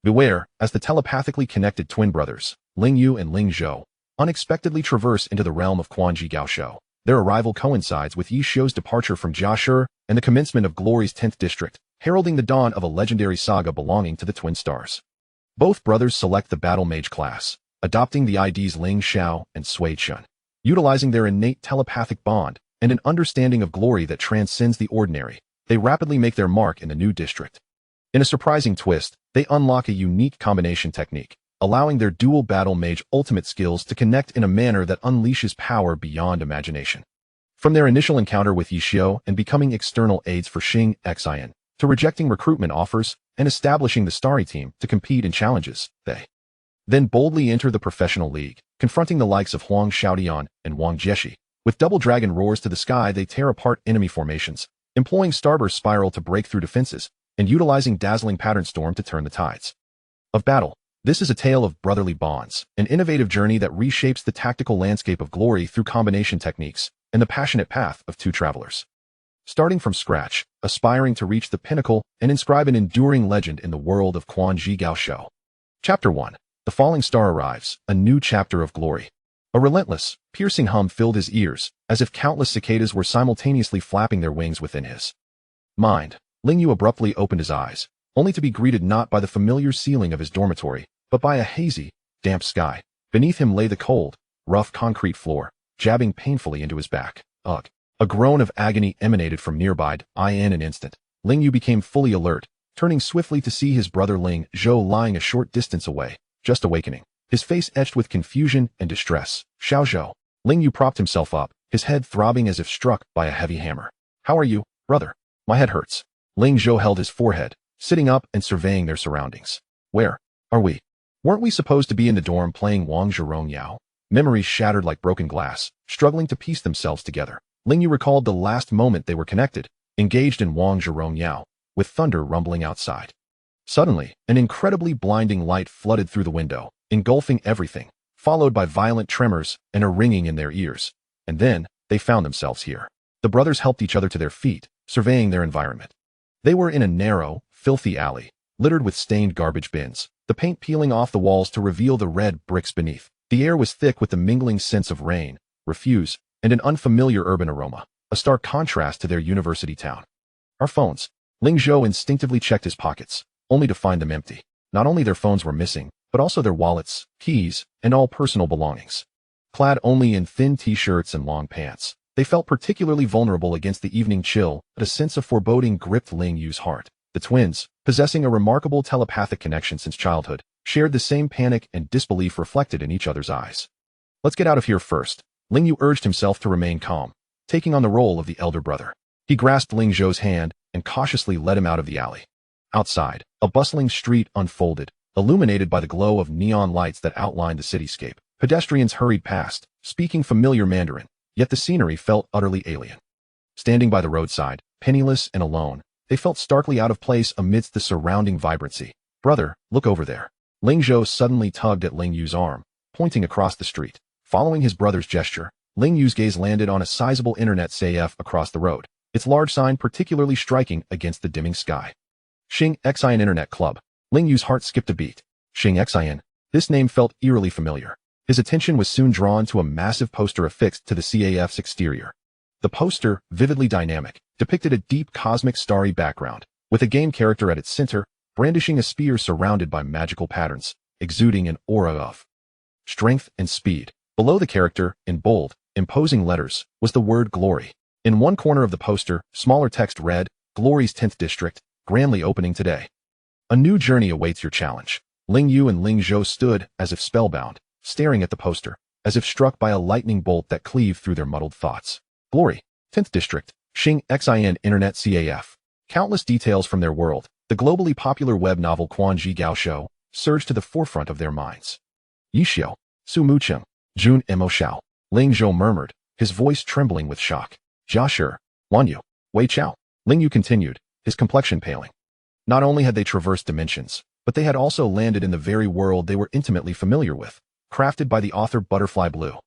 Beware, as the telepathically connected twin brothers, Ling Yu and Ling Zhou, unexpectedly traverse into the realm of Quanji Gaoshou. Their arrival coincides with Ye Xiu's departure from Jiashi and the commencement of Glory's 10th district, heralding the dawn of a legendary saga belonging to the Twin Stars. Both brothers select the Battle Mage class, adopting the IDs Ling Xiao and Sui Chen, utilizing their innate telepathic bond and an understanding of glory that transcends the ordinary. They rapidly make their mark in the new district. In a surprising twist, they unlock a unique combination technique, allowing their dual Battle Mage ultimate skills to connect in a manner that unleashes power beyond imagination. From their initial encounter with Ye Xiu and becoming external aides for Xiao Xiu, to rejecting recruitment offers and establishing the Starry Team to compete in challenges, they then boldly enter the professional league, confronting the likes of Huang Xiaodian and Wang Jieshi. With double dragon roars to the sky, they tear apart enemy formations, employing Starburst Spiral to break through defenses, and utilizing dazzling pattern storm to turn the tides of battle. This is a tale of brotherly bonds, an innovative journey that reshapes the tactical landscape of glory through combination techniques and the passionate path of two travelers. Starting from scratch, aspiring to reach the pinnacle and inscribe an enduring legend in the world of Quanji Gaoshou. Chapter 1. The falling star arrives, a new chapter of glory. A relentless, piercing hum filled his ears, as if countless cicadas were simultaneously flapping their wings within his mind. Ling Yu abruptly opened his eyes, only to be greeted not by the familiar ceiling of his dormitory, but by a hazy, damp sky. Beneath him lay the cold, rough concrete floor, jabbing painfully into his back. Ugh! A groan of agony emanated from nearby. In an instant, Ling Yu became fully alert, turning swiftly to see his brother Ling Zhou lying a short distance away, just awakening, his face etched with confusion and distress. Xiao Zhou. Ling Yu propped himself up, his head throbbing as if struck by a heavy hammer. How are you, brother? My head hurts. Ling Zhou held his forehead, sitting up and surveying their surroundings. Where are we? Weren't we supposed to be in the dorm playing Wang Zhirong Yao? Memories shattered like broken glass, struggling to piece themselves together. Ling Yu recalled the last moment they were connected, engaged in Wang Zhirong Yao, with thunder rumbling outside. Suddenly, an incredibly blinding light flooded through the window, engulfing everything, followed by violent tremors and a ringing in their ears. And then, they found themselves here. The brothers helped each other to their feet, surveying their environment. They were in a narrow, filthy alley, littered with stained garbage bins, the paint peeling off the walls to reveal the red bricks beneath. The air was thick with the mingling scents of rain, refuse, and an unfamiliar urban aroma, a stark contrast to their university town. Our phones. Ling Zhou instinctively checked his pockets, only to find them empty. Not only their phones were missing, but also their wallets, keys, and all personal belongings. Clad only in thin t-shirts and long pants, they felt particularly vulnerable against the evening chill, but a sense of foreboding gripped Ling Yu's heart. The twins, possessing a remarkable telepathic connection since childhood, shared the same panic and disbelief reflected in each other's eyes. Let's get out of here first. Ling Yu urged himself to remain calm, taking on the role of the elder brother. He grasped Ling Zhou's hand and cautiously led him out of the alley. Outside, a bustling street unfolded, illuminated by the glow of neon lights that outlined the cityscape. Pedestrians hurried past, speaking familiar Mandarin, yet the scenery felt utterly alien. Standing by the roadside, penniless and alone, they felt starkly out of place amidst the surrounding vibrancy. Brother, look over there. Ling Zhou suddenly tugged at Ling Yu's arm, pointing across the street. Following his brother's gesture, Ling Yu's gaze landed on a sizable internet CAF across the road, its large sign particularly striking against the dimming sky. Xiao Xiu Internet Club. Ling Yu's heart skipped a beat. Xiao Xiu. This name felt eerily familiar. His attention was soon drawn to a massive poster affixed to the CAF's exterior. The poster, vividly dynamic, depicted a deep cosmic starry background, with a game character at its center, brandishing a spear surrounded by magical patterns, exuding an aura of strength and speed. Below the character, in bold, imposing letters, was the word glory. In one corner of the poster, smaller text read, Glory's 10th district, grandly opening today. A new journey awaits your challenge. Ling Yu and Ling Zhou stood, as if spellbound, staring at the poster, as if struck by a lightning bolt that cleaved through their muddled thoughts. Glory, 10th district, Xiao Xiu Internet CAF. Countless details from their world, the globally popular web novel Quanji Gaoshou, surged to the forefront of their minds. Ye Xiu, Su Mu Chen, Jun Mo Xiao. Ling Zhou murmured, his voice trembling with shock. Jiashi, Wan Yu, Wei Chao. Ling Yu continued, his complexion paling. Not only had they traversed dimensions, but they had also landed in the very world they were intimately familiar with, crafted by the author Butterfly Blue.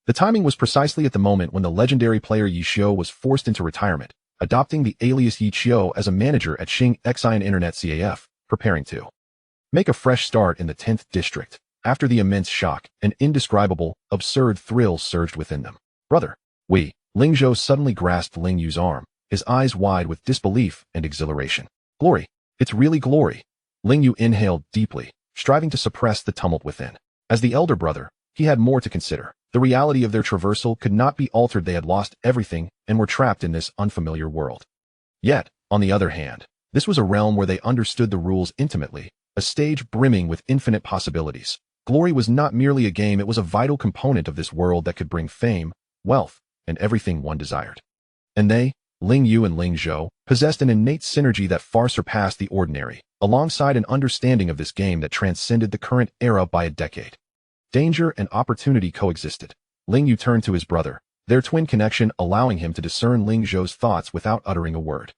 The timing was precisely at the moment when the legendary player Ye Xiu was forced into retirement, adopting the alias Ye Xiu as a manager at Xiao Xiu Internet CAF, preparing to Make a fresh start in the 10th district. After the immense shock, an indescribable, absurd thrill surged within them. Brother, Ling Zhou suddenly grasped Ling Yu's arm, his eyes wide with disbelief and exhilaration. Glory! It's really glory! Ling Yu inhaled deeply, striving to suppress the tumult within. As the elder brother, he had more to consider. The reality of their traversal could not be altered. They had lost everything and were trapped in this unfamiliar world. Yet, on the other hand, this was a realm where they understood the rules intimately, a stage brimming with infinite possibilities. Glory was not merely a game, it was a vital component of this world that could bring fame, wealth, and everything one desired. And they, Ling Yu and Ling Zhou, possessed an innate synergy that far surpassed the ordinary, alongside an understanding of this game that transcended the current era by a decade. Danger and opportunity coexisted. Ling Yu turned to his brother, their twin connection allowing him to discern Ling Zhou's thoughts without uttering a word.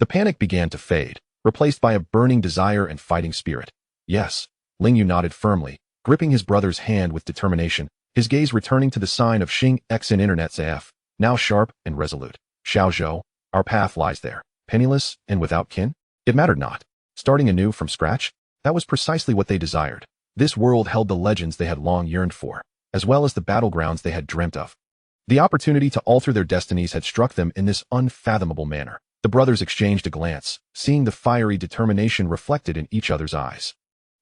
The panic began to fade, replaced by a burning desire and fighting spirit. Yes, Ling Yu nodded firmly, gripping his brother's hand with determination, his gaze returning to the sign of Xing X in Internet's AF, now sharp and resolute. Zhou, our path lies there, penniless and without kin? It mattered not. Starting anew from scratch? That was precisely what they desired. This world held the legends they had long yearned for, as well as the battlegrounds they had dreamt of. The opportunity to alter their destinies had struck them in this unfathomable manner. The brothers exchanged a glance, seeing the fiery determination reflected in each other's eyes.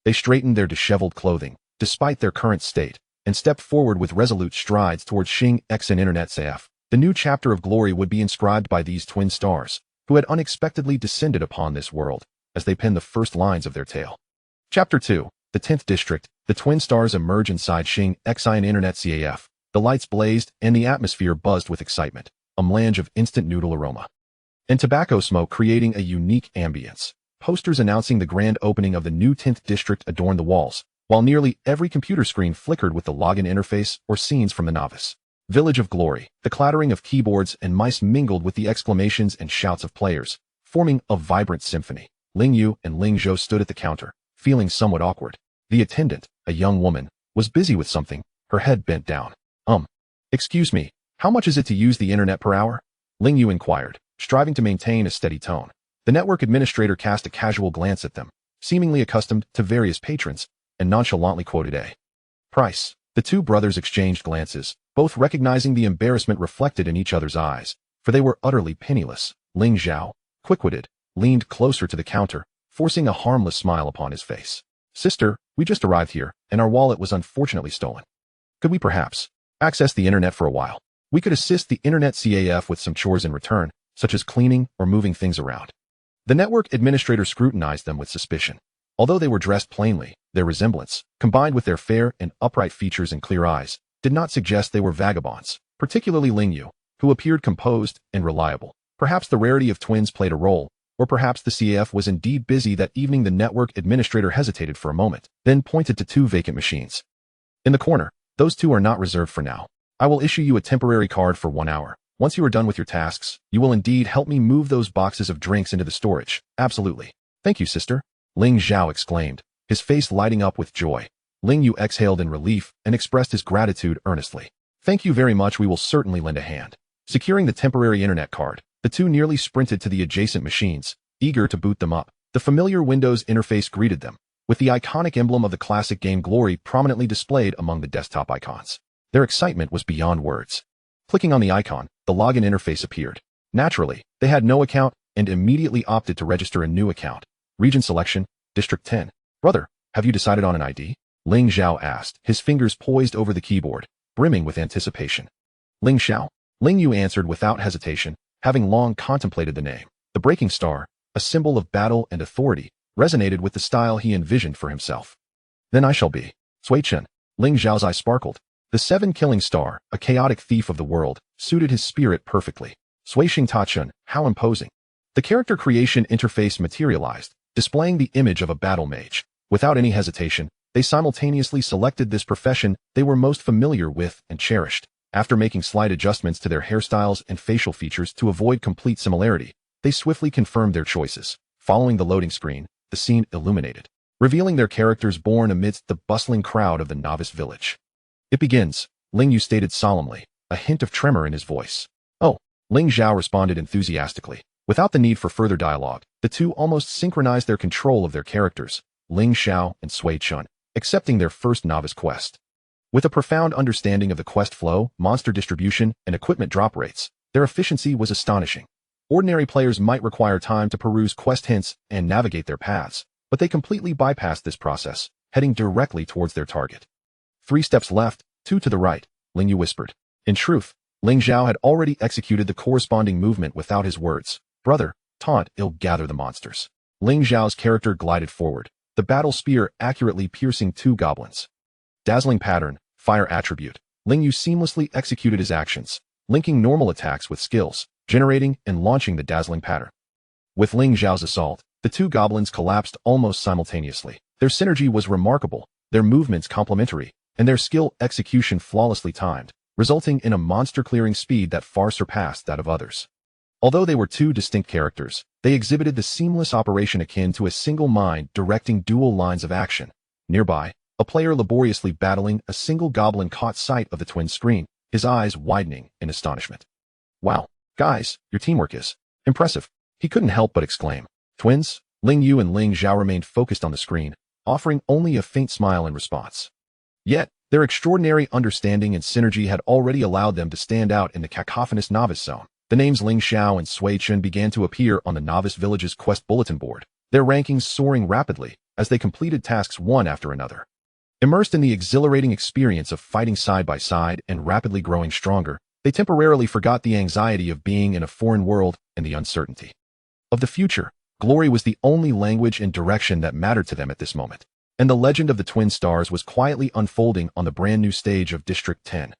They straightened their disheveled clothing, despite their current state, and stepped forward with resolute strides towards Xing X and Internet's AF. The new chapter of glory would be inscribed by these twin stars, who had unexpectedly descended upon this world, as they penned the first lines of their tale. Chapter 2. The 10th District. The twin stars emerge inside Xing Xi and Internet's AF. The lights blazed, and the atmosphere buzzed with excitement, a melange of instant noodle aroma and tobacco smoke creating a unique ambience. Posters announcing the grand opening of the new 10th District adorned the walls, while nearly every computer screen flickered with the login interface or scenes from the novice Village of Glory. The clattering of keyboards and mice mingled with the exclamations and shouts of players, forming a vibrant symphony. Ling Yu and Ling Zhou stood at the counter, feeling somewhat awkward. The attendant, a young woman, was busy with something, her head bent down. Excuse me, how much is it to use the internet per hour? Ling Yu inquired, striving to maintain a steady tone. The network administrator cast a casual glance at them, seemingly accustomed to various patrons, and nonchalantly quoted a price. The two brothers exchanged glances, both recognizing the embarrassment reflected in each other's eyes, for they were utterly penniless. Ling Zhou, quick-witted, leaned closer to the counter, forcing a harmless smile upon his face. Sister, we just arrived here, and our wallet was unfortunately stolen. Could we perhaps access the internet for a while? We could assist the internet CAF with some chores in return, such as cleaning or moving things around. The network administrator scrutinized them with suspicion. Although they were dressed plainly, their resemblance, combined with their fair and upright features and clear eyes, did not suggest they were vagabonds, particularly Ling Yu, who appeared composed and reliable. Perhaps the rarity of twins played a role, or perhaps the CAF was indeed busy that evening. The network administrator hesitated for a moment, then pointed to two vacant machines. In the corner, those two are not reserved for now. I will issue you a temporary card for 1 hour. Once you are done with your tasks, you will indeed help me move those boxes of drinks into the storage. Absolutely. Thank you, sister. Ling Zhou exclaimed, his face lighting up with joy. Ling Yu exhaled in relief and expressed his gratitude earnestly. Thank you very much, we will certainly lend a hand. Securing the temporary internet card, the two nearly sprinted to the adjacent machines, eager to boot them up. The familiar Windows interface greeted them, with the iconic emblem of the classic game Glory prominently displayed among the desktop icons. Their excitement was beyond words. Clicking on the icon, the login interface appeared. Naturally, they had no account and immediately opted to register a new account. Region selection, District 10. Brother, have you decided on an ID? Ling Zhou asked, his fingers poised over the keyboard, brimming with anticipation. Ling Xiao? Ling Yu answered without hesitation, having long contemplated the name. The breaking star, a symbol of battle and authority, resonated with the style he envisioned for himself. Then I shall be Sui Chen. Ling Zhao's eye sparkled. The 7 killing star, a chaotic thief of the world, suited his spirit perfectly. Sui Xing Ta Chen, how imposing. The character creation interface materialized, displaying the image of a battle mage. Without any hesitation, they simultaneously selected this profession they were most familiar with and cherished. After making slight adjustments to their hairstyles and facial features to avoid complete similarity, they swiftly confirmed their choices. Following the loading screen, the scene illuminated, revealing their characters born amidst the bustling crowd of the novice village. It begins, Ling Yu stated solemnly, a hint of tremor in his voice. Oh, Ling Zhou responded enthusiastically. Without the need for further dialogue, the two almost synchronized their control of their characters, Ling Xiao and Sui Chen, accepting their first novice quest. With a profound understanding of the quest flow, monster distribution, and equipment drop rates, their efficiency was astonishing. Ordinary players might require time to peruse quest hints and navigate their paths, but they completely bypassed this process, heading directly towards their target. 3 steps left, 2 to the right, Ling Yu whispered. In truth, Ling Zhou had already executed the corresponding movement without his words. Brother, taunt, it'll gather the monsters. Ling Zhao's character glided forward, the battle spear accurately piercing 2 goblins. Dazzling pattern, fire attribute. Ling Yu seamlessly executed his actions, linking normal attacks with skills, generating and launching the dazzling pattern. With Ling Zhao's assault, the 2 goblins collapsed almost simultaneously. Their synergy was remarkable, their movements complementary, and their skill execution flawlessly timed, resulting in a monster-clearing speed that far surpassed that of others. Although they were 2 distinct characters, they exhibited the seamless operation akin to a single mind directing dual lines of action. Nearby, a player laboriously battling a single goblin caught sight of the twin screen, his eyes widening in astonishment. Wow, guys, your teamwork is impressive. He couldn't help but exclaim. Twins? Ling Yu and Ling Zhao remained focused on the screen, offering only a faint smile in response. Yet, their extraordinary understanding and synergy had already allowed them to stand out in the cacophonous novice zone. The names Ling Xiao and Sui Chen began to appear on the novice village's quest bulletin board, their rankings soaring rapidly as they completed tasks one after another. Immersed in the exhilarating experience of fighting side by side and rapidly growing stronger, they temporarily forgot the anxiety of being in a foreign world and the uncertainty of the future. Glory was the only language and direction that mattered to them at this moment, and the legend of the Twin Stars was quietly unfolding on the brand new stage of District 10.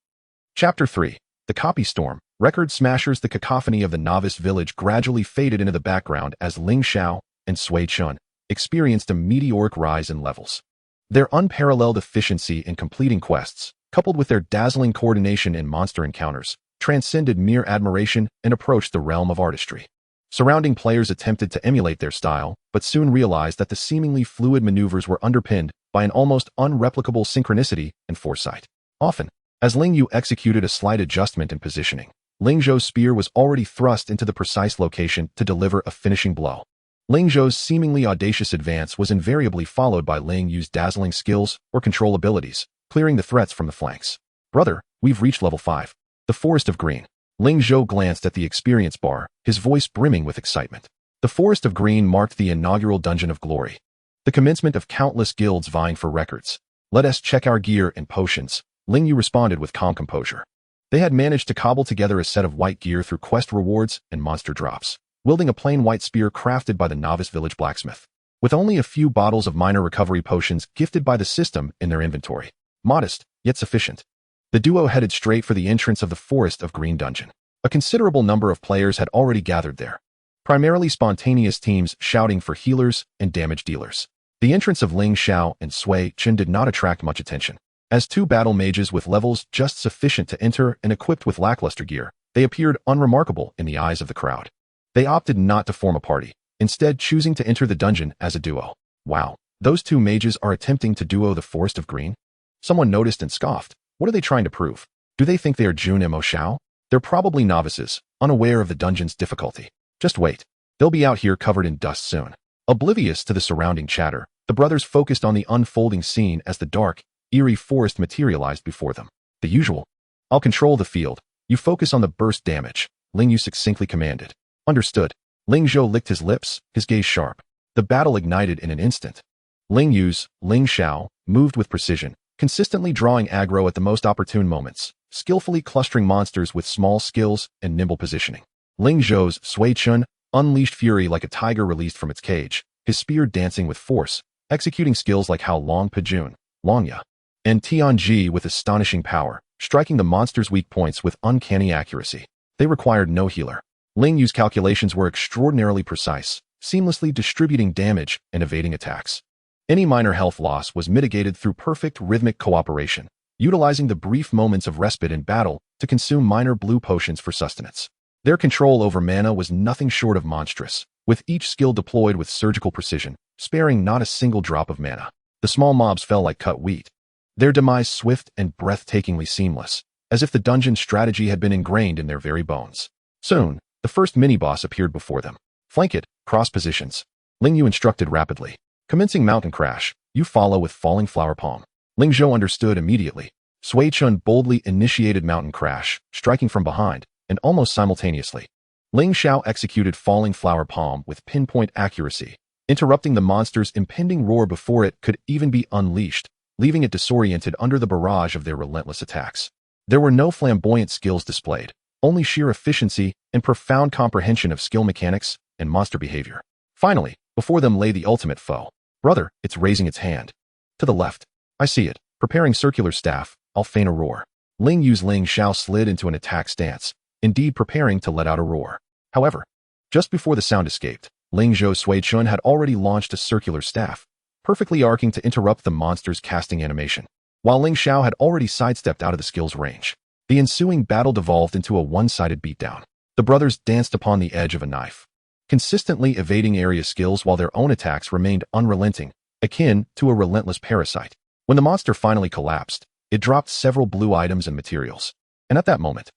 Chapter 3. The Copy Storm. Record smashers. The cacophony of the novice village gradually faded into the background as Ling Xiao and Sui Chen experienced a meteoric rise in levels. Their unparalleled efficiency in completing quests, coupled with their dazzling coordination in monster encounters, transcended mere admiration and approached the realm of artistry. Surrounding players attempted to emulate their style, but soon realized that the seemingly fluid maneuvers were underpinned by an almost unreplicable synchronicity and foresight. Often, as Ling Yu executed a slight adjustment in positioning, Ling Zhou's spear was already thrust into the precise location to deliver a finishing blow. Ling Zhou's seemingly audacious advance was invariably followed by Ling Yu's dazzling skills or control abilities, clearing the threats from the flanks. Brother, we've reached level 5. The Forest of Green. Ling Zhou glanced at the experience bar, his voice brimming with excitement. The Forest of Green marked the inaugural Dungeon of Glory, the commencement of countless guilds vying for records. Let us check our gear and potions, Ling Yu responded with calm composure. They had managed to cobble together a set of white gear through quest rewards and monster drops, wielding a plain white spear crafted by the novice village blacksmith, with only a few bottles of minor recovery potions gifted by the system in their inventory. Modest, yet sufficient. The duo headed straight for the entrance of the Forest of Green dungeon. A considerable number of players had already gathered there, primarily spontaneous teams shouting for healers and damage dealers. The entrance of Ling Xiao and Sui Chen did not attract much attention. As 2 battle mages with levels just sufficient to enter and equipped with lackluster gear, they appeared unremarkable in the eyes of the crowd. They opted not to form a party, instead choosing to enter the dungeon as a duo. Wow, those 2 mages are attempting to duo the Forest of Green? Someone noticed and scoffed. What are they trying to prove? Do they think they are Jun and Mo Xiao? They're probably novices, unaware of the dungeon's difficulty. Just wait. They'll be out here covered in dust soon. Oblivious to the surrounding chatter, the brothers focused on the unfolding scene as the dark, eerie forest materialized before them. The usual. I'll control the field. You focus on the burst damage, Ling Yu succinctly commanded. Understood. Ling Zhou licked his lips, his gaze sharp. The battle ignited in an instant. Ling Yu's Ling Xiao moved with precision, consistently drawing aggro at the most opportune moments, skillfully clustering monsters with small skills and nimble positioning. Ling Zhou's Sui Chen unleashed fury like a tiger released from its cage, his spear dancing with force, executing skills like How Long Pajun, Longya, and Tianji with astonishing power, striking the monster's weak points with uncanny accuracy. They required no healer. Ling Yu's calculations were extraordinarily precise, seamlessly distributing damage and evading attacks. Any minor health loss was mitigated through perfect rhythmic cooperation, utilizing the brief moments of respite in battle to consume minor blue potions for sustenance. Their control over mana was nothing short of monstrous, with each skill deployed with surgical precision, sparing not a single drop of mana. The small mobs fell like cut wheat, their demise swift and breathtakingly seamless, as if the dungeon strategy had been ingrained in their very bones. Soon, the first mini-boss appeared before them. Flank it, cross positions. Ling Yu instructed rapidly. Commencing mountain crash, you follow with falling flower palm. Ling Zhou understood immediately. Sui Chen boldly initiated mountain crash, striking from behind, and almost simultaneously. Ling Xiao executed falling flower palm with pinpoint accuracy, interrupting the monster's impending roar before it could even be unleashed, leaving it disoriented under the barrage of their relentless attacks. There were no flamboyant skills displayed, only sheer efficiency and profound comprehension of skill mechanics and monster behavior. Finally, before them lay the ultimate foe. Brother, it's raising its hand. To the left. I see it. Preparing circular staff, I'll feign a roar. Ling Xiao slid into an attack stance, indeed preparing to let out a roar. However, just before the sound escaped, Ling Sui Chen had already launched a circular staff, perfectly arcing to interrupt the monster's casting animation. While Ling Xiao had already sidestepped out of the skill's range, the ensuing battle devolved into a one-sided beatdown. The brothers danced upon the edge of a knife, consistently evading area skills while their own attacks remained unrelenting, akin to a relentless parasite. When the monster finally collapsed, it dropped several blue items and materials. And at that moment,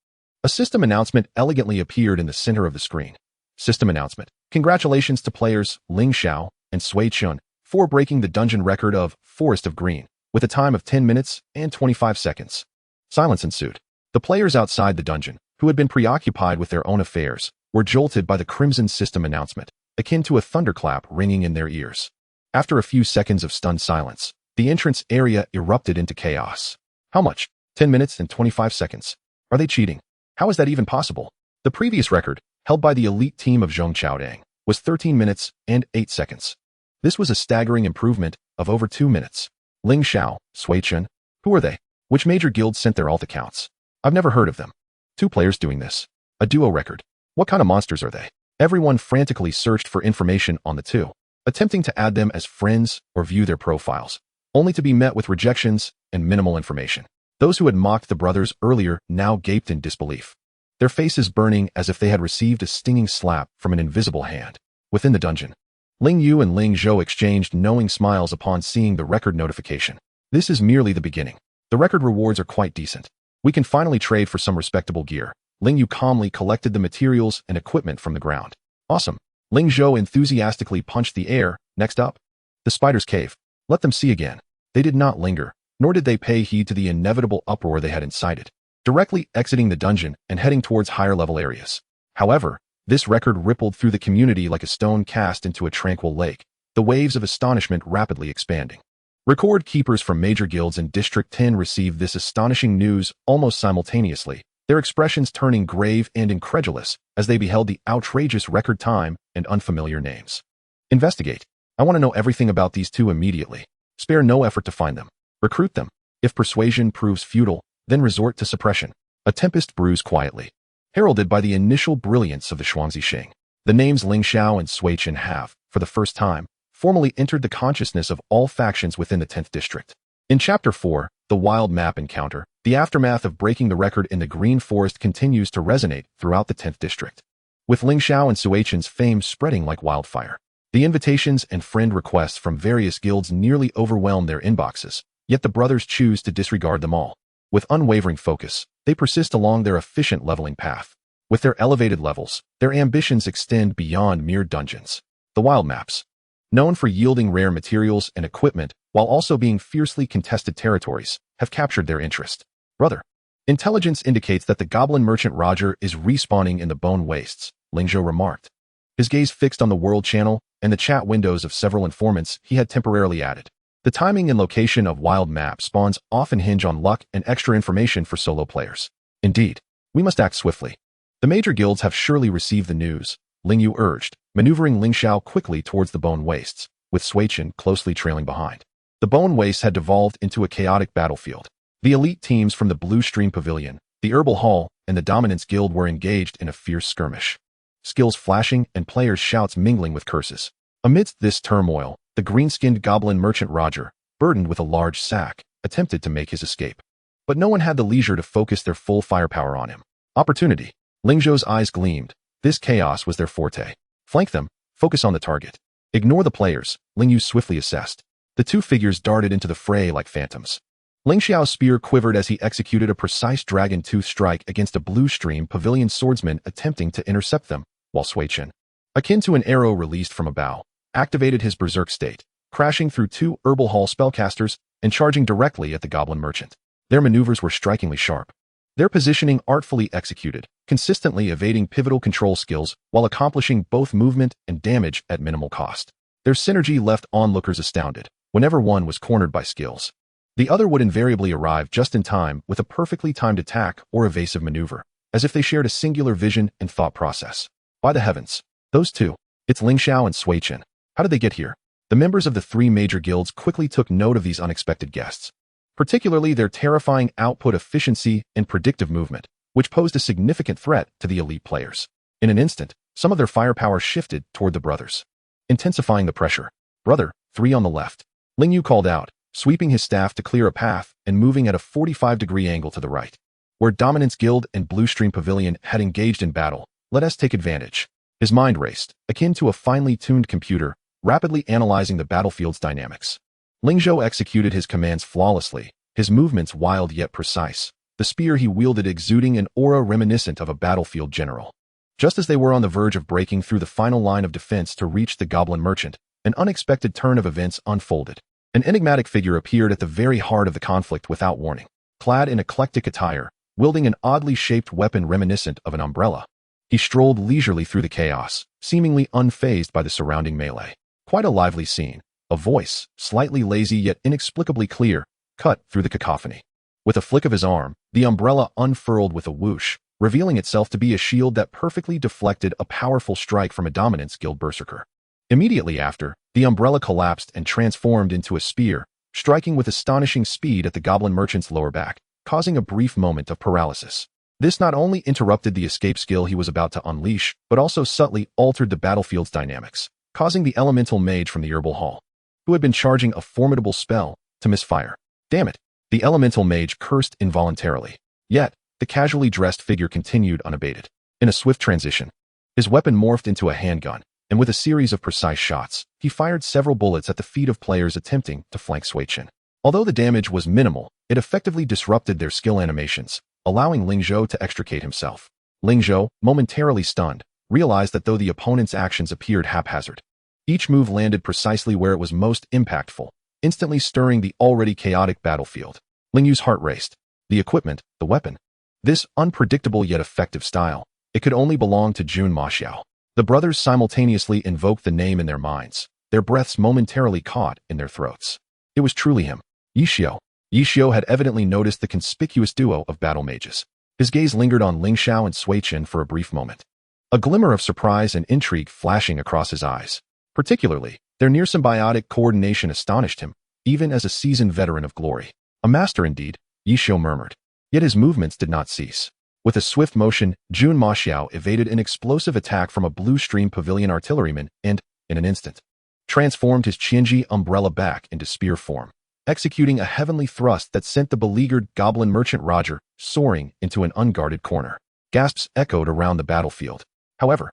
a system announcement elegantly appeared in the center of the screen. System announcement. Congratulations to players Ling Xiao and Sui Chen for breaking the dungeon record of Forest of Green, with a time of 10 minutes and 25 seconds. Silence ensued. The players outside the dungeon, who had been preoccupied with their own affairs, were jolted by the Crimson System announcement, akin to a thunderclap ringing in their ears. After a few seconds of stunned silence, the entrance area erupted into chaos. How much? 10 minutes and 25 seconds. Are they cheating? How is that even possible? The previous record, held by the elite team of Zhou, was 13 minutes and 8 seconds. This was a staggering improvement of over 2 minutes. Ling Xiao, Sui Chen, who are they? Which major guilds sent their alt accounts? I've never heard of them. 2 players doing this. A duo record. What kind of monsters are they? Everyone frantically searched for information on the 2, attempting to add them as friends or view their profiles, only to be met with rejections and minimal information. Those who had mocked the brothers earlier now gaped in disbelief, their faces burning as if they had received a stinging slap from an invisible hand. Within the dungeon, Ling Yu and Ling Zhou exchanged knowing smiles upon seeing the record notification. This is merely the beginning. The record rewards are quite decent. We can finally trade for some respectable gear. Ling Yu calmly collected the materials and equipment from the ground. Awesome. Ling Zhou enthusiastically punched the air. Next up, the spider's cave. Let them see again. They did not linger, nor did they pay heed to the inevitable uproar they had incited, directly exiting the dungeon and heading towards higher-level areas. However, this record rippled through the community like a stone cast into a tranquil lake, the waves of astonishment rapidly expanding. Record keepers from major guilds in District 10 received this astonishing news almost simultaneously, their expressions turning grave and incredulous as they beheld the outrageous record time and unfamiliar names. Investigate. I want to know everything about these 2 immediately. Spare no effort to find them. Recruit them. If persuasion proves futile, then resort to suppression. A tempest brews quietly, heralded by the initial brilliance of the Shuangzi Xing. The names Ling Xiao and Sui Chen have, for the first time, formally entered the consciousness of all factions within the 10th district. In Chapter 4, the Wild Map Encounter, the aftermath of breaking the record in the Green Forest continues to resonate throughout the 10th district, with Ling Xiao and Sui Chen's fame spreading like wildfire. The invitations and friend requests from various guilds nearly overwhelm their inboxes, yet the brothers choose to disregard them all. With unwavering focus, they persist along their efficient leveling path. With their elevated levels, their ambitions extend beyond mere dungeons. The wild maps, known for yielding rare materials and equipment while also being fiercely contested territories, have captured their interest. Brother, intelligence indicates that the goblin merchant Roger is respawning in the Bone Wastes, Ling Zhou remarked, his gaze fixed on the world channel and the chat windows of several informants he had temporarily added. The timing and location of wild map spawns often hinge on luck and extra information for solo players. Indeed, we must act swiftly. The major guilds have surely received the news, Ling Yu urged, maneuvering Ling Xiao quickly towards the Bone Wastes, with Sui Chen closely trailing behind. The Bone Wastes had devolved into a chaotic battlefield. The elite teams from the Blue Stream Pavilion, the Herbal Hall, and the Dominance Guild were engaged in a fierce skirmish. Skills flashing and players' shouts mingling with curses. Amidst this turmoil, the green-skinned goblin merchant Roger, burdened with a large sack, attempted to make his escape. But no one had the leisure to focus their full firepower on him. Opportunity. Ling Zhou's eyes gleamed. This chaos was their forte. Flank them. Focus on the target. Ignore the players, Ling Yu swiftly assessed. The 2 figures darted into the fray like phantoms. Ling Xiao's spear quivered as he executed a precise dragon tooth strike against a Blue Stream Pavilion swordsman attempting to intercept them, while Sui Chen, akin to an arrow released from a bow, activated his berserk state, crashing through 2 Herbal Hall spellcasters and charging directly at the goblin merchant. Their maneuvers were strikingly sharp. Their positioning artfully executed, consistently evading pivotal control skills while accomplishing both movement and damage at minimal cost. Their synergy left onlookers astounded. Whenever one was cornered by skills, the other would invariably arrive just in time with a perfectly timed attack or evasive maneuver, as if they shared a singular vision and thought process. By the heavens, those two, it's Xiao and Sui Chen. How did they get here? The members of the 3 major guilds quickly took note of these unexpected guests, particularly their terrifying output efficiency and predictive movement, which posed a significant threat to the elite players. In an instant, some of their firepower shifted toward the brothers, intensifying the pressure. Brother, 3 on the left. Ling Yu called out, sweeping his staff to clear a path and moving at a 45-degree angle to the right. Where Dominance Guild and Blue Stream Pavilion had engaged in battle, let us take advantage. His mind raced, akin to a finely tuned computer, rapidly analyzing the battlefield's dynamics. Ling Zhou executed his commands flawlessly, his movements wild yet precise, the spear he wielded exuding an aura reminiscent of a battlefield general. Just as they were on the verge of breaking through the final line of defense to reach the goblin merchant, an unexpected turn of events unfolded. An enigmatic figure appeared at the very heart of the conflict without warning. Clad in eclectic attire, wielding an oddly shaped weapon reminiscent of an umbrella, he strolled leisurely through the chaos, seemingly unfazed by the surrounding melee. Quite a lively scene. A voice, slightly lazy yet inexplicably clear, cut through the cacophony. With a flick of his arm, the umbrella unfurled with a whoosh, revealing itself to be a shield that perfectly deflected a powerful strike from a Dominance Guild berserker. Immediately after, the umbrella collapsed and transformed into a spear, striking with astonishing speed at the goblin merchant's lower back, causing a brief moment of paralysis. This not only interrupted the escape skill he was about to unleash, but also subtly altered the battlefield's dynamics, causing the elemental mage from the Herbal Hall, who had been charging a formidable spell, to misfire. Damn it! The elemental mage cursed involuntarily. Yet, the casually dressed figure continued unabated. In a swift transition, his weapon morphed into a handgun, and with a series of precise shots, he fired several bullets at the feet of players attempting to flank Sui Chen. Although the damage was minimal, it effectively disrupted their skill animations, allowing Ling Zhou to extricate himself. Ling Zhou, momentarily stunned, realized that though the opponent's actions appeared haphazard, each move landed precisely where it was most impactful, instantly stirring the already chaotic battlefield. Ling Yu's heart raced. The equipment, the weapon. This unpredictable yet effective style, it could only belong to Zhou Ma Xiao. The brothers simultaneously invoked the name in their minds, their breaths momentarily caught in their throats. It was truly him, Ye Xiu. Ye Xiu had evidently noticed the conspicuous duo of battle mages. His gaze lingered on Xiao and Sui Chen for a brief moment, a glimmer of surprise and intrigue flashing across his eyes. Particularly, their near-symbiotic coordination astonished him, even as a seasoned veteran of glory. A master indeed, Ye Xiu murmured. Yet his movements did not cease. With a swift motion, Zhou Ma Xiao evaded an explosive attack from a Blue Stream Pavilion artilleryman and, in an instant, transformed his Qianji umbrella back into spear form, executing a heavenly thrust that sent the beleaguered goblin merchant Roger soaring into an unguarded corner. Gasps echoed around the battlefield. However,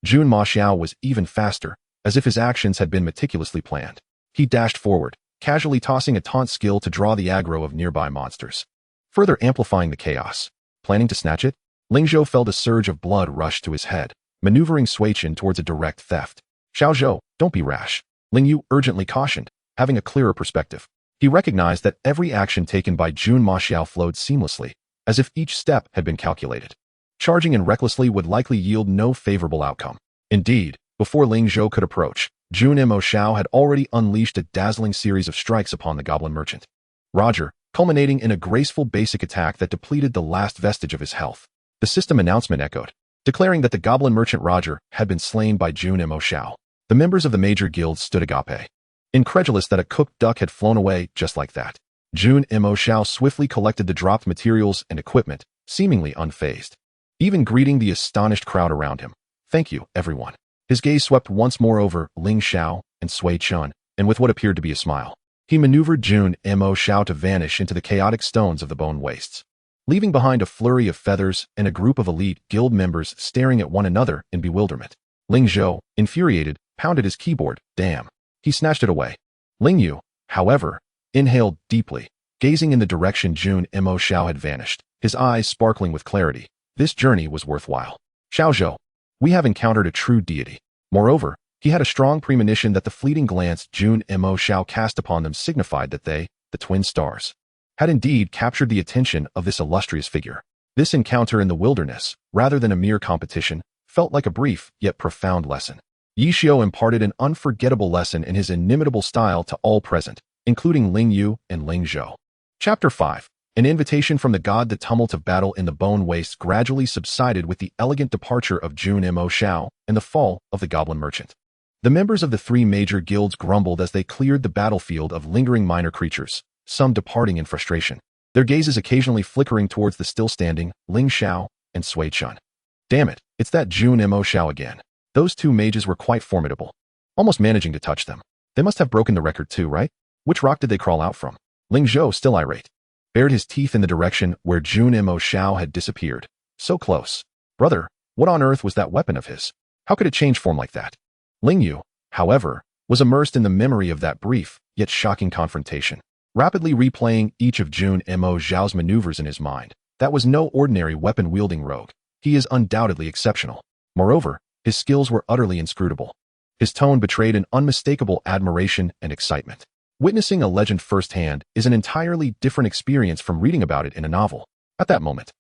Zhou Ma Xiao was even faster, as if his actions had been meticulously planned. He dashed forward, casually tossing a taunt skill to draw the aggro of nearby monsters, further amplifying the chaos. Planning to snatch it? Ling Zhou felt a surge of blood rush to his head, maneuvering Sui Chen towards a direct theft. Xiao Zhou, don't be rash, Ling Yu urgently cautioned, having a clearer perspective. He recognized that every action taken by Zhou Ma Xiao flowed seamlessly, as if each step had been calculated. Charging in recklessly would likely yield no favorable outcome. Indeed, before Ling Zhou could approach, Zhou Ma Xiao had already unleashed a dazzling series of strikes upon the goblin merchant. Roger, culminating in a graceful basic attack that depleted the last vestige of his health. The system announcement echoed, declaring that the goblin merchant Roger had been slain by Zhou Ma Xiao. The members of the major guilds stood agape, incredulous that a cooked duck had flown away just like that. Zhou Ma Xiao swiftly collected the dropped materials and equipment, seemingly unfazed, even greeting the astonished crowd around him. Thank you, everyone. His gaze swept once more over Ling Xiao and Sui Chen, and with what appeared to be a smile, he maneuvered Zhou Ma Xiao to vanish into the chaotic stones of the bone wastes, leaving behind a flurry of feathers and a group of elite guild members staring at one another in bewilderment. Ling Zhou, infuriated, pounded his keyboard. Damn. He snatched it away. Ling Yu, however, inhaled deeply, gazing in the direction Zhou Ma Xiao had vanished, his eyes sparkling with clarity. This journey was worthwhile. Xiao Zhou, we have encountered a true deity. Moreover, He had a strong premonition that the fleeting glance Jun and Xiao cast upon them signified that they, the twin stars, had indeed captured the attention of this illustrious figure. This encounter in the wilderness, rather than a mere competition, felt like a brief yet profound lesson. Ye Xiu imparted an unforgettable lesson in his inimitable style to all present, including Ling Yu and Ling Zhou. Chapter 5. An invitation from the god. The tumult of battle in the bone wastes gradually subsided with the elegant departure of Jun and Xiao and the fall of the goblin merchant. The members of the three major guilds grumbled as they cleared the battlefield of lingering minor creatures, some departing in frustration, their gazes occasionally flickering towards the still-standing Ling Xiao and Sui Chen. Damn it, it's that Jun and Xiao again. Those two mages were quite formidable, almost managing to touch them. They must have broken the record too, right? Which rock did they crawl out from? Ling Zhou, still irate, bared his teeth in the direction where Jun and Xiao had disappeared. So close. Brother, what on earth was that weapon of his? How could it change form like that? Ling Yu, however, was immersed in the memory of that brief, yet shocking confrontation, rapidly replaying each of Jun and Xiao's maneuvers in his mind. That was no ordinary weapon-wielding rogue. He is undoubtedly exceptional. Moreover, his skills were utterly inscrutable. His tone betrayed an unmistakable admiration and excitement. Witnessing a legend firsthand is an entirely different experience from reading about it in a novel. At that moment,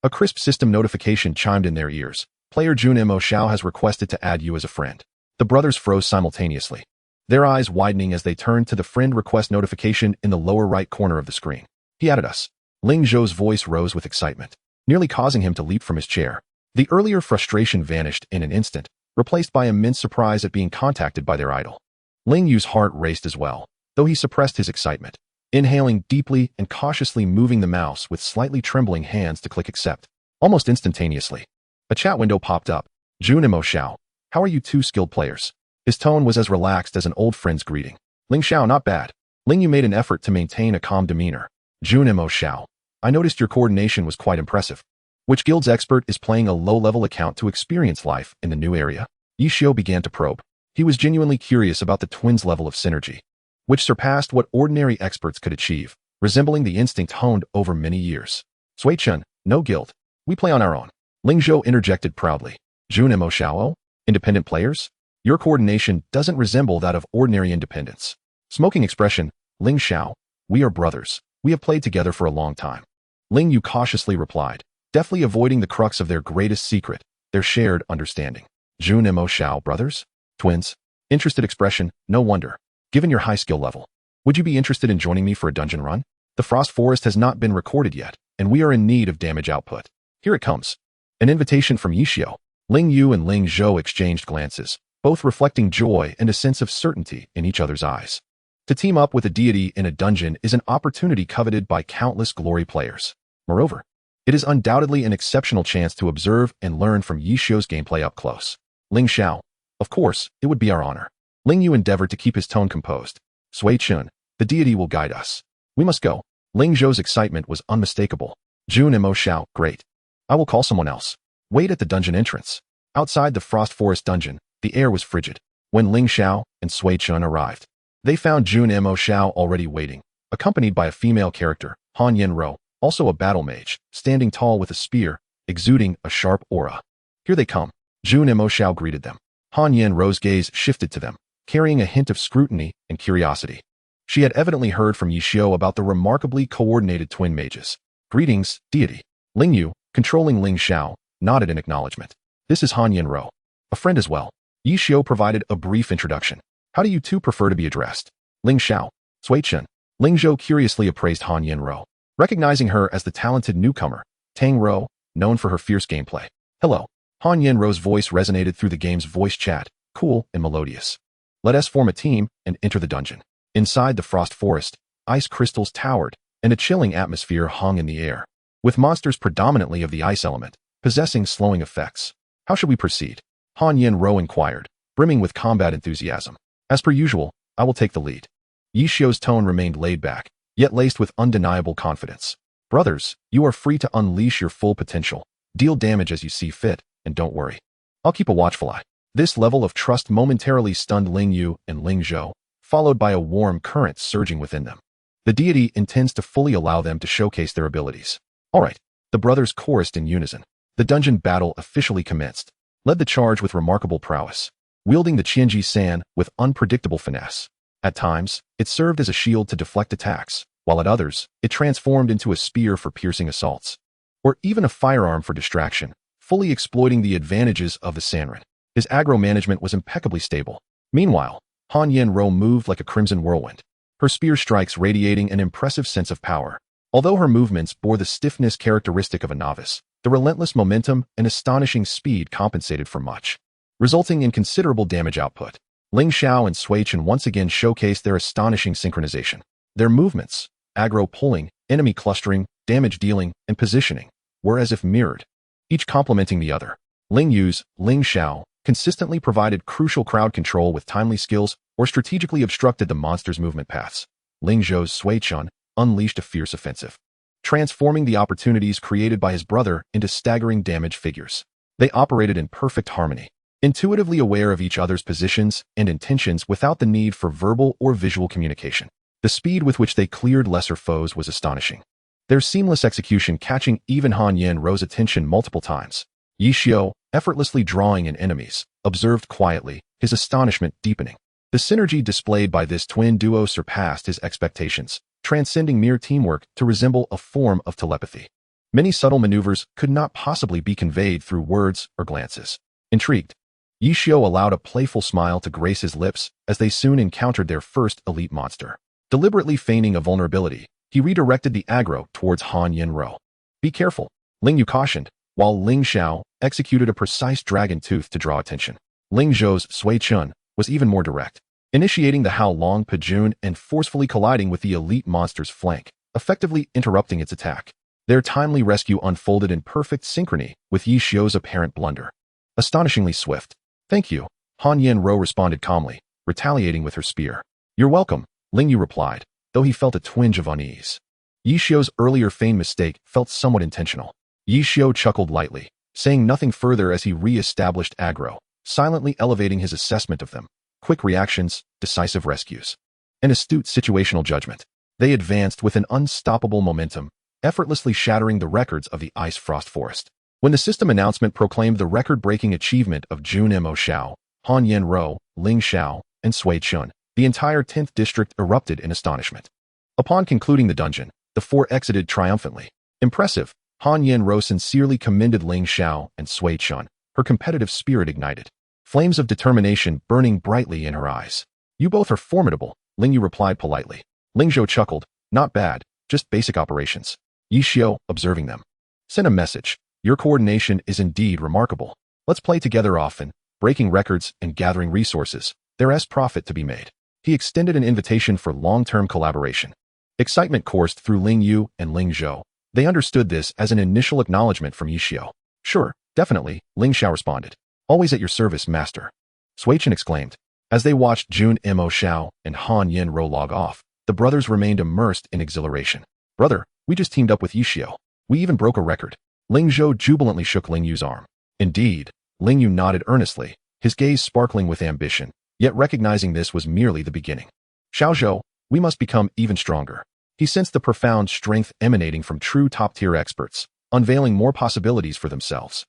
a crisp system notification chimed in their ears. Player Jun and Xiao has requested to add you as a friend. The brothers froze simultaneously, their eyes widening as they turned to the friend request notification in the lower right corner of the screen. He added us. Ling Zhou's voice rose with excitement, nearly causing him to leap from his chair. The earlier frustration vanished in an instant, replaced by immense surprise at being contacted by their idol. Ling Yu's heart raced as well, though he suppressed his excitement, inhaling deeply and cautiously moving the mouse with slightly trembling hands to click accept. Almost instantaneously, a chat window popped up. Jun and Xiao, how are you two skilled players? His tone was as relaxed as an old friend's greeting. Ling Xiao, not bad. Ling Yu made an effort to maintain a calm demeanor. Jun and Xiao, I noticed your coordination was quite impressive. Which guild's expert is playing a low-level account to experience life in the new area? Ye Xiu began to probe. He was genuinely curious about the twins' level of synergy, which surpassed what ordinary experts could achieve, resembling the instinct honed over many years. Sui Chen, no guild. We play on our own. Ling Zhou interjected proudly. Jun and Xiao, independent players? Your coordination doesn't resemble that of ordinary independence. Smoking expression, Ling Xiao, we are brothers. We have played together for a long time. Ling Yu cautiously replied, deftly avoiding the crux of their greatest secret, their shared understanding. Jun and Xiao, brothers? Twins? Interested expression, no wonder. Given your high skill level, would you be interested in joining me for a dungeon run? The Frost Forest has not been recorded yet, and we are in need of damage output. Here it comes. An invitation from Ye Xiu. Ling Yu and Ling Zhou exchanged glances, both reflecting joy and a sense of certainty in each other's eyes. To team up with a deity in a dungeon is an opportunity coveted by countless glory players. Moreover, it is undoubtedly an exceptional chance to observe and learn from Ye Xiu's gameplay up close. Ling Xiao, of course, it would be our honor. Ling Yu endeavored to keep his tone composed. Sui Chen, the deity will guide us. We must go. Ling Zhou's excitement was unmistakable. Jun and Xiao, great. I will call someone else. Wait at the dungeon entrance. Outside the Frost Forest dungeon, the air was frigid. When Ling Xiao and Sui Chen arrived, they found Jun and Xiao already waiting, accompanied by a female character, Han Yenro, also a battle mage, standing tall with a spear, exuding a sharp aura. Here they come. Jun and Xiao greeted them. Han Yenro's gaze shifted to them, carrying a hint of scrutiny and curiosity. She had evidently heard from Ye Xiu about the remarkably coordinated twin mages. Greetings, deity. Ling Yu, controlling Ling Xiao, nodded in acknowledgement. This is Han Yenro, a friend as well. Ye Xiu provided a brief introduction. How do you two prefer to be addressed? Ling Xiao, Sui Chen. Ling Zhou curiously appraised Han Yenro, recognizing her as the talented newcomer, Tang Ro, known for her fierce gameplay. Hello. Han Yenro's voice resonated through the game's voice chat, cool and melodious. Let us form a team and enter the dungeon. Inside the Frost Forest, ice crystals towered, and a chilling atmosphere hung in the air, with monsters predominantly of the ice element, possessing slowing effects. How should we proceed? Han Yenro inquired, brimming with combat enthusiasm. As per usual, I will take the lead. Ye Xiu's tone remained laid back, yet laced with undeniable confidence. Brothers, you are free to unleash your full potential. Deal damage as you see fit, and don't worry. I'll keep a watchful eye. This level of trust momentarily stunned Ling Yu and Ling Zhou, followed by a warm current surging within them. The deity intends to fully allow them to showcase their abilities. All right, the brothers chorused in unison. The dungeon battle officially commenced. Led the charge with remarkable prowess. wielding the Qianji San with unpredictable finesse. At times, it served as a shield to deflect attacks, while at others, it transformed into a spear for piercing assaults, or even a firearm for distraction, fully exploiting the advantages of the Sanren. His aggro management was impeccably stable. Meanwhile, Han Yan-ro moved like a crimson whirlwind, her spear strikes radiating an impressive sense of power. Although her movements bore the stiffness characteristic of a novice, the relentless momentum and astonishing speed compensated for much, resulting in considerable damage output. Ling Xiao and Sui Chen once again showcased their astonishing synchronization. Their movements, aggro pulling, enemy clustering, damage dealing, and positioning, were as if mirrored, each complementing the other. Ling Yu's Ling Xiao consistently provided crucial crowd control with timely skills or strategically obstructed the monster's movement paths. Ling Zhou's Sui Chen unleashed a fierce offensive, transforming the opportunities created by his brother into staggering damage figures. They operated in perfect harmony, intuitively aware of each other's positions and intentions without the need for verbal or visual communication. The speed with which they cleared lesser foes was astonishing, their seamless execution catching even Han Yan-ro's attention multiple times. Ye Xiu, effortlessly drawing in enemies, observed quietly, his astonishment deepening. The synergy displayed by this twin duo surpassed his expectations, transcending mere teamwork to resemble a form of telepathy. Many subtle maneuvers could not possibly be conveyed through words or glances. Intrigued, Ye Xiu allowed a playful smile to grace his lips as they soon encountered their first elite monster. Deliberately feigning a vulnerability, he redirected the aggro towards Han Yan-ro. "Be careful," Ling Yu cautioned, while Ling Xiao executed a precise dragon tooth to draw attention. Ling Zhou's Sui Chen was even more direct, initiating the Hao Long Pajun and forcefully colliding with the elite monster's flank, effectively interrupting its attack. Their timely rescue unfolded in perfect synchrony with Ye Xiu's apparent blunder. Astonishingly swift. "Thank you," Han Yan-ro responded calmly, retaliating with her spear. "You're welcome," Ling Yu replied, though he felt a twinge of unease. Ye Xiu's earlier feigned mistake felt somewhat intentional. Ye Xiu chuckled lightly, saying nothing further as he re-established aggro, silently elevating his assessment of them. Quick reactions, decisive rescues, and astute situational judgment. They advanced with an unstoppable momentum, effortlessly shattering the records of the Ice Frost Forest. When the system announcement proclaimed the record-breaking achievement of Jun Mo Xiao, Han Yan-ro, Ling Xiao, and Sui Chen, the entire 10th district erupted in astonishment. Upon concluding the dungeon, the four exited triumphantly. Impressive, Han Yan-ro sincerely commended Ling Xiao and Sui Chen, her competitive spirit ignited, flames of determination burning brightly in her eyes. "You both are formidable," Ling Yu replied politely. Ling Zhou chuckled, "Not bad, just basic operations." Ye Xiu, observing them, sent a message. "Your coordination is indeed remarkable. Let's play together often, breaking records and gathering resources. There's profit to be made." He extended an invitation for long-term collaboration. Excitement coursed through Ling Yu and Ling Zhou. They understood this as an initial acknowledgement from Ye Xiu. "Sure, definitely," Ling Xiao responded. "Always at your service, master," Sui Chen exclaimed. As they watched Jun Mo Xiao and Han Yan-ro log off, the brothers remained immersed in exhilaration. "Brother, we just teamed up with Ye Xiu. We even broke a record." Ling Zhou jubilantly shook Ling Yu's arm. "Indeed," Ling Yu nodded earnestly, his gaze sparkling with ambition, yet recognizing this was merely the beginning. "Xiao Zhou, we must become even stronger." He sensed the profound strength emanating from true top-tier experts, unveiling more possibilities for themselves.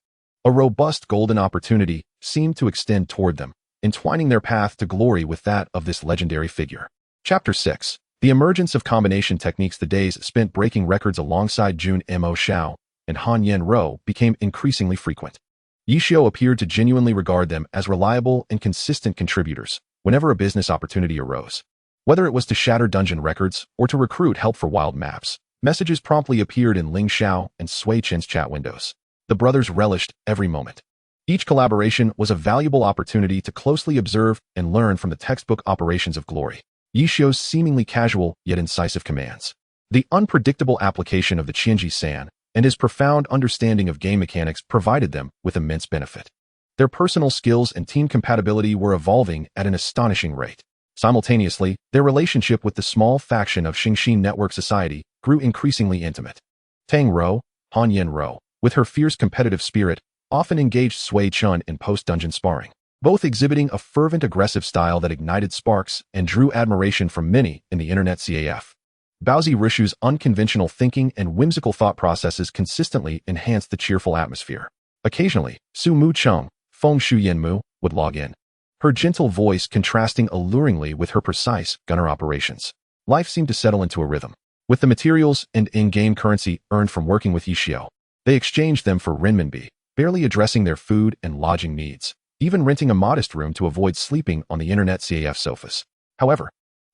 A robust golden opportunity seemed to extend toward them, entwining their path to glory with that of this legendary figure. Chapter 6. The emergence of combination techniques. The days spent breaking records alongside Jun Mo Xiao and Han Yan-ro became increasingly frequent. Ye Xiu appeared to genuinely regard them as reliable and consistent contributors whenever a business opportunity arose. Whether it was to shatter dungeon records or to recruit help for wild maps, messages promptly appeared in Ling Xiao and Sui Chen's chat windows. The brothers relished every moment. Each collaboration was a valuable opportunity to closely observe and learn from the textbook operations of glory. Ye Xiu's seemingly casual yet incisive commands, the unpredictable application of the Qianji San, and his profound understanding of game mechanics provided them with immense benefit. Their personal skills and team compatibility were evolving at an astonishing rate. Simultaneously, their relationship with the small faction of Xingxin Network Society grew increasingly intimate. Tang Ro, Han Yan-ro, with her fierce competitive spirit, often engaged Sui Chen in post-dungeon sparring, both exhibiting a fervent aggressive style that ignited sparks and drew admiration from many in the internet CAF. Baozi Rishu's unconventional thinking and whimsical thought processes consistently enhanced the cheerful atmosphere. Occasionally, Su Mu Cheng, Feng Shu Yan Mu, would log in, her gentle voice contrasting alluringly with her precise gunner operations. Life seemed to settle into a rhythm. With the materials and in-game currency earned from working with Ye Xiu, they exchanged them for renminbi, barely addressing their food and lodging needs, even renting a modest room to avoid sleeping on the internet CAF sofas. However,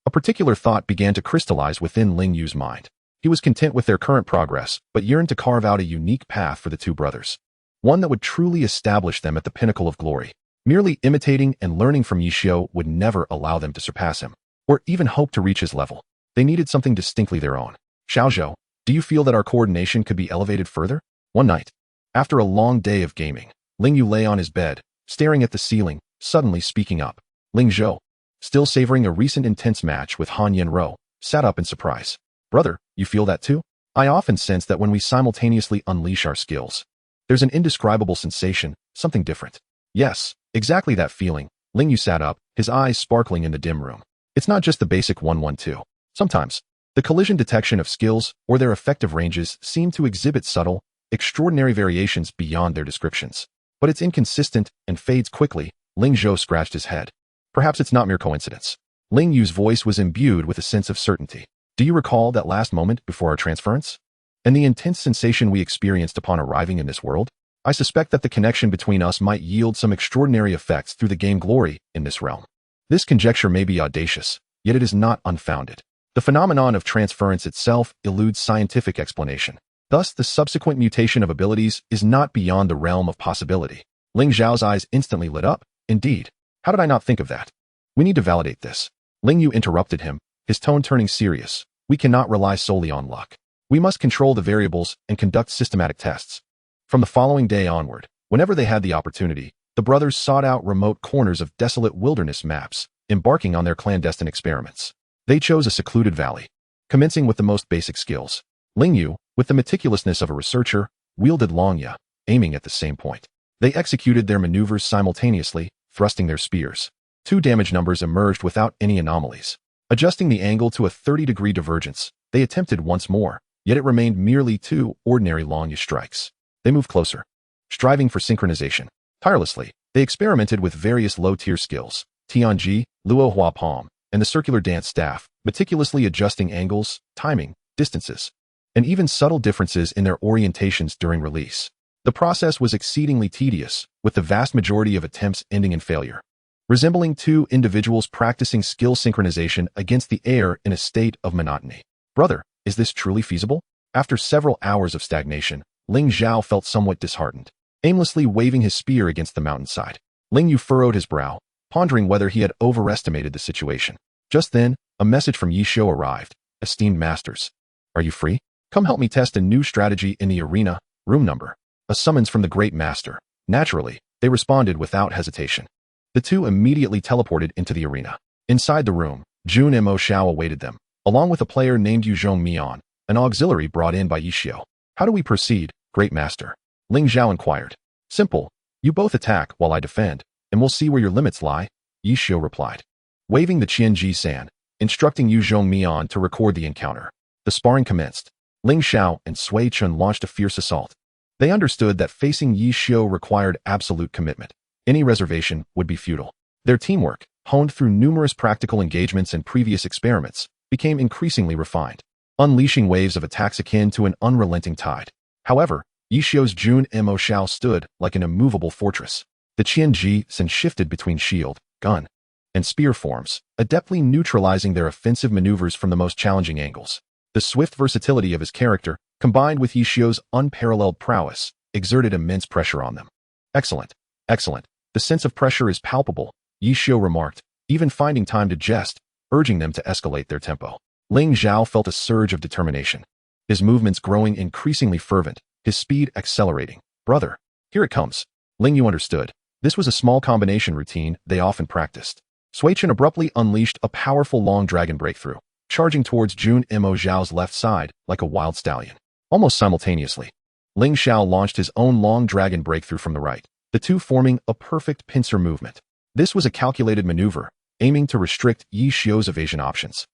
a particular thought began to crystallize within Ling Yu's mind. He was content with their current progress, but yearned to carve out a unique path for the two brothers, one that would truly establish them at the pinnacle of glory. Merely imitating and learning from Ye Xiu would never allow them to surpass him, or even hope to reach his level. They needed something distinctly their own. Zhou, do you feel that our coordination could be elevated further? One night, after a long day of gaming, Ling Yu lay on his bed, staring at the ceiling, suddenly speaking up. Ling Zhou, still savoring a recent intense match with Han Yanro, sat up in surprise. Brother, you feel that too? I often sense that when we simultaneously unleash our skills, there's an indescribable sensation, something different. Yes, exactly that feeling. Ling Yu sat up, his eyes sparkling in the dim room. It's not just the basic 1-1-2. Sometimes, the collision detection of skills or their effective ranges seem to exhibit subtle, extraordinary variations beyond their descriptions. But it's inconsistent and fades quickly. Ling Zhou scratched his head. Perhaps it's not mere coincidence. Ling Yu's voice was imbued with a sense of certainty. Do you recall that last moment before our transference? And the intense sensation we experienced upon arriving in this world? I suspect that the connection between us might yield some extraordinary effects through the game glory in this realm. This conjecture may be audacious, yet it is not unfounded. The phenomenon of transference itself eludes scientific explanation. Thus, the subsequent mutation of abilities is not beyond the realm of possibility. Ling Zhao's eyes instantly lit up. Indeed. How did I not think of that? We need to validate this. Ling Yu interrupted him, his tone turning serious. We cannot rely solely on luck. We must control the variables and conduct systematic tests. From the following day onward, whenever they had the opportunity, the brothers sought out remote corners of desolate wilderness maps, embarking on their clandestine experiments. They chose a secluded valley, commencing with the most basic skills. Ling Yu, with the meticulousness of a researcher, wielded Longya, aiming at the same point. They executed their maneuvers simultaneously, thrusting their spears. 2 damage numbers emerged without any anomalies. Adjusting the angle to a 30-degree divergence, they attempted once more, yet it remained merely 2 ordinary Longya strikes. They moved closer, striving for synchronization. Tirelessly, they experimented with various low-tier skills, Tianji, Luo Hua Palm, and the circular dance staff, meticulously adjusting angles, timing, distances, and even subtle differences in their orientations during release. The process was exceedingly tedious, with the vast majority of attempts ending in failure, resembling 2 individuals practicing skill synchronization against the air in a state of monotony. Brother, is this truly feasible? After several hours of stagnation, Ling Zhao felt somewhat disheartened, aimlessly waving his spear against the mountainside. Ling Yu furrowed his brow, pondering whether he had overestimated the situation. Just then, a message from Ye Xiu arrived. Esteemed masters, are you free? Come help me test a new strategy in the arena, room number. A summons from the great master. Naturally, they responded without hesitation. The 2 immediately teleported into the arena. Inside the room, Jun Mo Xiao awaited them, along with a player named Yu Mian, an auxiliary brought in by Ye Xiu. How do we proceed, great master? Ling Zhao inquired. Simple. You both attack while I defend, and we'll see where your limits lie, Ye Xiu replied, waving the Qianji San, instructing Yu Mian to record the encounter. The sparring commenced. Ling Xiao and Sui Chen launched a fierce assault. They understood that facing Ye Xiu required absolute commitment. Any reservation would be futile. Their teamwork, honed through numerous practical engagements and previous experiments, became increasingly refined, unleashing waves of attacks akin to an unrelenting tide. However, Ye Xiu's Jun Mo Xiao stood like an immovable fortress. The Qianji San shifted between shield, gun, and spear forms, adeptly neutralizing their offensive maneuvers from the most challenging angles. The swift versatility of his character, combined with Ye Xiu's unparalleled prowess, exerted immense pressure on them. Excellent. Excellent. The sense of pressure is palpable, Ye Xiu remarked, even finding time to jest, urging them to escalate their tempo. Ling Zhao felt a surge of determination, his movements growing increasingly fervent, his speed accelerating. Brother, here it comes. Ling Yu understood. This was a small combination routine they often practiced. Sui Chen abruptly unleashed a powerful long dragon breakthrough, charging towards Jun Mo Zhao's left side like a wild stallion. Almost simultaneously, Ling Xiao launched his own long dragon breakthrough from the right, the 2 forming a perfect pincer movement. This was a calculated maneuver, aiming to restrict Ye Xiu's evasion options.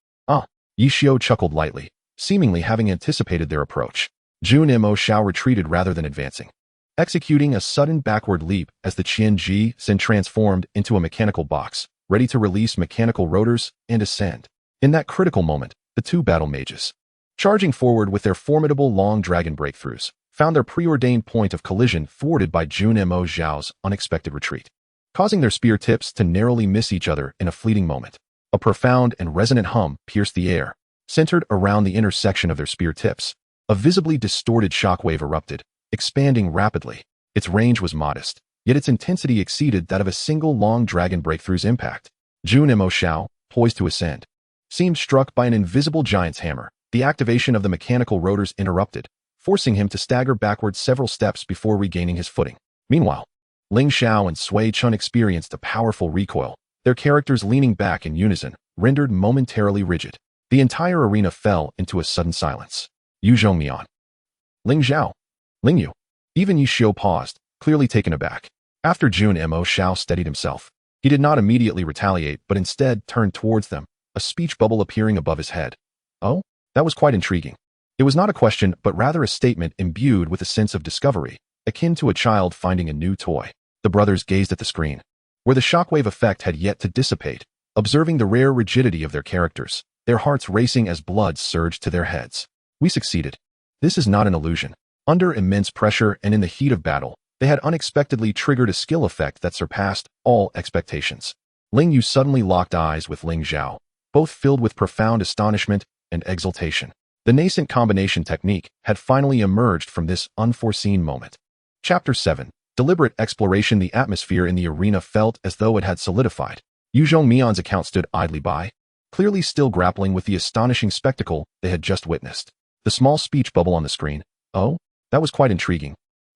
Ye Xiu chuckled lightly, seemingly having anticipated their approach. Jun Mo Xiao retreated rather than advancing. executing a sudden backward leap as the Ye Xiu transformed into a mechanical box, ready to release mechanical rotors and ascend. In that critical moment, the two battle mages, charging forward with their formidable long dragon breakthroughs, found their preordained point of collision thwarted by Zhou's unexpected retreat, causing their spear tips to narrowly miss each other in a fleeting moment. A profound and resonant hum pierced the air, centered around the intersection of their spear tips. A visibly distorted shockwave erupted, expanding rapidly. Its range was modest, yet its intensity exceeded that of a single long dragon breakthrough's impact. Xiao, poised to ascend, seemed struck by an invisible giant's hammer. The activation of the mechanical rotors interrupted, forcing him to stagger backward several steps before regaining his footing. Meanwhile, Xiao and Sui Chen experienced a powerful recoil, their characters leaning back in unison, rendered momentarily rigid. The entire arena fell into a sudden silence. Yu Zhongmian. Ling Zhao. Ling Yu. Even Ye Xiu paused, clearly taken aback. After Xiao steadied himself, he did not immediately retaliate but instead turned towards them, a speech bubble appearing above his head. Oh? That was quite intriguing. It was not a question but rather a statement imbued with a sense of discovery, akin to a child finding a new toy. The brothers gazed at the screen, where the shockwave effect had yet to dissipate, observing the rare rigidity of their characters, their hearts racing as blood surged to their heads. We succeeded. This is not an illusion. Under immense pressure and in the heat of battle, they had unexpectedly triggered a skill effect that surpassed all expectations. Ling Yu suddenly locked eyes with Ling Zhao, both filled with profound astonishment and exultation. The nascent combination technique had finally emerged from this unforeseen moment. Chapter 7. Deliberate exploration. The atmosphere in the arena felt as though it had solidified. Yu Zhongmian's account stood idly by, clearly still grappling with the astonishing spectacle they had just witnessed. The small speech bubble on the screen, "Oh, that was quite intriguing,"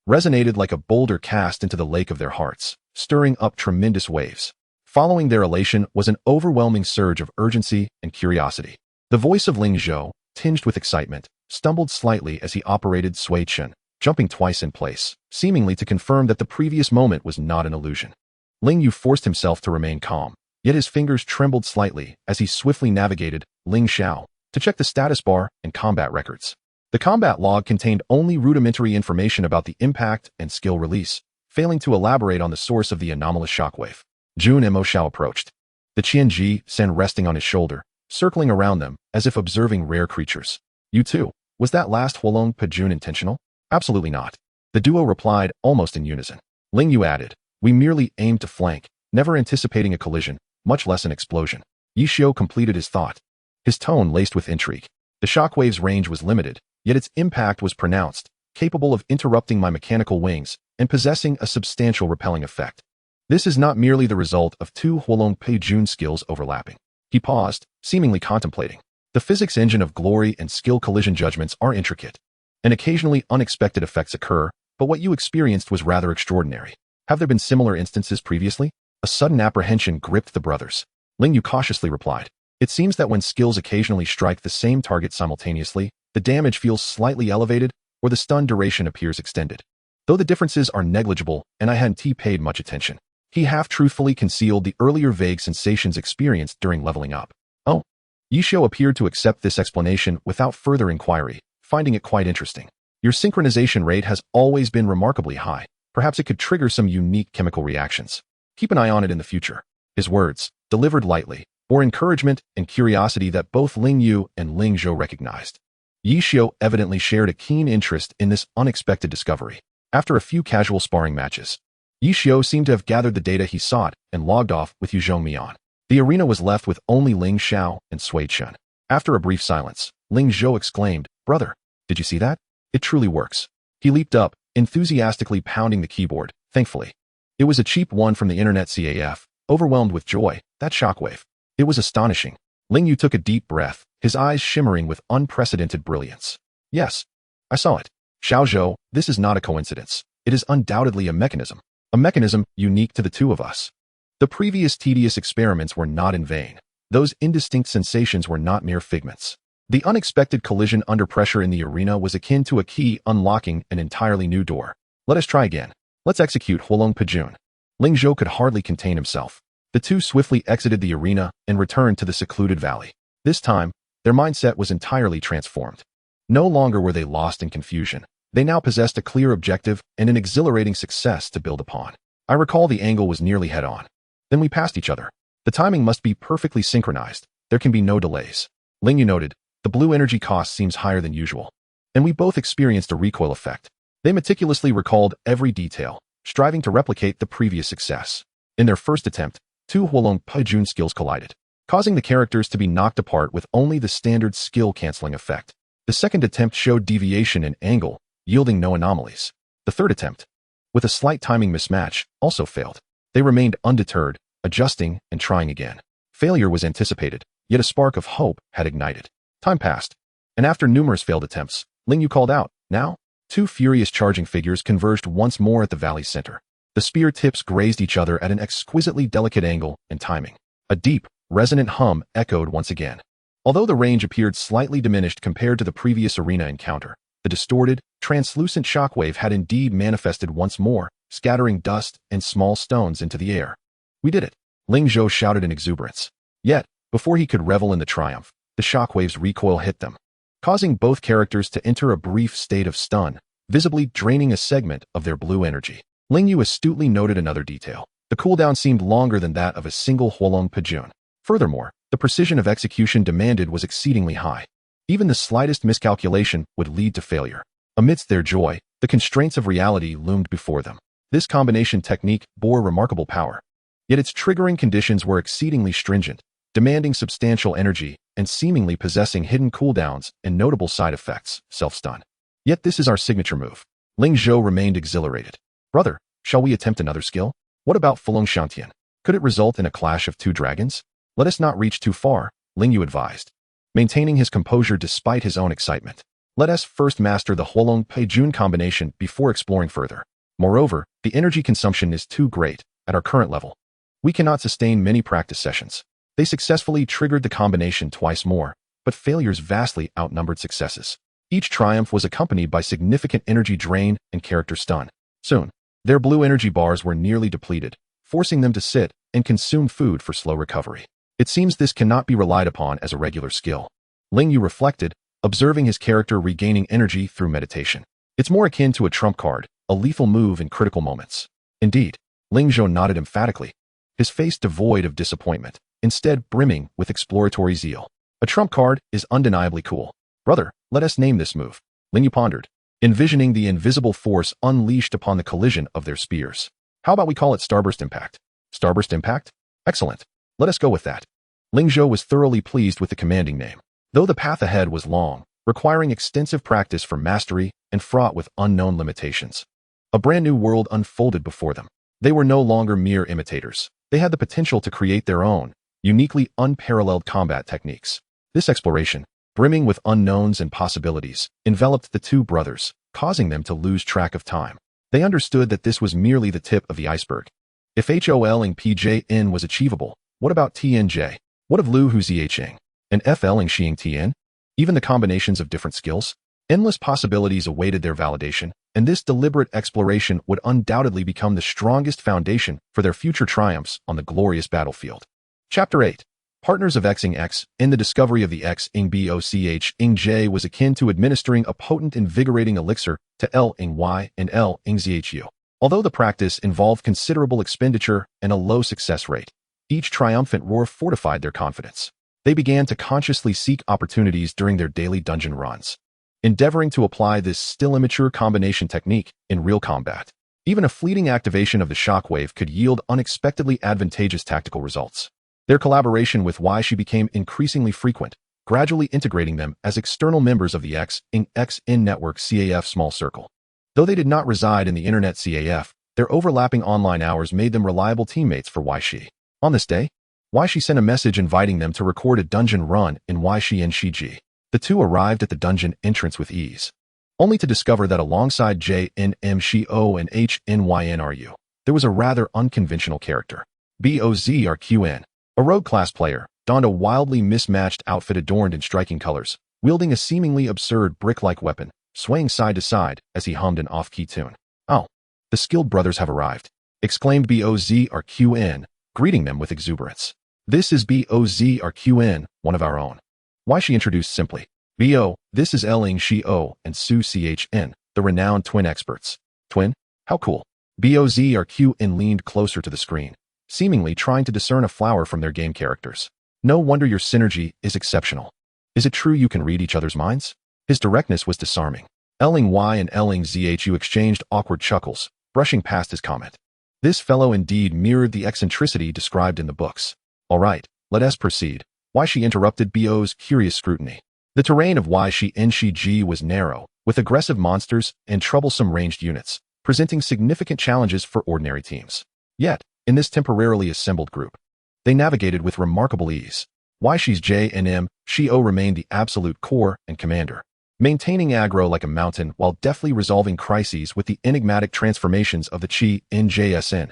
resonated like a boulder cast into the lake of their hearts, stirring up tremendous waves. Following their elation was an overwhelming surge of urgency and curiosity. The voice of Ling Zhou, tinged with excitement, stumbled slightly as he operated Sui Chen, jumping twice in place, seemingly to confirm that the previous moment was not an illusion. Ling Yu forced himself to remain calm, yet his fingers trembled slightly as he swiftly navigated Ling Xiao to check the status bar and combat records. The combat log contained only rudimentary information about the impact and skill release, failing to elaborate on the source of the anomalous shockwave. Xiao approached, the Qianji Sen resting on his shoulder, circling around them as if observing rare creatures. "You too? Was that last Huolong Pejun intentional?" "Absolutely not," the duo replied almost in unison. Ling Yu added, "We merely aimed to flank, never anticipating a collision, much less an explosion." Ye Xiu completed his thought, his tone laced with intrigue. The shockwave's range was limited, yet its impact was pronounced, capable of interrupting my mechanical wings and possessing a substantial repelling effect. This is not merely the result of two Huolong Pejun skills overlapping. He paused, seemingly contemplating. The physics engine of glory and skill collision judgments are intricate, and occasionally unexpected effects occur, but what you experienced was rather extraordinary. Have there been similar instances previously? A sudden apprehension gripped the brothers. Ling Yu cautiously replied, "It seems that when skills occasionally strike the same target simultaneously, the damage feels slightly elevated, or the stun duration appears extended. Though the differences are negligible, and I hadn't paid much attention." He half-truthfully concealed the earlier vague sensations experienced during leveling up. "Oh." Ye Xiu appeared to accept this explanation without further inquiry, finding it quite interesting. "Your synchronization rate has always been remarkably high. Perhaps it could trigger some unique chemical reactions. Keep an eye on it in the future." His words, delivered lightly, bore encouragement and curiosity that both Ling Yu and Ling Zhou recognized. Ye Xiu evidently shared a keen interest in this unexpected discovery. After a few casual sparring matches, Ye Xiu seemed to have gathered the data he sought and logged off with Yu Zhongmian. The arena was left with only Ling Xiao and Sui Chen. After a brief silence, Ling Zhou exclaimed, "Brother, did you see that? It truly works." He leaped up, enthusiastically pounding the keyboard, thankfully. It was a cheap one from the internet CAF, overwhelmed with joy, that shockwave. It was astonishing. Ling Yu took a deep breath, his eyes shimmering with unprecedented brilliance. "Yes, I saw it. Xiao Zhou, this is not a coincidence. It is undoubtedly a mechanism. A mechanism unique to the two of us. The previous tedious experiments were not in vain. Those indistinct sensations were not mere figments. The unexpected collision under pressure in the arena was akin to a key unlocking an entirely new door. Let us try again. Let's execute Huolong Pejun." Ling Zhou could hardly contain himself. The two swiftly exited the arena and returned to the secluded valley. This time, their mindset was entirely transformed. No longer were they lost in confusion. They now possessed a clear objective and an exhilarating success to build upon. I recall the angle was nearly head-on. Then we passed each other. The timing must be perfectly synchronized. There can be no delays. Ling Yu noted, the blue energy cost seems higher than usual. And we both experienced a recoil effect. They meticulously recalled every detail, striving to replicate the previous success. In their first attempt, two Huolong Pejun skills collided, causing the characters to be knocked apart with only the standard skill-canceling effect. The second attempt showed deviation in angle, yielding no anomalies. The third attempt, with a slight timing mismatch, also failed. They remained undeterred, adjusting and trying again. Failure was anticipated, yet a spark of hope had ignited. Time passed, and after numerous failed attempts, Ling Yu called out, now? Two furious charging figures converged once more at the valley's center. The spear tips grazed each other at an exquisitely delicate angle and timing. A deep, resonant hum echoed once again. Although the range appeared slightly diminished compared to the previous arena encounter, the distorted, translucent shockwave had indeed manifested once more, scattering dust and small stones into the air. We did it, Ling Zhou shouted in exuberance. Yet, before he could revel in the triumph, the shockwave's recoil hit them, causing both characters to enter a brief state of stun, visibly draining a segment of their blue energy. Ling Yu astutely noted another detail. The cooldown seemed longer than that of a single Huolong Pejun. Furthermore, the precision of execution demanded was exceedingly high. Even the slightest miscalculation would lead to failure. Amidst their joy, the constraints of reality loomed before them. This combination technique bore remarkable power. Yet its triggering conditions were exceedingly stringent, demanding substantial energy and seemingly possessing hidden cooldowns and notable side effects, self-stun. Yet this is our signature move. Ling Zhou remained exhilarated. Brother, shall we attempt another skill? What about Fulong Shantian? Could it result in a clash of two dragons? Let us not reach too far, Ling Yu advised, maintaining his composure despite his own excitement. Let us first master the Huolong Pejun combination before exploring further. Moreover, the energy consumption is too great at our current level. We cannot sustain many practice sessions. They successfully triggered the combination twice more, but failures vastly outnumbered successes. Each triumph was accompanied by significant energy drain and character stun. Soon, their blue energy bars were nearly depleted, forcing them to sit and consume food for slow recovery. It seems this cannot be relied upon as a regular skill. Ling Yu reflected, observing his character regaining energy through meditation. It's more akin to a trump card, a lethal move in critical moments. Indeed, Ling Zhou nodded emphatically, his face devoid of disappointment, instead brimming with exploratory zeal. A trump card is undeniably cool. Brother, let us name this move, Ling Yu pondered, envisioning the invisible force unleashed upon the collision of their spears. How about we call it Starburst Impact? Starburst Impact? Excellent. Let us go with that. Ling Zhou was thoroughly pleased with the commanding name. Though the path ahead was long, requiring extensive practice for mastery and fraught with unknown limitations, a brand new world unfolded before them. They were no longer mere imitators. They had the potential to create their own, uniquely unparalleled combat techniques. This exploration, brimming with unknowns and possibilities, enveloped the two brothers, causing them to lose track of time. They understood that this was merely the tip of the iceberg. If HOL and PJN was achievable, what about TNJ? What of Lu Hu Ziacheng? And FL and Xiang Tian? Even the combinations of different skills? Endless possibilities awaited their validation, and this deliberate exploration would undoubtedly become the strongest foundation for their future triumphs on the glorious battlefield. Chapter 8. Partners of Xing X. In the discovery of the Xing Boch Ing J was akin to administering a potent invigorating elixir to L Ing Y and L Ing Zhu. Although the practice involved considerable expenditure and a low success rate, each triumphant roar fortified their confidence. They began to consciously seek opportunities during their daily dungeon runs, endeavoring to apply this still immature combination technique in real combat. Even a fleeting activation of the shockwave could yield unexpectedly advantageous tactical results. Their collaboration with Ye Xiu became increasingly frequent, gradually integrating them as external members of the Xing X in-network CAF small circle. Though they did not reside in the internet CAF, their overlapping online hours made them reliable teammates for Ye Xiu. On this day, Ye Xiu sent a message inviting them to record a dungeon run in Ye Xiu and Shiji. The two arrived at the dungeon entrance with ease, only to discover that alongside JNM and HNYNRU, there was a rather unconventional character. BOZRQN, a rogue class player, donned a wildly mismatched outfit adorned in striking colors, wielding a seemingly absurd brick-like weapon, swaying side to side as he hummed an off-key tune. "Oh, the skilled brothers have arrived," exclaimed BOZRQN, greeting them with exuberance. "This is BOZRQN, one of our own." Ye Xiu introduced simply. "BO, this is Ling Xiu and Sui Chen, the renowned twin experts. Twin? How cool. Bozrqn leaned closer to the screen, seemingly trying to discern a flower from their game characters. No wonder your synergy is exceptional. Is it true you can read each other's minds? His directness was disarming. Ling Y and Ling Zhu exchanged awkward chuckles, brushing past his comment. This fellow indeed mirrored the eccentricity described in the books. All right, let us proceed. Why she interrupted Bo's curious scrutiny. The terrain of Ye Xiu and Ji was narrow, with aggressive monsters and troublesome ranged units, presenting significant challenges for ordinary teams. Yet, in this temporarily assembled group, they navigated with remarkable ease. Ye Xiu's J and M, Xiu remained the absolute core and commander, maintaining aggro like a mountain while deftly resolving crises with the enigmatic transformations of the Qi NJSN.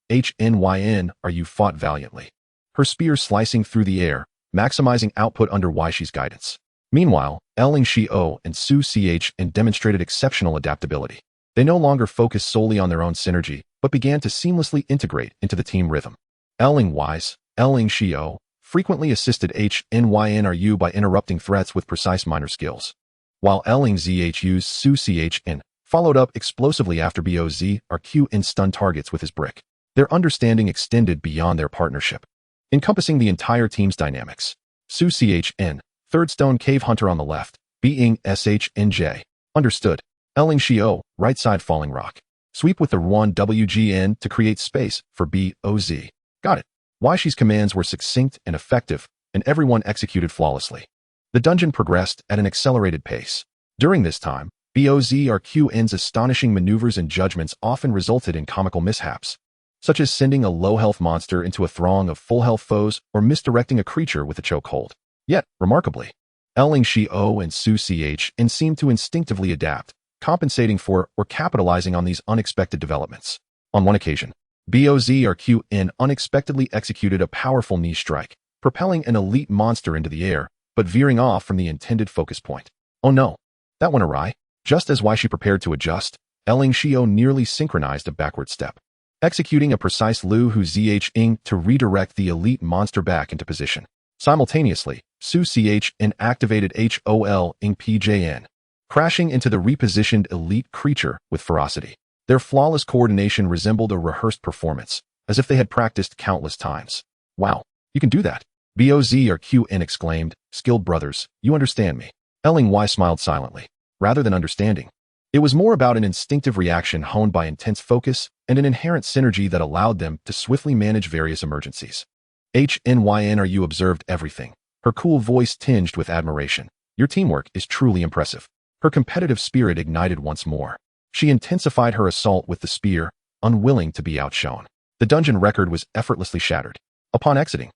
HNYN you fought valiantly, her spear slicing through the air, maximizing output under Ye Xiu's guidance. Meanwhile, Ling Xiu and Sui Chen demonstrated exceptional adaptability. They no longer focused solely on their own synergy, but began to seamlessly integrate into the team rhythm. Ling Y's, Ling Xiu, frequently assisted HNYNRU by interrupting threats with precise minor skills, while Ling Zhu's Sui Chen followed up explosively after Bozrqn stunned targets with his brick. Their understanding extended beyond their partnership, encompassing the entire team's dynamics. Sui Chen, third stone cave hunter on the left, being SHNJ. Understood. Ling Xiu, right side falling rock. Sweep with the 1WGN to create space for BOZ. Got it. Ye Xiu's commands were succinct and effective, and everyone executed flawlessly. The dungeon progressed at an accelerated pace. During this time, Bozrqn's astonishing maneuvers and judgments often resulted in comical mishaps, such as sending a low-health monster into a throng of full-health foes or misdirecting a creature with a chokehold. Yet, remarkably, Ling Xiu and Sui Chen seemed to instinctively adapt, compensating for or capitalizing on these unexpected developments. On one occasion, Bozrqn unexpectedly executed a powerful knee strike, propelling an elite monster into the air, but veering off from the intended focus point. Oh no, that went awry. Just as Ye Xiu prepared to adjust, Ling Xiu nearly synchronized a backward step, executing a precise Lu Hu Zhing to redirect the elite monster back into position. Simultaneously, Sui Chen activated HOL Ing PJN, crashing into the repositioned elite creature with ferocity. Their flawless coordination resembled a rehearsed performance, as if they had practiced countless times. Wow, you can do that. Bozrqn exclaimed, skilled brothers, you understand me. Ling Y smiled silently. Rather than understanding, it was more about an instinctive reaction honed by intense focus and an inherent synergy that allowed them to swiftly manage various emergencies. HNYNRU observed everything, her cool voice tinged with admiration. Your teamwork is truly impressive. Her competitive spirit ignited once more. She intensified her assault with the spear, unwilling to be outshone. The dungeon record was effortlessly shattered. Upon exiting,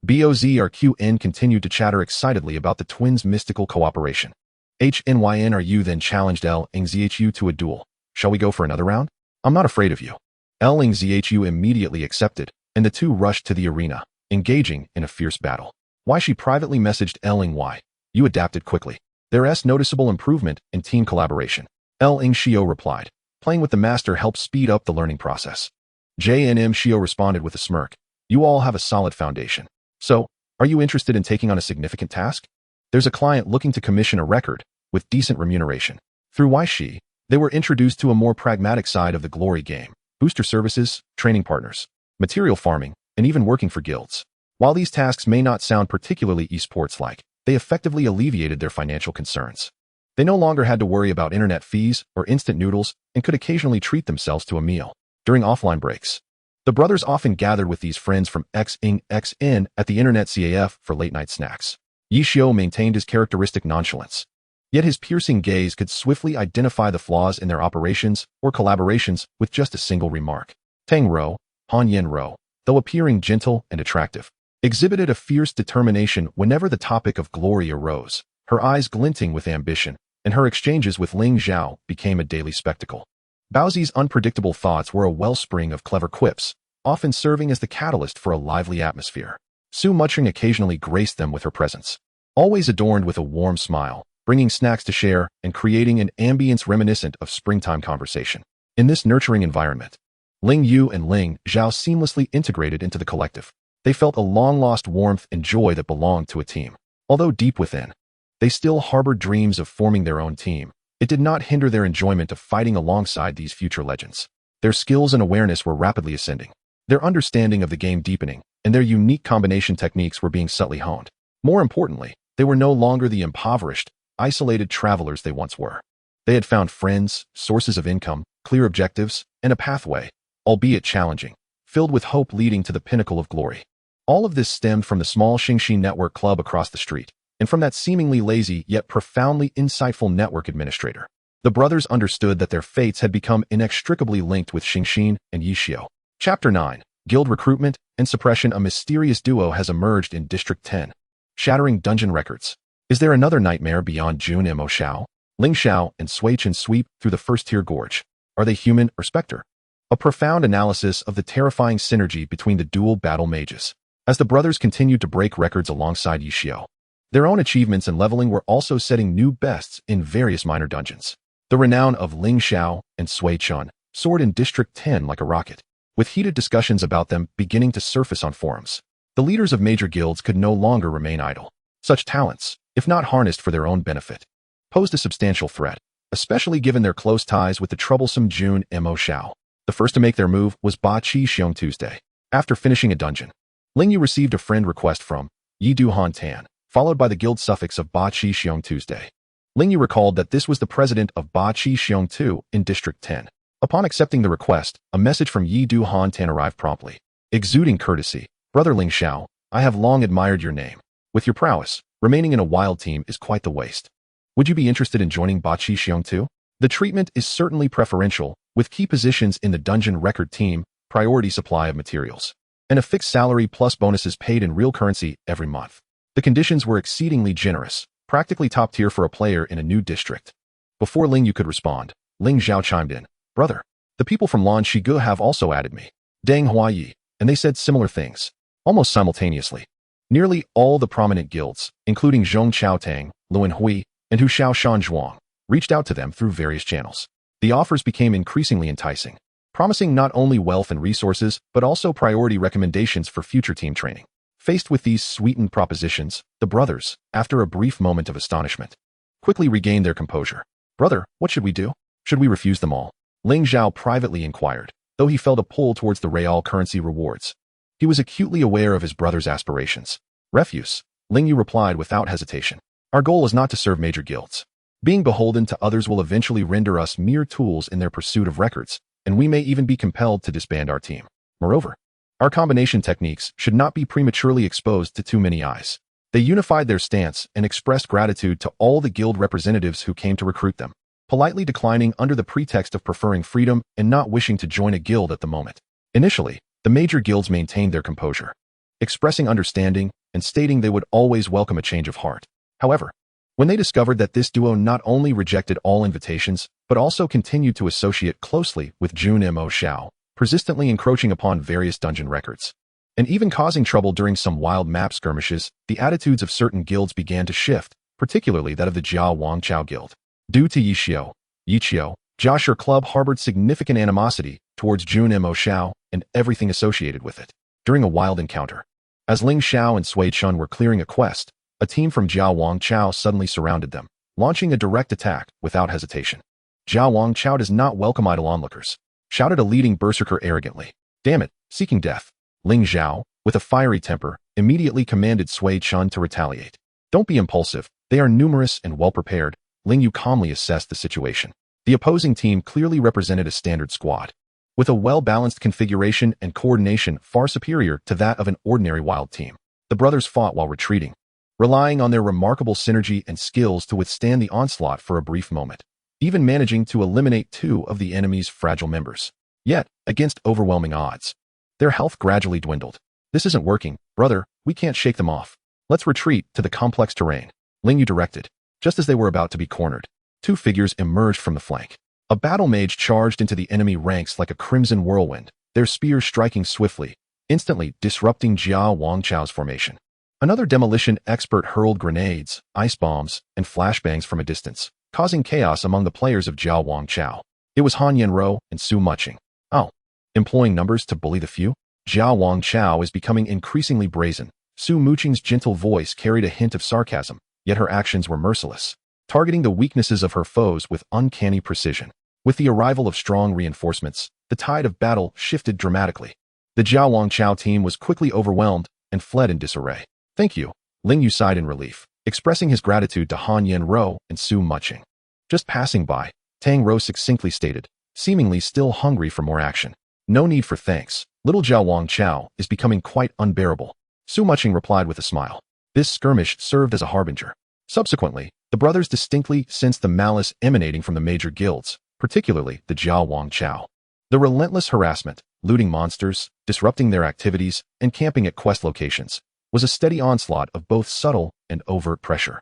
Bozrqn continued to chatter excitedly about the twins' mystical cooperation. HNYNRU then challenged Ling Zhu to a duel. Shall we go for another round? I'm not afraid of you. Ling Zhu immediately accepted, and the two rushed to the arena, engaging in a fierce battle. Ye Xiu privately messaged Ling Y. You adapted quickly. There's noticeable improvement in team collaboration. Ling Xiu replied. Playing with the master helps speed up the learning process. JNM Xiu responded with a smirk. You all have a solid foundation. So, are you interested in taking on a significant task? There's a client looking to commission a record with decent remuneration. Through Ye Xiu, they were introduced to a more pragmatic side of the glory game, booster services, training partners, material farming, and even working for guilds. While these tasks may not sound particularly esports-like, they effectively alleviated their financial concerns. They no longer had to worry about internet fees or instant noodles and could occasionally treat themselves to a meal during offline breaks. The brothers often gathered with these friends from XN at the internet CAF for late-night snacks. Ye Xiu maintained his characteristic nonchalance, yet his piercing gaze could swiftly identify the flaws in their operations or collaborations with just a single remark. Tang Rou, Han Yen Rou, though appearing gentle and attractive, exhibited a fierce determination whenever the topic of glory arose, her eyes glinting with ambition, and her exchanges with Ling Zhou became a daily spectacle. Baozi's unpredictable thoughts were a wellspring of clever quips, often serving as the catalyst for a lively atmosphere. Su Muching occasionally graced them with her presence, always adorned with a warm smile, bringing snacks to share and creating an ambience reminiscent of springtime conversation. In this nurturing environment, Ling Yu and Ling Zhou seamlessly integrated into the collective. They felt a long-lost warmth and joy that belonged to a team. Although deep within, they still harbored dreams of forming their own team, it did not hinder their enjoyment of fighting alongside these future legends. Their skills and awareness were rapidly ascending. Their understanding of the game deepening, and their unique combination techniques were being subtly honed. More importantly, they were no longer the impoverished, isolated travelers they once were. They had found friends, sources of income, clear objectives, and a pathway, albeit challenging, filled with hope leading to the pinnacle of glory. All of this stemmed from the small Xingxi network club across the street, and from that seemingly lazy yet profoundly insightful network administrator. The brothers understood that their fates had become inextricably linked with Xingxi and Ye Xiu. Chapter 9. Guild Recruitment and Suppression. A mysterious duo has emerged in District 10, shattering dungeon records. Is there another nightmare beyond Zhou and Xiao? Ling Xiao and Sui Chen sweep through the first-tier gorge. Are they human or specter? A profound analysis of the terrifying synergy between the dual battle mages. As the brothers continued to break records alongside Ye Xiu, their own achievements and leveling were also setting new bests in various minor dungeons. The renown of Ling Xiao and Sui Chen soared in District 10 like a rocket, with heated discussions about them beginning to surface on forums. The leaders of major guilds could no longer remain idle. Such talents, if not harnessed for their own benefit, posed a substantial threat, especially given their close ties with the troublesome Zhou and Xiao. The first to make their move was Ba Qi Xiong Tuesday. After finishing a dungeon, Ling Yu received a friend request from Yi Du Han Tan, followed by the guild suffix of Ba Qi Xiong Tuesday. Ling Yu recalled that this was the president of Ba Qi Xiong Tu in District 10. Upon accepting the request, a message from Yi Du Han Tan arrived promptly. Exuding courtesy, Brother Ling Xiao, I have long admired your name. With your prowess, remaining in a wild team is quite the waste. Would you be interested in joining Ba Qi Xiong Tu? The treatment is certainly preferential, with key positions in the dungeon record team, priority supply of materials, and a fixed salary plus bonuses paid in real currency every month. The conditions were exceedingly generous, practically top tier for a player in a new district. Before Ling Yu could respond, Ling Zhao chimed in. Brother, the people from Lan Shigu have also added me. Deng Huayi, and they said similar things, almost simultaneously. Nearly all the prominent guilds, including Zhong Chaotang, Luan Hui, and Hu Xiao Shan Zhuang, reached out to them through various channels. The offers became increasingly enticing, promising not only wealth and resources, but also priority recommendations for future team training. Faced with these sweetened propositions, the brothers, after a brief moment of astonishment, quickly regained their composure. Brother, what should we do? Should we refuse them all? Ling Zhao privately inquired, though he felt a pull towards the real currency rewards. He was acutely aware of his brother's aspirations. Refuse, Ling Yu replied without hesitation. Our goal is not to serve major guilds. Being beholden to others will eventually render us mere tools in their pursuit of records, and we may even be compelled to disband our team. Moreover, our combination techniques should not be prematurely exposed to too many eyes. They unified their stance and expressed gratitude to all the guild representatives who came to recruit them, politely declining under the pretext of preferring freedom and not wishing to join a guild at the moment. Initially, the major guilds maintained their composure, expressing understanding and stating they would always welcome a change of heart. However, when they discovered that this duo not only rejected all invitations, but also continued to associate closely with Zhou and Xiao, persistently encroaching upon various dungeon records, and even causing trouble during some wild map skirmishes, the attitudes of certain guilds began to shift, particularly that of the Jia Wang Chao Guild. Due to Ye Xiu, Joshua Club harbored significant animosity towards Zhou and Xiao and everything associated with it. During a wild encounter, as Ling Xiao and Sui Chen were clearing a quest, a team from Jia Wang Chao suddenly surrounded them, launching a direct attack without hesitation. Jia Wang Chao does not welcome idle onlookers, shouted a leading berserker arrogantly. Damn it, seeking death. Ling Zhao, with a fiery temper, immediately commanded Sui Chen to retaliate. Don't be impulsive, they are numerous and well-prepared. Ling Yu calmly assessed the situation. The opposing team clearly represented a standard squad, with a well-balanced configuration and coordination far superior to that of an ordinary wild team. The brothers fought while retreating, relying on their remarkable synergy and skills to withstand the onslaught for a brief moment, even managing to eliminate two of the enemy's fragile members. Yet, against overwhelming odds, their health gradually dwindled. This isn't working, brother, we can't shake them off. Let's retreat to the complex terrain, Ling Yu directed. Just as they were about to be cornered, two figures emerged from the flank. A battle mage charged into the enemy ranks like a crimson whirlwind, their spears striking swiftly, instantly disrupting Jia Wang Chao's formation. Another demolition expert hurled grenades, ice bombs, and flashbangs from a distance, causing chaos among the players of Jia Wang Chao. It was Han Yanro and Su Muching. Oh, employing numbers to bully the few? Jia Wang Chao is becoming increasingly brazen. Su Muching's gentle voice carried a hint of sarcasm, yet her actions were merciless. targeting the weaknesses of her foes with uncanny precision. With the arrival of strong reinforcements, the tide of battle shifted dramatically. The Zhao team was quickly overwhelmed and fled in disarray. "Thank you," Ling Yu sighed in relief, expressing his gratitude to Han Yanro and Su Muching. "Just passing by," Tang Rou succinctly stated, seemingly still hungry for more action. "No need for thanks. Little Zhao is becoming quite unbearable," Su Muching replied with a smile. This skirmish served as a harbinger. Subsequently, the brothers distinctly sensed the malice emanating from the major guilds, particularly the Zhao. The relentless harassment, looting monsters, disrupting their activities, and camping at quest locations was a steady onslaught of both subtle and overt pressure.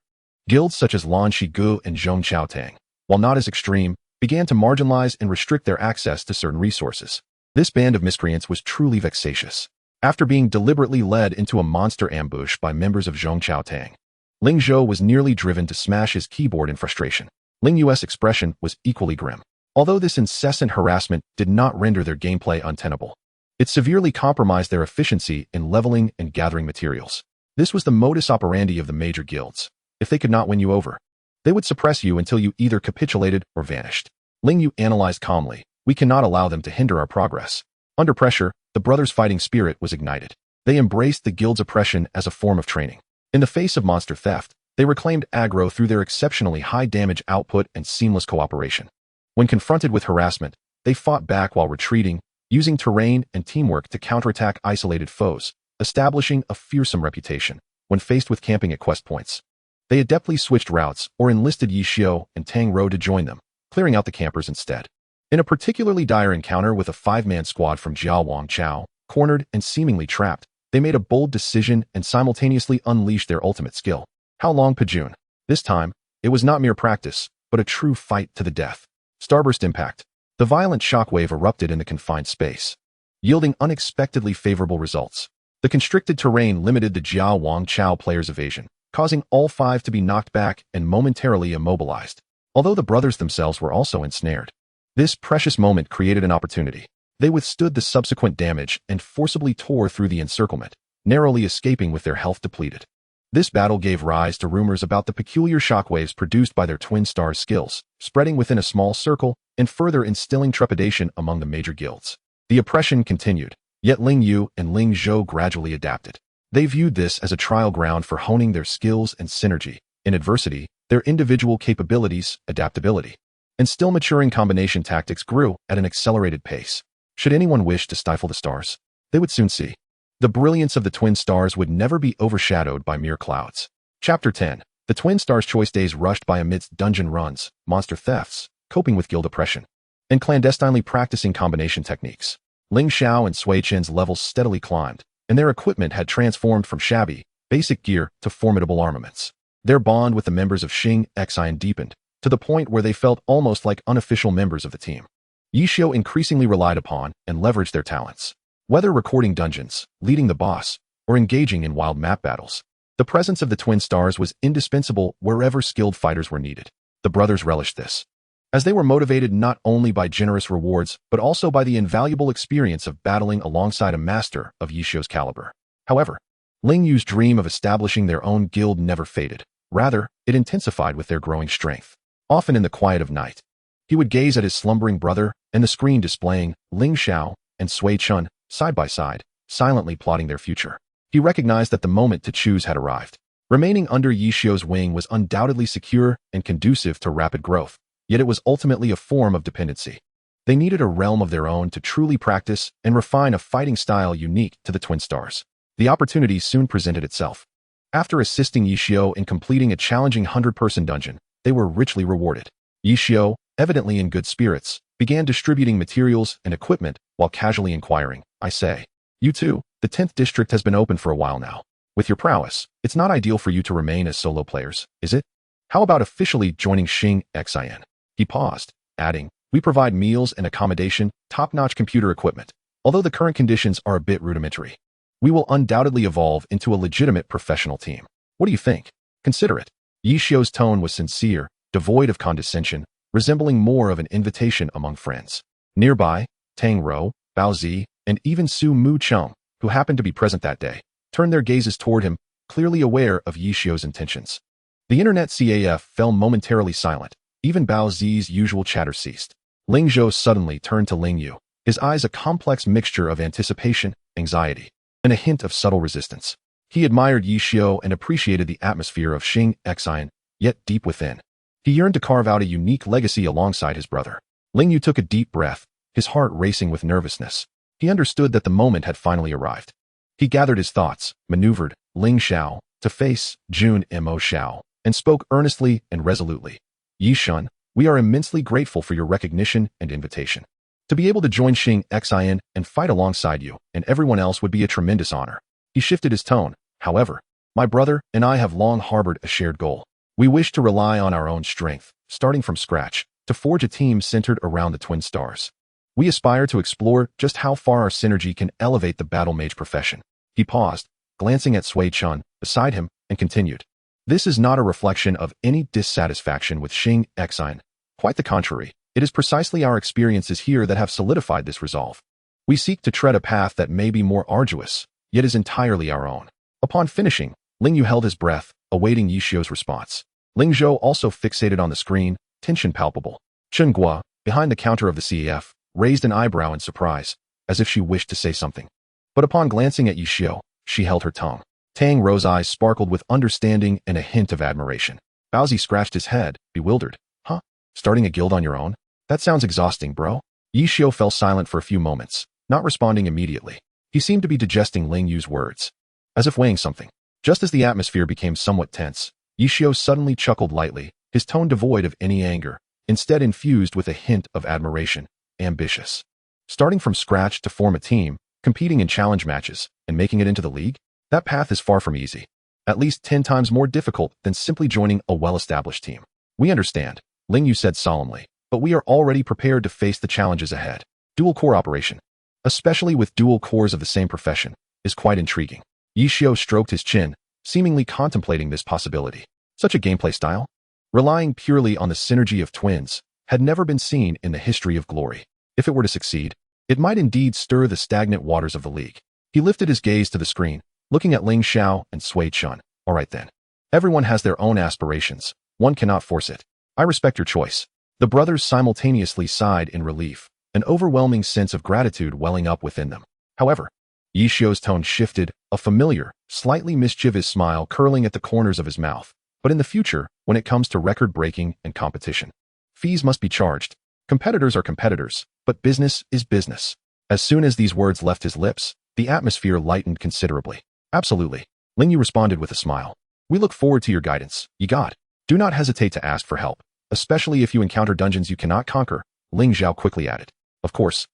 Guilds such as Lan Shigu and Zhong Chaotang, while not as extreme, began to marginalize and restrict their access to certain resources. This band of miscreants was truly vexatious. After being deliberately led into a monster ambush by members of Zhong Chaotang, Ling Zhou was nearly driven to smash his keyboard in frustration. Ling Yu's expression was equally grim. Although this incessant harassment did not render their gameplay untenable, it severely compromised their efficiency in leveling and gathering materials. This was the modus operandi of the major guilds. If they could not win you over, they would suppress you until you either capitulated or vanished. Ling Yu analyzed calmly. "We cannot allow them to hinder our progress." Under pressure, the brothers' fighting spirit was ignited. They embraced the guild's oppression as a form of training. In the face of monster theft, they reclaimed aggro through their exceptionally high damage output and seamless cooperation. When confronted with harassment, they fought back while retreating, using terrain and teamwork to counterattack isolated foes, establishing a fearsome reputation. When faced with camping at quest points, they adeptly switched routes or enlisted Ye Xiu and Tang Rou to join them, clearing out the campers instead. In a particularly dire encounter with a 5-man squad from Zhao, cornered and seemingly trapped, they made a bold decision and simultaneously unleashed their ultimate skill. How Long Pajun. This time, it was not mere practice, but a true fight to the death. Starburst impact. The violent shockwave erupted in the confined space, yielding unexpectedly favorable results. The constricted terrain limited the Zhao players' evasion, causing all 5 to be knocked back and momentarily immobilized, although the brothers themselves were also ensnared. This precious moment created an opportunity. They withstood the subsequent damage and forcibly tore through the encirclement, narrowly escaping with their health depleted. This battle gave rise to rumors about the peculiar shockwaves produced by their twin stars' skills, spreading within a small circle and further instilling trepidation among the major guilds. The oppression continued, yet Ling Yu and Ling Zhou gradually adapted. They viewed this as a trial ground for honing their skills and synergy. In adversity, their individual capabilities, adaptability, and still maturing combination tactics grew at an accelerated pace. Should anyone wish to stifle the stars, they would soon see. The brilliance of the twin stars would never be overshadowed by mere clouds. Chapter 10. The twin stars' choice days rushed by amidst dungeon runs, monster thefts, coping with guild oppression, and clandestinely practicing combination techniques. Ling Xiao and Sui Chen's levels steadily climbed, and their equipment had transformed from shabby, basic gear to formidable armaments. Their bond with the members of Xian deepened, to the point where they felt almost like unofficial members of the team. Ye Xiu increasingly relied upon and leveraged their talents. Whether recording dungeons, leading the boss, or engaging in wild map battles, the presence of the twin stars was indispensable wherever skilled fighters were needed. The brothers relished this, as they were motivated not only by generous rewards but also by the invaluable experience of battling alongside a master of Ye Xiu's caliber. However, Ling Yu's dream of establishing their own guild never faded. Rather, it intensified with their growing strength. Often in the quiet of night, he would gaze at his slumbering brother and the screen displaying Ling Xiao and Sui Chen side by side, silently plotting their future. He recognized that the moment to choose had arrived. Remaining under Ye Xiu's wing was undoubtedly secure and conducive to rapid growth, yet it was ultimately a form of dependency. They needed a realm of their own to truly practice and refine a fighting style unique to the twin stars. The opportunity soon presented itself. After assisting Ye Xiu in completing a challenging 100-person dungeon, they were richly rewarded. Ye Xiu, evidently in good spirits, began distributing materials and equipment while casually inquiring, "I say, you too, the 10th district has been open for a while now. With your prowess, it's not ideal for you to remain as solo players, is it? How about officially joining Xian?" He paused, adding, "We provide meals and accommodation, top-notch computer equipment. Although the current conditions are a bit rudimentary, we will undoubtedly evolve into a legitimate professional team. What do you think? Consider it." Ye Xiu's tone was sincere, devoid of condescension, resembling more of an invitation among friends. Nearby, Tang Rou, Bao Zi, and even Su Mucheng, who happened to be present that day, turned their gazes toward him, clearly aware of Ye Xiu's intentions. The internet CAF fell momentarily silent. Even Bao Zi's usual chatter ceased. Ling Zhou suddenly turned to Ling Yu, his eyes a complex mixture of anticipation, anxiety, and a hint of subtle resistance. He admired Ye Xiu and appreciated the atmosphere of Xiao and Sui Chen, yet deep within, he yearned to carve out a unique legacy alongside his brother. Ling Yu took a deep breath, his heart racing with nervousness. He understood that the moment had finally arrived. He gathered his thoughts, maneuvered Ling Xiao to face Jun Mo Xiao, and spoke earnestly and resolutely. Ye Shun, we are immensely grateful for your recognition and invitation. To be able to join Xiao and Sui Chen and fight alongside you and everyone else would be a tremendous honor. He shifted his tone. However, my brother and I have long harbored a shared goal. We wish to rely on our own strength, starting from scratch, to forge a team centered around the twin stars. We aspire to explore just how far our synergy can elevate the Battle Mage profession. He paused, glancing at Sui Chen beside him, and continued. This is not a reflection of any dissatisfaction with Xiao and Sui Chen. Quite the contrary, it is precisely our experiences here that have solidified this resolve. We seek to tread a path that may be more arduous, yet is entirely our own. Upon finishing, Ling Yu held his breath, awaiting Ye Xiu's response. Ling Zhou also fixated on the screen, tension palpable. Chen Guo, behind the counter of the CEF, raised an eyebrow in surprise, as if she wished to say something. But upon glancing at Ye Xiu, she held her tongue. Tang Ro's eyes sparkled with understanding and a hint of admiration. Baozi scratched his head, bewildered. Huh? Starting a guild on your own? That sounds exhausting, bro. Ye Xiu fell silent for a few moments, not responding immediately. He seemed to be digesting Ling Yu's words, as if weighing something. Just as the atmosphere became somewhat tense, Ye Xiu suddenly chuckled lightly, his tone devoid of any anger, instead infused with a hint of admiration. Ambitious. Starting from scratch to form a team, competing in challenge matches, and making it into the league? That path is far from easy. At least 10 times more difficult than simply joining a well-established team. We understand, Ling Yu said solemnly, but we are already prepared to face the challenges ahead. Dual core operation, especially with dual cores of the same profession, is quite intriguing. Ye Xiu stroked his chin, seemingly contemplating this possibility. Such a gameplay style, relying purely on the synergy of twins, had never been seen in the history of glory. If it were to succeed, it might indeed stir the stagnant waters of the league. He lifted his gaze to the screen, looking at Ling Xiao and Sui Chen. All right then. Everyone has their own aspirations. One cannot force it. I respect your choice. The brothers simultaneously sighed in relief, an overwhelming sense of gratitude welling up within them. However, Ye Xiu's tone shifted, a familiar, slightly mischievous smile curling at the corners of his mouth. But in the future, when it comes to record-breaking and competition, fees must be charged. Competitors are competitors, but business is business. As soon as these words left his lips, the atmosphere lightened considerably. Absolutely. Ling Yu responded with a smile. We look forward to your guidance, Ye God. Do not hesitate to ask for help, especially if you encounter dungeons you cannot conquer, Ling Zhao quickly added. Of course,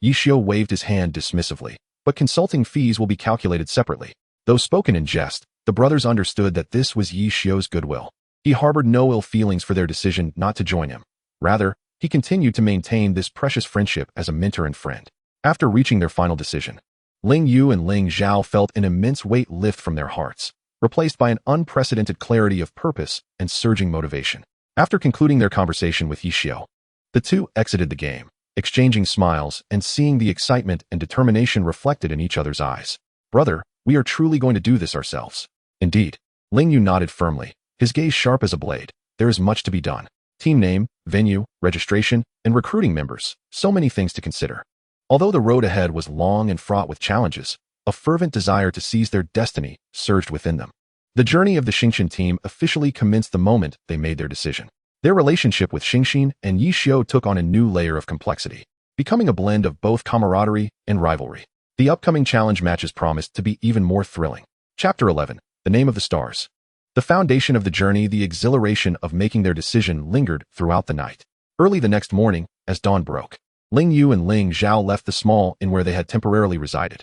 Ye Xiu waved his hand dismissively, but consulting fees will be calculated separately. Though spoken in jest, the brothers understood that this was Ye Xiu's goodwill. He harbored no ill feelings for their decision not to join him. Rather, he continued to maintain this precious friendship as a mentor and friend. After reaching their final decision, Ling Yu and Ling Zhao felt an immense weight lift from their hearts, replaced by an unprecedented clarity of purpose and surging motivation. After concluding their conversation with Ye Xiu, the two exited the game, exchanging smiles and seeing the excitement and determination reflected in each other's eyes. Brother, we are truly going to do this ourselves. Indeed. Ling Yu nodded firmly, his gaze sharp as a blade. There is much to be done. Team name, venue, registration, and recruiting members. So many things to consider. Although the road ahead was long and fraught with challenges, a fervent desire to seize their destiny surged within them. The journey of the Xingqian team officially commenced the moment they made their decision. Their relationship with Xingqian and Ye Xiu took on a new layer of complexity, becoming a blend of both camaraderie and rivalry. The upcoming challenge matches promised to be even more thrilling. Chapter 11. The Name of the Stars. The foundation of the journey, the exhilaration of making their decision lingered throughout the night. Early the next morning, as dawn broke, Ling Yu and Ling Zhao left the small inn where they had temporarily resided.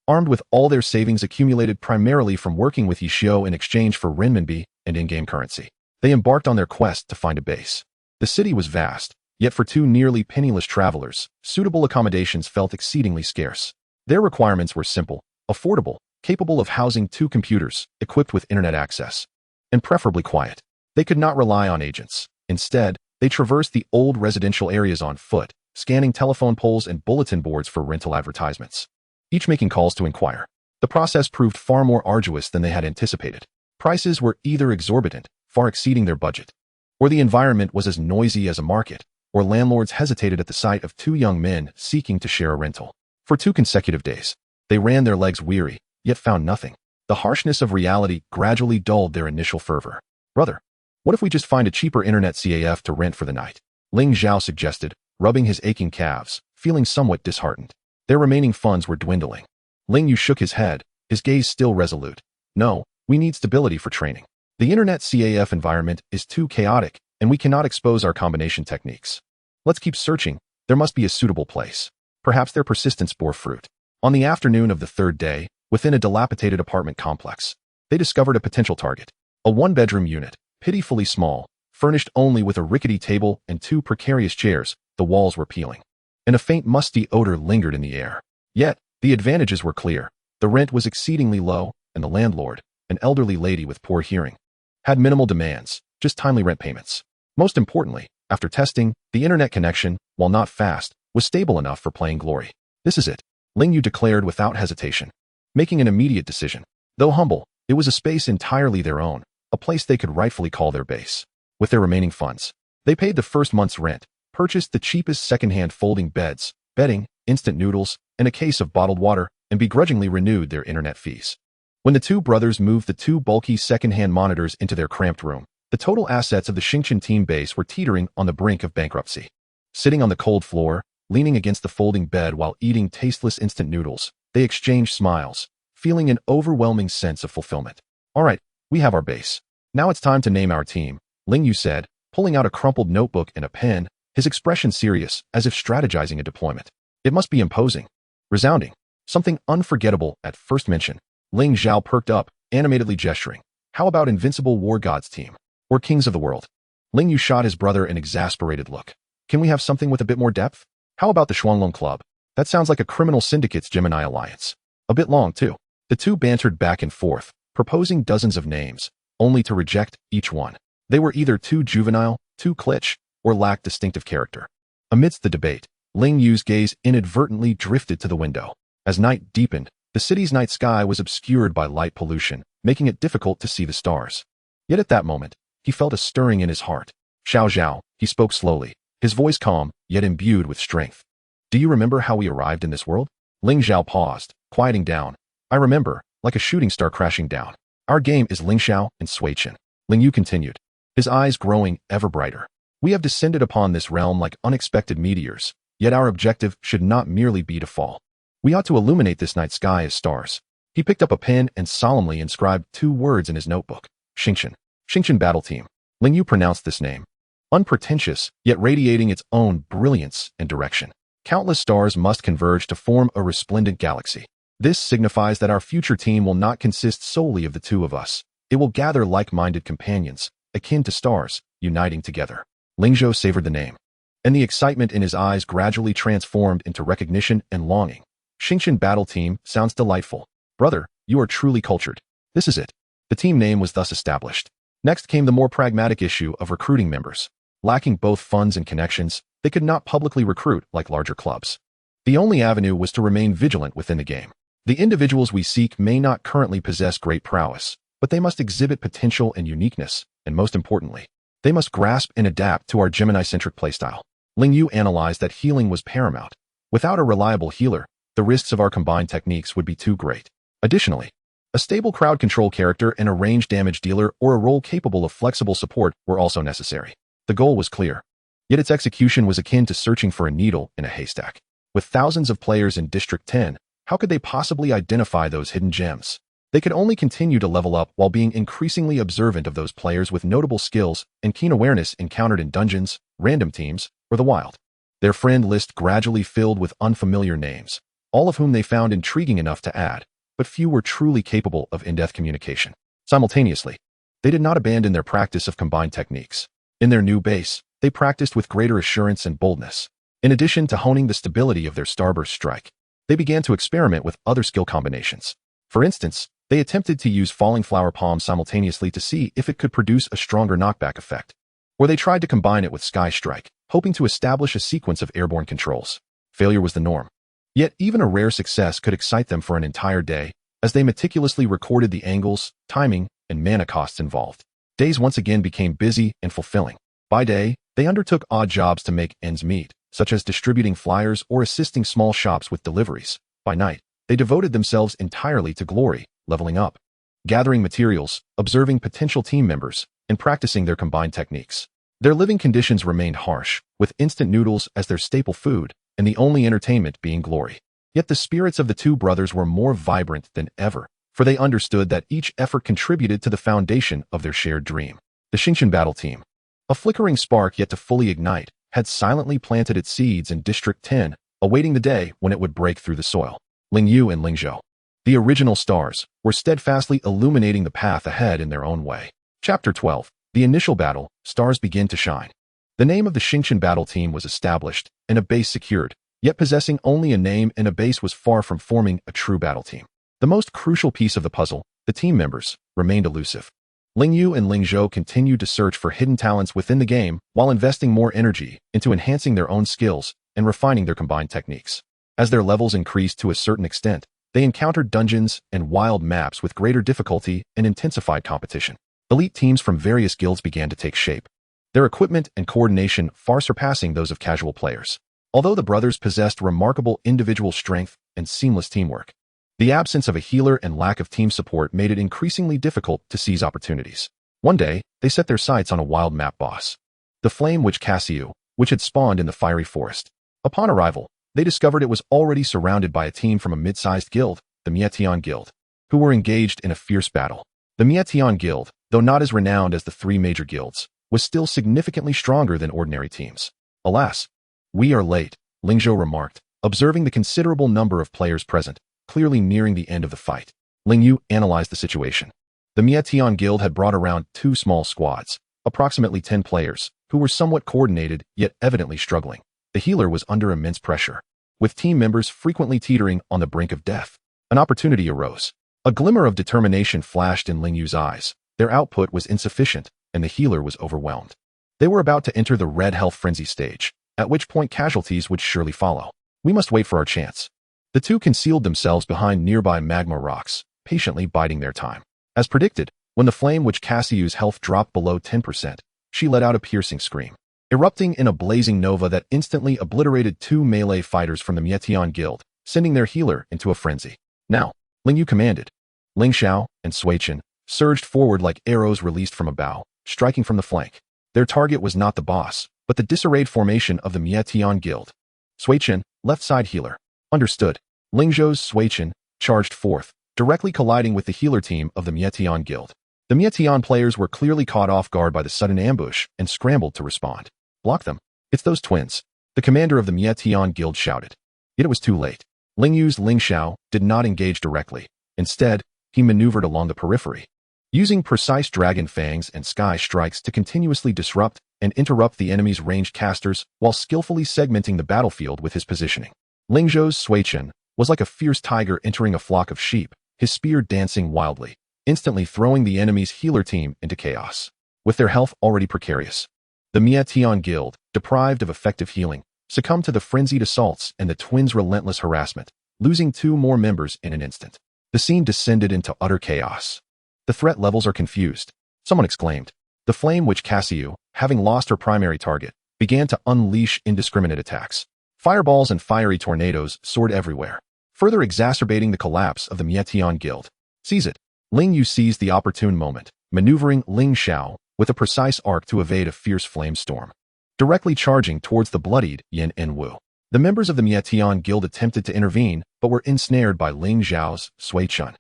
Armed with all their savings accumulated primarily from working with Ye Xiu in exchange for renminbi and in-game currency, they embarked on their quest to find a base. The city was vast, yet for two nearly penniless travelers, suitable accommodations felt exceedingly scarce. Their requirements were simple, affordable, capable of housing 2 computers, equipped with internet access, and preferably quiet. They could not rely on agents. Instead, they traversed the old residential areas on foot, scanning telephone poles and bulletin boards for rental advertisements, each making calls to inquire. The process proved far more arduous than they had anticipated. Prices were either exorbitant, far exceeding their budget, or the environment was as noisy as a market, or landlords hesitated at the sight of two young men seeking to share a rental. For 2 consecutive days, they ran their legs weary, yet found nothing. The harshness of reality gradually dulled their initial fervor. Brother, what if we just find a cheaper internet CAF to rent for the night? Ling Zhou suggested, rubbing his aching calves, feeling somewhat disheartened. Their remaining funds were dwindling. Ling Yu shook his head, his gaze still resolute. No, we need stability for training. The internet CAF environment is too chaotic, and we cannot expose our combination techniques. Let's keep searching. There must be a suitable place. Perhaps their persistence bore fruit. On the afternoon of the 3rd day, within a dilapidated apartment complex, they discovered a potential target. A 1-bedroom unit, pitifully small, furnished only with a rickety table and 2 precarious chairs. The walls were peeling, and a faint musty odor lingered in the air. Yet, the advantages were clear. The rent was exceedingly low, and the landlord, an elderly lady with poor hearing, had minimal demands, just timely rent payments. Most importantly, after testing, the internet connection, while not fast, was stable enough for playing glory. This is it, Ling Yu declared without hesitation, making an immediate decision. Though humble, it was a space entirely their own, a place they could rightfully call their base. With their remaining funds, they paid the first month's rent, purchased the cheapest second-hand folding beds, bedding, instant noodles, and a case of bottled water, and begrudgingly renewed their internet fees. When the 2 brothers moved the 2 bulky second-hand monitors into their cramped room, the total assets of the Xiao team base were teetering on the brink of bankruptcy. Sitting on the cold floor, leaning against the folding bed while eating tasteless instant noodles, they exchanged smiles, feeling an overwhelming sense of fulfillment. All right, we have our base. Now it's time to name our team, Ling Yu said, pulling out a crumpled notebook and a pen, his expression serious, as if strategizing a deployment. It must be imposing, resounding, something unforgettable at first mention. Ling Zhou perked up, animatedly gesturing. How about Invincible War Gods team? Or Kings of the World? Ling Yu shot his brother an exasperated look. Can we have something with a bit more depth? How about the Shuanglong Club? That sounds like a criminal syndicate's Gemini alliance. A bit long, too. The 2 bantered back and forth, proposing dozens of names, only to reject each one. They were either too juvenile, too kitsch, or lacked distinctive character. Amidst the debate, Ling Yu's gaze inadvertently drifted to the window. As night deepened, the city's night sky was obscured by light pollution, making it difficult to see the stars. Yet at that moment, he felt a stirring in his heart. Xiao, he spoke slowly, his voice calm, yet imbued with strength. Do you remember how we arrived in this world? Ling Zhou paused, quieting down. I remember, like a shooting star crashing down. Our game is Xiao and Sui Chen. Ling Yu continued, his eyes growing ever brighter. We have descended upon this realm like unexpected meteors, yet our objective should not merely be to fall. We ought to illuminate this night sky as stars. He picked up a pen and solemnly inscribed 2 words in his notebook. Xiao Battle Team. Ling Yu pronounced this name. Unpretentious, yet radiating its own brilliance and direction. Countless stars must converge to form a resplendent galaxy. This signifies that our future team will not consist solely of the 2 of us. It will gather like-minded companions, akin to stars, uniting together. Ling Zhou savored the name, and the excitement in his eyes gradually transformed into recognition and longing. Xiao Battle Team sounds delightful. Brother, you are truly cultured. This is it. The team name was thus established. Next came the more pragmatic issue of recruiting members. Lacking both funds and connections, they could not publicly recruit like larger clubs. The only avenue was to remain vigilant within the game. The individuals we seek may not currently possess great prowess, but they must exhibit potential and uniqueness, and most importantly, they must grasp and adapt to our Gemini-centric playstyle. Ling Yu analyzed that healing was paramount. Without a reliable healer, the risks of our combined techniques would be too great. Additionally, a stable crowd control character and a range damage dealer or a role capable of flexible support were also necessary. The goal was clear, yet its execution was akin to searching for a needle in a haystack. With thousands of players in District 10, how could they possibly identify those hidden gems? They could only continue to level up while being increasingly observant of those players with notable skills and keen awareness encountered in dungeons, random teams, or the wild. Their friend list gradually filled with unfamiliar names, all of whom they found intriguing enough to add, but few were truly capable of in-depth communication. Simultaneously, they did not abandon their practice of combined techniques. In their new base, they practiced with greater assurance and boldness. In addition to honing the stability of their Starburst strike, they began to experiment with other skill combinations. For instance, they attempted to use Falling Flower Palm simultaneously to see if it could produce a stronger knockback effect. Or they tried to combine it with Sky Strike, hoping to establish a sequence of airborne controls. Failure was the norm. Yet even a rare success could excite them for an entire day, as they meticulously recorded the angles, timing, and mana costs involved. Days once again became busy and fulfilling. By day, they undertook odd jobs to make ends meet, such as distributing flyers or assisting small shops with deliveries. By night, they devoted themselves entirely to glory, leveling up, gathering materials, observing potential team members, and practicing their combined techniques. Their living conditions remained harsh, with instant noodles as their staple food, and the only entertainment being glory. Yet the spirits of the two brothers were more vibrant than ever, for they understood that each effort contributed to the foundation of their shared dream. The Xingqian Battle Team, a flickering spark yet to fully ignite, had silently planted its seeds in District 10, awaiting the day when it would break through the soil. Ling Yu and Ling Zhou, the original stars, were steadfastly illuminating the path ahead in their own way. Chapter 12. The initial battle, stars begin to shine. The name of the Xingqian Battle Team was established, and a base secured, yet possessing only a name and a base was far from forming a true battle team. The most crucial piece of the puzzle, the team members, remained elusive. Ling Yu and Ling Zhou continued to search for hidden talents within the game while investing more energy into enhancing their own skills and refining their combined techniques. As their levels increased to a certain extent, they encountered dungeons and wild maps with greater difficulty and intensified competition. Elite teams from various guilds began to take shape, their equipment and coordination far surpassing those of casual players. Although the brothers possessed remarkable individual strength and seamless teamwork, the absence of a healer and lack of team support made it increasingly difficult to seize opportunities. One day, they set their sights on a wild map boss, the flame witch Ye Xiu, which had spawned in the fiery forest. Upon arrival, they discovered it was already surrounded by a team from a mid-sized guild, the Mietian Guild, who were engaged in a fierce battle. The Mietian Guild, though not as renowned as the three major guilds, was still significantly stronger than ordinary teams. Alas, we are late, Ling Zhou remarked, observing the considerable number of players present, clearly nearing the end of the fight. Ling Yu analyzed the situation. The Mietian Guild had brought around two small squads, approximately 10 players, who were somewhat coordinated yet evidently struggling. The healer was under immense pressure, with team members frequently teetering on the brink of death. An opportunity arose. A glimmer of determination flashed in Ling Yu's eyes. Their output was insufficient, and the healer was overwhelmed. They were about to enter the red health frenzy stage, at which point casualties would surely follow. We must wait for our chance. The two concealed themselves behind nearby magma rocks, patiently biding their time. As predicted, when the flame witch Ye Xiu's health dropped below 10%, she let out a piercing scream, erupting in a blazing nova that instantly obliterated two melee fighters from the Mietian Guild, sending their healer into a frenzy. Now, Ling Yu commanded. Ling Xiao and Sui Chen surged forward like arrows released from a bow, striking from the flank. Their target was not the boss, but the disarrayed formation of the Mietian Guild. Sui Chen, left side healer. Understood. Ling Zhou's Sui Chen charged forth, directly colliding with the healer team of the Mietian Guild. The Mietian players were clearly caught off guard by the sudden ambush and scrambled to respond. Block them. It's those twins, the commander of the Mietian Guild shouted. Yet it was too late. Ling Yu's Ling Xiao did not engage directly. Instead, he maneuvered along the periphery, using precise dragon fangs and sky strikes to continuously disrupt and interrupt the enemy's ranged casters while skillfully segmenting the battlefield with his positioning. Ling Zhou's Sui Chen was like a fierce tiger entering a flock of sheep, his spear dancing wildly, instantly throwing the enemy's healer team into chaos. With their health already precarious, the Mietian Guild, deprived of effective healing, succumbed to the frenzied assaults and the twins' relentless harassment, losing two more members in an instant. The scene descended into utter chaos. The threat levels are confused, someone exclaimed. The flame witch Ye Xiu, having lost her primary target, began to unleash indiscriminate attacks. Fireballs and fiery tornadoes soared everywhere, further exacerbating the collapse of the Mietian Guild. Seize it. Ling Yu seized the opportune moment, maneuvering Ling Xiao with a precise arc to evade a fierce flame storm, directly charging towards the bloodied Yin and Wu. The members of the Mietian Guild attempted to intervene, but were ensnared by Ling Zhao's Sui Chen.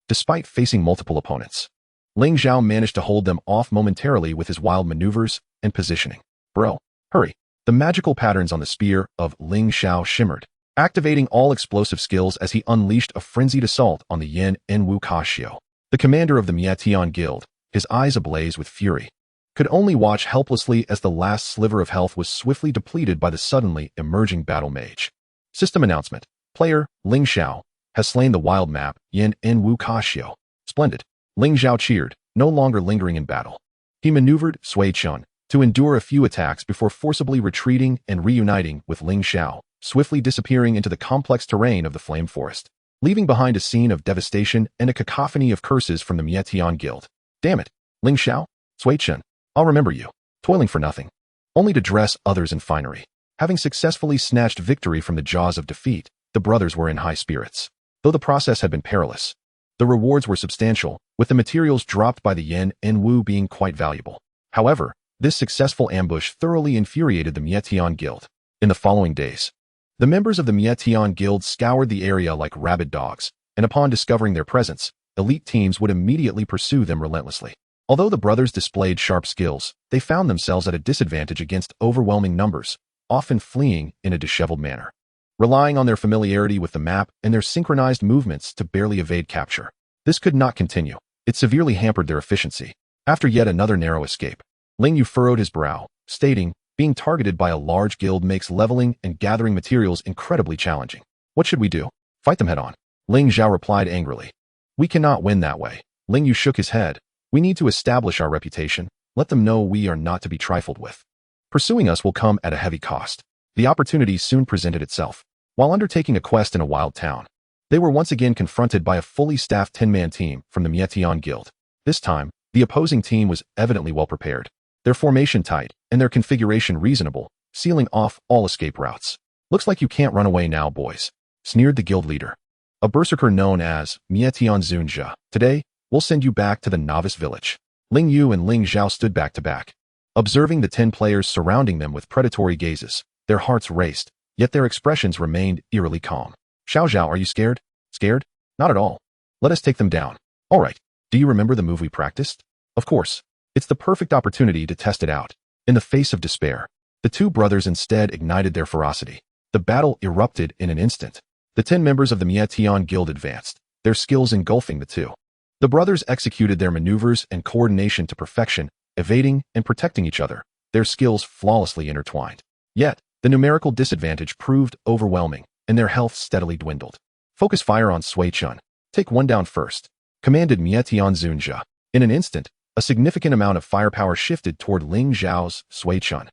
Despite facing multiple opponents, Ling Zhao managed to hold them off momentarily with his wild maneuvers and positioning. Bro, hurry. The magical patterns on the spear of Ling Xiao shimmered, activating all explosive skills as he unleashed a frenzied assault on the Yin and Wu Kaxiu. The commander of the Mietian Guild, his eyes ablaze with fury, could only watch helplessly as the last sliver of health was swiftly depleted by the suddenly emerging Battle Mage. System announcement. Player, Ling Xiao, has slain the wild map, Yin and Wu Kaxiu. Splendid. Ling Xiao cheered, no longer lingering in battle. He maneuvered Sui Chen to endure a few attacks before forcibly retreating and reuniting with Ling Xiao, swiftly disappearing into the complex terrain of the Flame Forest, leaving behind a scene of devastation and a cacophony of curses from the Mietian Guild. Damn it, Ling Xiao, Sui Chen, I'll remember you, toiling for nothing, only to dress others in finery. Having successfully snatched victory from the jaws of defeat, the brothers were in high spirits. Though the process had been perilous, the rewards were substantial, with the materials dropped by the Yen and Wu being quite valuable. However, this successful ambush thoroughly infuriated the Mietian Guild. In the following days, the members of the Mietian Guild scoured the area like rabid dogs, and upon discovering their presence, elite teams would immediately pursue them relentlessly. Although the brothers displayed sharp skills, they found themselves at a disadvantage against overwhelming numbers, often fleeing in a disheveled manner, relying on their familiarity with the map and their synchronized movements to barely evade capture. This could not continue. It severely hampered their efficiency. After yet another narrow escape, Ling Yu furrowed his brow, stating, being targeted by a large guild makes leveling and gathering materials incredibly challenging. What should we do? Fight them head on. Ling Zhou replied angrily. We cannot win that way. Ling Yu shook his head. We need to establish our reputation. Let them know we are not to be trifled with. Pursuing us will come at a heavy cost. The opportunity soon presented itself. While undertaking a quest in a wild town, they were once again confronted by a fully staffed 10-man team from the Mietian Guild. This time, the opposing team was evidently well prepared, their formation tight, and their configuration reasonable, sealing off all escape routes. Looks like you can't run away now, boys, sneered the guild leader, a berserker known as Mietian Zunjia. Today, we'll send you back to the novice village. Ling Yu and Ling Zhao stood back to back, observing the 10 players surrounding them with predatory gazes. Their hearts raced, yet their expressions remained eerily calm. Xiao Zhao, are you scared? Scared? Not at all. Let us take them down. All right. Do you remember the move we practiced? Of course. It's the perfect opportunity to test it out. In the face of despair, the two brothers instead ignited their ferocity. The battle erupted in an instant. The 10 members of the Mietian Guild advanced, their skills engulfing the two. The brothers executed their maneuvers and coordination to perfection, evading and protecting each other, their skills flawlessly intertwined. Yet, the numerical disadvantage proved overwhelming, and their health steadily dwindled. Focus fire on Sui Chen. Take one down first, commanded Mietian Zunjia. In an instant, a significant amount of firepower shifted toward Ling Zhao's Sui Chen.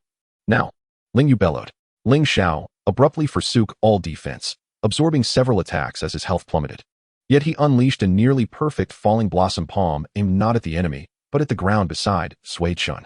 Now, Ling Yu bellowed. Ling Xiao abruptly forsook all defense, absorbing several attacks as his health plummeted. Yet he unleashed a nearly perfect falling blossom palm aimed not at the enemy, but at the ground beside Sui Chen.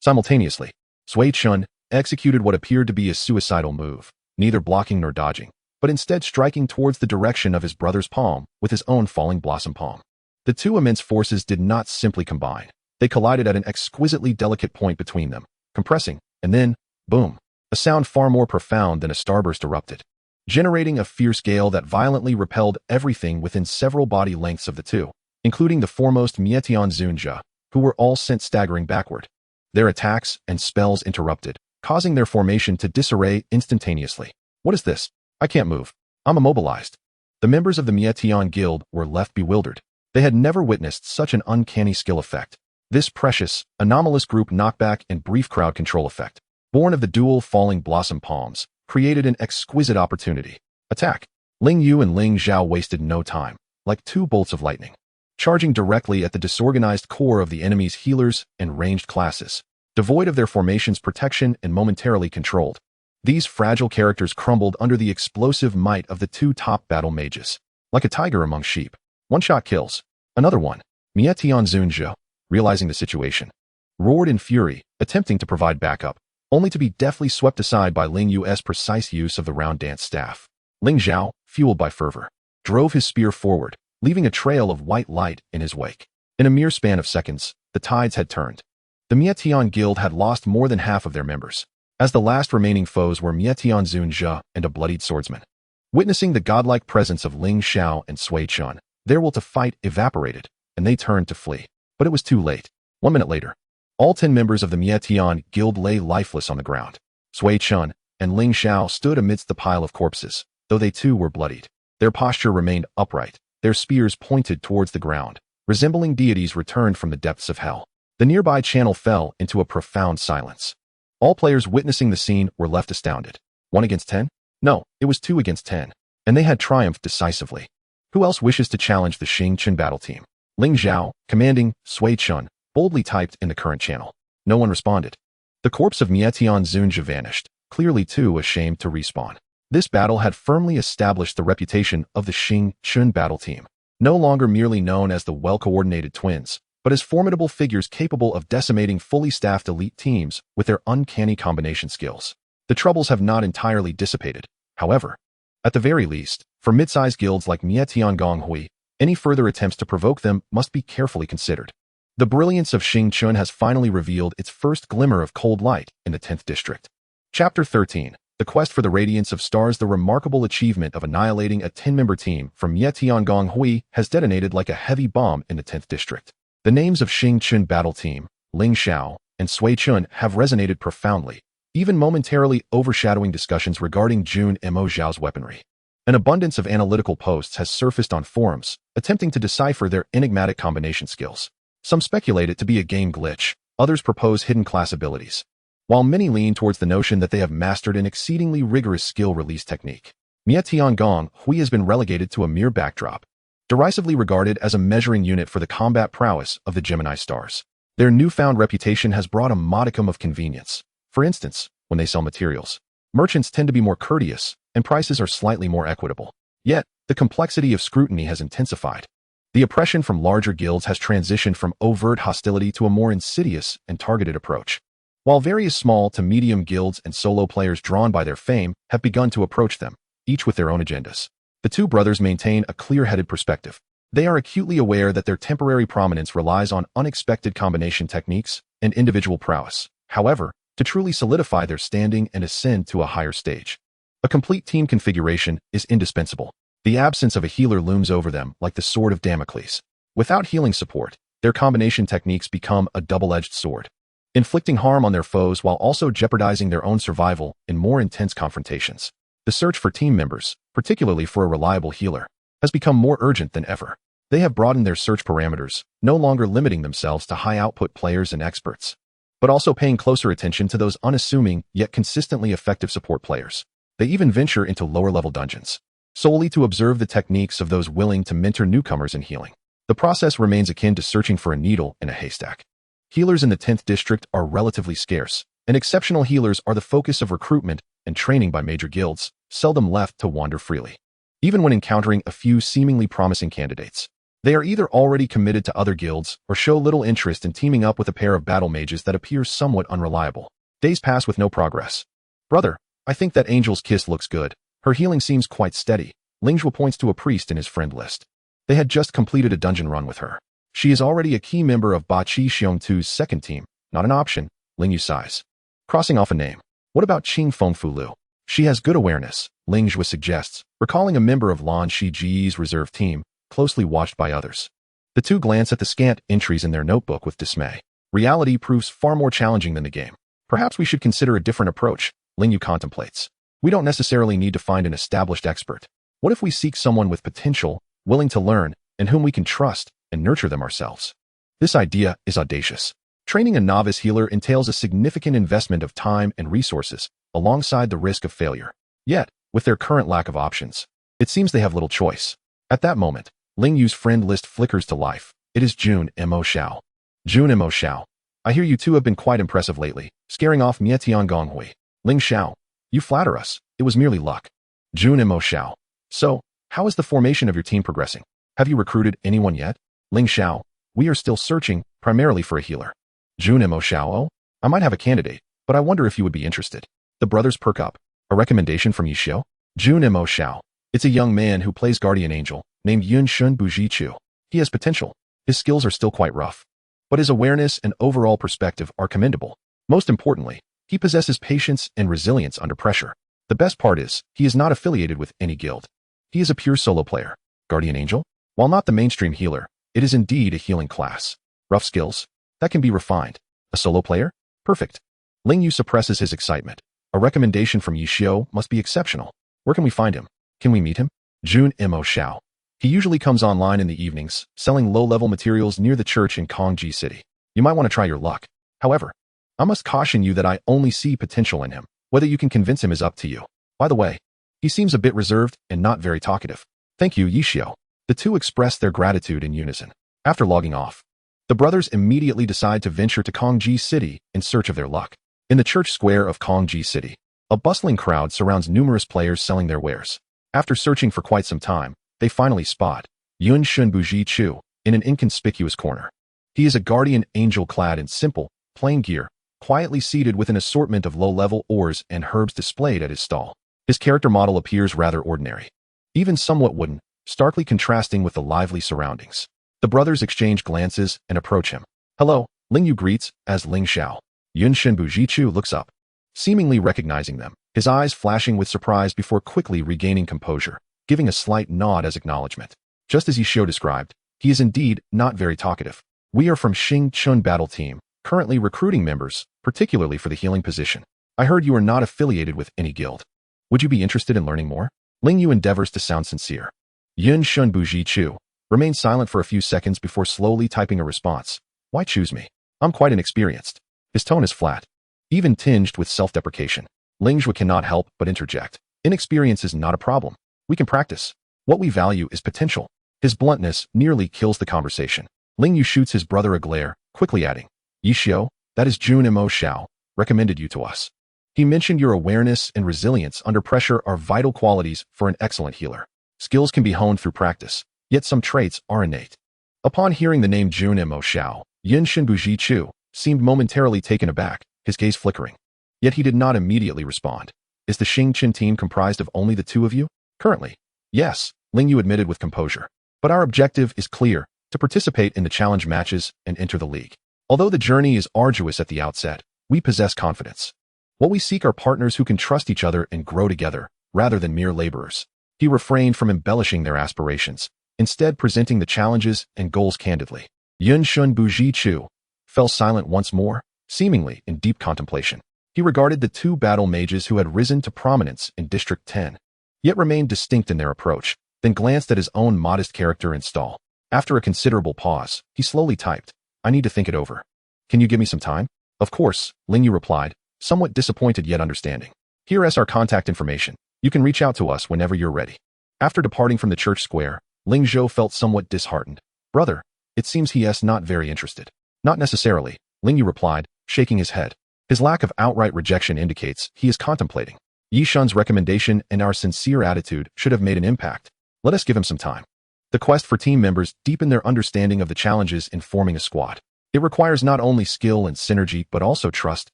Simultaneously, Sui Chen executed what appeared to be a suicidal move, neither blocking nor dodging, but instead striking towards the direction of his brother's palm with his own falling blossom palm. The two immense forces did not simply combine. They collided at an exquisitely delicate point between them, compressing, and then, boom, a sound far more profound than a starburst erupted, generating a fierce gale that violently repelled everything within several body lengths of the two, including the foremost Mietian Zunjia, who were all sent staggering backward. Their attacks and spells interrupted, causing their formation to disarray instantaneously. What is this? I can't move. I'm immobilized. The members of the Mietian Guild were left bewildered. They had never witnessed such an uncanny skill effect. This precious, anomalous group knockback and brief crowd control effect, born of the dual falling blossom palms, created an exquisite opportunity. Attack! Ling Yu and Ling Zhao wasted no time, like two bolts of lightning, charging directly at the disorganized core of the enemy's healers and ranged classes. Devoid of their formation's protection and momentarily controlled, these fragile characters crumbled under the explosive might of the two top battle mages. Like a tiger among sheep. One-shot kills. Another one. Mietian Zunjia, realizing the situation, roared in fury, attempting to provide backup, only to be deftly swept aside by Ling Yu's precise use of the round dance staff. Ling Zhao, fueled by fervor, drove his spear forward, leaving a trail of white light in his wake. In a mere span of seconds, the tides had turned. The Mietian Guild had lost more than half of their members, as the last remaining foes were Mietian Zunjia and a bloodied swordsman. Witnessing the godlike presence of Ling Xiao and Sui Chen, their will to fight evaporated, and they turned to flee. But it was too late. 1 minute later, all 10 members of the Mietian Guild lay lifeless on the ground. Sui Chen and Ling Xiao stood amidst the pile of corpses, though they too were bloodied. Their posture remained upright, their spears pointed towards the ground, resembling deities returned from the depths of hell. The nearby channel fell into a profound silence. All players witnessing the scene were left astounded. 1 against 10? No, it was 2 against 10, and they had triumphed decisively. Who else wishes to challenge the Xing Chen battle team? Ling Zhao, commanding Sui Chen, boldly typed in the current channel. No one responded. The corpse of Mietian Zunjia vanished, clearly too ashamed to respawn. This battle had firmly established the reputation of the Xing Chen battle team. No longer merely known as the well-coordinated twins, but as formidable figures capable of decimating fully staffed elite teams with their uncanny combination skills. The troubles have not entirely dissipated, however. At the very least, for mid-sized guilds like Ye Xiu, any further attempts to provoke them must be carefully considered. The brilliance of Xingchun has finally revealed its first glimmer of cold light in the 10th district. Chapter 13. The Quest for the Radiance of Stars. The remarkable achievement of annihilating a 10-member team from Ye Xiu has detonated like a heavy bomb in the 10th district. The names of Xingchun Battle Team, Ling Xiao, and Sui Chen have resonated profoundly, even momentarily overshadowing discussions regarding Zhou Zhou's weaponry. An abundance of analytical posts has surfaced on forums, attempting to decipher their enigmatic combination skills. Some speculate it to be a game glitch, others propose hidden class abilities, while many lean towards the notion that they have mastered an exceedingly rigorous skill release technique. Ye Xiu has been relegated to a mere backdrop, derisively regarded as a measuring unit for the combat prowess of the Gemini stars. Their newfound reputation has brought a modicum of convenience. For instance, when they sell materials, merchants tend to be more courteous, and prices are slightly more equitable. Yet, the complexity of scrutiny has intensified. The oppression from larger guilds has transitioned from overt hostility to a more insidious and targeted approach. While various small to medium guilds and solo players drawn by their fame have begun to approach them, each with their own agendas, the two brothers maintain a clear-headed perspective. They are acutely aware that their temporary prominence relies on unexpected combination techniques and individual prowess. However, to truly solidify their standing and ascend to a higher stage, a complete team configuration is indispensable. The absence of a healer looms over them like the sword of Damocles. Without healing support, their combination techniques become a double-edged sword, inflicting harm on their foes while also jeopardizing their own survival in more intense confrontations. The search for team members, particularly for a reliable healer, has become more urgent than ever. They have broadened their search parameters, no longer limiting themselves to high-output players and experts, but also paying closer attention to those unassuming yet consistently effective support players. They even venture into lower-level dungeons, solely to observe the techniques of those willing to mentor newcomers in healing. The process remains akin to searching for a needle in a haystack. Healers in the 10th district are relatively scarce, and exceptional healers are the focus of recruitment and training by major guilds, seldom left to wander freely. Even when encountering a few seemingly promising candidates, they are either already committed to other guilds or show little interest in teaming up with a pair of battle mages that appears somewhat unreliable. Days pass with no progress. Brother, I think that Angel's Kiss looks good. Her healing seems quite steady. Ling Zhou points to a priest in his friend list. They had just completed a dungeon run with her. She is already a key member of Ba Qi Xiongtu's second team, not an option. Ling Yu sighs, crossing off a name. What about Qing Fengfu Lu? She has good awareness, Ling Zhou suggests, recalling a member of Lan Shiji's reserve team, closely watched by others. The two glance at the scant entries in their notebook with dismay. Reality proves far more challenging than the game. Perhaps we should consider a different approach, Ling Yu contemplates. We don't necessarily need to find an established expert. What if we seek someone with potential, willing to learn, and whom we can trust and nurture them ourselves? This idea is audacious. Training a novice healer entails a significant investment of time and resources, alongside the risk of failure. Yet, with their current lack of options, it seems they have little choice. At that moment, Ling Yu's friend list flickers to life. It is Zhou Xiao. Zhou Xiao. I hear you two have been quite impressive lately, scaring off Ye Xiu. Ling Xiao. You flatter us. It was merely luck. Zhou Xiao. So, how is the formation of your team progressing? Have you recruited anyone yet? Ling Xiao. We are still searching, primarily for a healer. Zhou Xiao. Oh, I might have a candidate, but I wonder if you would be interested. The brothers perk up. A recommendation from Ye Xiu? Zhou Xiao. It's a young man who plays Guardian Angel, named Yunshun Bujichu. He has potential. His skills are still quite rough, but his awareness and overall perspective are commendable. Most importantly, he possesses patience and resilience under pressure. The best part is, he is not affiliated with any guild. He is a pure solo player. Guardian Angel? While not the mainstream healer, it is indeed a healing class. Rough skills? That can be refined. A solo player? Perfect. Ling Yu suppresses his excitement. A recommendation from Ye Xiu must be exceptional. Where can we find him? Can we meet him? Zhou Xiao. He usually comes online in the evenings, selling low-level materials near the church in Kongji City. You might want to try your luck. However, I must caution you that I only see potential in him. Whether you can convince him is up to you. By the way, he seems a bit reserved and not very talkative. Thank you, Ye Xiu. The two express their gratitude in unison. After logging off, the brothers immediately decide to venture to Kongji City in search of their luck. In the church square of Kongji City, a bustling crowd surrounds numerous players selling their wares. After searching for quite some time, they finally spot Yunshun Bujichu in an inconspicuous corner. He is a guardian angel clad in simple, plain gear, quietly seated with an assortment of low-level ores and herbs displayed at his stall. His character model appears rather ordinary, even somewhat wooden, starkly contrasting with the lively surroundings. The brothers exchange glances and approach him. Hello, Ling Yu greets as Ling Xiao. Yun Shenbu Jichu looks up, seemingly recognizing them, his eyes flashing with surprise before quickly regaining composure, giving a slight nod as acknowledgement. Just as Ye Xiu described, he is indeed not very talkative. We are from Xing Chun Battle Team, currently recruiting members, particularly for the healing position. I heard you are not affiliated with any guild. Would you be interested in learning more? Ling Yu endeavors to sound sincere. Yun Shunbu Jichu remains silent for a few seconds before slowly typing a response. Why choose me? I'm quite inexperienced. His tone is flat, even tinged with self-deprecation. Ling Zhou cannot help but interject. Inexperience is not a problem. We can practice. What we value is potential. His bluntness nearly kills the conversation. Ling Yu shoots his brother a glare, quickly adding, Ye Xiu, that is Jun Mo Xiao, recommended you to us. He mentioned your awareness and resilience under pressure are vital qualities for an excellent healer. Skills can be honed through practice, yet some traits are innate. Upon hearing the name Jun Mo Xiao, Yin Shinbu Jichu seemed momentarily taken aback, his gaze flickering. Yet he did not immediately respond. Is the Xing Chen team comprised of only the two of you? Currently, yes, Ling Yu admitted with composure. But our objective is clear, to participate in the challenge matches and enter the league. Although the journey is arduous at the outset, we possess confidence. What we seek are partners who can trust each other and grow together, rather than mere laborers. He refrained from embellishing their aspirations, instead presenting the challenges and goals candidly. Yun Shun Buji Chu fell silent once more, seemingly in deep contemplation. He regarded the two battle mages who had risen to prominence in District 10, yet remained distinct in their approach, then glanced at his own modest character and stall. After a considerable pause, he slowly typed, I need to think it over. Can you give me some time? Of course, Ling Yu replied, somewhat disappointed yet understanding. Here is our contact information. You can reach out to us whenever you're ready. After departing from the church square, Ling Zhou felt somewhat disheartened. Brother, it seems he is not very interested. Not necessarily, Ling Yu replied, shaking his head. His lack of outright rejection indicates he is contemplating. Yi Shun's recommendation and our sincere attitude should have made an impact. Let us give him some time. The quest for team members deepen their understanding of the challenges in forming a squad. It requires not only skill and synergy but also trust,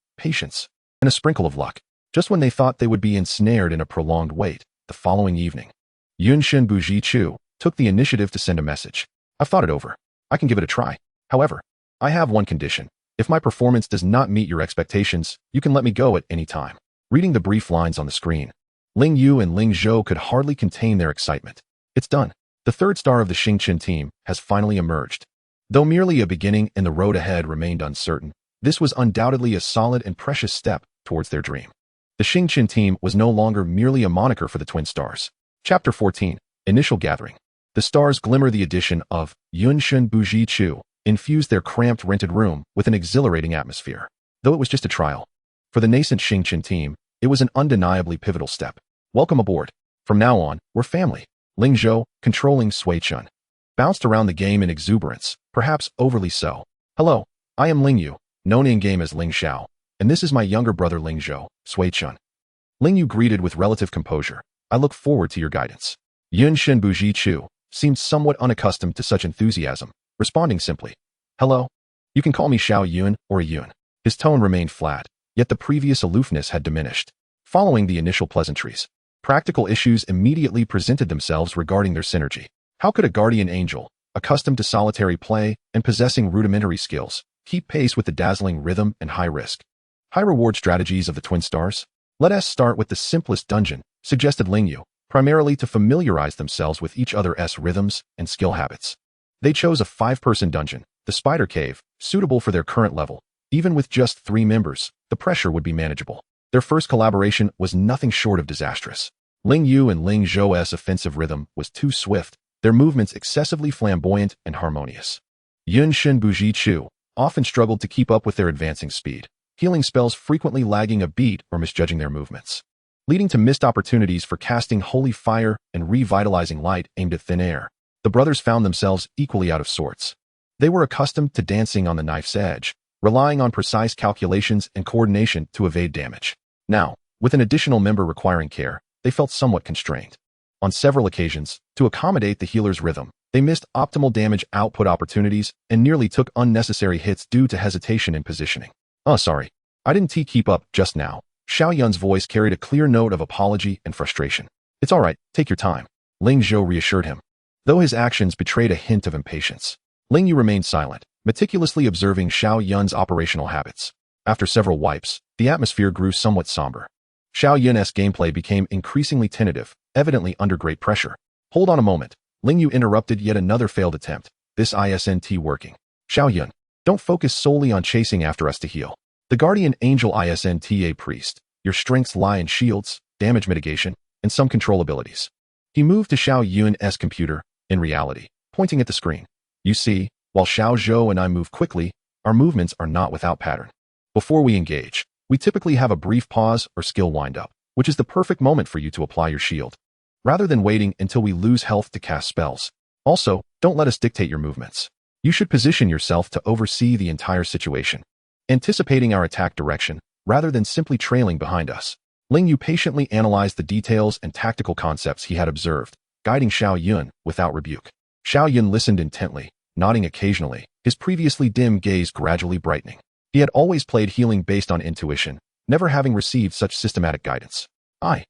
patience, and a sprinkle of luck. Just when they thought they would be ensnared in a prolonged wait, the following evening, Yun Shin Buji Chu took the initiative to send a message. I've thought it over. I can give it a try. However, I have one condition. If my performance does not meet your expectations, you can let me go at any time. Reading the brief lines on the screen, Ling Yu and Ling Zhou could hardly contain their excitement. It's done. The third star of the Xingqian team has finally emerged. Though merely a beginning and the road ahead remained uncertain, this was undoubtedly a solid and precious step towards their dream. The Xingqian team was no longer merely a moniker for the twin stars. Chapter 14, Initial Gathering. The stars glimmer. The addition of Yunshun Buji Chu infused their cramped rented room with an exhilarating atmosphere. Though it was just a trial, for the nascent Xingqian team, it was an undeniably pivotal step. Welcome aboard. From now on, we're family. Ling Zhou, controlling Sui Chen, bounced around the game in exuberance, perhaps overly so. Hello, I am Ling Yu, known in-game as Ling Xiao, and this is my younger brother Ling Zhou, Sui Chen. Ling Yu greeted with relative composure. I look forward to your guidance. Yun Shin Buji Chu seemed somewhat unaccustomed to such enthusiasm, responding simply, Hello. You can call me Xiao Yun or Yun. His tone remained flat, yet the previous aloofness had diminished. Following the initial pleasantries, practical issues immediately presented themselves regarding their synergy. How could a guardian angel, accustomed to solitary play and possessing rudimentary skills, keep pace with the dazzling rhythm and high-risk, high-reward strategies of the twin stars? Let us start with the simplest dungeon, suggested Ling Yu, primarily to familiarize themselves with each other's rhythms and skill habits. They chose a 5-person dungeon, the Spider Cave, suitable for their current level. Even with just 3 members, the pressure would be manageable. Their first collaboration was nothing short of disastrous. Ling Yu and Ling Zhou's offensive rhythm was too swift, their movements excessively flamboyant and harmonious. Yun Shin Buji Chu often struggled to keep up with their advancing speed, healing spells frequently lagging a beat or misjudging their movements, leading to missed opportunities for casting holy fire and revitalizing light aimed at thin air. The brothers found themselves equally out of sorts. They were accustomed to dancing on the knife's edge, relying on precise calculations and coordination to evade damage. Now, with an additional member requiring care, they felt somewhat constrained. On several occasions, to accommodate the healer's rhythm, They missed optimal damage output opportunities and nearly took unnecessary hits due to hesitation in positioning. "Oh, sorry. I didn't keep up just now." Xiao Yun's voice carried a clear note of apology and frustration. "It's all right, take your time," Ling Zhou reassured him, though his actions betrayed a hint of impatience. Ling Yu remained silent, meticulously observing Xiao Yun's operational habits. After several wipes, the atmosphere grew somewhat somber. Xiao Yun's gameplay became increasingly tentative, evidently under great pressure. "Hold on a moment." Ling Yu interrupted yet another failed attempt. "This isn't working. Xiao Yun, don't focus solely on chasing after us to heal. The Guardian Angel isn't a priest. Your strengths lie in shields, damage mitigation, and some control abilities." He moved to Xiao Yun's computer, in reality, pointing at the screen. "You see, while Xiao Zhou and I move quickly, our movements are not without pattern. Before we engage, we typically have a brief pause or skill wind-up, which is the perfect moment for you to apply your shield, rather than waiting until we lose health to cast spells. Also, don't let us dictate your movements. You should position yourself to oversee the entire situation, anticipating our attack direction, rather than simply trailing behind us." Ling Yu patiently analyzed the details and tactical concepts he had observed, guiding Xiao Yun without rebuke. Xiao Yun listened intently, nodding occasionally, his previously dim gaze gradually brightening. He had always played healing based on intuition, never having received such systematic guidance. I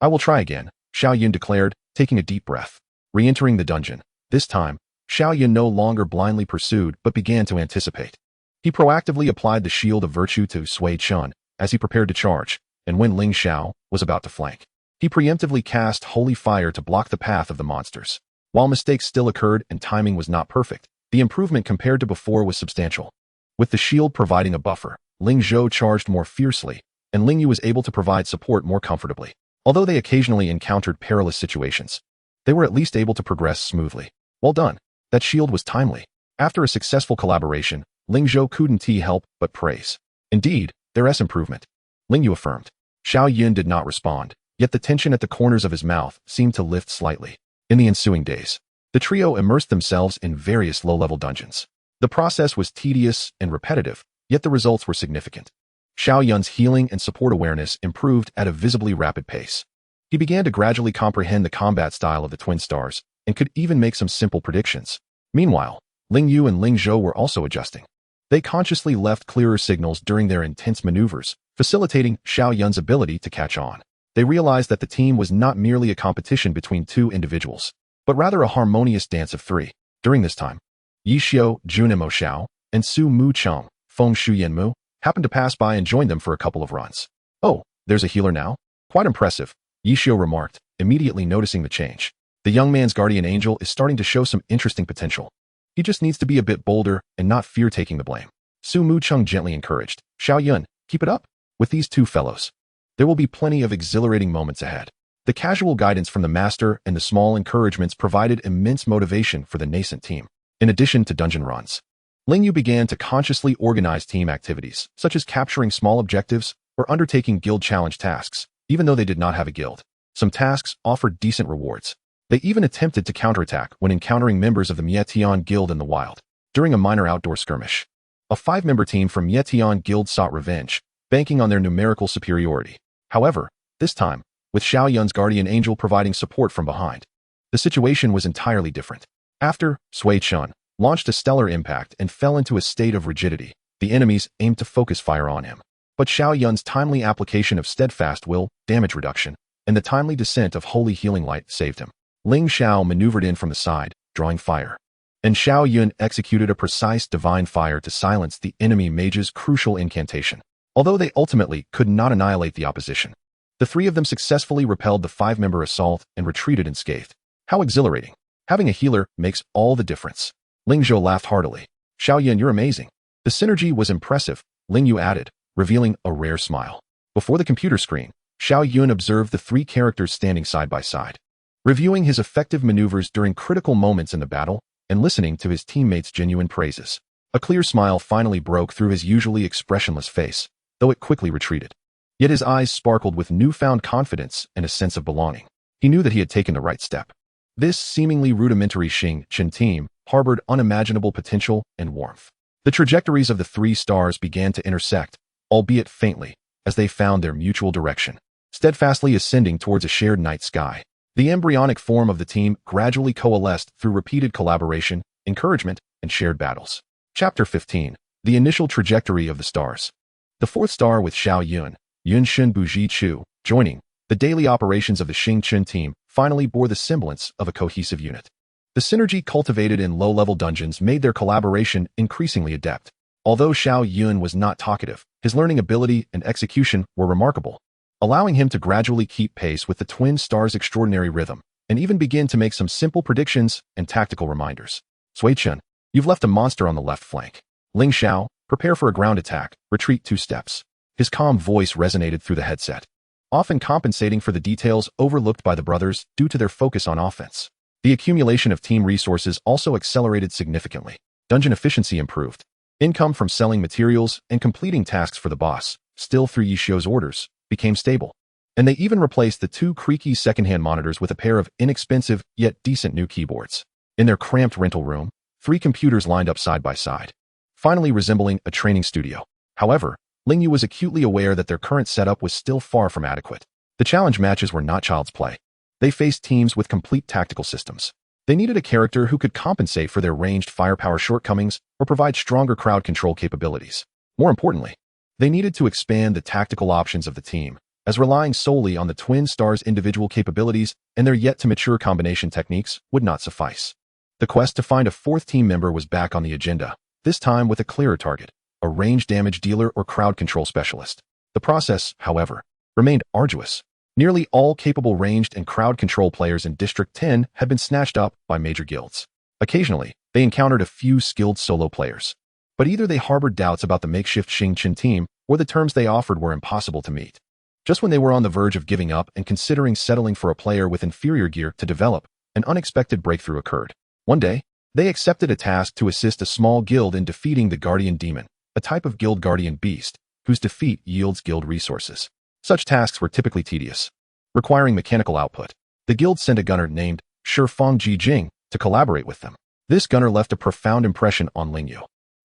will try again," Xiao Yun declared, taking a deep breath. Re-entering the dungeon, this time, Xiao Yun no longer blindly pursued but began to anticipate. He proactively applied the Shield of Virtue to Sui Chen as he prepared to charge, and when Ling Xiao was about to flank, he preemptively cast Holy Fire to block the path of the monsters. While mistakes still occurred and timing was not perfect, the improvement compared to before was substantial. With the shield providing a buffer, Ling Zhou charged more fiercely, and Ling Yu was able to provide support more comfortably. Although they occasionally encountered perilous situations, they were at least able to progress smoothly. "Well done. That shield was timely." After a successful collaboration, Ling Zhou couldn't help but praise. "Indeed, there's improvement," Ling Yu affirmed. Xiao Yun did not respond, yet the tension at the corners of his mouth seemed to lift slightly. In the ensuing days, the trio immersed themselves in various low-level dungeons. The process was tedious and repetitive, yet the results were significant. Xiao Yun's healing and support awareness improved at a visibly rapid pace. He began to gradually comprehend the combat style of the twin stars, and could even make some simple predictions. Meanwhile, Ling Yu and Ling Zhou were also adjusting. They consciously left clearer signals during their intense maneuvers, facilitating Xiao Yun's ability to catch on. They realized that the team was not merely a competition between two individuals, but rather a harmonious dance of three. During this time, Ye Xiu, Junimo Xiao, and Su Mu Cheng, Feng Shu Yanmu, happened to pass by and joined them for a couple of runs. "Oh, there's a healer now? Quite impressive," Ye Xiu remarked, immediately noticing the change. "The young man's guardian angel is starting to show some interesting potential. He just needs to be a bit bolder and not fear taking the blame." Su Mu Cheng gently encouraged, "Xiao Yun, keep it up. With these two fellows, there will be plenty of exhilarating moments ahead." The casual guidance from the master and the small encouragements provided immense motivation for the nascent team. In addition to dungeon runs, Ling Yu began to consciously organize team activities, such as capturing small objectives or undertaking guild challenge tasks, even though they did not have a guild. Some tasks offered decent rewards. They even attempted to counterattack when encountering members of the Ye Guild in the wild. During a minor outdoor skirmish, a 5-member team from Ye Guild sought revenge, banking on their numerical superiority. However, this time, with Xiao Yun's guardian angel providing support from behind, the situation was entirely different. After Sui Chen launched a stellar impact and fell into a state of rigidity, the enemies aimed to focus fire on him. But Xiao Yun's timely application of steadfast will, damage reduction, and the timely descent of holy healing light saved him. Ling Xiao maneuvered in from the side, drawing fire, and Xiao Yun executed a precise divine fire to silence the enemy mage's crucial incantation. Although they ultimately could not annihilate the opposition, the three of them successfully repelled the 5-member assault and retreated unscathed. How exhilarating! Having a healer makes all the difference. Ling Zhou laughed heartily. "Xiao Yun, you're amazing." The synergy was impressive, Ling Yu added, revealing a rare smile. Before the computer screen, Xiao Yun observed the 3 characters standing side by side, reviewing his effective maneuvers during critical moments in the battle and listening to his teammates' genuine praises. A clear smile finally broke through his usually expressionless face, though it quickly retreated. Yet his eyes sparkled with newfound confidence and a sense of belonging. He knew that he had taken the right step. This seemingly rudimentary Xiao Chen team harbored unimaginable potential and warmth. The trajectories of the 3 stars began to intersect, albeit faintly, as they found their mutual direction, steadfastly ascending towards a shared night sky. The embryonic form of the team gradually coalesced through repeated collaboration, encouragement, and shared battles. Chapter 15. The Initial Trajectory of the Stars. The fourth star with Xiao Yun, Yunshin Buji Chu, joining the daily operations of the Xingchen team finally bore the semblance of a cohesive unit. The synergy cultivated in low-level dungeons made their collaboration increasingly adept. Although Xiao Yun was not talkative, his learning ability and execution were remarkable, allowing him to gradually keep pace with the twin stars' extraordinary rhythm, and even begin to make some simple predictions and tactical reminders. Sui Chen, you've left a monster on the left flank. Ling Xiao, prepare for a ground attack, retreat 2 steps. His calm voice resonated through the headset, often compensating for the details overlooked by the brothers due to their focus on offense. The accumulation of team resources also accelerated significantly. Dungeon efficiency improved. Income from selling materials and completing tasks for the boss, still through Ye Xiu's orders, became stable. And they even replaced the 2 creaky secondhand monitors with a pair of inexpensive yet decent new keyboards. In their cramped rental room, 3 computers lined up side by side, finally resembling a training studio. However, Ling Yu was acutely aware that their current setup was still far from adequate. The challenge matches were not child's play. They faced teams with complete tactical systems. They needed a character who could compensate for their ranged firepower shortcomings or provide stronger crowd control capabilities. More importantly, they needed to expand the tactical options of the team, as relying solely on the twin stars' individual capabilities and their yet-to-mature combination techniques would not suffice. The quest to find a 4th team member was back on the agenda, this time with a clearer target, a range damage dealer or crowd control specialist. The process, however, remained arduous. Nearly all capable ranged and crowd control players in District 10 had been snatched up by major guilds. Occasionally, they encountered a few skilled solo players, but either they harbored doubts about the makeshift Xingchen team or the terms they offered were impossible to meet. Just when they were on the verge of giving up and considering settling for a player with inferior gear to develop, an unexpected breakthrough occurred. One day, they accepted a task to assist a small guild in defeating the Guardian Demon, a type of guild guardian beast, whose defeat yields guild resources. Such tasks were typically tedious, requiring mechanical output. The guild sent a gunner named Shifang Jing to collaborate with them. This gunner left a profound impression on Ling Yu.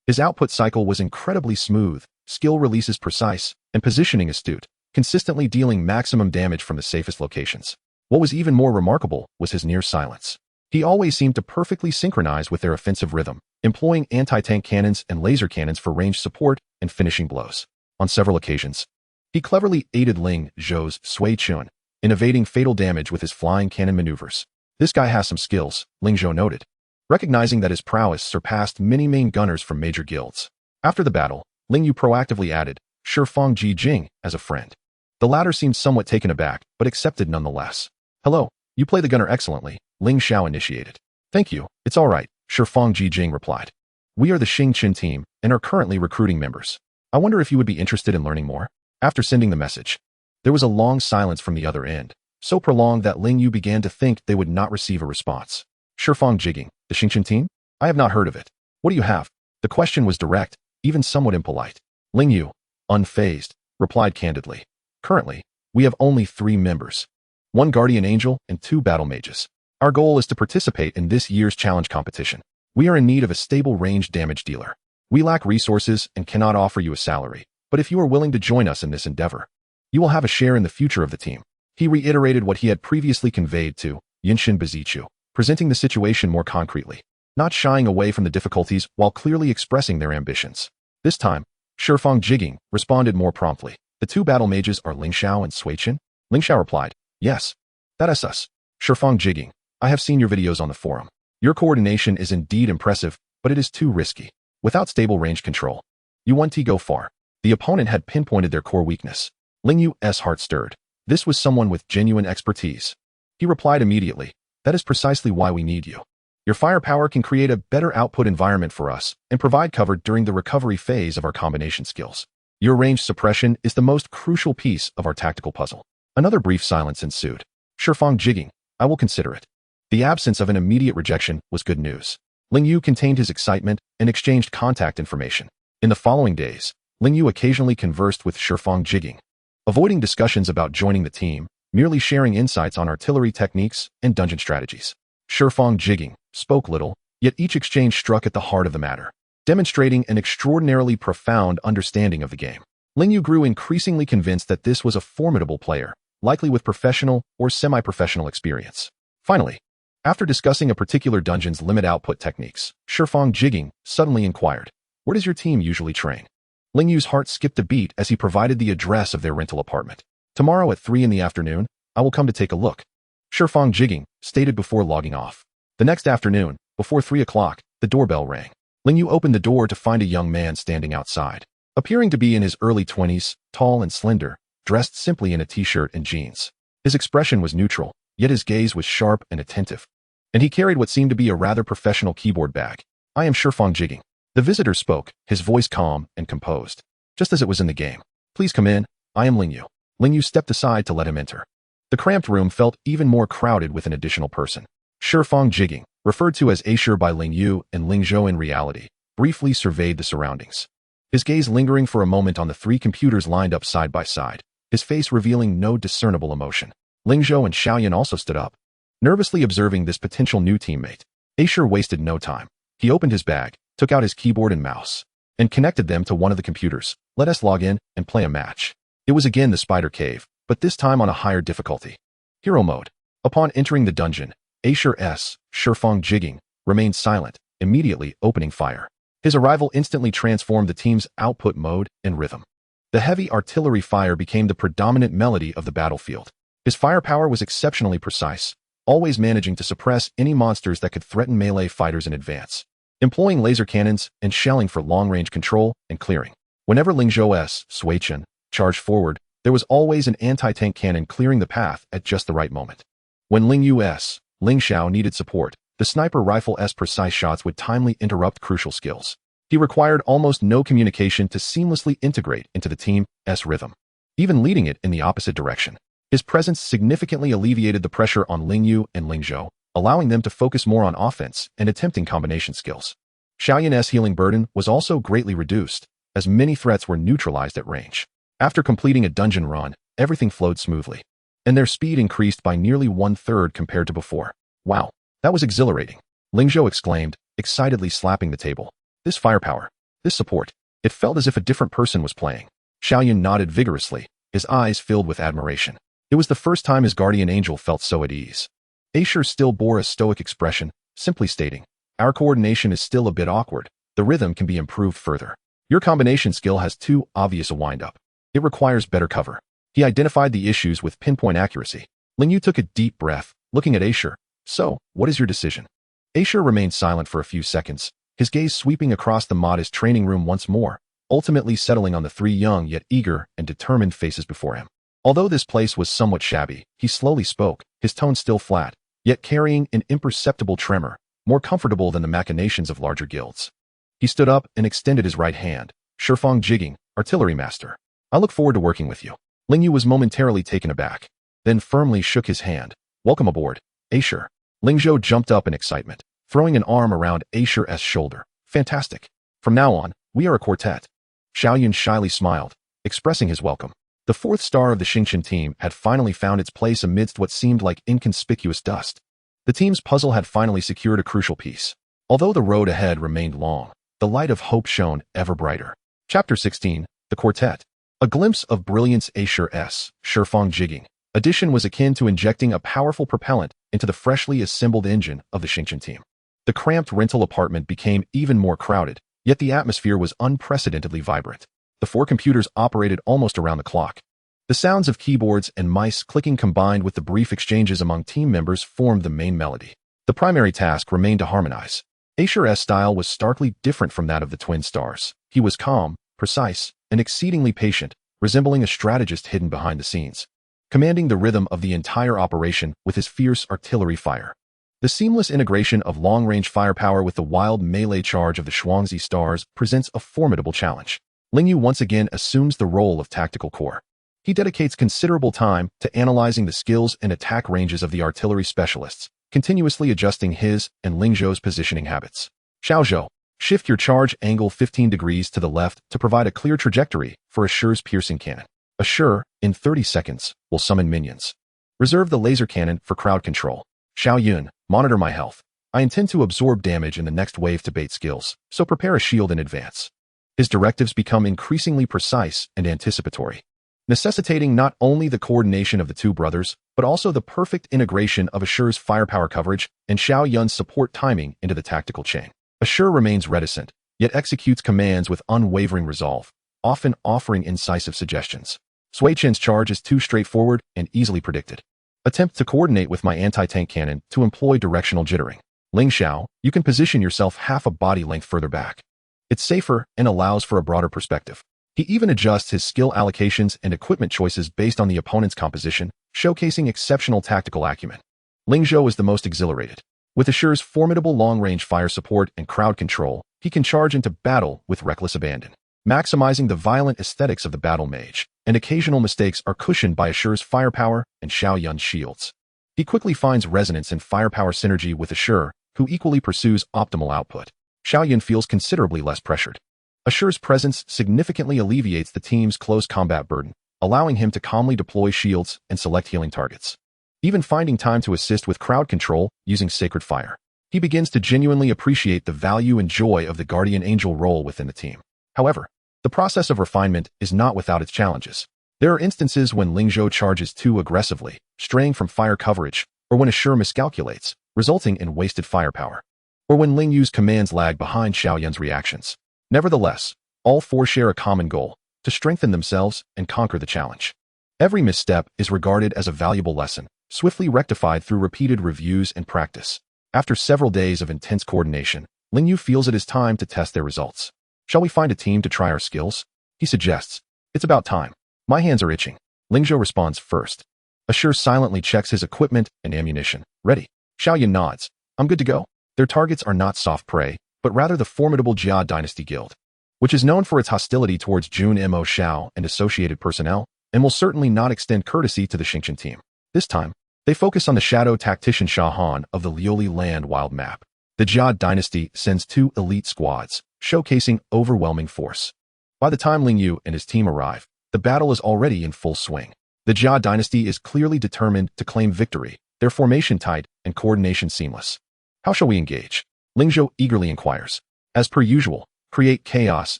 His output cycle was incredibly smooth, skill releases precise, and positioning astute, consistently dealing maximum damage from the safest locations. What was even more remarkable was his near silence. He always seemed to perfectly synchronize with their offensive rhythm, employing anti-tank cannons and laser cannons for ranged support and finishing blows. On several occasions, he cleverly aided Ling Zhou's Sui Chen in evading fatal damage with his flying cannon maneuvers. This guy has some skills, Ling Zhou noted, recognizing that his prowess surpassed many main gunners from major guilds. After the battle, Ling Yu proactively added Shifang Jing as a friend. The latter seemed somewhat taken aback, but accepted nonetheless. Hello, you play the gunner excellently, Ling Xiao initiated. Thank you, it's all right, Shifang Jing replied. We are the Xingchen team and are currently recruiting members. I wonder if you would be interested in learning more? After sending the message, there was a long silence from the other end, so prolonged that Ling Yu began to think they would not receive a response. Shifang Jing, the Xingchen team? I have not heard of it. What do you have? The question was direct, even somewhat impolite. Ling Yu, unfazed, replied candidly. Currently, we have only 3 members. 1 guardian angel and 2 battle mages. Our goal is to participate in this year's challenge competition. We are in need of a stable range damage dealer. We lack resources and cannot offer you a salary, but if you are willing to join us in this endeavor, you will have a share in the future of the team. He reiterated what he had previously conveyed to Yunshin Buji Chu, presenting the situation more concretely, not shying away from the difficulties while clearly expressing their ambitions. This time, Shifang Jing responded more promptly. The 2 battle mages are Ling Xiao and Sui Chen? Ling Xiao replied, yes, that is us. Shifang Jing, I have seen your videos on the forum. Your coordination is indeed impressive, but it is too risky. Without stable range control, you won't go far. The opponent had pinpointed their core weakness. Ling Yu's heart stirred. This was someone with genuine expertise. He replied immediately, that is precisely why we need you. Your firepower can create a better output environment for us and provide cover during the recovery phase of our combination skills. Your range suppression is the most crucial piece of our tactical puzzle. Another brief silence ensued. Shifang Jing, I will consider it. The absence of an immediate rejection was good news. Ling Yu contained his excitement and exchanged contact information. In the following days, Ling Yu occasionally conversed with Shifang Jing, avoiding discussions about joining the team, merely sharing insights on artillery techniques and dungeon strategies. Shifang Jing spoke little, yet each exchange struck at the heart of the matter, demonstrating an extraordinarily profound understanding of the game. Ling Yu grew increasingly convinced that this was a formidable player, likely with professional or semi-professional experience. Finally, after discussing a particular dungeon's limit output techniques, Shifang Jigging suddenly inquired, "Where does your team usually train?" Ling Yu's heart skipped a beat as he provided the address of their rental apartment. "Tomorrow at 3 in the afternoon, I will come to take a look," Shifang Jigging stated before logging off. The next afternoon, before 3 o'clock, the doorbell rang. Ling Yu opened the door to find a young man standing outside. Appearing to be in his early 20s, tall and slender, dressed simply in a t-shirt and jeans. His expression was neutral, yet his gaze was sharp and attentive. And he carried what seemed to be a rather professional keyboard bag. "I am Shifang Jigging." The visitor spoke, his voice calm and composed, just as it was in the game. "Please come in, I am Ling Yu." Ling Yu stepped aside to let him enter. The cramped room felt even more crowded with an additional person. Shifang Jigging, referred to as Ye Xiu by Ling Yu and Ling Zhou in reality, briefly surveyed the surroundings. His gaze lingering for a moment on the 3 computers lined up side by side, his face revealing no discernible emotion. Ling Zhou and Xiao also stood up, nervously observing this potential new teammate. Ye Xiu wasted no time. He opened his bag, took out his keyboard and mouse, and connected them to one of the computers. "Let us log in and play a match." It was again the spider cave, but this time on a higher difficulty. Hero mode. Upon entering the dungeon, Ye Xiu's Shifang Jigging remained silent, immediately opening fire. His arrival instantly transformed the team's output mode and rhythm. The heavy artillery fire became the predominant melody of the battlefield. His firepower was exceptionally precise, always managing to suppress any monsters that could threaten melee fighters in advance, employing laser cannons and shelling for long-range control and clearing. Whenever Zhou Sui Chen charged forward, there was always an anti-tank cannon clearing the path at just the right moment. When Ling Xiao needed support, the sniper rifle's precise shots would timely interrupt crucial skills. He required almost no communication to seamlessly integrate into the team's rhythm, even leading it in the opposite direction. His presence significantly alleviated the pressure on Ling Yu and Ling Zhou, allowing them to focus more on offense and attempting combination skills. Xiaoyan's healing burden was also greatly reduced, as many threats were neutralized at range. After completing a dungeon run, everything flowed smoothly, and their speed increased by nearly 1/3 compared to before. "Wow, that was exhilarating," Ling Zhou exclaimed, excitedly slapping the table. "This firepower, this support, it felt as if a different person was playing." Xiaoyan nodded vigorously, his eyes filled with admiration. It was the first time his guardian angel felt so at ease. Ye Xiu still bore a stoic expression, simply stating, "Our coordination is still a bit awkward. The rhythm can be improved further. Your combination skill has too obvious a wind-up. It requires better cover." He identified the issues with pinpoint accuracy. Ling Yu took a deep breath, looking at Ye Xiu. "So, what is your decision?" Ye Xiu remained silent for a few seconds, his gaze sweeping across the modest training room once more, ultimately settling on the 3 young yet eager and determined faces before him. Although this place was somewhat shabby, he slowly spoke, his tone still flat, yet carrying an imperceptible tremor, more comfortable than the machinations of larger guilds. He stood up and extended his right hand. "Shifang Jigging, artillery master. I look forward to working with you." Ling Yu was momentarily taken aback, then firmly shook his hand. "Welcome aboard, Ye Xiu." Ling Zhou jumped up in excitement, throwing an arm around Ye Xiu's shoulder. "Fantastic. From now on, we are a quartet." Xiaoyan shyly smiled, expressing his welcome. The 4th star of the Xingqian team had finally found its place amidst what seemed like inconspicuous dust. The team's puzzle had finally secured a crucial piece. Although the road ahead remained long, the light of hope shone ever brighter. Chapter 16, The Quartet. A glimpse of brilliance. Ye Xiu's Shifang Jigging addition was akin to injecting a powerful propellant into the freshly assembled engine of the Xingqian team. The cramped rental apartment became even more crowded, yet the atmosphere was unprecedentedly vibrant. The 4 computers operated almost around the clock. The sounds of keyboards and mice clicking combined with the brief exchanges among team members formed the main melody. The primary task remained to harmonize. Ye Xiu's style was starkly different from that of the twin stars. He was calm, precise, and exceedingly patient, resembling a strategist hidden behind the scenes, commanding the rhythm of the entire operation with his fierce artillery fire. The seamless integration of long-range firepower with the wild melee charge of the Shuangzi stars presents a formidable challenge. Ling Yu once again assumes the role of tactical core. He dedicates considerable time to analyzing the skills and attack ranges of the artillery specialists, continuously adjusting his and Ling Zhou's positioning habits. "Zhou, shift your charge angle 15 degrees to the left to provide a clear trajectory for Assure's piercing cannon. Assure, in 30 seconds, will summon minions. Reserve the laser cannon for crowd control. Xiaoyan, monitor my health. I intend to absorb damage in the next wave to bait skills, so prepare a shield in advance." His directives become increasingly precise and anticipatory. necessitating not only the coordination of the two brothers, but also the perfect integration of Assure's firepower coverage and Xiao Yun's support timing into the tactical chain. Assure remains reticent, yet executes commands with unwavering resolve, often offering incisive suggestions. Sui Chen's charge is too straightforward and easily predicted. Attempt to coordinate with my anti-tank cannon to employ directional jittering. Ling Xiao, you can position yourself half a body length further back. It's safer and allows for a broader perspective. He even adjusts his skill allocations and equipment choices based on the opponent's composition, showcasing exceptional tactical acumen. Ling Zhou is the most exhilarated. With Assure's formidable long-range fire support and crowd control, he can charge into battle with reckless abandon, maximizing the violent aesthetics of the Battle Mage, and occasional mistakes are cushioned by Assure's firepower and Xiao Yun's shields. He quickly finds resonance and firepower synergy with Assure, who equally pursues optimal output. Xiao Yun feels considerably less pressured. Assure's presence significantly alleviates the team's close combat burden, allowing him to calmly deploy shields and select healing targets. Even finding time to assist with crowd control using Sacred Fire. He begins to genuinely appreciate the value and joy of the Guardian Angel role within the team. However, the process of refinement is not without its challenges. There are instances when Ling Zhou charges too aggressively, straying from fire coverage, or when Assure miscalculates, resulting in wasted firepower, or when Ling Yu's commands lag behind Xiao Yun's reactions. Nevertheless, all four share a common goal, to strengthen themselves and conquer the challenge. Every misstep is regarded as a valuable lesson, swiftly rectified through repeated reviews and practice. After several days of intense coordination, Ling Yu feels it is time to test their results. Shall we find a team to try our skills? He suggests. It's about time. My hands are itching. Ling Zhou responds first. Assure silently checks his equipment and ammunition. Ready. Xiao Yun nods. I'm good to go. Their targets are not soft prey, but rather the formidable Jia Dynasty Guild, which is known for its hostility towards Jun Mo Xiao and associated personnel, and will certainly not extend courtesy to the Xingqian team. This time, they focus on the shadow tactician Sha Han of the Liuli Land wild map. The Jia Dynasty sends 2 elite squads, showcasing overwhelming force. By the time Ling Yu and his team arrive, the battle is already in full swing. The Jia Dynasty is clearly determined to claim victory, their formation tight and coordination seamless. How shall we engage? Ling Zhou eagerly inquires. As per usual, create chaos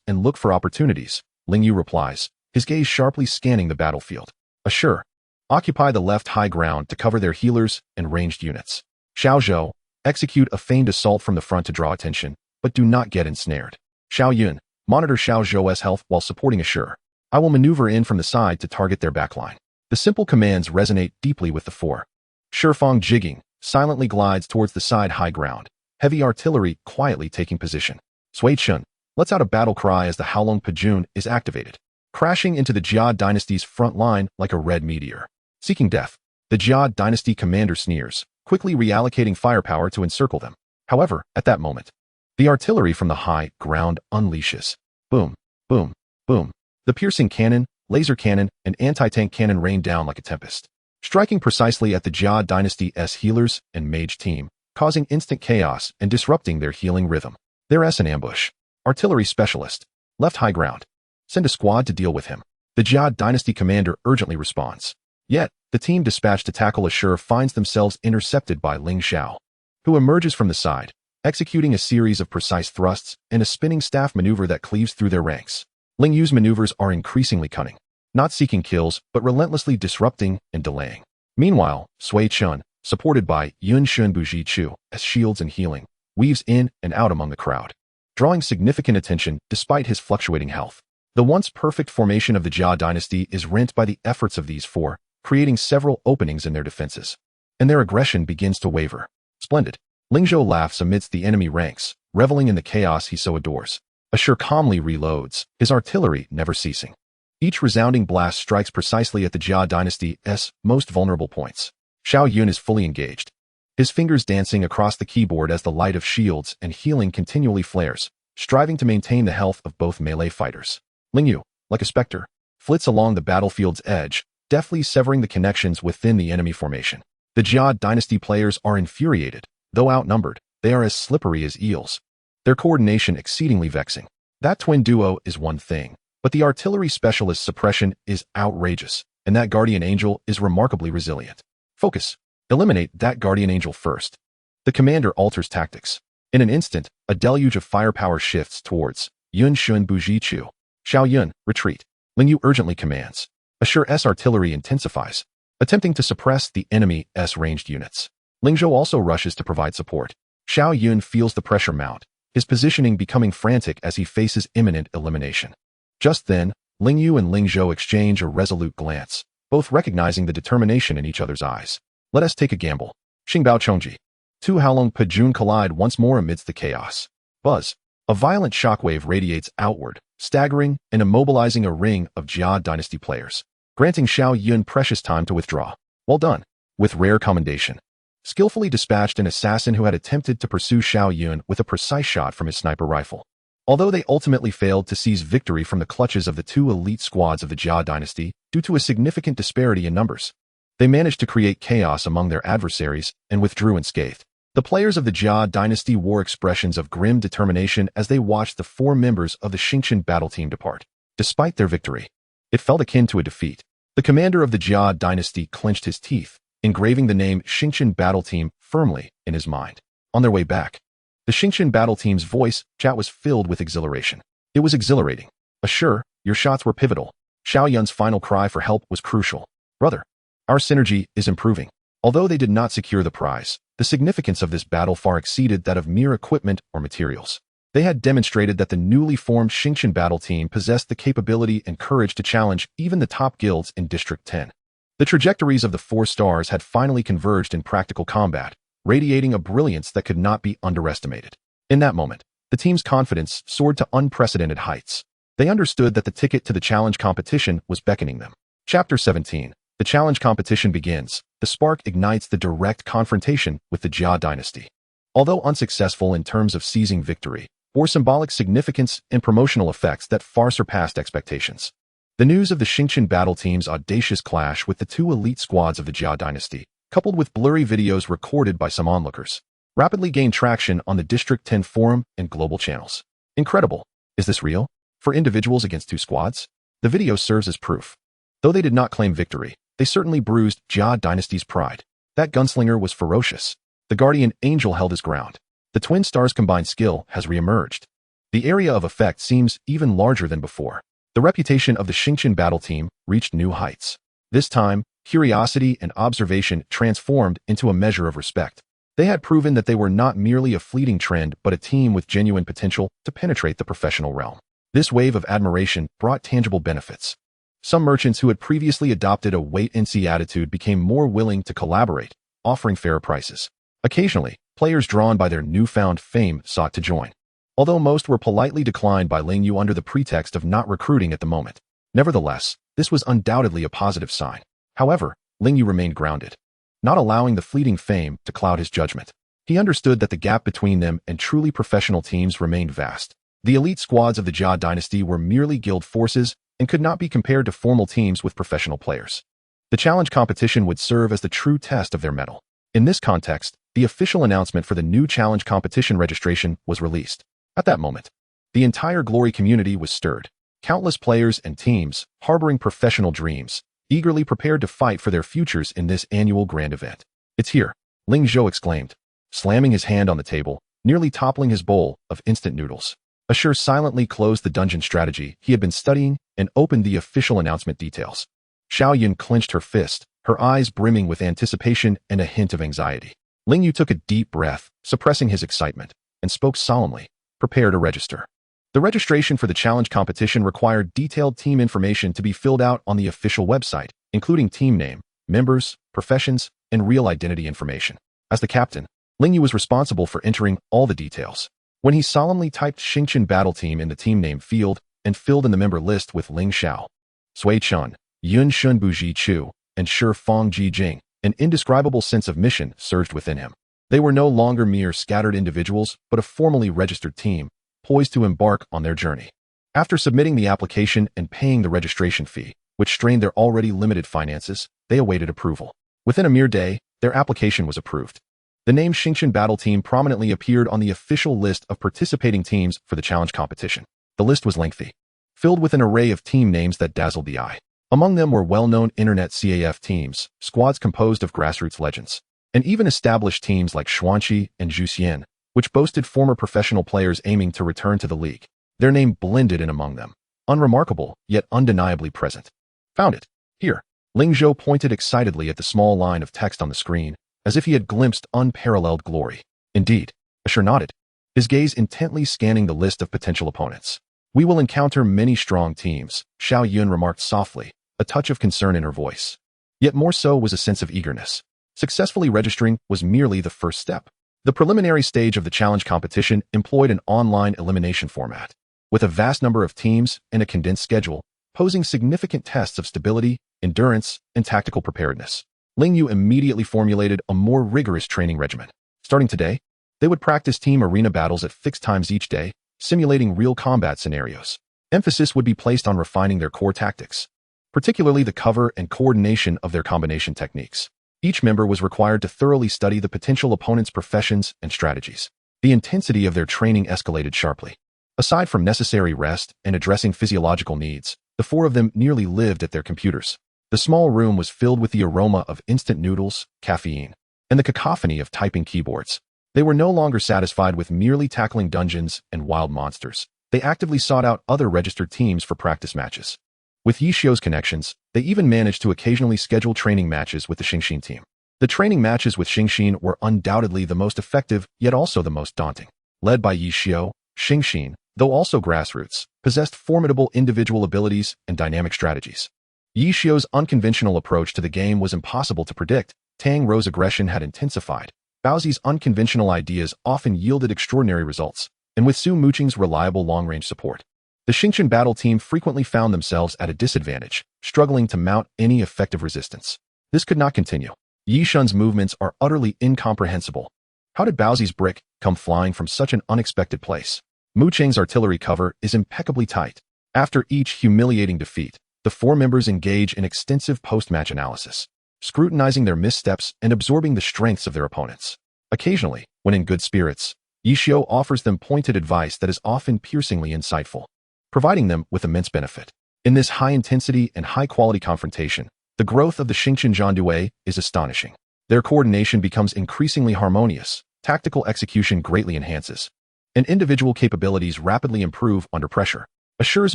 and look for opportunities, Ling Yu replies, his gaze sharply scanning the battlefield. Assure. Occupy the left high ground to cover their healers and ranged units. Xiao Zhou. Execute a feigned assault from the front to draw attention, but do not get ensnared. Xiao Yun. Monitor Xiao Zhou's health while supporting Assure. I will maneuver in from the side to target their backline. The simple commands resonate deeply with the four. Shifeng jigging, silently glides towards the side high ground, heavy artillery quietly taking position. Sui Chen lets out a battle cry as the Haolong Pajun is activated, crashing into the Jia Dynasty's front line like a red meteor. Seeking death, the Jia Dynasty commander sneers, quickly reallocating firepower to encircle them. However, at that moment, the artillery from the high ground unleashes. Boom, boom, boom. The piercing cannon, laser cannon, and anti-tank cannon rain down like a tempest, striking precisely at the Jia Dynasty's healers and mage team, causing instant chaos and disrupting their healing rhythm. There's an ambush. Artillery specialist. Left high ground. Send a squad to deal with him. The Jia Dynasty commander urgently responds. Yet, the team dispatched to tackle Assure finds themselves intercepted by Ling Xiao, who emerges from the side, executing a series of precise thrusts and a spinning staff maneuver that cleaves through their ranks. Ling Yu's maneuvers are increasingly cunning, not seeking kills, but relentlessly disrupting and delaying. Meanwhile, Sui Chen, supported by Yun Shun Buji Chu as shields and healing, weaves in and out among the crowd, drawing significant attention despite his fluctuating health. The once perfect formation of the Jia Dynasty is rent by the efforts of these four, creating several openings in their defenses, and their aggression begins to waver. Splendid. Ling Zhou laughs amidst the enemy ranks, reveling in the chaos he so adores. Assure calmly reloads, his artillery never ceasing. Each resounding blast strikes precisely at the Jia Dynasty's most vulnerable points. Xiao Yun is fully engaged, his fingers dancing across the keyboard as the light of shields and healing continually flares, striving to maintain the health of both melee fighters. Ling Yu, like a specter, flits along the battlefield's edge, deftly severing the connections within the enemy formation. The Jia Dynasty players are infuriated. Though outnumbered, they are as slippery as eels, their coordination exceedingly vexing. That twin duo is one thing, but the artillery specialist's suppression is outrageous, and that Guardian Angel is remarkably resilient. Focus. Eliminate that Guardian Angel first. The commander alters tactics. In an instant, a deluge of firepower shifts towards Yun Shun Buji Chu. Xiao Yun, retreat. Ling Yu urgently commands. Assure's artillery intensifies, attempting to suppress the enemy's ranged units. Ling Zhou also rushes to provide support. Xiao Yun feels the pressure mount, his positioning becoming frantic as he faces imminent elimination. Just then, Ling Yu and Ling Zhou exchange a resolute glance, both recognizing the determination in each other's eyes. Let us take a gamble. Xingbao Chongji. Two Haolong Pajun collide once more amidst the chaos. Buzz. A violent shockwave radiates outward, staggering and immobilizing a ring of Jia dynasty players, granting Xiao Yun precious time to withdraw. Well done. With rare commendation. Skillfully dispatched an assassin who had attempted to pursue Xiao Yun with a precise shot from his sniper rifle. Although they ultimately failed to seize victory from the clutches of the two elite squads of the Jia dynasty due to a significant disparity in numbers, they managed to create chaos among their adversaries and withdrew unscathed. The players of the Jia dynasty wore expressions of grim determination as they watched the four members of the Xingshan battle team depart. Despite their victory, it felt akin to a defeat. The commander of the Jia dynasty clenched his teeth, engraving the name Xingshan battle team firmly in his mind. On their way back, the Xingshan battle team's voice chat was filled with exhilaration. It was exhilarating. Assure, your shots were pivotal. Xiao Yun's final cry for help was crucial. Brother, our synergy is improving. Although they did not secure the prize, the significance of this battle far exceeded that of mere equipment or materials. They had demonstrated that the newly formed Xingshan battle team possessed the capability and courage to challenge even the top guilds in District 10. The trajectories of the four stars had finally converged in practical combat, radiating a brilliance that could not be underestimated. In that moment, the team's confidence soared to unprecedented heights. They understood that the ticket to the challenge competition was beckoning them. Chapter 17. The challenge competition begins. The spark ignites the direct confrontation with the Jia dynasty. Although unsuccessful in terms of seizing victory, bore symbolic significance and promotional effects that far surpassed expectations. The news of the Xingshan battle team's audacious clash with the two elite squads of the Jia dynasty, coupled with blurry videos recorded by some onlookers, rapidly gained traction on the District 10 forum and global channels. Incredible. Is this real? For individuals against two squads? The video serves as proof. Though they did not claim victory, they certainly bruised Jia dynasty's pride. That gunslinger was ferocious. The guardian angel held his ground. The twin stars' combined skill has re-emerged. The area of effect seems even larger than before. The reputation of the Xingshan battle team reached new heights. This time, curiosity and observation transformed into a measure of respect. They had proven that they were not merely a fleeting trend but a team with genuine potential to penetrate the professional realm. This wave of admiration brought tangible benefits. Some merchants who had previously adopted a wait-and-see attitude became more willing to collaborate, offering fairer prices. Occasionally, players drawn by their newfound fame sought to join, although most were politely declined by Ling Yu under the pretext of not recruiting at the moment. Nevertheless, this was undoubtedly a positive sign. However, Ling Yu remained grounded, not allowing the fleeting fame to cloud his judgment. He understood that the gap between them and truly professional teams remained vast. The elite squads of the Jia dynasty were merely guild forces and could not be compared to formal teams with professional players. The challenge competition would serve as the true test of their mettle. In this context, the official announcement for the new challenge competition registration was released. At that moment, the entire Glory community was stirred. Countless players and teams, harboring professional dreams, eagerly prepared to fight for their futures in this annual grand event. It's here, Ling Zhou exclaimed, slamming his hand on the table, nearly toppling his bowl of instant noodles. Assure silently closed the dungeon strategy he had been studying and opened the official announcement details. Xiao Yun clenched her fist, her eyes brimming with anticipation and a hint of anxiety. Ling Yu took a deep breath, suppressing his excitement, and spoke solemnly. Prepare to register. The registration for the challenge competition required detailed team information to be filled out on the official website, including team name, members, professions, and real identity information. As the captain, Ling Yu was responsible for entering all the details. When he solemnly typed Xingshan battle team in the team name field and filled in the member list with Ling Xiao, Sui Chen, Yun Shun Buji Chu, and Shi Fong Ji Jing, an indescribable sense of mission surged within him. They were no longer mere scattered individuals, but a formally registered team, poised to embark on their journey. After submitting the application and paying the registration fee, which strained their already limited finances, they awaited approval. Within a mere day, their application was approved. The name Xingshan battle team prominently appeared on the official list of participating teams for the challenge competition. The list was lengthy, filled with an array of team names that dazzled the eye. Among them were well-known internet CAF teams, squads composed of grassroots legends, and even established teams like Xuanqi and Zhou, which boasted former professional players aiming to return to the league. Their name blended in among them, unremarkable, yet undeniably present. Found it. Here, Ling Zhou pointed excitedly at the small line of text on the screen, as if he had glimpsed unparalleled glory. Indeed, Asher nodded, his gaze intently scanning the list of potential opponents. We will encounter many strong teams, Xiao Yun remarked softly, a touch of concern in her voice. Yet more so was a sense of eagerness. Successfully registering was merely the first step. The preliminary stage of the challenge competition employed an online elimination format, with a vast number of teams and a condensed schedule, posing significant tests of stability, endurance, and tactical preparedness. Ling Yu immediately formulated a more rigorous training regimen. Starting today, they would practice team arena battles at fixed times each day, simulating real combat scenarios. Emphasis would be placed on refining their core tactics, particularly the cover and coordination of their combination techniques. Each member was required to thoroughly study the potential opponent's professions and strategies. The intensity of their training escalated sharply. Aside from necessary rest and addressing physiological needs, the four of them nearly lived at their computers. The small room was filled with the aroma of instant noodles, caffeine, and the cacophony of typing keyboards. They were no longer satisfied with merely tackling dungeons and wild monsters. They actively sought out other registered teams for practice matches. With Ye Xiu's connections, they even managed to occasionally schedule training matches with the Xingxin team. The training matches with Xingxin were undoubtedly the most effective, yet also the most daunting. Led by Ye Xiu, Xingxin, though also grassroots, possessed formidable individual abilities and dynamic strategies. Ye Xiu's unconventional approach to the game was impossible to predict. Tang Rou's aggression had intensified. Baozi's unconventional ideas often yielded extraordinary results, and with Su Muqing's reliable long-range support, the Xingxin battle team frequently found themselves at a disadvantage, struggling to mount any effective resistance. This could not continue. Yi Shun's movements are utterly incomprehensible. How did Baozi's brick come flying from such an unexpected place? Muqing's artillery cover is impeccably tight. After each humiliating defeat, the four members engage in extensive post-match analysis, scrutinizing their missteps and absorbing the strengths of their opponents. Occasionally, when in good spirits, Ye Xiu offers them pointed advice that is often piercingly insightful, providing them with immense benefit. In this high-intensity and high-quality confrontation, the growth of the Xingxin Zhou is astonishing. Their coordination becomes increasingly harmonious, tactical execution greatly enhances, and individual capabilities rapidly improve under pressure. Assure's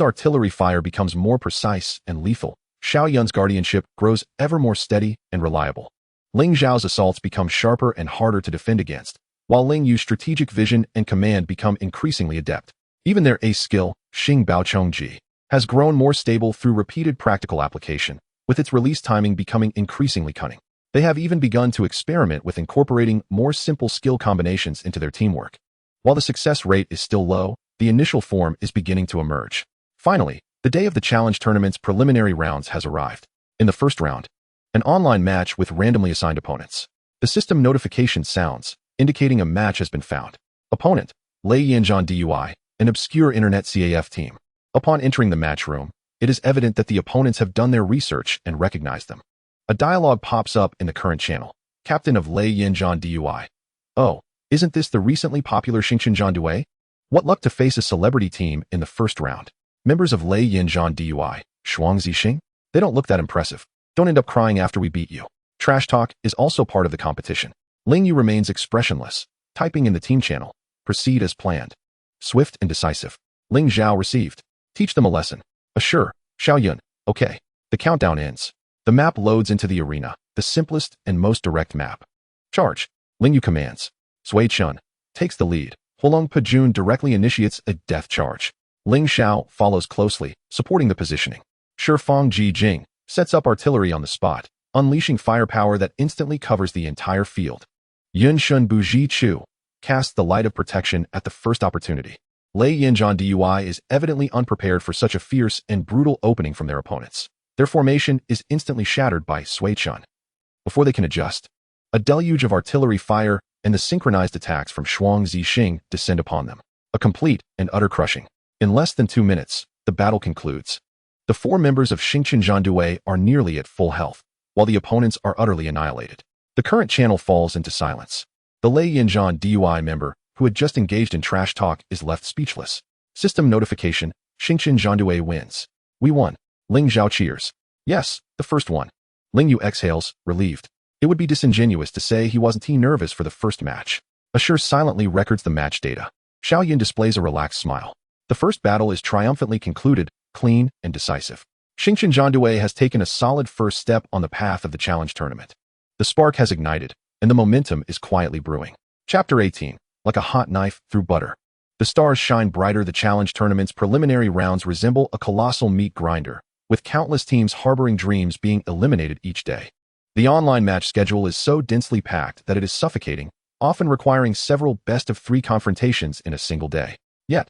artillery fire becomes more precise and lethal. Xiao Yun's guardianship grows ever more steady and reliable. Ling Zhao's assaults become sharper and harder to defend against, while Ling Yu's strategic vision and command become increasingly adept. Even their ace skill, Xing Baochong Ji, has grown more stable through repeated practical application, with its release timing becoming increasingly cunning. They have even begun to experiment with incorporating more simple skill combinations into their teamwork. While the success rate is still low, the initial form is beginning to emerge. Finally, the day of the challenge tournament's preliminary rounds has arrived. In the first round, an online match with randomly assigned opponents. The system notification sounds, indicating a match has been found. Opponent, Lei Yanzhan DUI, an obscure internet CAF team. Upon entering the match room, it is evident that the opponents have done their research and recognized them. A dialogue pops up in the current channel. Captain of Lei Yanzhan DUI. Oh, isn't this the recently popular Xingxin Zhou? What luck to face a celebrity team in the first round. Members of Lei Yanzhan DUI, Shuangzi Xing? They don't look that impressive. Don't end up crying after we beat you. Trash talk is also part of the competition. Ling Yu remains expressionless, typing in the team channel. Proceed as planned. Swift and decisive. Ling Zhao received. Teach them a lesson. Assure. Xiao Yun. Okay. The countdown ends. The map loads into the arena, the simplest and most direct map. Charge. Ling Yu commands. Sui Chen takes the lead. Huolong Pejun directly initiates a death charge. Ling Xiao follows closely, supporting the positioning. Shifang Ji Jing sets up artillery on the spot, unleashing firepower that instantly covers the entire field. Yun Shun Buji Chu casts the light of protection at the first opportunity. Lei Yanzhan DUI is evidently unprepared for such a fierce and brutal opening from their opponents. Their formation is instantly shattered by Sui Chen. Before they can adjust, a deluge of artillery fire and the synchronized attacks from Shuangzi Xing descend upon them. A complete and utter crushing. In less than 2 minutes, the battle concludes. The four members of Xingxin Zhou are nearly at full health, while the opponents are utterly annihilated. The current channel falls into silence. The Lei Yanzhan DUI member, who had just engaged in trash talk, is left speechless. System notification, Xingxin Zhou wins. We won. Ling Zhao cheers. Yes, the first one. Ling Yu exhales, relieved. It would be disingenuous to say he wasn't too nervous for the first match. Assure silently records the match data. Xiao Yun displays a relaxed smile. The first battle is triumphantly concluded, clean and decisive. Xingqian Zhandue has taken a solid first step on the path of the challenge tournament. The spark has ignited, and the momentum is quietly brewing. Chapter 18. Like a hot knife through butter. The stars shine brighter. The challenge tournament's preliminary rounds resemble a colossal meat grinder, with countless teams harboring dreams being eliminated each day. The online match schedule is so densely packed that it is suffocating, often requiring several best-of-3 confrontations in a single day. Yet,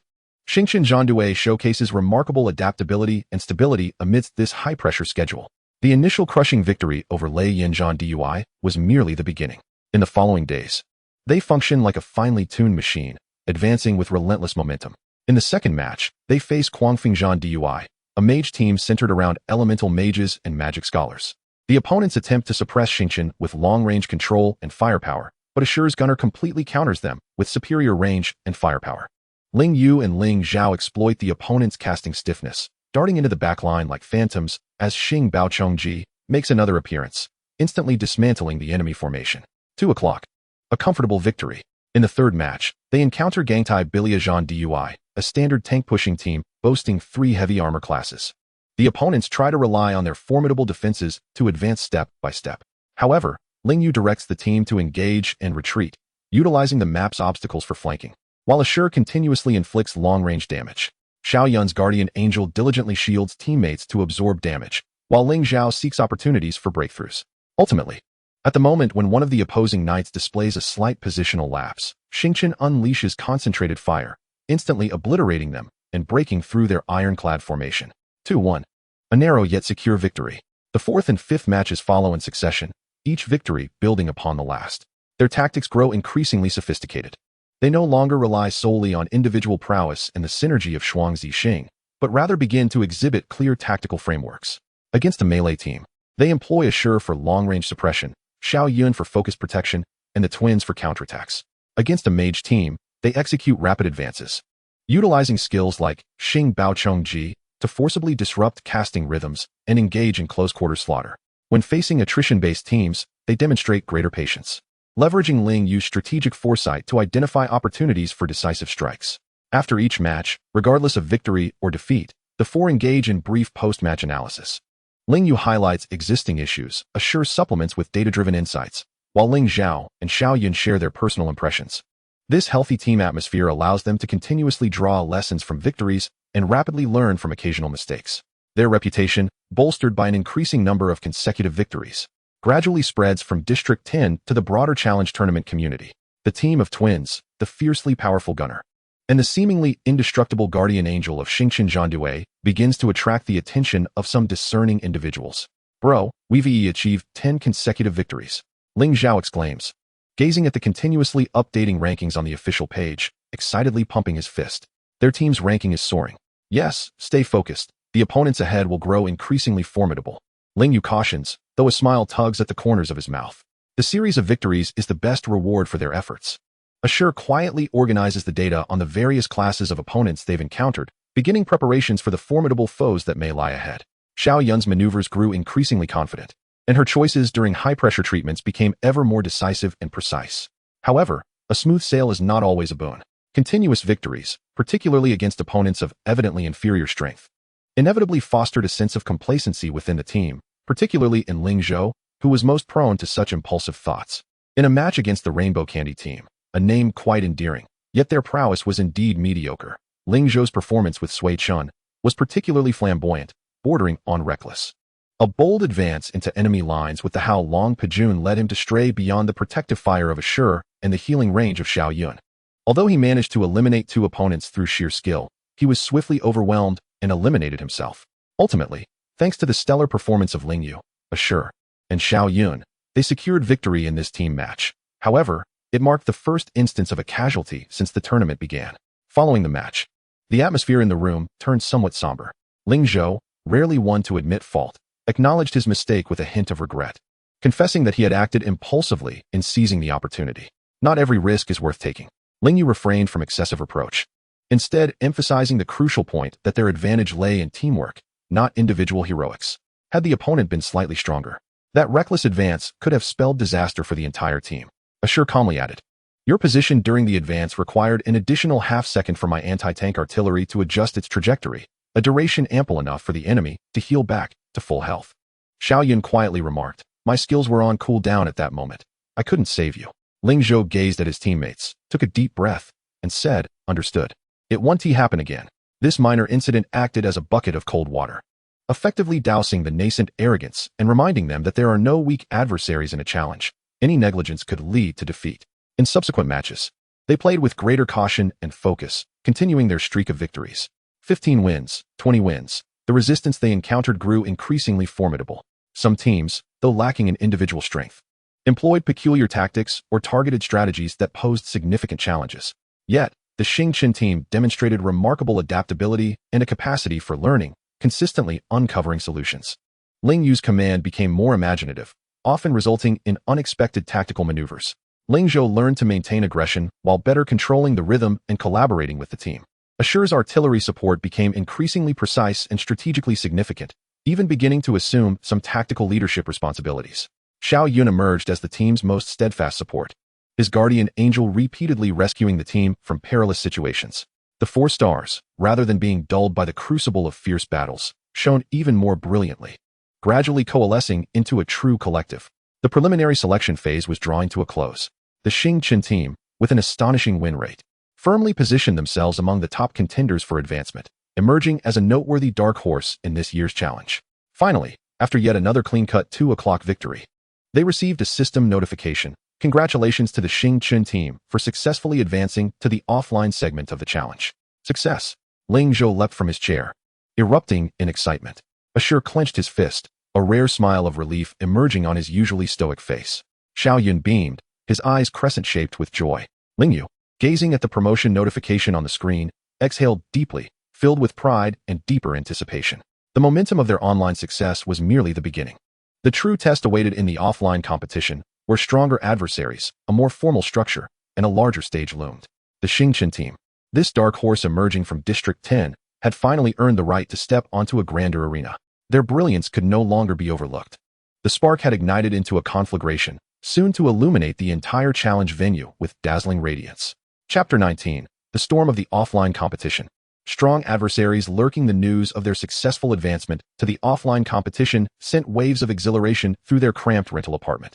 Xingqian Zhandue showcases remarkable adaptability and stability amidst this high-pressure schedule. The initial crushing victory over Lei Yinzhan Dui was merely the beginning. In the following days, they function like a finely tuned machine, advancing with relentless momentum. In the second match, they face Guangfengzhan Dui, a mage team centered around elemental mages and magic scholars. The opponents attempt to suppress Xingqian with long-range control and firepower, but Assure's gunner completely counters them with superior range and firepower. Ling Yu and Ling Zhao exploit the opponent's casting stiffness, darting into the backline like phantoms as Xing Baochongji makes another appearance, instantly dismantling the enemy formation. 2 o'clock. A comfortable victory. In the third match, they encounter Gangtai Biliazhan Dui, a standard tank-pushing team boasting 3 heavy armor classes. The opponents try to rely on their formidable defenses to advance step by step. However, Ling Yu directs the team to engage and retreat, utilizing the map's obstacles for flanking, while Assure continuously inflicts long-range damage. Xiao Yun's guardian angel diligently shields teammates to absorb damage, while Ling Zhao seeks opportunities for breakthroughs. Ultimately, at the moment when one of the opposing knights displays a slight positional lapse, Xingqian unleashes concentrated fire, instantly obliterating them and breaking through their ironclad formation. 2-1. A narrow yet secure victory. The fourth and fifth matches follow in succession, each victory building upon the last. Their tactics grow increasingly sophisticated. They no longer rely solely on individual prowess and the synergy of Shuangzi Xing, but rather begin to exhibit clear tactical frameworks. Against a melee team, they employ Assure for long-range suppression, Xiao Yun for focused protection, and the twins for counterattacks. Against a mage team, they execute rapid advances, utilizing skills like Xing Baochongji to forcibly disrupt casting rhythms and engage in close-quarter slaughter. When facing attrition-based teams, they demonstrate greater patience, leveraging Ling Yu's strategic foresight to identify opportunities for decisive strikes. After each match, regardless of victory or defeat, the four engage in brief post-match analysis. Ling Yu highlights existing issues, Assure supplements with data-driven insights, while Ling Zhao and Xiao Yun share their personal impressions. This healthy team atmosphere allows them to continuously draw lessons from victories and rapidly learn from occasional mistakes. Their reputation, bolstered by an increasing number of consecutive victories, gradually spreads from District 10 to the broader challenge tournament community. The team of twins, the fiercely powerful gunner, and the seemingly indestructible guardian angel of Xingqian Zhandue begins to attract the attention of some discerning individuals. Bro, we've achieved 10 consecutive victories, Ling Zhao exclaims, gazing at the continuously updating rankings on the official page, excitedly pumping his fist. Their team's ranking is soaring. Yes, stay focused. The opponents ahead will grow increasingly formidable. Ling Yu cautions, though a smile tugs at the corners of his mouth. The series of victories is the best reward for their efforts. Assure quietly organizes the data on the various classes of opponents they've encountered, beginning preparations for the formidable foes that may lie ahead. Xiao Yun's maneuvers grew increasingly confident, and her choices during high-pressure treatments became ever more decisive and precise. However, a smooth sail is not always a boon. Continuous victories, particularly against opponents of evidently inferior strength, inevitably fostered a sense of complacency within the team, particularly in Ling Zhou, who was most prone to such impulsive thoughts. In a match against the Rainbow Candy team, a name quite endearing, yet their prowess was indeed mediocre, Ling Zhou's performance with Sui Chen was particularly flamboyant, bordering on reckless. A bold advance into enemy lines with the Hao Long Pijun led him to stray beyond the protective fire of Assure and the healing range of Xiao Yun. Although he managed to eliminate 2 opponents through sheer skill, he was swiftly overwhelmed and eliminated himself. Ultimately, thanks to the stellar performance of Ling Yu, Assure, and Xiao Yun, they secured victory in this team match. However, it marked the first instance of a casualty since the tournament began. Following the match, the atmosphere in the room turned somewhat somber. Ling Zhou, rarely one to admit fault, acknowledged his mistake with a hint of regret, confessing that he had acted impulsively in seizing the opportunity. Not every risk is worth taking. Ling Yu refrained from excessive reproach, instead emphasizing the crucial point that their advantage lay in teamwork, not individual heroics. Had the opponent been slightly stronger, that reckless advance could have spelled disaster for the entire team. Assure calmly added, "Your position during the advance required an additional half-second for my anti-tank artillery to adjust its trajectory, a duration ample enough for the enemy to heal back to full health. Xiao Yun quietly remarked, "My skills were on cooldown at that moment. I couldn't save you." Ling Zhou gazed at his teammates, took a deep breath, and said, "Understood." It won't happen again. This minor incident acted as a bucket of cold water, effectively dousing the nascent arrogance and reminding them that there are no weak adversaries in a challenge. Any negligence could lead to defeat. In subsequent matches, they played with greater caution and focus, continuing their streak of victories. 15 wins, 20 wins. The resistance they encountered grew increasingly formidable. Some teams, though lacking in individual strength, employed peculiar tactics or targeted strategies that posed significant challenges. Yet, the Xiao Chen team demonstrated remarkable adaptability and a capacity for learning, consistently uncovering solutions. Ling Yu's command became more imaginative, often resulting in unexpected tactical maneuvers. Ling Zhou learned to maintain aggression while better controlling the rhythm and collaborating with the team. Assure's artillery support became increasingly precise and strategically significant, even beginning to assume some tactical leadership responsibilities. Xiao Yun emerged as the team's most steadfast support, his guardian angel repeatedly rescuing the team from perilous situations. The 4 stars, rather than being dulled by the crucible of fierce battles, shone even more brilliantly, gradually coalescing into a true collective. The preliminary selection phase was drawing to a close. The Xiao Chen team, with an astonishing win rate, firmly positioned themselves among the top contenders for advancement, emerging as a noteworthy dark horse in this year's challenge. Finally, after yet another clean-cut 2 o'clock victory, they received a system notification. Congratulations to the Xiao Chen team for successfully advancing to the offline segment of the challenge. Success! Ling Zhou leapt from his chair, erupting in excitement. Assure clenched his fist, a rare smile of relief emerging on his usually stoic face. Xiao Yun beamed, his eyes crescent-shaped with joy. Ling Yu, gazing at the promotion notification on the screen, exhaled deeply, filled with pride and deeper anticipation. The momentum of their online success was merely the beginning. The true test awaited in the offline competition, where stronger adversaries, a more formal structure, and a larger stage loomed. The Xiao Chen team, this dark horse emerging from District 10, had finally earned the right to step onto a grander arena. Their brilliance could no longer be overlooked. The spark had ignited into a conflagration, soon to illuminate the entire challenge venue with dazzling radiance. Chapter 19. The Storm of the Offline Competition. Strong adversaries lurking the news of their successful advancement to the offline competition sent waves of exhilaration through their cramped rental apartment.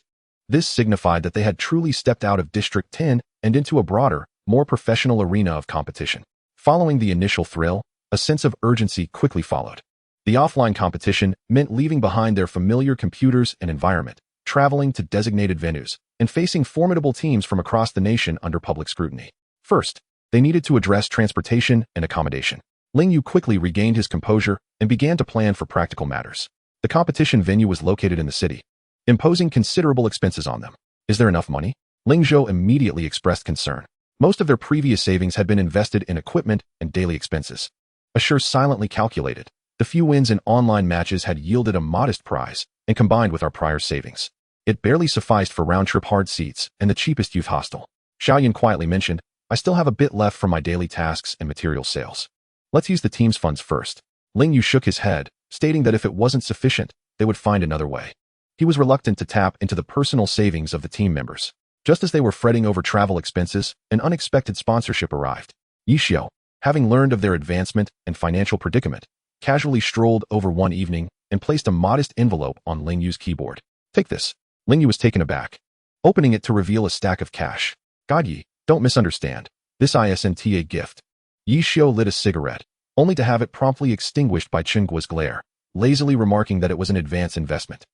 This signified that they had truly stepped out of District 10 and into a broader, more professional arena of competition. Following the initial thrill, a sense of urgency quickly followed. The offline competition meant leaving behind their familiar computers and environment, traveling to designated venues, and facing formidable teams from across the nation under public scrutiny. First, they needed to address transportation and accommodation. Ling Yu quickly regained his composure and began to plan for practical matters. The competition venue was located in the city, imposing considerable expenses on them. Is there enough money? Ling Zhou immediately expressed concern. Most of their previous savings had been invested in equipment and daily expenses. Assure silently calculated. The few wins in online matches had yielded a modest prize, and combined with our prior savings, it barely sufficed for round-trip hard seats and the cheapest youth hostel. Xiao Yun quietly mentioned, I still have a bit left for my daily tasks and material sales. Let's use the team's funds first. Ling Yu shook his head, stating that if it wasn't sufficient, they would find another way. He was reluctant to tap into the personal savings of the team members. Just as they were fretting over travel expenses, an unexpected sponsorship arrived. Ye Xiu, having learned of their advancement and financial predicament, casually strolled over one evening and placed a modest envelope on Ling Yu's keyboard. Take this. Ling Yu was taken aback, opening it to reveal a stack of cash. God Yi, don't misunderstand. This isn't a gift. Ye Xiu lit a cigarette, only to have it promptly extinguished by Chengua's glare, lazily remarking that it was an advance investment.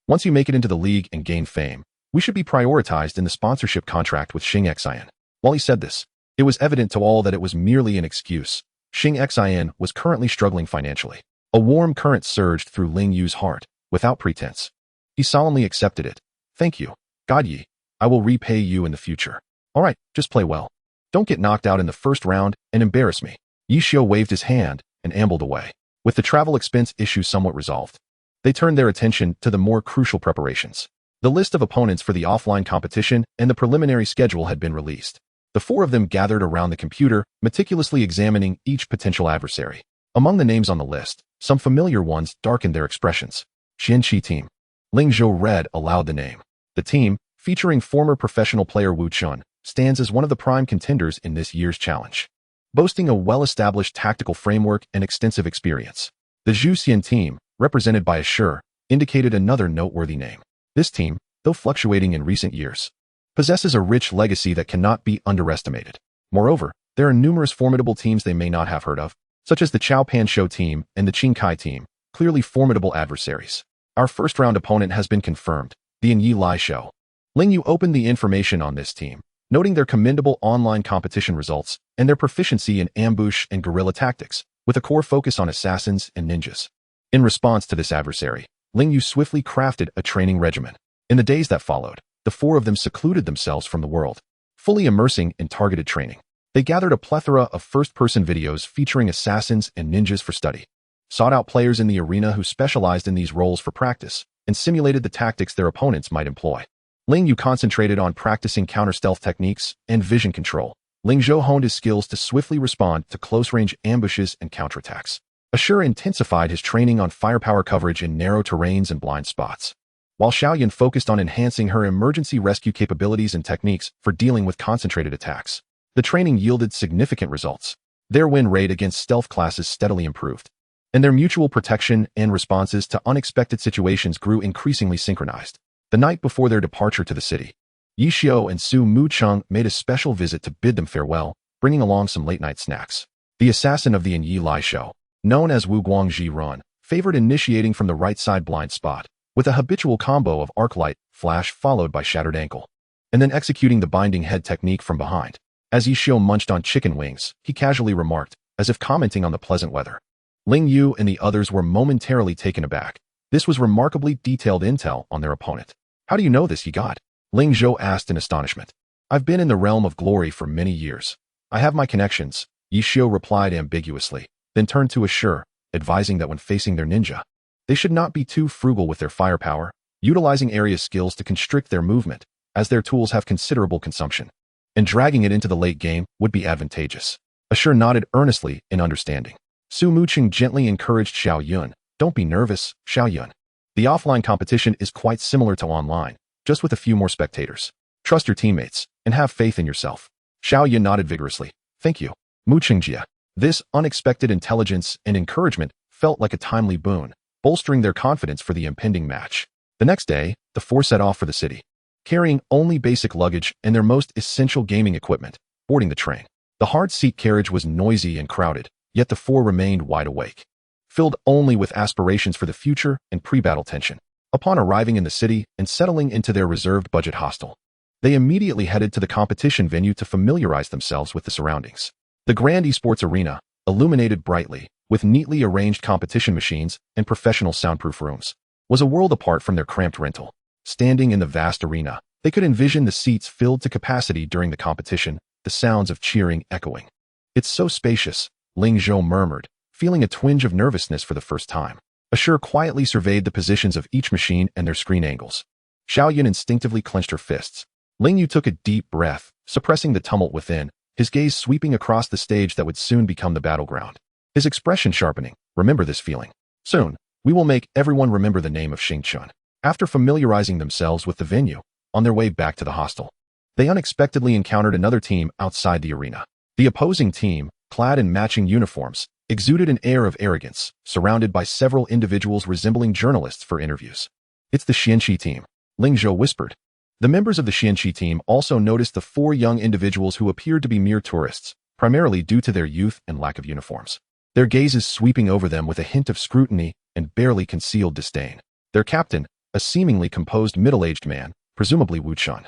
Once you make it into the league and gain fame, we should be prioritized in the sponsorship contract with Xiao. While he said this, it was evident to all that it was merely an excuse. Xiao was currently struggling financially. A warm current surged through Ling Yu's heart, without pretense. He solemnly accepted it. Thank you, God Yi. I will repay you in the future. All right, just play well. Don't get knocked out in the first round and embarrass me. Ye Xiu waved his hand and ambled away. With the travel expense issue somewhat resolved, they turned their attention to the more crucial preparations. The list of opponents for the offline competition and the preliminary schedule had been released. The 4 of them gathered around the computer, meticulously examining each potential adversary. Among the names on the list, some familiar ones darkened their expressions. Xianqi Team. Ling Zhou read aloud the name. The team, featuring former professional player Wu Chun, stands as one of the prime contenders in this year's challenge. boasting a well-established tactical framework and extensive experience. The Zhou team, represented by Xiu, indicated another noteworthy name. This team, though fluctuating in recent years, possesses a rich legacy that cannot be underestimated. Moreover, there are numerous formidable teams they may not have heard of, such as the Chao Pan Shou team and the Qingkai team, clearly formidable adversaries. Our first-round opponent has been confirmed, the Ye Xiu. Ling Yu opened the information on this team, noting their commendable online competition results and their proficiency in ambush and guerrilla tactics, with a core focus on assassins and ninjas. In response to this adversary, Ling Yu swiftly crafted a training regimen. In the days that followed, the four of them secluded themselves from the world, fully immersing in targeted training. They gathered a plethora of first-person videos featuring assassins and ninjas for study, sought out players in the arena who specialized in these roles for practice, and simulated the tactics their opponents might employ. Ling Yu concentrated on practicing counter-stealth techniques and vision control. Ling Zhou honed his skills to swiftly respond to close-range ambushes and counterattacks. Xiu intensified his training on firepower coverage in narrow terrains and blind spots, while Xiaoyan focused on enhancing her emergency rescue capabilities and techniques for dealing with concentrated attacks. The training yielded significant results. Their win rate against stealth classes steadily improved, and their mutual protection and responses to unexpected situations grew increasingly synchronized. The night before their departure to the city, Ye Xiu and Sui Chen made a special visit to bid them farewell, bringing along some late-night snacks. The assassin of the Ye Xiu, known as Wu Guangji Run, favored initiating from the right side blind spot, with a habitual combo of arc light, flash followed by shattered ankle, and then executing the binding head technique from behind. As Ye Xiu munched on chicken wings, he casually remarked, as if commenting on the pleasant weather. Ling Yu and the others were momentarily taken aback. This was remarkably detailed intel on their opponent. How do you know this, ye god? Ling Zhou asked in astonishment. I've been in the realm of glory for many years. I have my connections, Ye Xiu replied ambiguously, then turned to Xiu, advising that when facing their ninja, they should not be too frugal with their firepower, utilizing area skills to constrict their movement, as their tools have considerable consumption, and dragging it into the late game would be advantageous. Xiu nodded earnestly in understanding. Sui Chen gently encouraged Xiaoyun, don't be nervous, Xiaoyun. The offline competition is quite similar to online, just with a few more spectators. Trust your teammates, and have faith in yourself. Xiaoyun nodded vigorously. Thank you, Mu Qingjie. This unexpected intelligence and encouragement felt like a timely boon, bolstering their confidence for the impending match. The next day, the four set off for the city, carrying only basic luggage and their most essential gaming equipment, boarding the train. The hard-seat carriage was noisy and crowded, yet the four remained wide awake, filled only with aspirations for the future and pre-battle tension. Upon arriving in the city and settling into their reserved budget hostel, they immediately headed to the competition venue to familiarize themselves with the surroundings. The grand esports arena, illuminated brightly, with neatly arranged competition machines and professional soundproof rooms, was a world apart from their cramped rental. Standing in the vast arena, they could envision the seats filled to capacity during the competition, the sounds of cheering echoing. It's so spacious, Ling Zhou murmured, feeling a twinge of nervousness for the first time. Xiu quietly surveyed the positions of each machine and their screen angles. Xiaoyun instinctively clenched her fists. Ling Yu took a deep breath, suppressing the tumult within, his gaze sweeping across the stage that would soon become the battleground. His expression sharpening. Remember this feeling. Soon, we will make everyone remember the name of Xingchen. After familiarizing themselves with the venue, on their way back to the hostel, they unexpectedly encountered another team outside the arena. The opposing team, clad in matching uniforms, exuded an air of arrogance, surrounded by several individuals resembling journalists for interviews. It's the Xianqi team, Ling Zhou whispered. The members of the Xianqi team also noticed the four young individuals who appeared to be mere tourists, primarily due to their youth and lack of uniforms. Their gazes sweeping over them with a hint of scrutiny and barely concealed disdain. Their captain, a seemingly composed middle-aged man, presumably Wu Chun,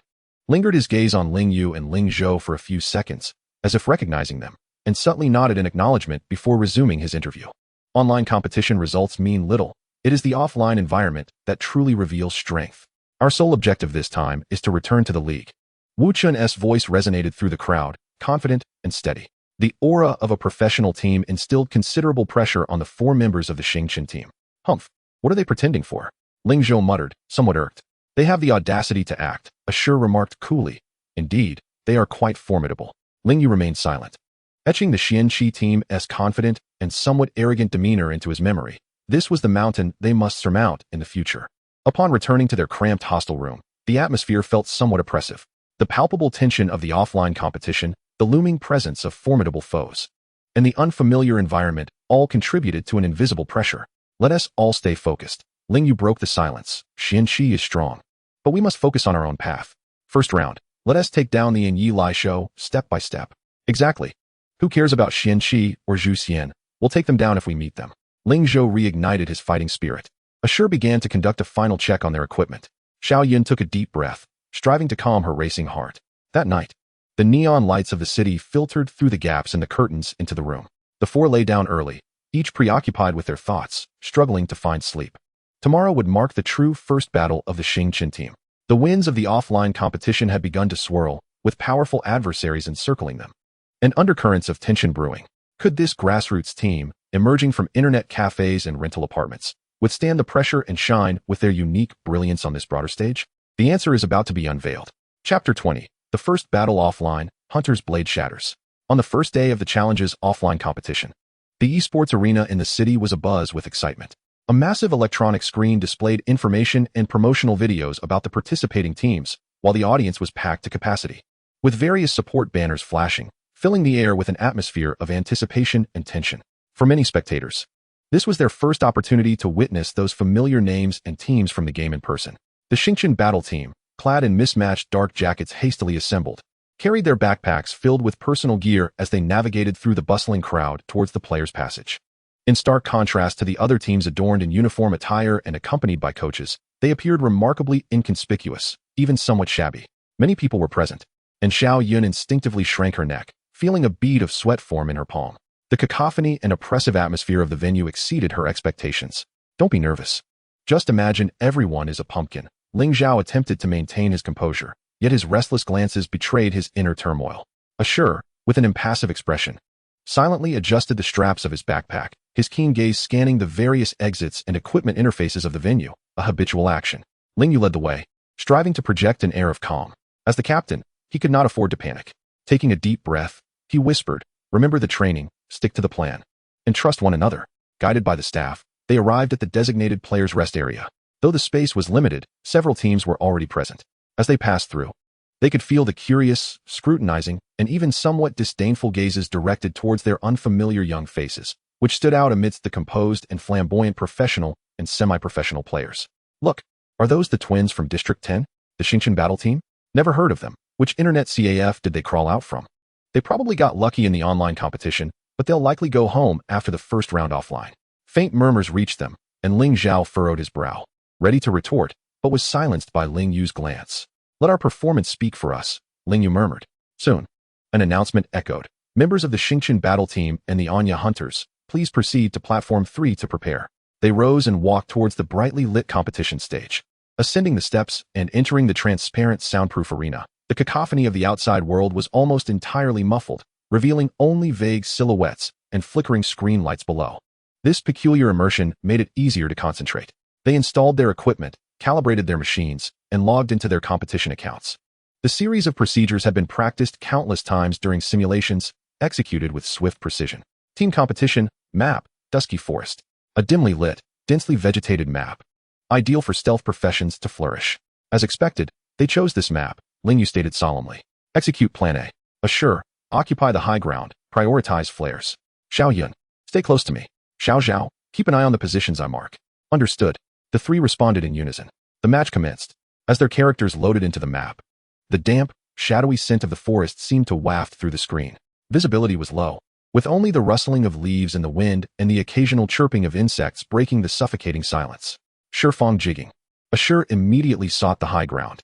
lingered his gaze on Ling Yu and Ling Zhou for a few seconds, as if recognizing them, and subtly nodded in acknowledgement before resuming his interview. Online competition results mean little. It is the offline environment that truly reveals strength. Our sole objective this time is to return to the league. Wu Chun's voice resonated through the crowd, confident and steady. The aura of a professional team instilled considerable pressure on the four members of the Xingchen team. Humph, what are they pretending for? Ling Zhou muttered, somewhat irked. They have the audacity to act, Xiu remarked coolly. Indeed, they are quite formidable. Ling Yu remained silent, etching the Xianqi team's confident and somewhat arrogant demeanor into his memory. This was the mountain they must surmount in the future. Upon returning to their cramped hostel room, the atmosphere felt somewhat oppressive. The palpable tension of the offline competition, the looming presence of formidable foes, and the unfamiliar environment all contributed to an invisible pressure. Let us all stay focused. Ling Yu broke the silence. Xianqi is strong, but we must focus on our own path. First round. Let us take down the Yi Lai show, step by step. Exactly. Who cares about Xianqi or Zhu Xian? We'll take them down if we meet them. Ling Zhou reignited his fighting spirit. Ashur began to conduct a final check on their equipment. Xiao Yun took a deep breath, striving to calm her racing heart. That night, the neon lights of the city filtered through the gaps in the curtains into the room. The four lay down early, each preoccupied with their thoughts, struggling to find sleep. Tomorrow would mark the true first battle of the Xingqian team. The winds of the offline competition had begun to swirl, with powerful adversaries encircling them, and undercurrents of tension brewing. Could this grassroots team, emerging from internet cafes and rental apartments, withstand the pressure and shine with their unique brilliance on this broader stage? The answer is about to be unveiled. Chapter 20. The first battle offline, Hunter's Blade shatters. On the first day of the challenge's offline competition, the esports arena in the city was abuzz with excitement. A massive electronic screen displayed information and promotional videos about the participating teams, while the audience was packed to capacity, with various support banners flashing, filling the air with an atmosphere of anticipation and tension. For many spectators, this was their first opportunity to witness those familiar names and teams from the game in person. The Xingqian Battle Team, clad in mismatched dark jackets hastily assembled, carried their backpacks filled with personal gear as they navigated through the bustling crowd towards the players' passage. In stark contrast to the other teams adorned in uniform attire and accompanied by coaches, they appeared remarkably inconspicuous, even somewhat shabby. Many people were present, and Xiao Yun instinctively shrank her neck, feeling a bead of sweat form in her palm. The cacophony and oppressive atmosphere of the venue exceeded her expectations. Don't be nervous. Just imagine everyone is a pumpkin. Ling Zhao attempted to maintain his composure, yet his restless glances betrayed his inner turmoil. Ashur, with an impassive expression, silently adjusted the straps of his backpack, his keen gaze scanning the various exits and equipment interfaces of the venue, a habitual action. Ling Yu led the way, striving to project an air of calm. As the captain, he could not afford to panic. Taking a deep breath, he whispered, "Remember the training, stick to the plan, and trust one another." Guided by the staff, they arrived at the designated players' rest area. Though the space was limited, several teams were already present. As they passed through, they could feel the curious, scrutinizing, and even somewhat disdainful gazes directed towards their unfamiliar young faces, which stood out amidst the composed and flamboyant professional and semi-professional players. Look, are those the twins from District 10? The Xingqian Battle Team? Never heard of them. Which internet CAF did they crawl out from? They probably got lucky in the online competition, but they'll likely go home after the first round offline. Faint murmurs reached them, and Ling Zhao furrowed his brow, ready to retort, but was silenced by Ling Yu's glance. "Let our performance speak for us," Ling Yu murmured. Soon, an announcement echoed. "Members of the Xingqian Battle Team and the Anya Hunters, please proceed to Platform 3 to prepare." They rose and walked towards the brightly lit competition stage. Ascending the steps and entering the transparent soundproof arena, the cacophony of the outside world was almost entirely muffled, revealing only vague silhouettes and flickering screen lights below. This peculiar immersion made it easier to concentrate. They installed their equipment, calibrated their machines, and logged into their competition accounts. The series of procedures had been practiced countless times during simulations, executed with swift precision. Team competition, map, Dusky Forest. A dimly lit, densely vegetated map, ideal for stealth professions to flourish. As expected, they chose this map, Ling Yu stated solemnly. Execute Plan A. Assure, occupy the high ground, prioritize flares. Xiao Yun, stay close to me. Xiao Zhao, keep an eye on the positions I mark. Understood. The three responded in unison. The match commenced. As their characters loaded into the map, the damp, shadowy scent of the forest seemed to waft through the screen. Visibility was low, with only the rustling of leaves in the wind and the occasional chirping of insects breaking the suffocating silence. Shifang jigging. Ashur immediately sought the high ground,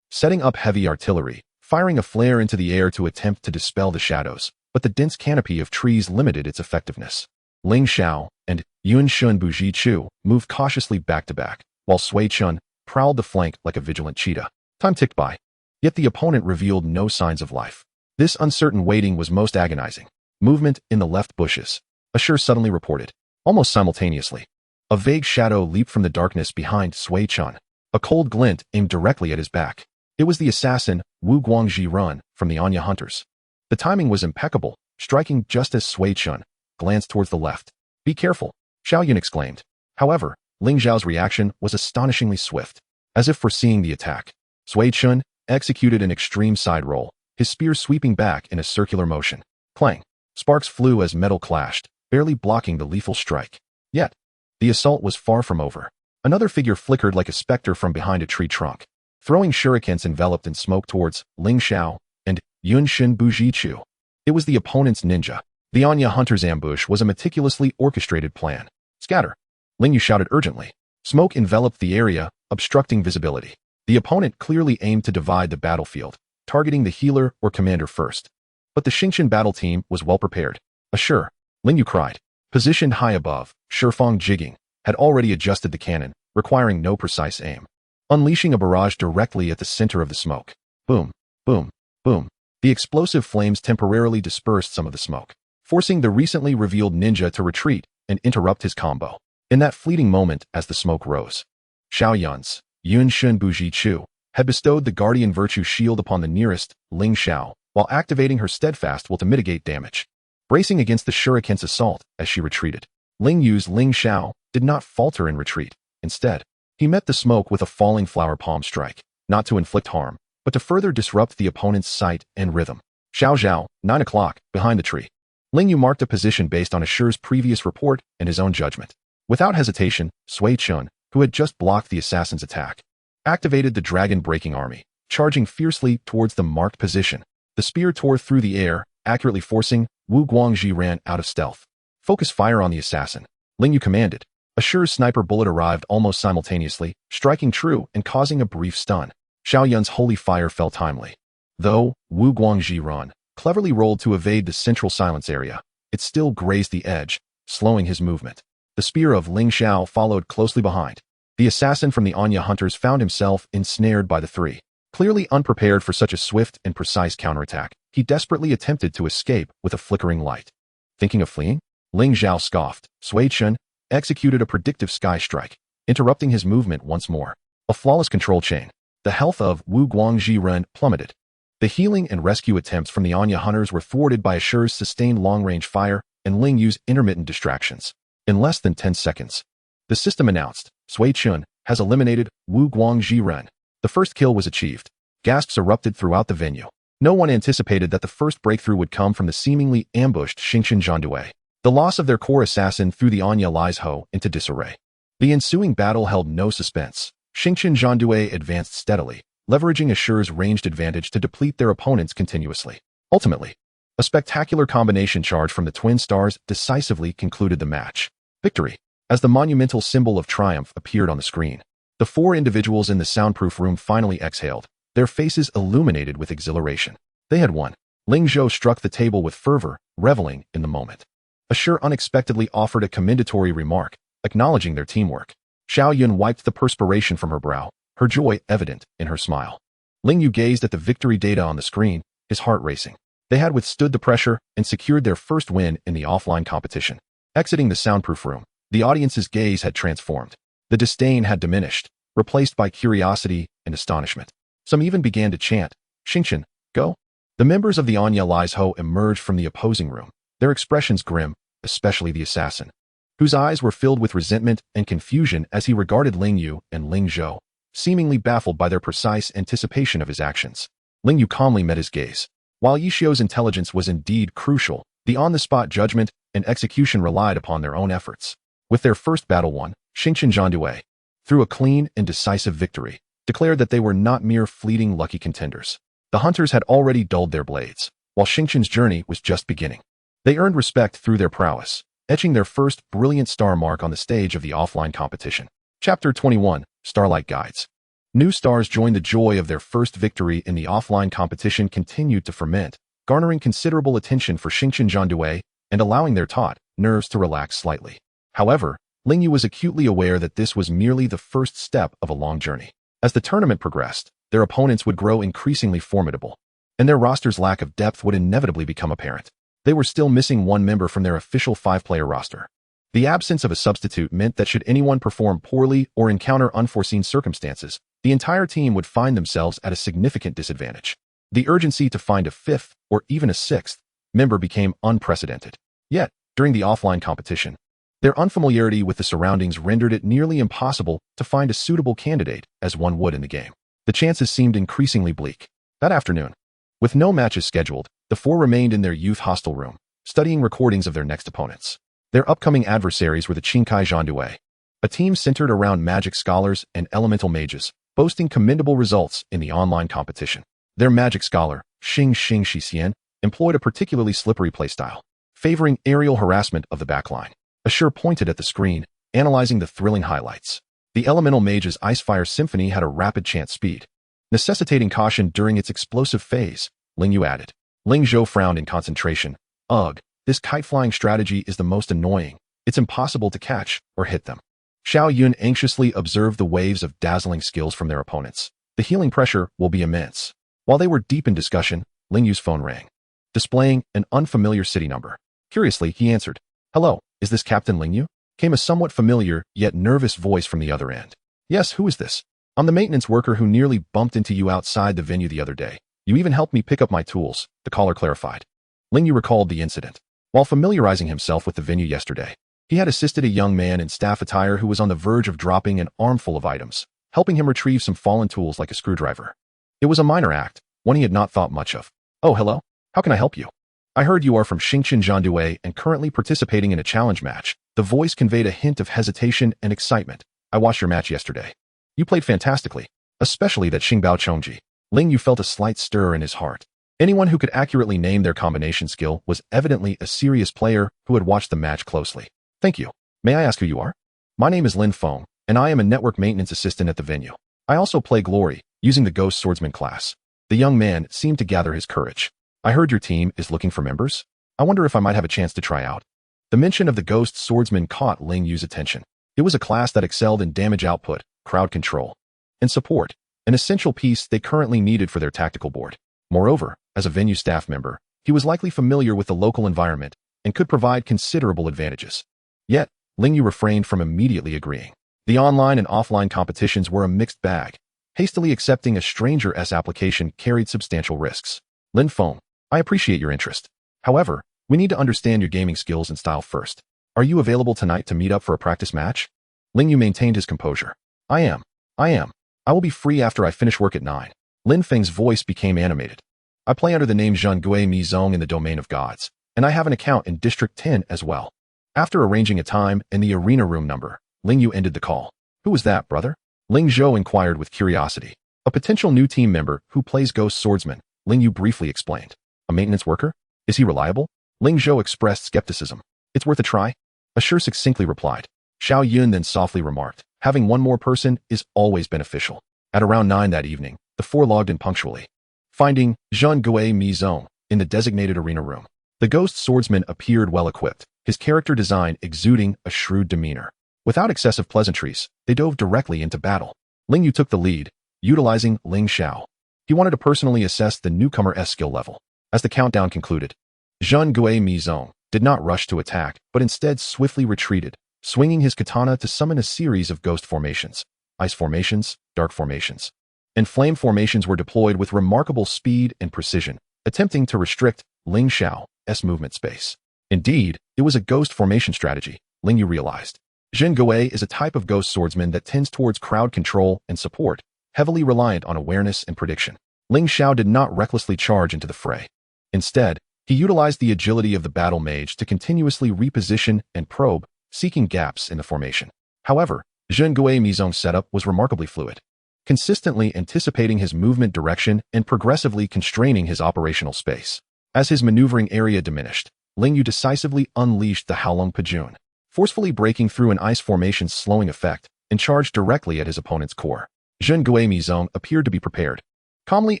setting up heavy artillery, firing a flare into the air to attempt to dispel the shadows, but the dense canopy of trees limited its effectiveness. Ling Xiao and Yuan Shun Buji Chu moved cautiously back to back, while Sui Chen prowled the flank like a vigilant cheetah. Time ticked by, yet the opponent revealed no signs of life. This uncertain waiting was most agonizing. Movement in the left bushes, Ashur suddenly reported. Almost simultaneously, a vague shadow leaped from the darkness behind Sui Chen. A cold glint aimed directly at his back. It was the assassin, Wu Guangji Run, from the Anya Hunters. The timing was impeccable, striking just as Sui Chen glanced towards the left. "Be careful," Xiao Yun exclaimed. However, Ling Zhao's reaction was astonishingly swift. As if foreseeing the attack, Sui Chen executed an extreme side roll, his spear sweeping back in a circular motion. Clang. Sparks flew as metal clashed, barely blocking the lethal strike. Yet, the assault was far from over. Another figure flickered like a specter from behind a tree trunk, throwing shurikens enveloped in smoke towards Ling Xiao and Yunshin Bujichu. It was the opponent's ninja. The Anya hunter's ambush was a meticulously orchestrated plan. Scatter! Ling Yu shouted urgently. Smoke enveloped the area, obstructing visibility. The opponent clearly aimed to divide the battlefield, targeting the healer or commander first. But the Xingqian battle team was well prepared. Assure! Ling Yu cried. Positioned high above, Shifeng jigging, had already adjusted the cannon, requiring no precise aim, unleashing a barrage directly at the center of the smoke. Boom, boom, boom. The explosive flames temporarily dispersed some of the smoke, forcing the recently revealed ninja to retreat and interrupt his combo. In that fleeting moment as the smoke rose, Xiao Yun's Yunshin Bujichu had bestowed the Guardian Virtue Shield upon the nearest, Ling Xiao, while activating her steadfast will to mitigate damage. Bracing against the shuriken's assault as she retreated, Ling Yu's Ling Xiao did not falter in retreat. Instead, he met the smoke with a falling flower palm strike, not to inflict harm, but to further disrupt the opponent's sight and rhythm. Xiao Zhao, 9 o'clock, behind the tree. Ling Yu marked a position based on Assure's previous report and his own judgment. Without hesitation, Sui Chen, who had just blocked the assassin's attack, activated the dragon-breaking army, charging fiercely towards the marked position. The spear tore through the air, accurately forcing Wu Guangji ran out of stealth. Focus fire on the assassin, Ling Yu commanded. Assure's sniper bullet arrived almost simultaneously, striking true and causing a brief stun. Xiao Yun's holy fire fell timely. Though Wu Guangji ran, cleverly rolled to evade the central silence area, it still grazed the edge, slowing his movement. The spear of Ling Xiao followed closely behind. The assassin from the Anya hunters found himself ensnared by the three. Clearly unprepared for such a swift and precise counterattack, he desperately attempted to escape with a flickering light. Thinking of fleeing? Ling Xiao scoffed. Sui Chen executed a predictive sky strike, interrupting his movement once more. A flawless control chain. The health of Wu Guangji Ren plummeted. The healing and rescue attempts from the Anya hunters were thwarted by Assure's sustained long-range fire and Ling Yu's intermittent distractions. In less than 10 seconds, the system announced, Sui Chen has eliminated Wu Guangji Ren. The first kill was achieved. Gasps erupted throughout the venue. No one anticipated that the first breakthrough would come from the seemingly ambushed Xingqian Zhandue. The loss of their core assassin threw the Anya Zhou into disarray. The ensuing battle held no suspense. Xingqian Zhandue advanced steadily, leveraging Assure's ranged advantage to deplete their opponents continuously. Ultimately, a spectacular combination charge from the twin stars decisively concluded the match. Victory! As the monumental symbol of triumph appeared on the screen, the four individuals in the soundproof room finally exhaled, their faces illuminated with exhilaration. They had won. Ling Zhou struck the table with fervor, reveling in the moment. Assure unexpectedly offered a commendatory remark, acknowledging their teamwork. Xiao Yun wiped the perspiration from her brow, her joy evident in her smile. Ling Yu gazed at the victory data on the screen, his heart racing. They had withstood the pressure and secured their first win in the offline competition. Exiting the soundproof room, the audience's gaze had transformed. The disdain had diminished, replaced by curiosity and astonishment. Some even began to chant, Xingqian, go! The members of the Anya Zhou emerged from the opposing room, their expressions grim, especially the assassin, whose eyes were filled with resentment and confusion as he regarded Ling Yu and Ling Zhou, seemingly baffled by their precise anticipation of his actions. Ling Yu calmly met his gaze. While Ye Xiu's intelligence was indeed crucial, the on-the-spot judgment and execution relied upon their own efforts. With their first battle won, Xingqian Zhandue, through a clean and decisive victory, declared that they were not mere fleeting lucky contenders. The hunters had already dulled their blades, while Xingqian's journey was just beginning. They earned respect through their prowess, etching their first brilliant star mark on the stage of the offline competition. Chapter 21, Starlight Guides. New stars joined the joy of their first victory in the offline competition continued to ferment, garnering considerable attention for Xingqian Zhandue and allowing their taut nerves to relax slightly. However, Ling Yu was acutely aware that this was merely the first step of a long journey. As the tournament progressed, their opponents would grow increasingly formidable, and their roster's lack of depth would inevitably become apparent. They were still missing one member from their official 5-player roster. The absence of a substitute meant that should anyone perform poorly or encounter unforeseen circumstances, the entire team would find themselves at a significant disadvantage. The urgency to find a 5th or even a 6th member became unprecedented. Yet, during the offline competition, their unfamiliarity with the surroundings rendered it nearly impossible to find a suitable candidate as one would in the game. The chances seemed increasingly bleak. That afternoon, with no matches scheduled, the four remained in their youth hostel room, studying recordings of their next opponents. Their upcoming adversaries were the Qingkai Zhandue, a team centered around magic scholars and elemental mages, boasting commendable results in the online competition. Their magic scholar, Xing Xixian, employed a particularly slippery playstyle, favoring aerial harassment of the backline. Assure pointed at the screen, analyzing the thrilling highlights. The elemental mage's Icefire Symphony had a rapid chance speed, necessitating caution during its explosive phase, Ling Yu added. Ling Zhou frowned in concentration. Ugh, this kite-flying strategy is the most annoying. It's impossible to catch or hit them. Xiao Yun anxiously observed the waves of dazzling skills from their opponents. The healing pressure will be immense. While they were deep in discussion, Ling Yu's phone rang, displaying an unfamiliar city number. Curiously, he answered. Hello, is this Captain Ling Yu? Came a somewhat familiar, yet nervous voice from the other end. Yes, who is this? I'm the maintenance worker who nearly bumped into you outside the venue the other day. You even helped me pick up my tools, the caller clarified. Ling Yu recalled the incident. While familiarizing himself with the venue yesterday, he had assisted a young man in staff attire who was on the verge of dropping an armful of items, helping him retrieve some fallen tools like a screwdriver. It was a minor act, one he had not thought much of. Oh, hello? How can I help you? I heard you are from Xingqian Zhandue and currently participating in a challenge match. The voice conveyed a hint of hesitation and excitement. I watched your match yesterday. You played fantastically, especially that Xingbao Chongji. Ling Yu felt a slight stir in his heart. Anyone who could accurately name their combination skill was evidently a serious player who had watched the match closely. Thank you. May I ask who you are? My name is Lin Feng, and I am a network maintenance assistant at the venue. I also play Glory, using the Ghost Swordsman class. The young man seemed to gather his courage. I heard your team is looking for members. I wonder if I might have a chance to try out. The mention of the Ghost Swordsman caught Ling Yu's attention. It was a class that excelled in damage output, crowd control, and support, an essential piece they currently needed for their tactical board. Moreover, as a venue staff member, he was likely familiar with the local environment and could provide considerable advantages. Yet, Ling Yu refrained from immediately agreeing. The online and offline competitions were a mixed bag. Hastily accepting a stranger's application carried substantial risks. Lin Feng, I appreciate your interest. However, we need to understand your gaming skills and style first. Are you available tonight to meet up for a practice match? Ling Yu maintained his composure. I am. I will be free after I finish work at 9. Lin Feng's voice became animated. I play under the name Zhen Gui Mi Zong in the Domain of Gods, and I have an account in District 10 as well. After arranging a time and the arena room number, Ling Yu ended the call. Who was that, brother? Ling Zhou inquired with curiosity. A potential new team member who plays Ghost Swordsman, Ling Yu briefly explained. A maintenance worker? Is he reliable? Ling Zhou expressed skepticism. It's worth a try. Assure succinctly replied. Xiao Yun then softly remarked. Having one more person is always beneficial. At around 9 that evening, the four logged in punctually, finding Zhen Gui Mi Zong in the designated arena room. The Ghost Swordsman appeared well-equipped, his character design exuding a shrewd demeanor. Without excessive pleasantries, they dove directly into battle. Ling Yu took the lead, utilizing Ling Xiao. He wanted to personally assess the newcomer's skill level. As the countdown concluded, Zhen Gui Mi Zong did not rush to attack, but instead swiftly retreated, swinging his katana to summon a series of ghost formations. Ice formations, dark formations, and flame formations were deployed with remarkable speed and precision, attempting to restrict Ling Xiao's movement space. Indeed, it was a ghost formation strategy, Ling Yu realized. Zhen Gui is a type of ghost swordsman that tends towards crowd control and support, heavily reliant on awareness and prediction. Ling Xiao did not recklessly charge into the fray. Instead, he utilized the agility of the Battle Mage to continuously reposition and probe, seeking gaps in the formation. However, Zhen Gui Mizong's setup was remarkably fluid, consistently anticipating his movement direction and progressively constraining his operational space. As his maneuvering area diminished, Ling Yu decisively unleashed the Haolong Pajun, forcefully breaking through an ice formation's slowing effect and charged directly at his opponent's core. Zhen Gui Mizong appeared to be prepared, calmly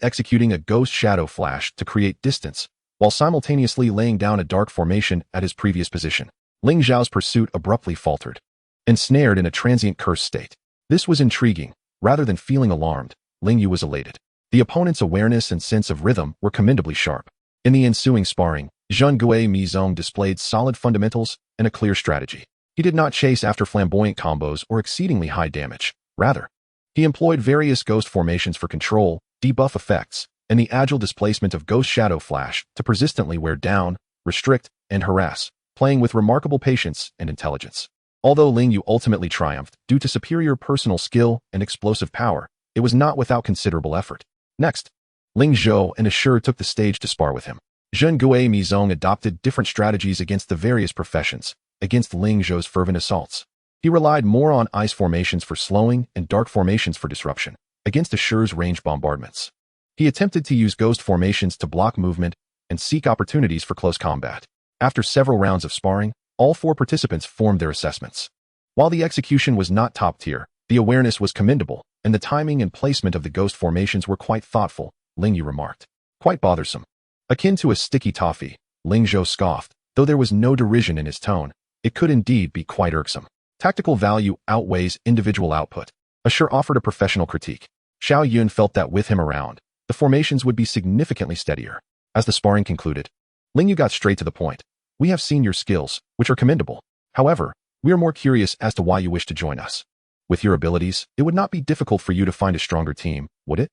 executing a ghost shadow flash to create distance, while simultaneously laying down a dark formation at his previous position. Ling Xiao's pursuit abruptly faltered, ensnared in a transient curse state. This was intriguing. Rather than feeling alarmed, Ling Yu was elated. The opponent's awareness and sense of rhythm were commendably sharp. In the ensuing sparring, Zhen Gui Mizong displayed solid fundamentals and a clear strategy. He did not chase after flamboyant combos or exceedingly high damage. Rather, he employed various ghost formations for control, debuff effects, and the agile displacement of Ghost Shadow Flash to persistently wear down, restrict, and harass, playing with remarkable patience and intelligence. Although Ling Yu ultimately triumphed due to superior personal skill and explosive power, it was not without considerable effort. Next, Ling Zhou and Assure took the stage to spar with him. Zhen Gui Mizong adopted different strategies against the various professions, against Ling Zhou's fervent assaults. He relied more on ice formations for slowing and dark formations for disruption, against Assure's range bombardments. He attempted to use ghost formations to block movement and seek opportunities for close combat. After several rounds of sparring, all 4 participants formed their assessments. While the execution was not top tier, the awareness was commendable, and the timing and placement of the ghost formations were quite thoughtful, Ling Yu remarked. Quite bothersome. Akin to a sticky toffee, Ling Zhou scoffed, though there was no derision in his tone. It could indeed be quite irksome. Tactical value outweighs individual output. Assure offered a professional critique. Xiao Yun felt that with him around, the formations would be significantly steadier. As the sparring concluded, Ling Yu got straight to the point. We have seen your skills, which are commendable. However, we are more curious as to why you wish to join us. With your abilities, it would not be difficult for you to find a stronger team, would it?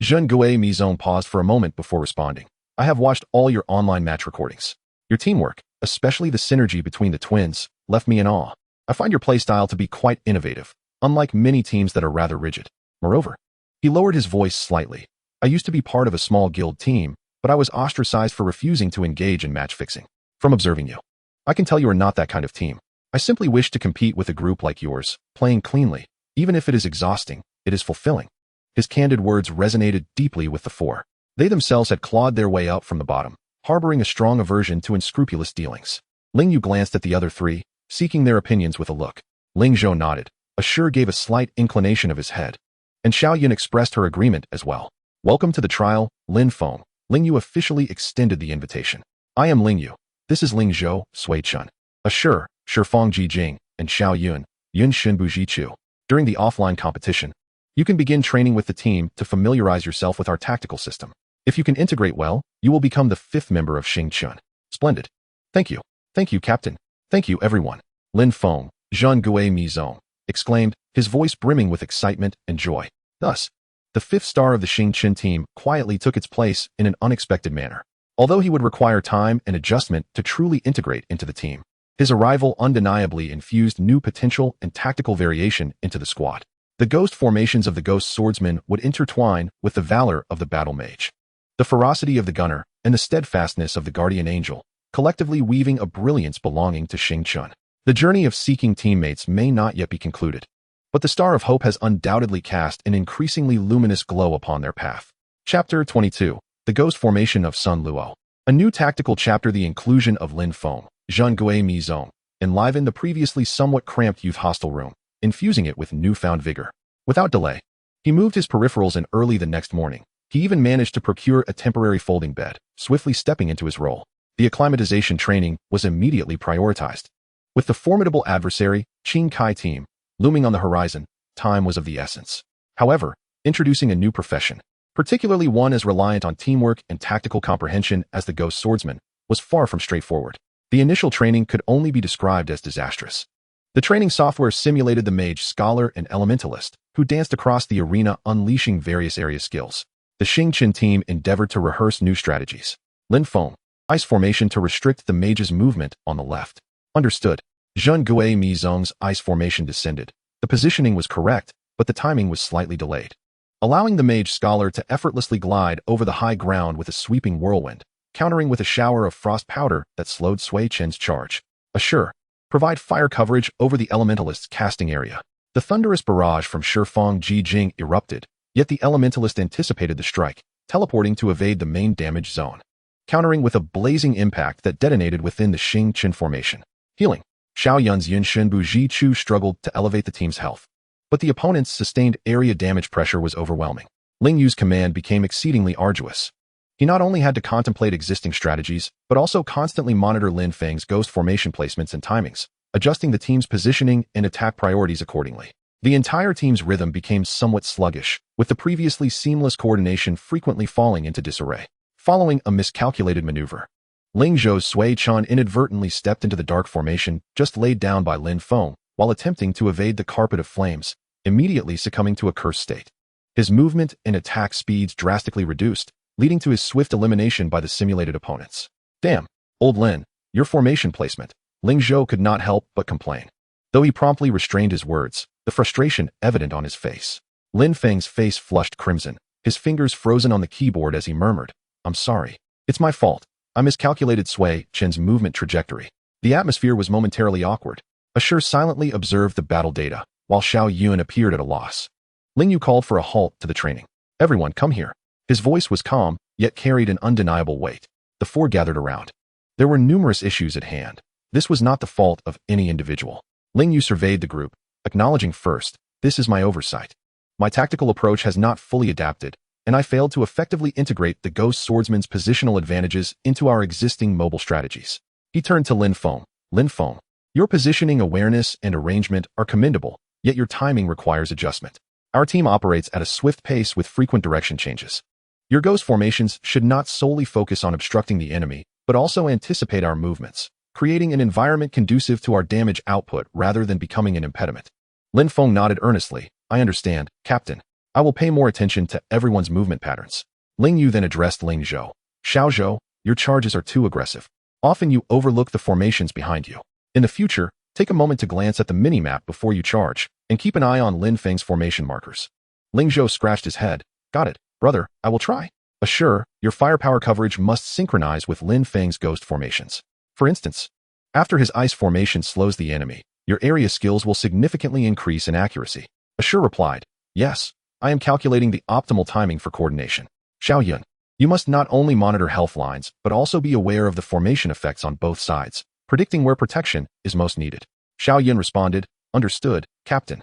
Zhen Gui Mizong paused for a moment before responding. I have watched all your online match recordings. Your teamwork, especially the synergy between the twins, left me in awe. I find your playstyle to be quite innovative, unlike many teams that are rather rigid. Moreover, he lowered his voice slightly. I used to be part of a small guild team, but I was ostracized for refusing to engage in match fixing. From observing you, I can tell you are not that kind of team. I simply wish to compete with a group like yours, playing cleanly. Even if it is exhausting, it is fulfilling. His candid words resonated deeply with the 4. They themselves had clawed their way up from the bottom, harboring a strong aversion to unscrupulous dealings. Ling Yu glanced at the other 3, seeking their opinions with a look. Ling Zhou nodded. Assure gave a slight inclination of his head, and Xiao Yun expressed her agreement as well. Welcome to the trial, Lin Feng. Ling Yu officially extended the invitation. I am Ling Yu. This is Ling Zhou, Sui Chen. Assure, Shifeng Ji Jing, and Xiao Yun, Yun Xinbu Ji Chu. During the offline competition, you can begin training with the team to familiarize yourself with our tactical system. If you can integrate well, you will become the 5th member of Xing Chun. Splendid. Thank you. Thank you, Captain. Thank you, everyone. Lin Feng, Zhen Gui Mizong, exclaimed, his voice brimming with excitement and joy. Thus, the 5th star of the Xing Chun team quietly took its place in an unexpected manner. Although he would require time and adjustment to truly integrate into the team, his arrival undeniably infused new potential and tactical variation into the squad. The ghost formations of the ghost swordsman would intertwine with the valor of the battle mage, the ferocity of the gunner, and the steadfastness of the guardian angel, collectively weaving a brilliance belonging to Xing Chun. The journey of seeking teammates may not yet be concluded, but the Star of Hope has undoubtedly cast an increasingly luminous glow upon their path. Chapter 22. The Ghost Formation of Sun Luo. A new tactical chapter. The inclusion of Lin Feng, Zhen Gui Mizong, enlivened the previously somewhat cramped youth hostel room, infusing it with newfound vigor. Without delay, he moved his peripherals in early the next morning. He even managed to procure a temporary folding bed, swiftly stepping into his role. The acclimatization training was immediately prioritized. With the formidable adversary, Qing Kai team, looming on the horizon, time was of the essence. However, introducing a new profession, particularly one as reliant on teamwork and tactical comprehension as the Ghost Swordsman, was far from straightforward. The initial training could only be described as disastrous. The training software simulated the mage, scholar, and elementalist, who danced across the arena unleashing various area skills. The Xing Chun team endeavored to rehearse new strategies. Lin Feng, ice formation to restrict the mage's movement on the left. Understood. Zhen Gui Mizong's ice formation descended. The positioning was correct, but the timing was slightly delayed, allowing the mage scholar to effortlessly glide over the high ground with a sweeping whirlwind, countering with a shower of frost powder that slowed Sui Chen's charge. Assure, provide fire coverage over the elementalist's casting area. The thunderous barrage from Shifeng Ji Jing erupted, yet the elementalist anticipated the strike, teleporting to evade the main damage zone, countering with a blazing impact that detonated within the Xing Chun formation. Healing. Xiao Yun's Yun Xinbu Ji Chu struggled to elevate the team's health, but the opponent's sustained area damage pressure was overwhelming. Ling Yu's command became exceedingly arduous. He not only had to contemplate existing strategies, but also constantly monitor Lin Feng's ghost formation placements and timings, adjusting the team's positioning and attack priorities accordingly. The entire team's rhythm became somewhat sluggish, with the previously seamless coordination frequently falling into disarray. Following a miscalculated maneuver, Ling Zhou's Sui Chen inadvertently stepped into the dark formation just laid down by Lin Feng while attempting to evade the carpet of flames, immediately succumbing to a cursed state. His movement and attack speeds drastically reduced, leading to his swift elimination by the simulated opponents. Damn, old Lin, your formation placement. Ling Zhou could not help but complain. Though he promptly restrained his words, the frustration evident on his face. Lin Feng's face flushed crimson, his fingers frozen on the keyboard as he murmured, I'm sorry. It's my fault. I miscalculated Sui Chen's movement trajectory. The atmosphere was momentarily awkward. Xiu silently observed the battle data, while Xiao Yun appeared at a loss. Ling Yu called for a halt to the training. Everyone, come here. His voice was calm, yet carried an undeniable weight. The four gathered around. There were numerous issues at hand. This was not the fault of any individual. Ling Yu surveyed the group, acknowledging first, this is my oversight. My tactical approach has not fully adapted, and I failed to effectively integrate the Ghost Swordsman's positional advantages into our existing mobile strategies. He turned to Lin Feng. Lin Feng, your positioning awareness and arrangement are commendable, yet your timing requires adjustment. Our team operates at a swift pace with frequent direction changes. Your ghost formations should not solely focus on obstructing the enemy, but also anticipate our movements, creating an environment conducive to our damage output rather than becoming an impediment. Lin Feng nodded earnestly. I understand, Captain. I will pay more attention to everyone's movement patterns. Ling Yu then addressed Ling Zhou. Zhou, your charges are too aggressive. Often you overlook the formations behind you. In the future, take a moment to glance at the mini-map before you charge, and keep an eye on Lin Feng's formation markers. Ling Zhou scratched his head. Got it, brother, I will try. Assure, your firepower coverage must synchronize with Lin Feng's ghost formations. For instance, after his ice formation slows the enemy, your area skills will significantly increase in accuracy. Assure replied, yes, I am calculating the optimal timing for coordination. Xiao Yun, you must not only monitor health lines, but also be aware of the formation effects on both sides, predicting where protection is most needed. Xiao Yun responded, understood, Captain.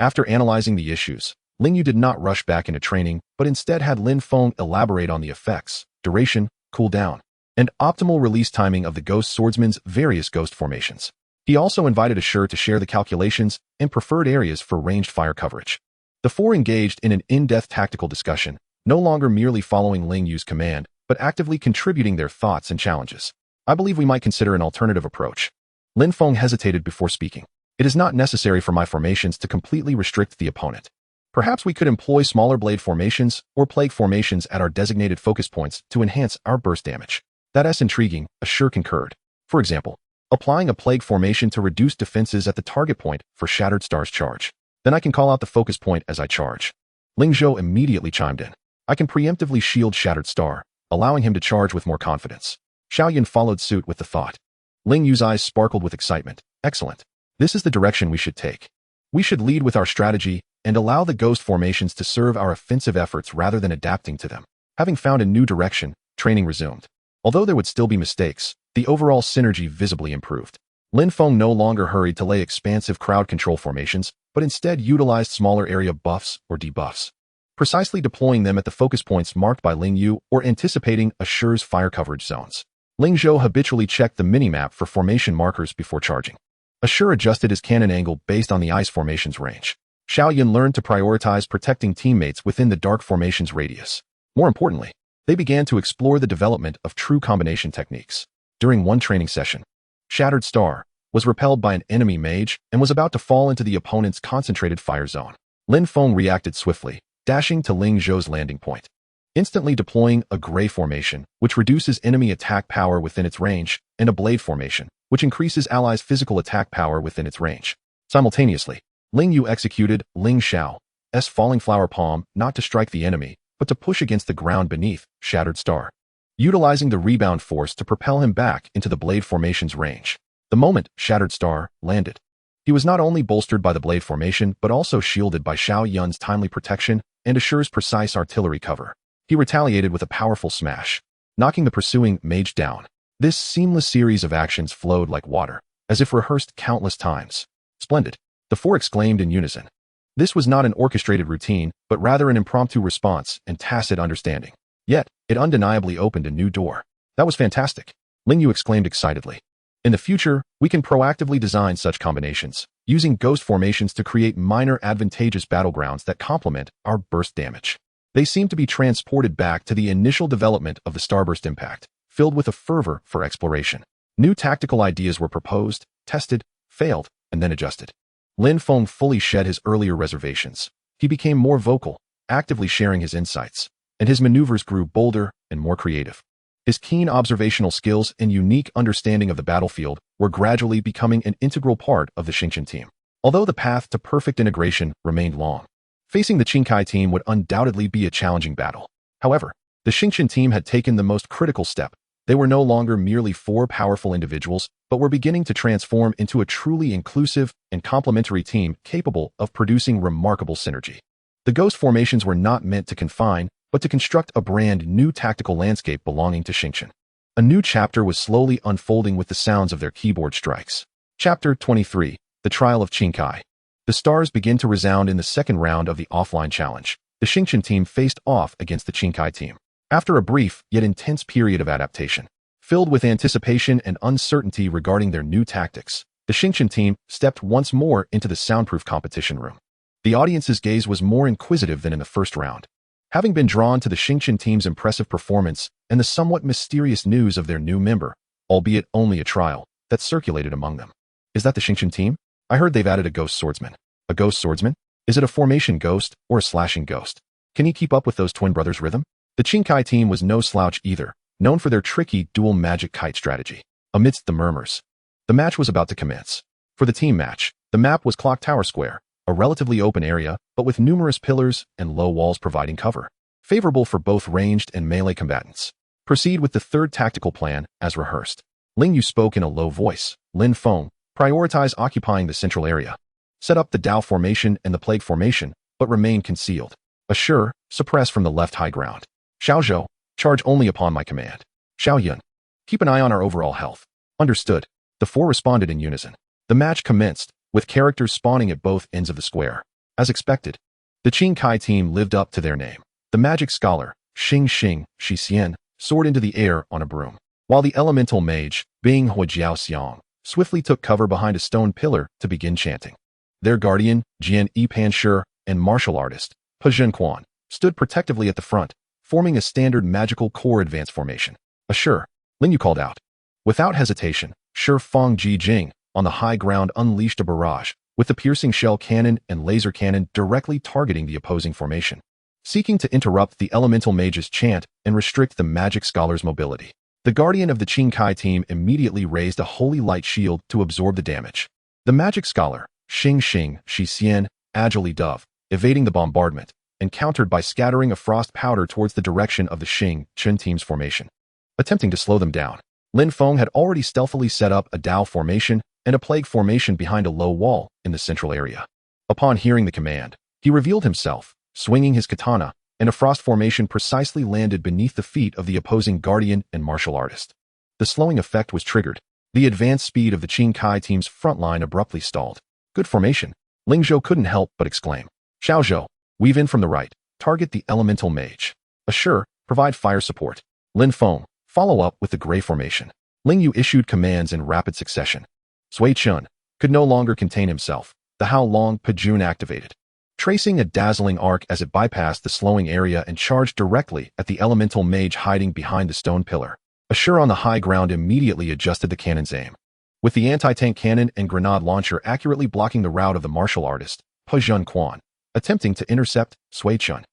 After analyzing the issues, Ling Yu did not rush back into training, but instead had Lin Feng elaborate on the effects, duration, cooldown, and optimal release timing of the Ghost Swordsman's various ghost formations. He also invited Assure to share the calculations and preferred areas for ranged fire coverage. The four engaged in an in-depth tactical discussion, no longer merely following Ling Yu's command, but actively contributing their thoughts and challenges. I believe we might consider an alternative approach. Lin Feng hesitated before speaking. It is not necessary for my formations to completely restrict the opponent. Perhaps we could employ smaller blade formations or plague formations at our designated focus points to enhance our burst damage. That's intriguing, Assure concurred. For example, applying a plague formation to reduce defenses at the target point for Shattered Star's charge. Then I can call out the focus point as I charge. Ling Zhou immediately chimed in. I can preemptively shield Shattered Star, allowing him to charge with more confidence. Xiao Yun followed suit with the thought. Ling Yu's eyes sparkled with excitement. Excellent. This is the direction we should take. We should lead with our strategy and allow the ghost formations to serve our offensive efforts rather than adapting to them. Having found a new direction, training resumed. Although there would still be mistakes, the overall synergy visibly improved. Lin Feng no longer hurried to lay expansive crowd control formations, but instead utilized smaller area buffs or debuffs, precisely deploying them at the focus points marked by Ling Yu or anticipating Assure's fire coverage zones. Ling Zhou habitually checked the minimap for formation markers before charging. Assure adjusted his cannon angle based on the ice formation's range. Xiao Yun learned to prioritize protecting teammates within the dark formation's radius. More importantly, they began to explore the development of true combination techniques. During one training session, Shattered Star was repelled by an enemy mage and was about to fall into the opponent's concentrated fire zone. Lin Feng reacted swiftly, dashing to Ling Zhou's landing point, instantly deploying a gray formation, which reduces enemy attack power within its range, and a blade formation, which increases allies' physical attack power within its range. Simultaneously, Ling Yu executed Ling Xiao's Falling Flower Palm not to strike the enemy, but to push against the ground beneath Shattered Star, utilizing the rebound force to propel him back into the blade formation's range. The moment Shattered Star landed, he was not only bolstered by the blade formation but also shielded by Xiao Yun's timely protection and Assure's precise artillery cover. He retaliated with a powerful smash, knocking the pursuing mage down. This seamless series of actions flowed like water, as if rehearsed countless times. Splendid, the four exclaimed in unison. This was not an orchestrated routine, but rather an impromptu response and tacit understanding. Yet, it undeniably opened a new door. That was fantastic, Ling Yu exclaimed excitedly. In the future, we can proactively design such combinations, using ghost formations to create minor advantageous battlegrounds that complement our burst damage. They seem to be transported back to the initial development of the Starburst impact, filled with a fervor for exploration. New tactical ideas were proposed, tested, failed, and then adjusted. Lin Feng fully shed his earlier reservations. He became more vocal, actively sharing his insights, and his maneuvers grew bolder and more creative. His keen observational skills and unique understanding of the battlefield were gradually becoming an integral part of the Xingqian team. Although the path to perfect integration remained long, facing the Qingkai team would undoubtedly be a challenging battle. However, the Xingqian team had taken the most critical step. They were no longer merely four powerful individuals, but were beginning to transform into a truly inclusive and complementary team capable of producing remarkable synergy. The ghost formations were not meant to confine, but to construct a brand new tactical landscape belonging to Xiu. A new chapter was slowly unfolding with the sounds of their keyboard strikes. Chapter 23. The Trial of Qingkai. The stars begin to resound in the second round of the offline challenge. The Xiu team faced off against the Qingkai team. After a brief, yet intense period of adaptation, filled with anticipation and uncertainty regarding their new tactics, the Xiu team stepped once more into the soundproof competition room. The audience's gaze was more inquisitive than in the first round. Having been drawn to the Xiu team's impressive performance and the somewhat mysterious news of their new member, albeit only a trial, that circulated among them. Is that the Xiu team? I heard they've added a ghost swordsman. A ghost swordsman? Is it a formation ghost or a slashing ghost? Can he keep up with those twin brothers' rhythm? The Qingkai team was no slouch either, known for their tricky dual magic kite strategy. Amidst the murmurs, the match was about to commence. For the team match, the map was Clock Tower Square, a relatively open area, but with numerous pillars and low walls providing cover, favorable for both ranged and melee combatants. Proceed with the third tactical plan, as rehearsed. Ling Yu spoke in a low voice. Lin Feng, prioritize occupying the central area. Set up the Dao formation and the Plague formation, but remain concealed. Assure, suppress from the left high ground. Zhou, charge only upon my command. Xiao, keep an eye on our overall health. Understood. The four responded in unison. The match commenced, with characters spawning at both ends of the square. As expected, the Qingkai team lived up to their name. The magic scholar, Xi Xian, soared into the air on a broom, while the elemental mage, Bing Huojiao, swiftly took cover behind a stone pillar to begin chanting. Their guardian, Jian Yipan Shi, and martial artist, Pe Zhenquan, stood protectively at the front, forming a standard magical core advance formation. Assure, Ling Yu called out. Without hesitation, Shi Feng Ji Jing, on the high ground, unleashed a barrage, with the piercing shell cannon and laser cannon directly targeting the opposing formation, seeking to interrupt the elemental mage's chant and restrict the magic scholar's mobility. The guardian of the Qingkai team immediately raised a holy light shield to absorb the damage. The magic scholar, Xi Xian, agilely dove, evading the bombardment, and countered by scattering a frost powder towards the direction of the Xiu team's formation. Attempting to slow them down, Lin Feng had already stealthily set up a Dao formation and a Plague formation behind a low wall in the central area. Upon hearing the command, he revealed himself, swinging his katana, and a frost formation precisely landed beneath the feet of the opposing guardian and martial artist. The slowing effect was triggered. The advanced speed of the Qingkai team's front line abruptly stalled. Good formation. Ling Zhou couldn't help but exclaim. Xiao, weave in from the right. Target the elemental mage. Assure, provide fire support. Lin Feng, follow up with the gray formation. Ling Yu issued commands in rapid succession. Sui Chen could no longer contain himself. The How Long Pajun activated, tracing a dazzling arc as it bypassed the slowing area and charged directly at the elemental mage hiding behind the stone pillar. Assure on the high ground immediately adjusted the cannon's aim, with the anti-tank cannon and grenade launcher accurately blocking the route of the martial artist, Pe Zhenquan, attempting to intercept Sui Chen.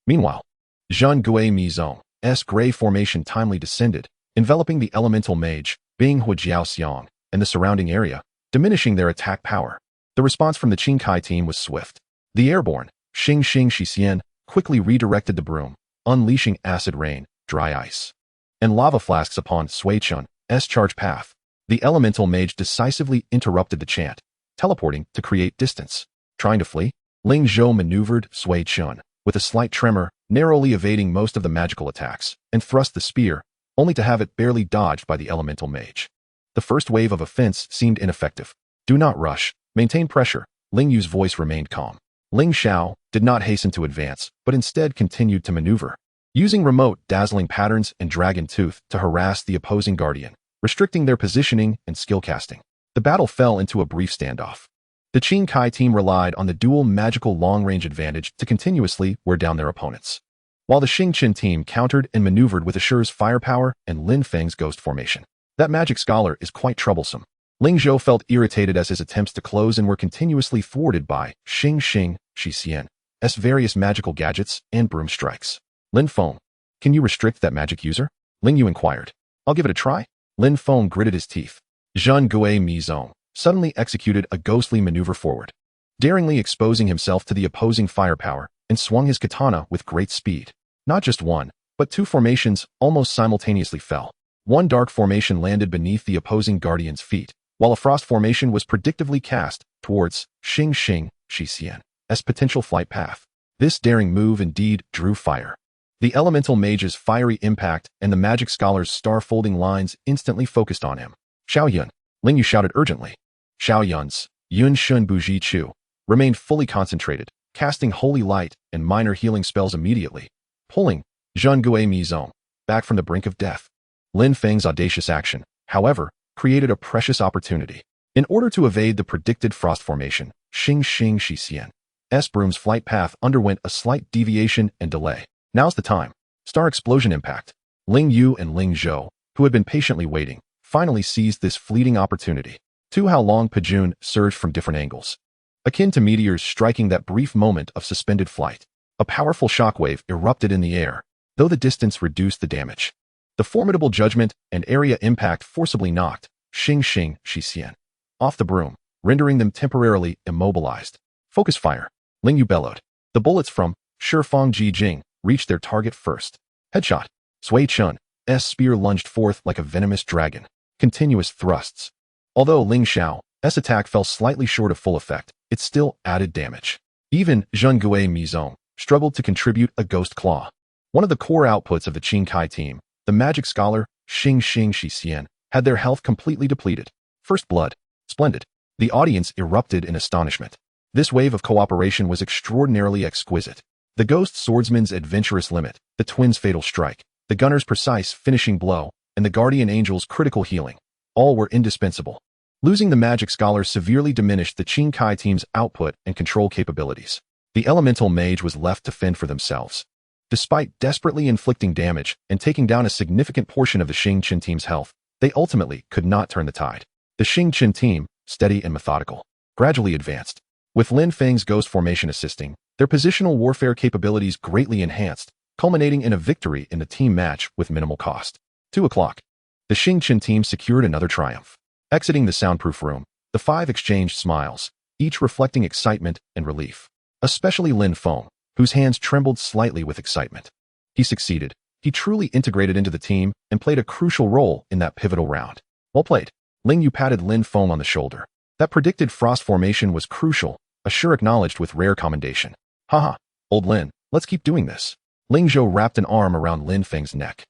Meanwhile, Zhang Gui Mizong's gray formation timely descended, enveloping the elemental mage, Bing Huojiao, and the surrounding area, diminishing their attack power. The response from the Qingkai team was swift. The airborne, Xi Xian, quickly redirected the broom, unleashing acid rain, dry ice, and lava flasks upon Sui Chen's charge path. The elemental mage decisively interrupted the chant, teleporting to create distance. Trying to flee, Ling Zhou maneuvered Sui Chen with a slight tremor, narrowly evading most of the magical attacks, and thrust the spear, only to have it barely dodged by the elemental mage. The first wave of offense seemed ineffective. Do not rush, maintain pressure. Ling Yu's voice remained calm. Ling Xiao did not hasten to advance, but instead continued to maneuver, using remote dazzling patterns and dragon tooth to harass the opposing guardian, restricting their positioning and skill casting. The battle fell into a brief standoff. The Qingkai team relied on the dual magical long-range advantage to continuously wear down their opponents, while the Xiu team countered and maneuvered with Assure's firepower and Lin Feng's ghost formation. That magic scholar is quite troublesome. Ling Zhou felt irritated as his attempts to close and were continuously thwarted by Xi Xian's various magical gadgets and broom strikes. Lin Feng, can you restrict that magic user? Ling Yu inquired. I'll give it a try. Lin Feng gritted his teeth. Zhang Gui Mizong suddenly executed a ghostly maneuver forward, daringly exposing himself to the opposing firepower, and swung his katana with great speed. Not just one, but two formations almost simultaneously fell. One dark formation landed beneath the opposing guardian's feet, while a frost formation was predictively cast towards Xing Xian's potential flight path. This daring move indeed drew fire. The elemental mage's fiery impact and the magic scholar's star-folding lines instantly focused on him. Xiao Yun, Ling Yu shouted urgently. Xiao Yun's Yun Shun Buji Chu remained fully concentrated, casting holy light and minor healing spells immediately, pulling Zhun Gui Mi Zong back from the brink of death. Lin Feng's audacious action, however, created a precious opportunity. In order to evade the predicted frost formation, Xing Xian's broom's flight path underwent a slight deviation and delay. Now's the time. Star explosion impact. Ling Yu and Ling Zhou, who had been patiently waiting, finally seized this fleeting opportunity. Tu Hao Long Pajun surged from different angles, akin to meteors striking that brief moment of suspended flight. A powerful shockwave erupted in the air, though the distance reduced the damage. The formidable judgment and area impact forcibly knocked Xing Xian off the broom, rendering them temporarily immobilized. Focus fire. Ling Yu bellowed. The bullets from Shifeng Ji Jing reached their target first. Headshot. Sui Chen's spear lunged forth like a venomous dragon. Continuous thrusts. Although Ling Xiao's attack fell slightly short of full effect, it still added damage. Even Zhun Gui Mi Zong struggled to contribute a ghost claw. One of the core outputs of the Qingkai team, the magic scholar Xing Xian, had their health completely depleted. First blood. Splendid. The audience erupted in astonishment. This wave of cooperation was extraordinarily exquisite. The ghost swordsman's adventurous limit, the twins' fatal strike, the gunner's precise finishing blow, and the guardian angel's critical healing, all were indispensable. Losing the magic scholar severely diminished the Qingkai team's output and control capabilities. The elemental mage was left to fend for themselves. Despite desperately inflicting damage and taking down a significant portion of the Xingqian team's health, they ultimately could not turn the tide. The Xingqian team, steady and methodical, gradually advanced. With Lin Feng's ghost formation assisting, their positional warfare capabilities greatly enhanced, culminating in a victory in the team match with minimal cost. 2 o'clock. The Xingqian team secured another triumph. Exiting the soundproof room, the five exchanged smiles, each reflecting excitement and relief. Especially Lin Feng, whose hands trembled slightly with excitement. He succeeded. He truly integrated into the team and played a crucial role in that pivotal round. Well played. Ling Yu patted Lin Feng on the shoulder. That predicted frost formation was crucial, Ashur acknowledged with rare commendation. Haha, old Lin, let's keep doing this. Ling Zhou wrapped an arm around Lin Feng's neck.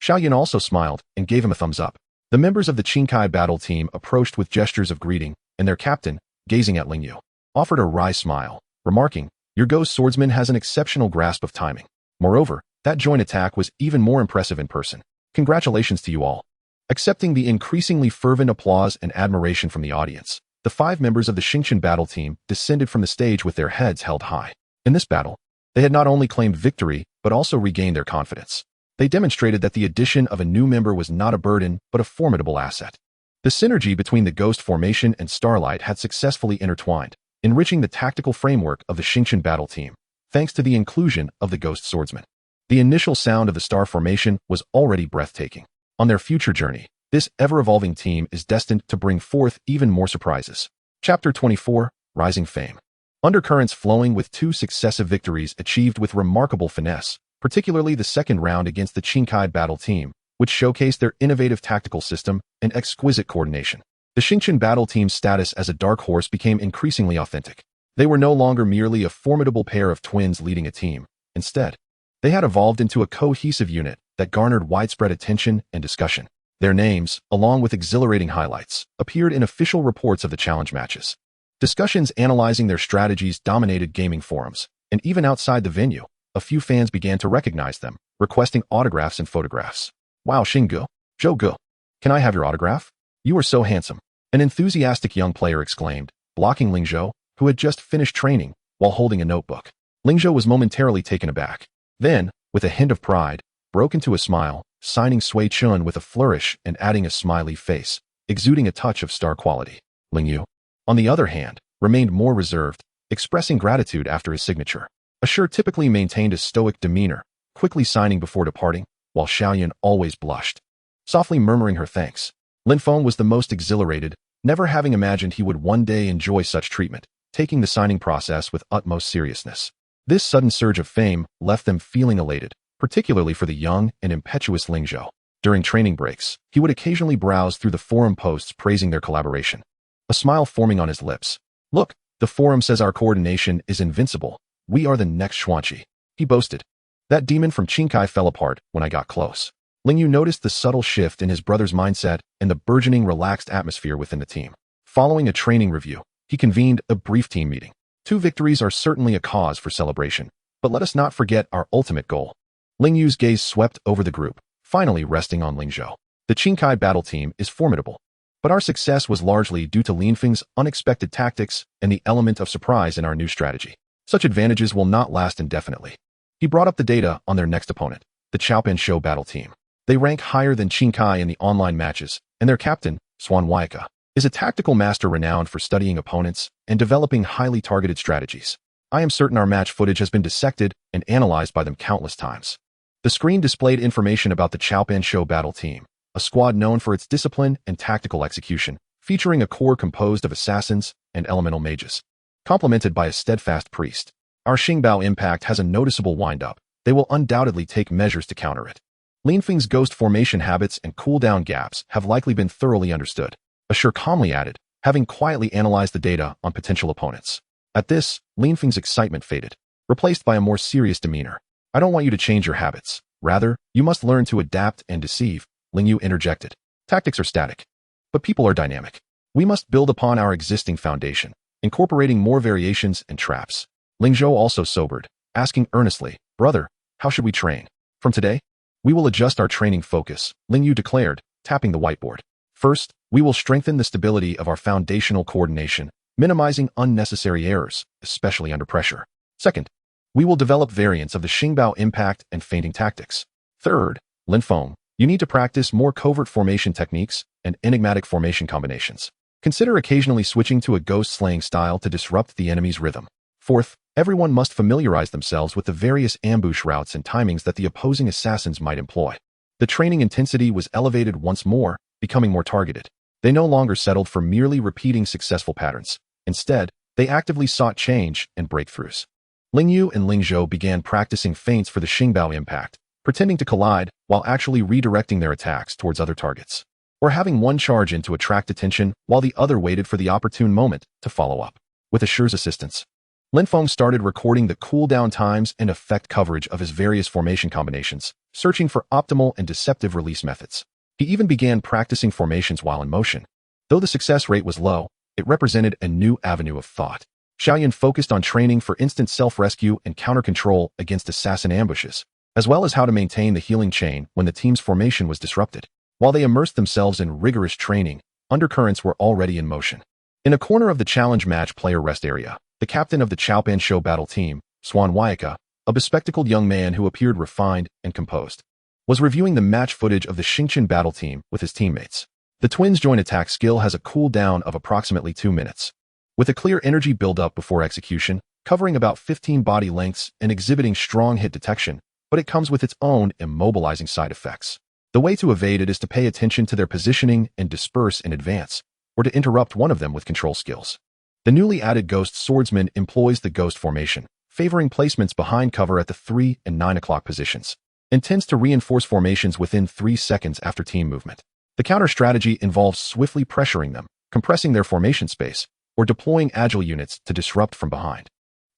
Xiao Yan also smiled and gave him a thumbs up. The members of the Qingkai battle team approached with gestures of greeting, and their captain, gazing at Ling Yu, offered a wry smile, remarking, "Your ghost swordsman has an exceptional grasp of timing. Moreover, that joint attack was even more impressive in person. Congratulations to you all." Accepting the increasingly fervent applause and admiration from the audience, the 5 members of the Xingqian battle team descended from the stage with their heads held high. In this battle, they had not only claimed victory, but also regained their confidence. They demonstrated that the addition of a new member was not a burden, but a formidable asset. The synergy between the Ghost Formation and Starlight had successfully intertwined, enriching the tactical framework of the Xingqian battle team, thanks to the inclusion of the Ghost Swordsman. The initial sound of the Star Formation was already breathtaking. On their future journey, this ever-evolving team is destined to bring forth even more surprises. Chapter 24, Rising Fame. Undercurrents flowing with 2 successive victories achieved with remarkable finesse, particularly the second round against the Qingkai battle team, which showcased their innovative tactical system and exquisite coordination. The Xingqian battle team's status as a dark horse became increasingly authentic. They were no longer merely a formidable pair of twins leading a team. Instead, they had evolved into a cohesive unit that garnered widespread attention and discussion. Their names, along with exhilarating highlights, appeared in official reports of the challenge matches. Discussions analyzing their strategies dominated gaming forums, and even outside the venue, a few fans began to recognize them, requesting autographs and photographs. "Wow, Xinggu, Zhou Gu, can I have your autograph? You are so handsome," an enthusiastic young player exclaimed, blocking Ling Zhou, who had just finished training, while holding a notebook. Ling Zhou was momentarily taken aback. Then, with a hint of pride, broke into a smile, signing Sui Chen with a flourish and adding a smiley face, exuding a touch of star quality. Ling Yu, on the other hand, remained more reserved, expressing gratitude after his signature. Ashur typically maintained a stoic demeanor, quickly signing before departing, while Xiaoyan always blushed, softly murmuring her thanks. Lin Feng was the most exhilarated, never having imagined he would one day enjoy such treatment, taking the signing process with utmost seriousness. This sudden surge of fame left them feeling elated, particularly for the young and impetuous Ling Zhou. During training breaks, he would occasionally browse through the forum posts praising their collaboration. A smile forming on his lips. Look, the forum says our coordination is invincible. We are the next Xuanqi, he boasted. That demon from Qingkai fell apart when I got close. Ling Yu noticed the subtle shift in his brother's mindset and the burgeoning relaxed atmosphere within the team. Following a training review, he convened a brief team meeting. 2 victories are certainly a cause for celebration, but let us not forget our ultimate goal. Ling Yu's gaze swept over the group, finally resting on Ling Zhou. The Qingkai battle team is formidable, but our success was largely due to Lin Feng's unexpected tactics and the element of surprise in our new strategy. Such advantages will not last indefinitely. He brought up the data on their next opponent, the Xiao battle team. They rank higher than Qingkai in the online matches, and their captain, Swan Waika, is a tactical master renowned for studying opponents and developing highly targeted strategies. I am certain our match footage has been dissected and analyzed by them countless times. The screen displayed information about the Xiao battle team, a squad known for its discipline and tactical execution, featuring a core composed of assassins and elemental mages, complemented by a steadfast priest. Our Xingbao impact has a noticeable wind-up. They will undoubtedly take measures to counter it. Lin Feng's ghost formation habits and cooldown gaps have likely been thoroughly understood. Assure calmly added, having quietly analyzed the data on potential opponents. At this, Lin Feng's excitement faded, replaced by a more serious demeanor. I don't want you to change your habits. Rather, you must learn to adapt and deceive, Ling Yu interjected. Tactics are static, but people are dynamic. We must build upon our existing foundation, incorporating more variations and traps. Ling Zhou also sobered, asking earnestly, Brother, how should we train? From today? We will adjust our training focus, Ling Yu declared, tapping the whiteboard. First, we will strengthen the stability of our foundational coordination, minimizing unnecessary errors, especially under pressure. Second, we will develop variants of the Xingbao impact and feinting tactics. Third, Lin Feng, you need to practice more covert formation techniques and enigmatic formation combinations. Consider occasionally switching to a ghost-slaying style to disrupt the enemy's rhythm. Fourth, everyone must familiarize themselves with the various ambush routes and timings that the opposing assassins might employ. The training intensity was elevated once more, becoming more targeted. They no longer settled for merely repeating successful patterns. Instead, they actively sought change and breakthroughs. Ling Yu and Ling Zhou began practicing feints for the Xingbao impact, pretending to collide while actually redirecting their attacks towards other targets, or having one charge in to attract attention while the other waited for the opportune moment to follow up. With Assure's assistance, Lin Feng started recording the cooldown times and effect coverage of his various formation combinations, searching for optimal and deceptive release methods. He even began practicing formations while in motion. Though the success rate was low, it represented a new avenue of thought. Xiaoyan focused on training for instant self-rescue and counter-control against assassin ambushes, as well as how to maintain the healing chain when the team's formation was disrupted. While they immersed themselves in rigorous training, undercurrents were already in motion. In a corner of the challenge match player rest area, the captain of the Xiao battle team, Swan Waika, a bespectacled young man who appeared refined and composed, was reviewing the match footage of the Xingqian battle team with his teammates. The twins' joint attack skill has a cooldown of approximately 2 minutes. With a clear energy buildup before execution, covering about 15 body lengths and exhibiting strong hit detection, but it comes with its own immobilizing side effects. The way to evade it is to pay attention to their positioning and disperse in advance, or to interrupt one of them with control skills. The newly added Ghost Swordsman employs the Ghost Formation, favoring placements behind cover at the 3 and 9 o'clock positions, and tends to reinforce formations within 3 seconds after team movement. The counter strategy involves swiftly pressuring them, compressing their formation space, or deploying agile units to disrupt from behind.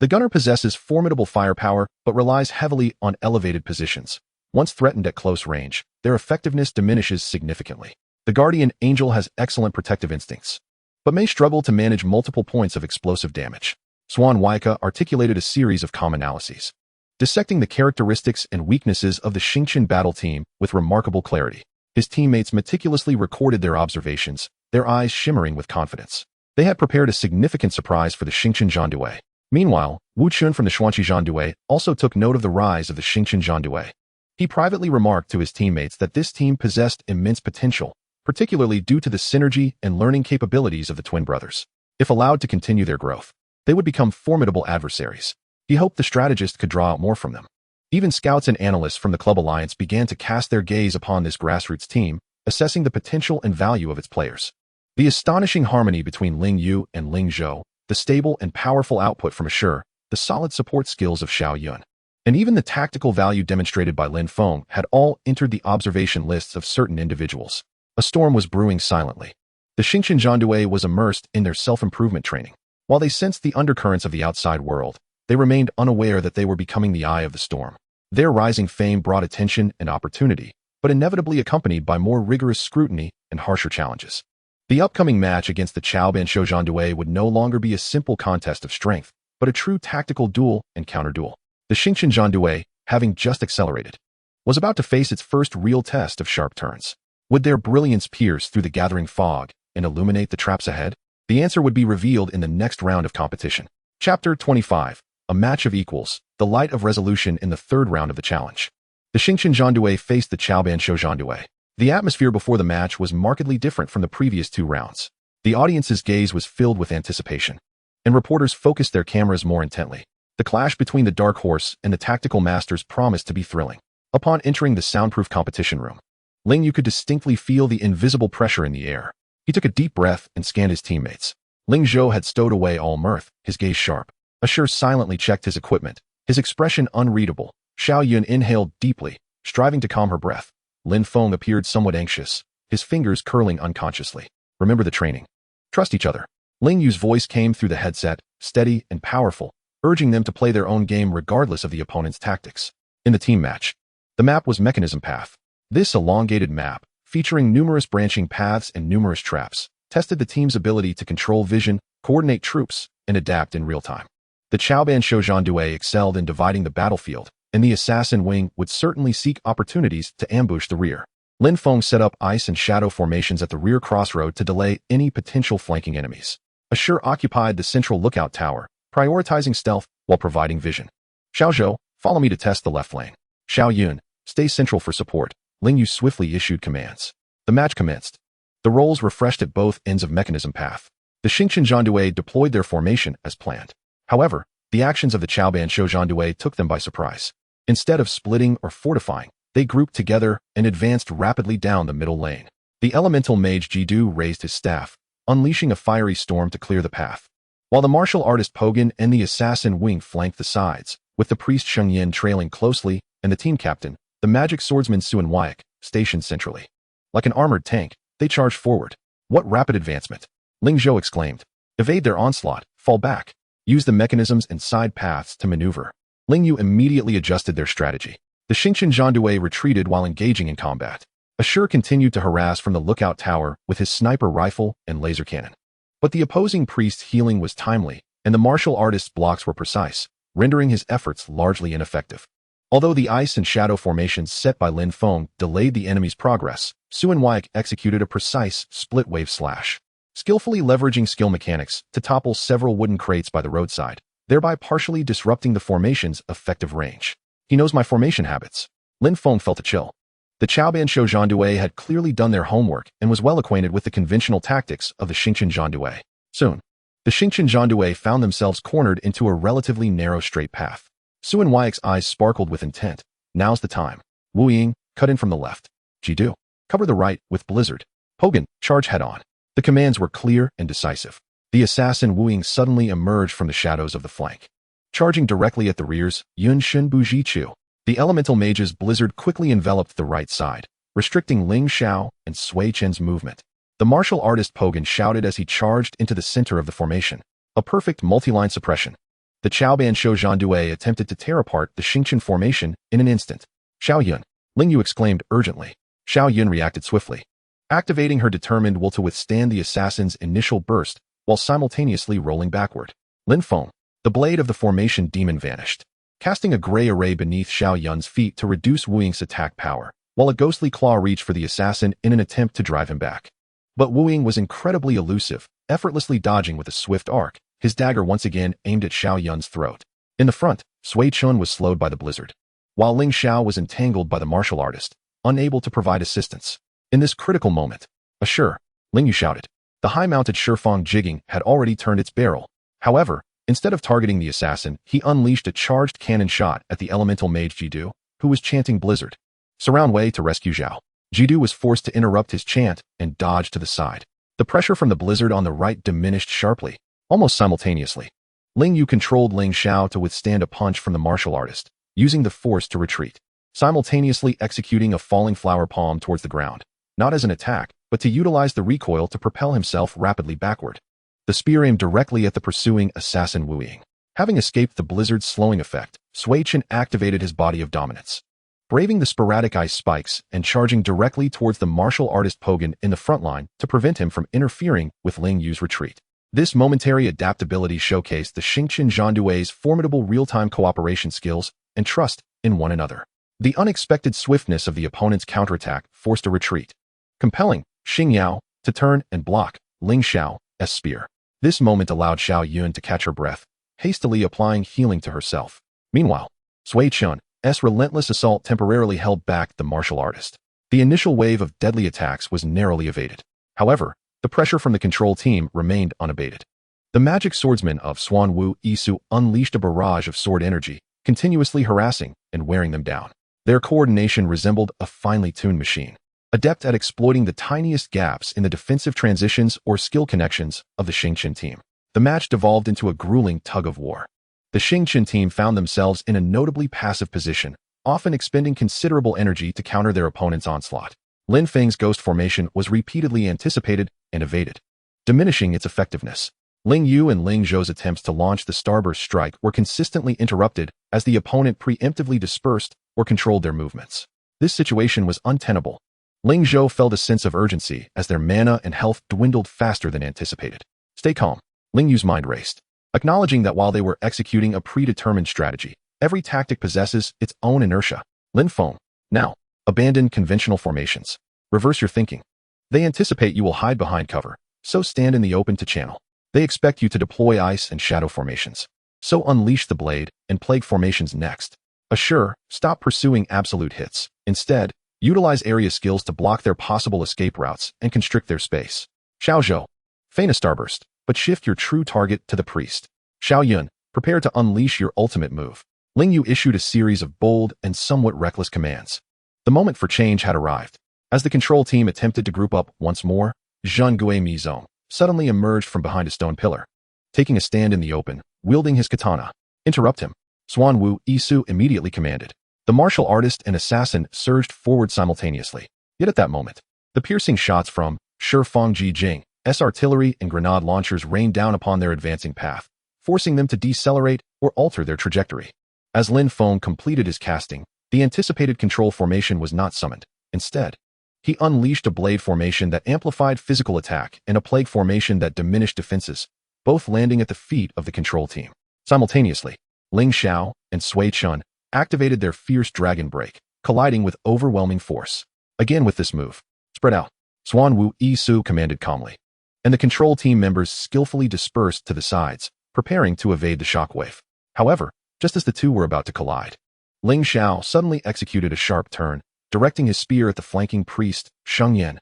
The gunner possesses formidable firepower but relies heavily on elevated positions. Once threatened at close range, their effectiveness diminishes significantly. The guardian angel has excellent protective instincts, but may struggle to manage multiple points of explosive damage. Swan Waika articulated a series of common analyses, dissecting the characteristics and weaknesses of the Xingqian battle team with remarkable clarity. His teammates meticulously recorded their observations, their eyes shimmering with confidence. They had prepared a significant surprise for the Xingqian Zhandue. Meanwhile, Wu Chun from the Xuanqi Zhandue also took note of the rise of the Xingqian Zhandue. He privately remarked to his teammates that this team possessed immense potential, particularly due to the synergy and learning capabilities of the twin brothers. If allowed to continue their growth, they would become formidable adversaries. He hoped the strategist could draw out more from them. Even scouts and analysts from the Club Alliance began to cast their gaze upon this grassroots team, assessing the potential and value of its players. The astonishing harmony between Ling Yu and Ling Zhou, the stable and powerful output from Assure, the solid support skills of Xiao Yun, and even the tactical value demonstrated by Lin Feng had all entered the observation lists of certain individuals. A storm was brewing silently. The Xingqian Zhandue was immersed in their self-improvement training. While they sensed the undercurrents of the outside world, they remained unaware that they were becoming the eye of the storm. Their rising fame brought attention and opportunity, but inevitably accompanied by more rigorous scrutiny and harsher challenges. The upcoming match against the Xiao Zhandue would no longer be a simple contest of strength, but a true tactical duel and counter-duel. The Xingqian Zhandue, having just accelerated, was about to face its first real test of sharp turns. Would their brilliance pierce through the gathering fog and illuminate the traps ahead? The answer would be revealed in the next round of competition. Chapter 25. A match of equals, the light of resolution in the third round of the challenge. The Xingqian Zhandue faced the Xiao Zhandue. The atmosphere before the match was markedly different from the previous two rounds. The audience's gaze was filled with anticipation, and reporters focused their cameras more intently. The clash between the Dark Horse and the tactical masters promised to be thrilling. Upon entering the soundproof competition room, Ling Yu could distinctly feel the invisible pressure in the air. He took a deep breath and scanned his teammates. Ling Zhou had stowed away all mirth, his gaze sharp. Xiu silently checked his equipment, his expression unreadable. Xiao Yun inhaled deeply, striving to calm her breath. Lin Feng appeared somewhat anxious, his fingers curling unconsciously. Remember the training. Trust each other. Ling Yu's voice came through the headset, steady and powerful, urging them to play their own game regardless of the opponent's tactics. In the team match, the map was Mechanism Path. This elongated map, featuring numerous branching paths and numerous traps, tested the team's ability to control vision, coordinate troops, and adapt in real time. The Xiao Zhandue excelled in dividing the battlefield, and the assassin wing would certainly seek opportunities to ambush the rear. Lin Feng set up ice and shadow formations at the rear crossroad to delay any potential flanking enemies. Xiu occupied the central lookout tower, prioritizing stealth while providing vision. Xiao Zhou, follow me to test the left lane. Xiao Yun, stay central for support. Ling Yu swiftly issued commands. The match commenced. The roles refreshed at both ends of Mechanism Path. The Xingqian Zhandue deployed their formation as planned. However, the actions of the Xiao Zhandue took them by surprise. Instead of splitting or fortifying, they grouped together and advanced rapidly down the middle lane. The elemental mage Zhou raised his staff, unleashing a fiery storm to clear the path, while the martial artist Pogan and the assassin Wing flanked the sides, with the priest Shengyan trailing closely and the team captain, the magic swordsman Sui Chen, stationed centrally. Like an armored tank, they charged forward. What rapid advancement! Ling Zhou exclaimed. Evade their onslaught, fall back, use the mechanisms and side paths to maneuver. Ling Yu immediately adjusted their strategy. The Xingqian Zhandue retreated while engaging in combat. Xiu continued to harass from the lookout tower with his sniper rifle and laser cannon. But the opposing priest's healing was timely, and the martial artist's blocks were precise, rendering his efforts largely ineffective. Although the ice and shadow formations set by Lin Feng delayed the enemy's progress, Sui Chen executed a precise split-wave slash, skillfully leveraging skill mechanics to topple several wooden crates by the roadside, thereby partially disrupting the formation's effective range. He knows my formation habits. Lin Feng felt a chill. The Xiao Zhandue had clearly done their homework and was well acquainted with the conventional tactics of the Xingqian Zhandue. Soon, the Xingqian Zhandue found themselves cornered into a relatively narrow straight path. Sui Chen's eyes sparkled with intent. Now's the time. Wu Ying, cut in from the left. Zhou, cover the right with Blizzard. Pogan, charge head-on. The commands were clear and decisive. The assassin Wu Ying suddenly emerged from the shadows of the flank. Charging directly at the rears, Yun Shen Bu Ji Chu. The elemental mage's Blizzard quickly enveloped the right side, restricting Ling Xiao and Sui Chen's movement. The martial artist Pogan shouted as he charged into the center of the formation. A perfect multi-line suppression. The Xiao Zhandue attempted to tear apart the Xingqian formation in an instant. Xiao Yun, Ling Yu exclaimed urgently. Xiao Yun reacted swiftly, activating her determined will to withstand the assassin's initial burst while simultaneously rolling backward. Lin Feng, the blade of the formation demon vanished, casting a gray array beneath Xiao Yun's feet to reduce Wu Ying's attack power, while a ghostly claw reached for the assassin in an attempt to drive him back. But Wu Ying was incredibly elusive, effortlessly dodging with a swift arc, his dagger once again aimed at Xiao Yun's throat. In the front, Sui Chen was slowed by the Blizzard, while Ling Xiao was entangled by the martial artist, unable to provide assistance. In this critical moment, Xiu, Ling Yu shouted. The high-mounted Shifang jigging had already turned its barrel. However, instead of targeting the assassin, he unleashed a charged cannon shot at the elemental mage Zhou, who was chanting Blizzard. Surround Wei to rescue Zhou. Zhou was forced to interrupt his chant and dodge to the side. The pressure from the Blizzard on the right diminished sharply, almost simultaneously. Ling Yu controlled Ling Xiao to withstand a punch from the martial artist, using the force to retreat, simultaneously executing a falling flower palm towards the ground, not as an attack, but to utilize the recoil to propel himself rapidly backward. The spear aimed directly at the pursuing assassin Wu Ying. Having escaped the blizzard's slowing effect, Sui Chen activated his body of dominance, braving the sporadic ice spikes and charging directly towards the martial artist Pogan in the front line to prevent him from interfering with Ling Yu's retreat. This momentary adaptability showcased the Xingqian Zhandui's formidable real-time cooperation skills and trust in one another. The unexpected swiftness of the opponent's counterattack forced a retreat, compelling Xing Yao to turn and block Ling Xiao's spear. This moment allowed Xiao Yun to catch her breath, hastily applying healing to herself. Meanwhile, Sui Chen's relentless assault temporarily held back the martial artist. The initial wave of deadly attacks was narrowly evaded. However, the pressure from the control team remained unabated. The magic swordsmen of Xuan Wu Ye Xiu unleashed a barrage of sword energy, continuously harassing and wearing them down. Their coordination resembled a finely tuned machine, adept at exploiting the tiniest gaps in the defensive transitions or skill connections of the Xingqian team. The match devolved into a grueling tug-of-war. The Xingqian team found themselves in a notably passive position, often expending considerable energy to counter their opponent's onslaught. Lin Feng's ghost formation was repeatedly anticipated and evaded, diminishing its effectiveness. Ling Yu and Ling Zhou's attempts to launch the Starburst strike were consistently interrupted as the opponent preemptively dispersed or controlled their movements. This situation was untenable. Ling Zhou felt a sense of urgency as their mana and health dwindled faster than anticipated. Stay calm. Ling Yu's mind raced, acknowledging that while they were executing a predetermined strategy, every tactic possesses its own inertia. Lin Feng, now, abandon conventional formations. Reverse your thinking. They anticipate you will hide behind cover, so stand in the open to channel. They expect you to deploy ice and shadow formations, so unleash the blade and plague formations next. Assure, stop pursuing absolute hits. Instead, utilize area skills to block their possible escape routes and constrict their space. Xiao Zhou, feign a starburst, but shift your true target to the priest. Xiao Yun, prepare to unleash your ultimate move. Ling Yu issued a series of bold and somewhat reckless commands. The moment for change had arrived. As the control team attempted to group up once more, Zhang Gui Mizong suddenly emerged from behind a stone pillar, taking a stand in the open, wielding his katana. Interrupt him. Xuan Wu Ye Xiu immediately commanded. The martial artist and assassin surged forward simultaneously. Yet at that moment, the piercing shots from Shifeng Jing's artillery and grenade launchers rained down upon their advancing path, forcing them to decelerate or alter their trajectory. As Lin Feng completed his casting, the anticipated control formation was not summoned. Instead, he unleashed a blade formation that amplified physical attack and a plague formation that diminished defenses, both landing at the feet of the control team. Simultaneously, Ling Xiao and Sui Chen activated their fierce dragon break, colliding with overwhelming force. Again with this move, spread out. Xuan Wu Ye Xiu commanded calmly, and the control team members skillfully dispersed to the sides, preparing to evade the shockwave. However, just as the two were about to collide, Ling Xiao suddenly executed a sharp turn, directing his spear at the flanking priest, Sheng Yan.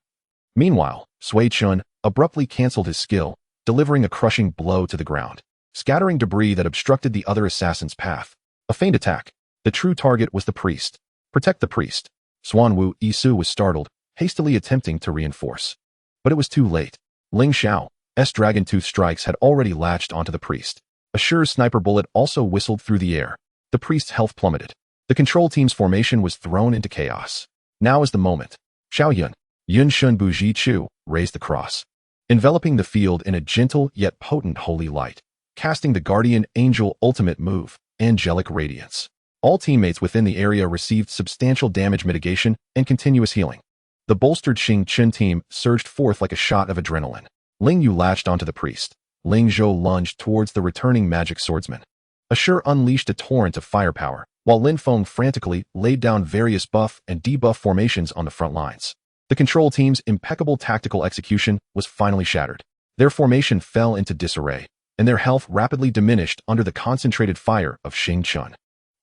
Meanwhile, Sui Chen abruptly canceled his skill, delivering a crushing blow to the ground, scattering debris that obstructed the other assassin's path. A feigned attack. The true target was the priest. Protect the priest. Xuan Wu Ye Xiu was startled, hastily attempting to reinforce. But it was too late. Ling Xiao's dragon tooth strikes had already latched onto the priest. A sure sniper bullet also whistled through the air. The priest's health plummeted. The control team's formation was thrown into chaos. Now is the moment. Xiao Yun, Yun Shun Bu Ji Chu, raised the cross, enveloping the field in a gentle yet potent holy light, casting the guardian angel ultimate move, Angelic Radiance. All teammates within the area received substantial damage mitigation and continuous healing. The bolstered Xingqian team surged forth like a shot of adrenaline. Ling Yu latched onto the priest. Ling Zhou lunged towards the returning magic swordsman. Assure unleashed a torrent of firepower, while Lin Feng frantically laid down various buff and debuff formations on the front lines. The control team's impeccable tactical execution was finally shattered. Their formation fell into disarray, and their health rapidly diminished under the concentrated fire of Xingqian.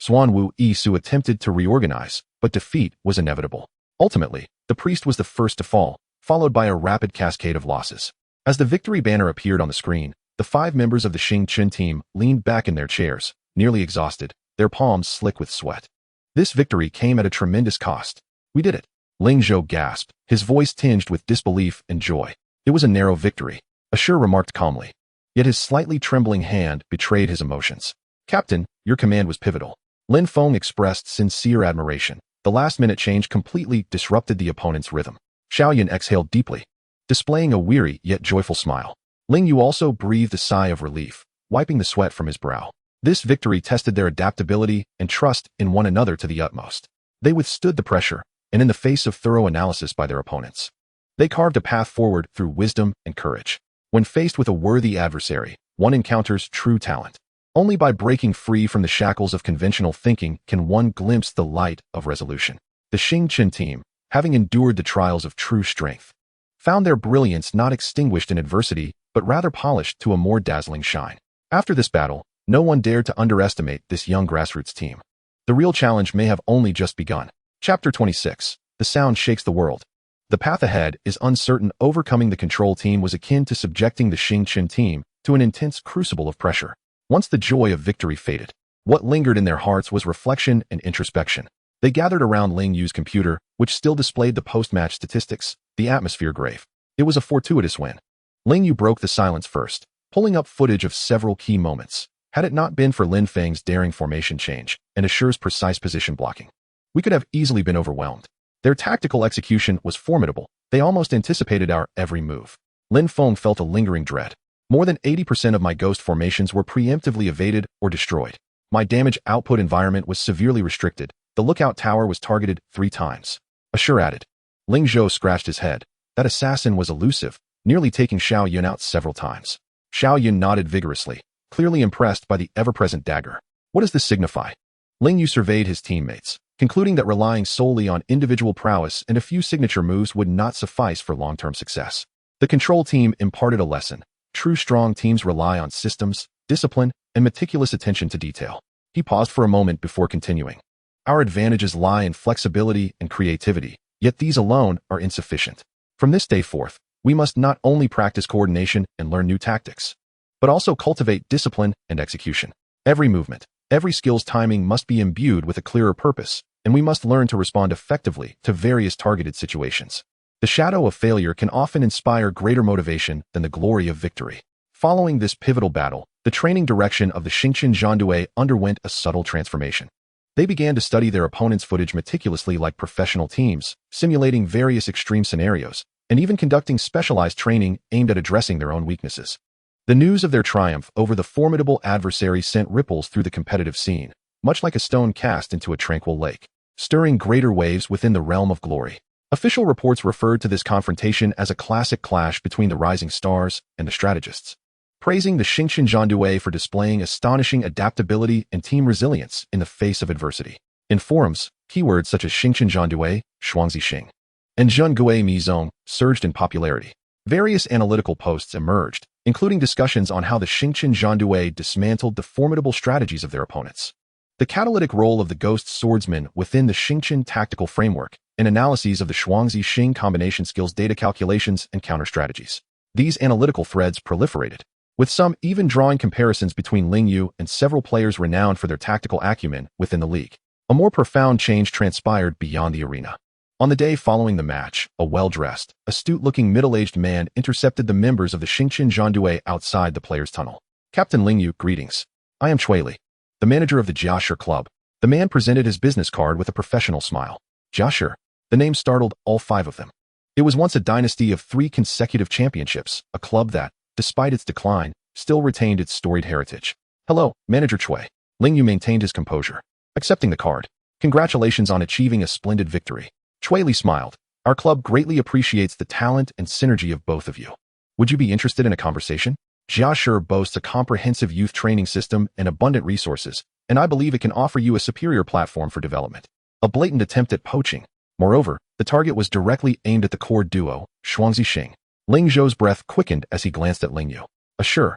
Xuan Wu Ye Xiu attempted to reorganize, but defeat was inevitable. Ultimately, the priest was the first to fall, followed by a rapid cascade of losses. As the victory banner appeared on the screen, the 5 members of the Xingqian team leaned back in their chairs, nearly exhausted, their palms slick with sweat. This victory came at a tremendous cost. We did it. Ling Zhou gasped, his voice tinged with disbelief and joy. It was a narrow victory, Assure remarked calmly. Yet his slightly trembling hand betrayed his emotions. Captain, your command was pivotal. Lin Feng expressed sincere admiration. The last-minute change completely disrupted the opponent's rhythm. Xiao exhaled deeply, displaying a weary yet joyful smile. Ling Yu also breathed a sigh of relief, wiping the sweat from his brow. This victory tested their adaptability and trust in one another to the utmost. They withstood the pressure, and in the face of thorough analysis by their opponents, they carved a path forward through wisdom and courage. When faced with a worthy adversary, one encounters true talent. Only by breaking free from the shackles of conventional thinking can one glimpse the light of resolution. The Xiu Chen team, having endured the trials of true strength, found their brilliance not extinguished in adversity, but rather polished to a more dazzling shine. After this battle, no one dared to underestimate this young grassroots team. The real challenge may have only just begun. Chapter 26. The sound shakes the world. The path ahead is uncertain. Overcoming the control team was akin to subjecting the Xiu Chen team to an intense crucible of pressure. Once the joy of victory faded, what lingered in their hearts was reflection and introspection. They gathered around Ling Yu's computer, which still displayed the post-match statistics, the atmosphere grave. It was a fortuitous win. Ling Yu broke the silence first, pulling up footage of several key moments. Had it not been for Lin Feng's daring formation change and Assure's precise position blocking, we could have easily been overwhelmed. Their tactical execution was formidable. They almost anticipated our every move. Lin Feng felt a lingering dread. More than 80% of my ghost formations were preemptively evaded or destroyed. My damage output environment was severely restricted. The lookout tower was targeted 3 times. Assure added. Ling Zhou scratched his head. That assassin was elusive, nearly taking Xiao Yun out several times. Xiao Yun nodded vigorously, clearly impressed by the ever-present dagger. What does this signify? Ling Yu surveyed his teammates, concluding that relying solely on individual prowess and a few signature moves would not suffice for long-term success. The control team imparted a lesson. True strong teams rely on systems, discipline, and meticulous attention to detail. He paused for a moment before continuing. Our advantages lie in flexibility and creativity, yet these alone are insufficient. From this day forth, we must not only practice coordination and learn new tactics, but also cultivate discipline and execution. Every movement, every skill's timing must be imbued with a clearer purpose, and we must learn to respond effectively to various targeted situations. The shadow of failure can often inspire greater motivation than the glory of victory. Following this pivotal battle, the training direction of the Xingqian Zhou underwent a subtle transformation. They began to study their opponent's footage meticulously like professional teams, simulating various extreme scenarios, and even conducting specialized training aimed at addressing their own weaknesses. The news of their triumph over the formidable adversary sent ripples through the competitive scene, much like a stone cast into a tranquil lake, stirring greater waves within the realm of glory. Official reports referred to this confrontation as a classic clash between the rising stars and the strategists, praising the Xingqian Zhou for displaying astonishing adaptability and team resilience in the face of adversity. In forums, keywords such as Xingqian Zhou, Shuangzi Xing, and Zhengui Mi Zong surged in popularity. Various analytical posts emerged, including discussions on how the Xingqian Zhou dismantled the formidable strategies of their opponents, the catalytic role of the ghost swordsman within the Xingqian tactical framework, and analyses of the Shuangzi Xing combination skills, data calculations, and counter-strategies. These analytical threads proliferated, with some even drawing comparisons between Ling Yu and several players renowned for their tactical acumen within the league. A more profound change transpired beyond the arena. On the day following the match, a well-dressed, astute-looking middle-aged man intercepted the members of the Xingqian Zhou outside the players' tunnel. Captain Ling Yu, greetings. I am Chui Li, the manager of the Jiashi Club. The man presented his business card with a professional smile. Jiashi. The name startled all 5 of them. It was once a dynasty of 3 consecutive championships, a club that, despite its decline, still retained its storied heritage. Hello, Manager Chui. Ling Yu maintained his composure, accepting the card. Congratulations on achieving a splendid victory. Chui Li smiled. Our club greatly appreciates the talent and synergy of both of you. Would you be interested in a conversation? Jiashi boasts a comprehensive youth training system and abundant resources, and I believe it can offer you a superior platform for development. A blatant attempt at poaching. Moreover, the target was directly aimed at the core duo, Shuangzi Xing. Ling Zhou's breath quickened as he glanced at Ling Yu. Assure,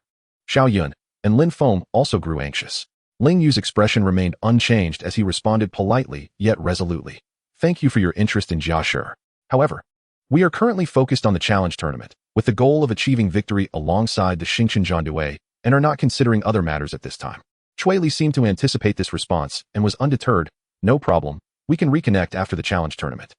Xiao Yun, and Lin Feng also grew anxious. Ling Yu's expression remained unchanged as he responded politely yet resolutely. Thank you for your interest in Jiashi. However, we are currently focused on the challenge tournament, with the goal of achieving victory alongside the Xingqian Zhou, and are not considering other matters at this time. Chui Li seemed to anticipate this response and was undeterred. No problem. We can reconnect after the challenge tournament.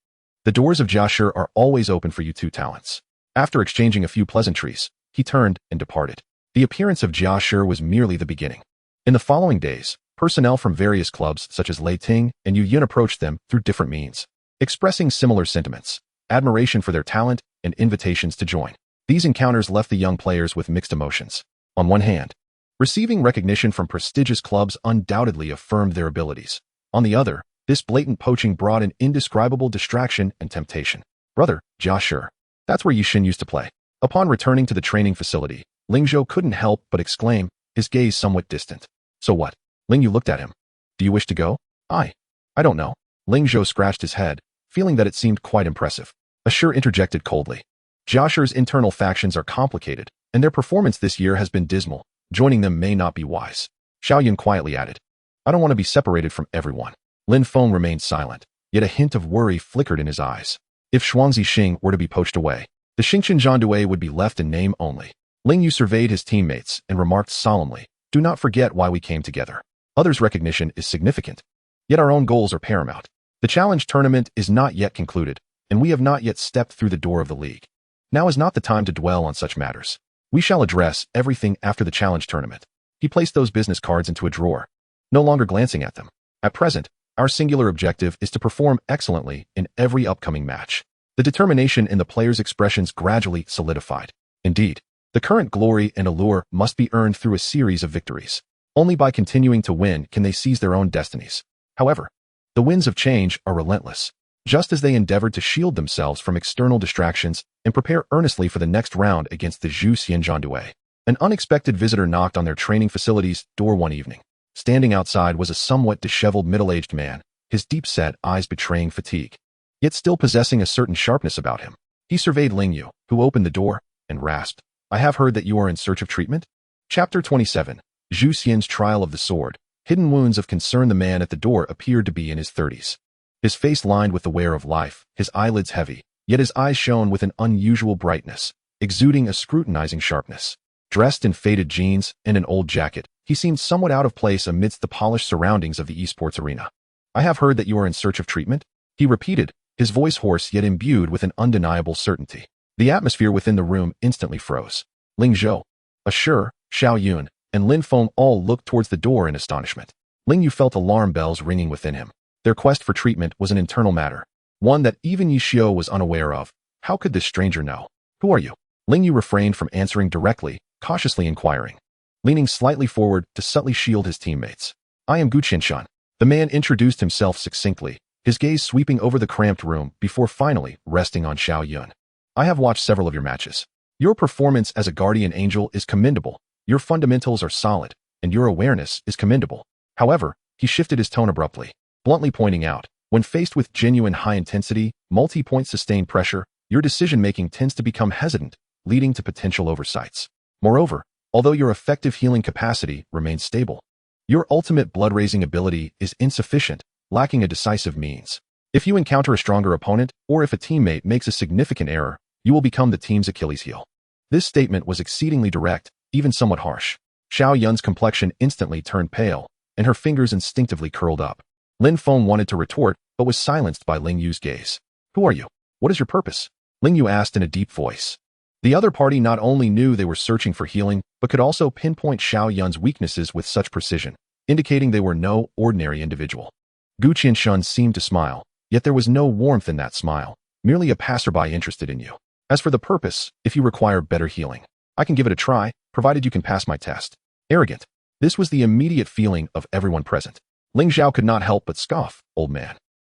The doors of Jiashi are always open for you 2 talents. After exchanging a few pleasantries, he turned and departed. The appearance of Jiashi was merely the beginning. In the following days, Personnel from various clubs such as Lei Ting and Yu Yun approached them through different means, expressing similar sentiments, admiration for their talent, and invitations to join. These encounters left the young players with mixed emotions. On one hand, receiving recognition from prestigious clubs undoubtedly affirmed their abilities. On the other, this blatant poaching brought an indescribable distraction and temptation. Brother, Jia Shi. That's where Ye Xiu used to play. Upon returning to the training facility, Ling Zhou couldn't help but exclaim, his gaze somewhat distant. So what? Ling Yu looked at him. Do you wish to go? I don't know. Ling Zhou scratched his head, feeling that it seemed quite impressive. Ashur interjected coldly. Jia Shi's internal factions are complicated, and their performance this year has been dismal. Joining them may not be wise. Xiao Yun quietly added. I don't want to be separated from everyone. Lin Feng remained silent, yet a hint of worry flickered in his eyes. If Shuangzi Xing were to be poached away, the Xingqian Zhandue would be left in name only. Ling Yu surveyed his teammates and remarked solemnly, do not forget why we came together. Others' recognition is significant, yet our own goals are paramount. The challenge tournament is not yet concluded, and we have not yet stepped through the door of the league. Now is not the time to dwell on such matters. We shall address everything after the challenge tournament. He placed those business cards into a drawer, no longer glancing at them. At present, our singular objective is to perform excellently in every upcoming match. The determination in the players' expressions gradually solidified. Indeed, the current glory and allure must be earned through a series of victories. Only by continuing to win can they seize their own destinies. However, the winds of change are relentless. Just as they endeavored to shield themselves from external distractions and prepare earnestly for the next round against the Zhou Xianzhandue, an unexpected visitor knocked on their training facility's door one evening. Standing outside was a somewhat disheveled middle-aged man, his deep-set eyes betraying fatigue, yet still possessing a certain sharpness about him. He surveyed Ling Yu, who opened the door, and rasped, I have heard that you are in search of treatment? Chapter 27. Zhu Xian's Trial of the Sword. Hidden wounds of concern. The man at the door appeared to be in his 30s. His face lined with the wear of life, his eyelids heavy, yet his eyes shone with an unusual brightness, exuding a scrutinizing sharpness. Dressed in faded jeans and an old jacket, he seemed somewhat out of place amidst the polished surroundings of the esports arena. I have heard that you are in search of treatment, he repeated, his voice hoarse yet imbued with an undeniable certainty. The atmosphere within the room instantly froze. Ling Zhou, Ashur, Xiao Yun, and Lin Feng all looked towards the door in astonishment. Ling Yu felt alarm bells ringing within him. Their quest for treatment was an internal matter, one that even Ye Xiu was unaware of. How could this stranger know? Who are you? Ling Yu refrained from answering directly, cautiously inquiring, leaning slightly forward to subtly shield his teammates. I am Gu Qinshan. The man introduced himself succinctly, his gaze sweeping over the cramped room before finally resting on Xiao Yun. I have watched several of your matches. Your performance as a guardian angel is commendable, your fundamentals are solid, and your awareness is commendable. However, he shifted his tone abruptly, bluntly pointing out, when faced with genuine high-intensity, multi-point sustained pressure, your decision-making tends to become hesitant, leading to potential oversights. Moreover, although your effective healing capacity remains stable, your ultimate blood-raising ability is insufficient, lacking a decisive means. If you encounter a stronger opponent, or if a teammate makes a significant error, you will become the team's Achilles heel. This statement was exceedingly direct, even somewhat harsh. Xiao Yun's complexion instantly turned pale, and her fingers instinctively curled up. Lin Feng wanted to retort, but was silenced by Ling Yu's gaze. Who are you? What is your purpose? Ling Yu asked in a deep voice. The other party not only knew they were searching for healing, but could also pinpoint Xiao Yun's weaknesses with such precision, indicating they were no ordinary individual. Gu Qinshan seemed to smile, yet there was no warmth in that smile, merely a passerby interested in you. As for the purpose, if you require better healing, I can give it a try, provided you can pass my test. Arrogant. This was the immediate feeling of everyone present. Ling Zhao could not help but scoff, old man.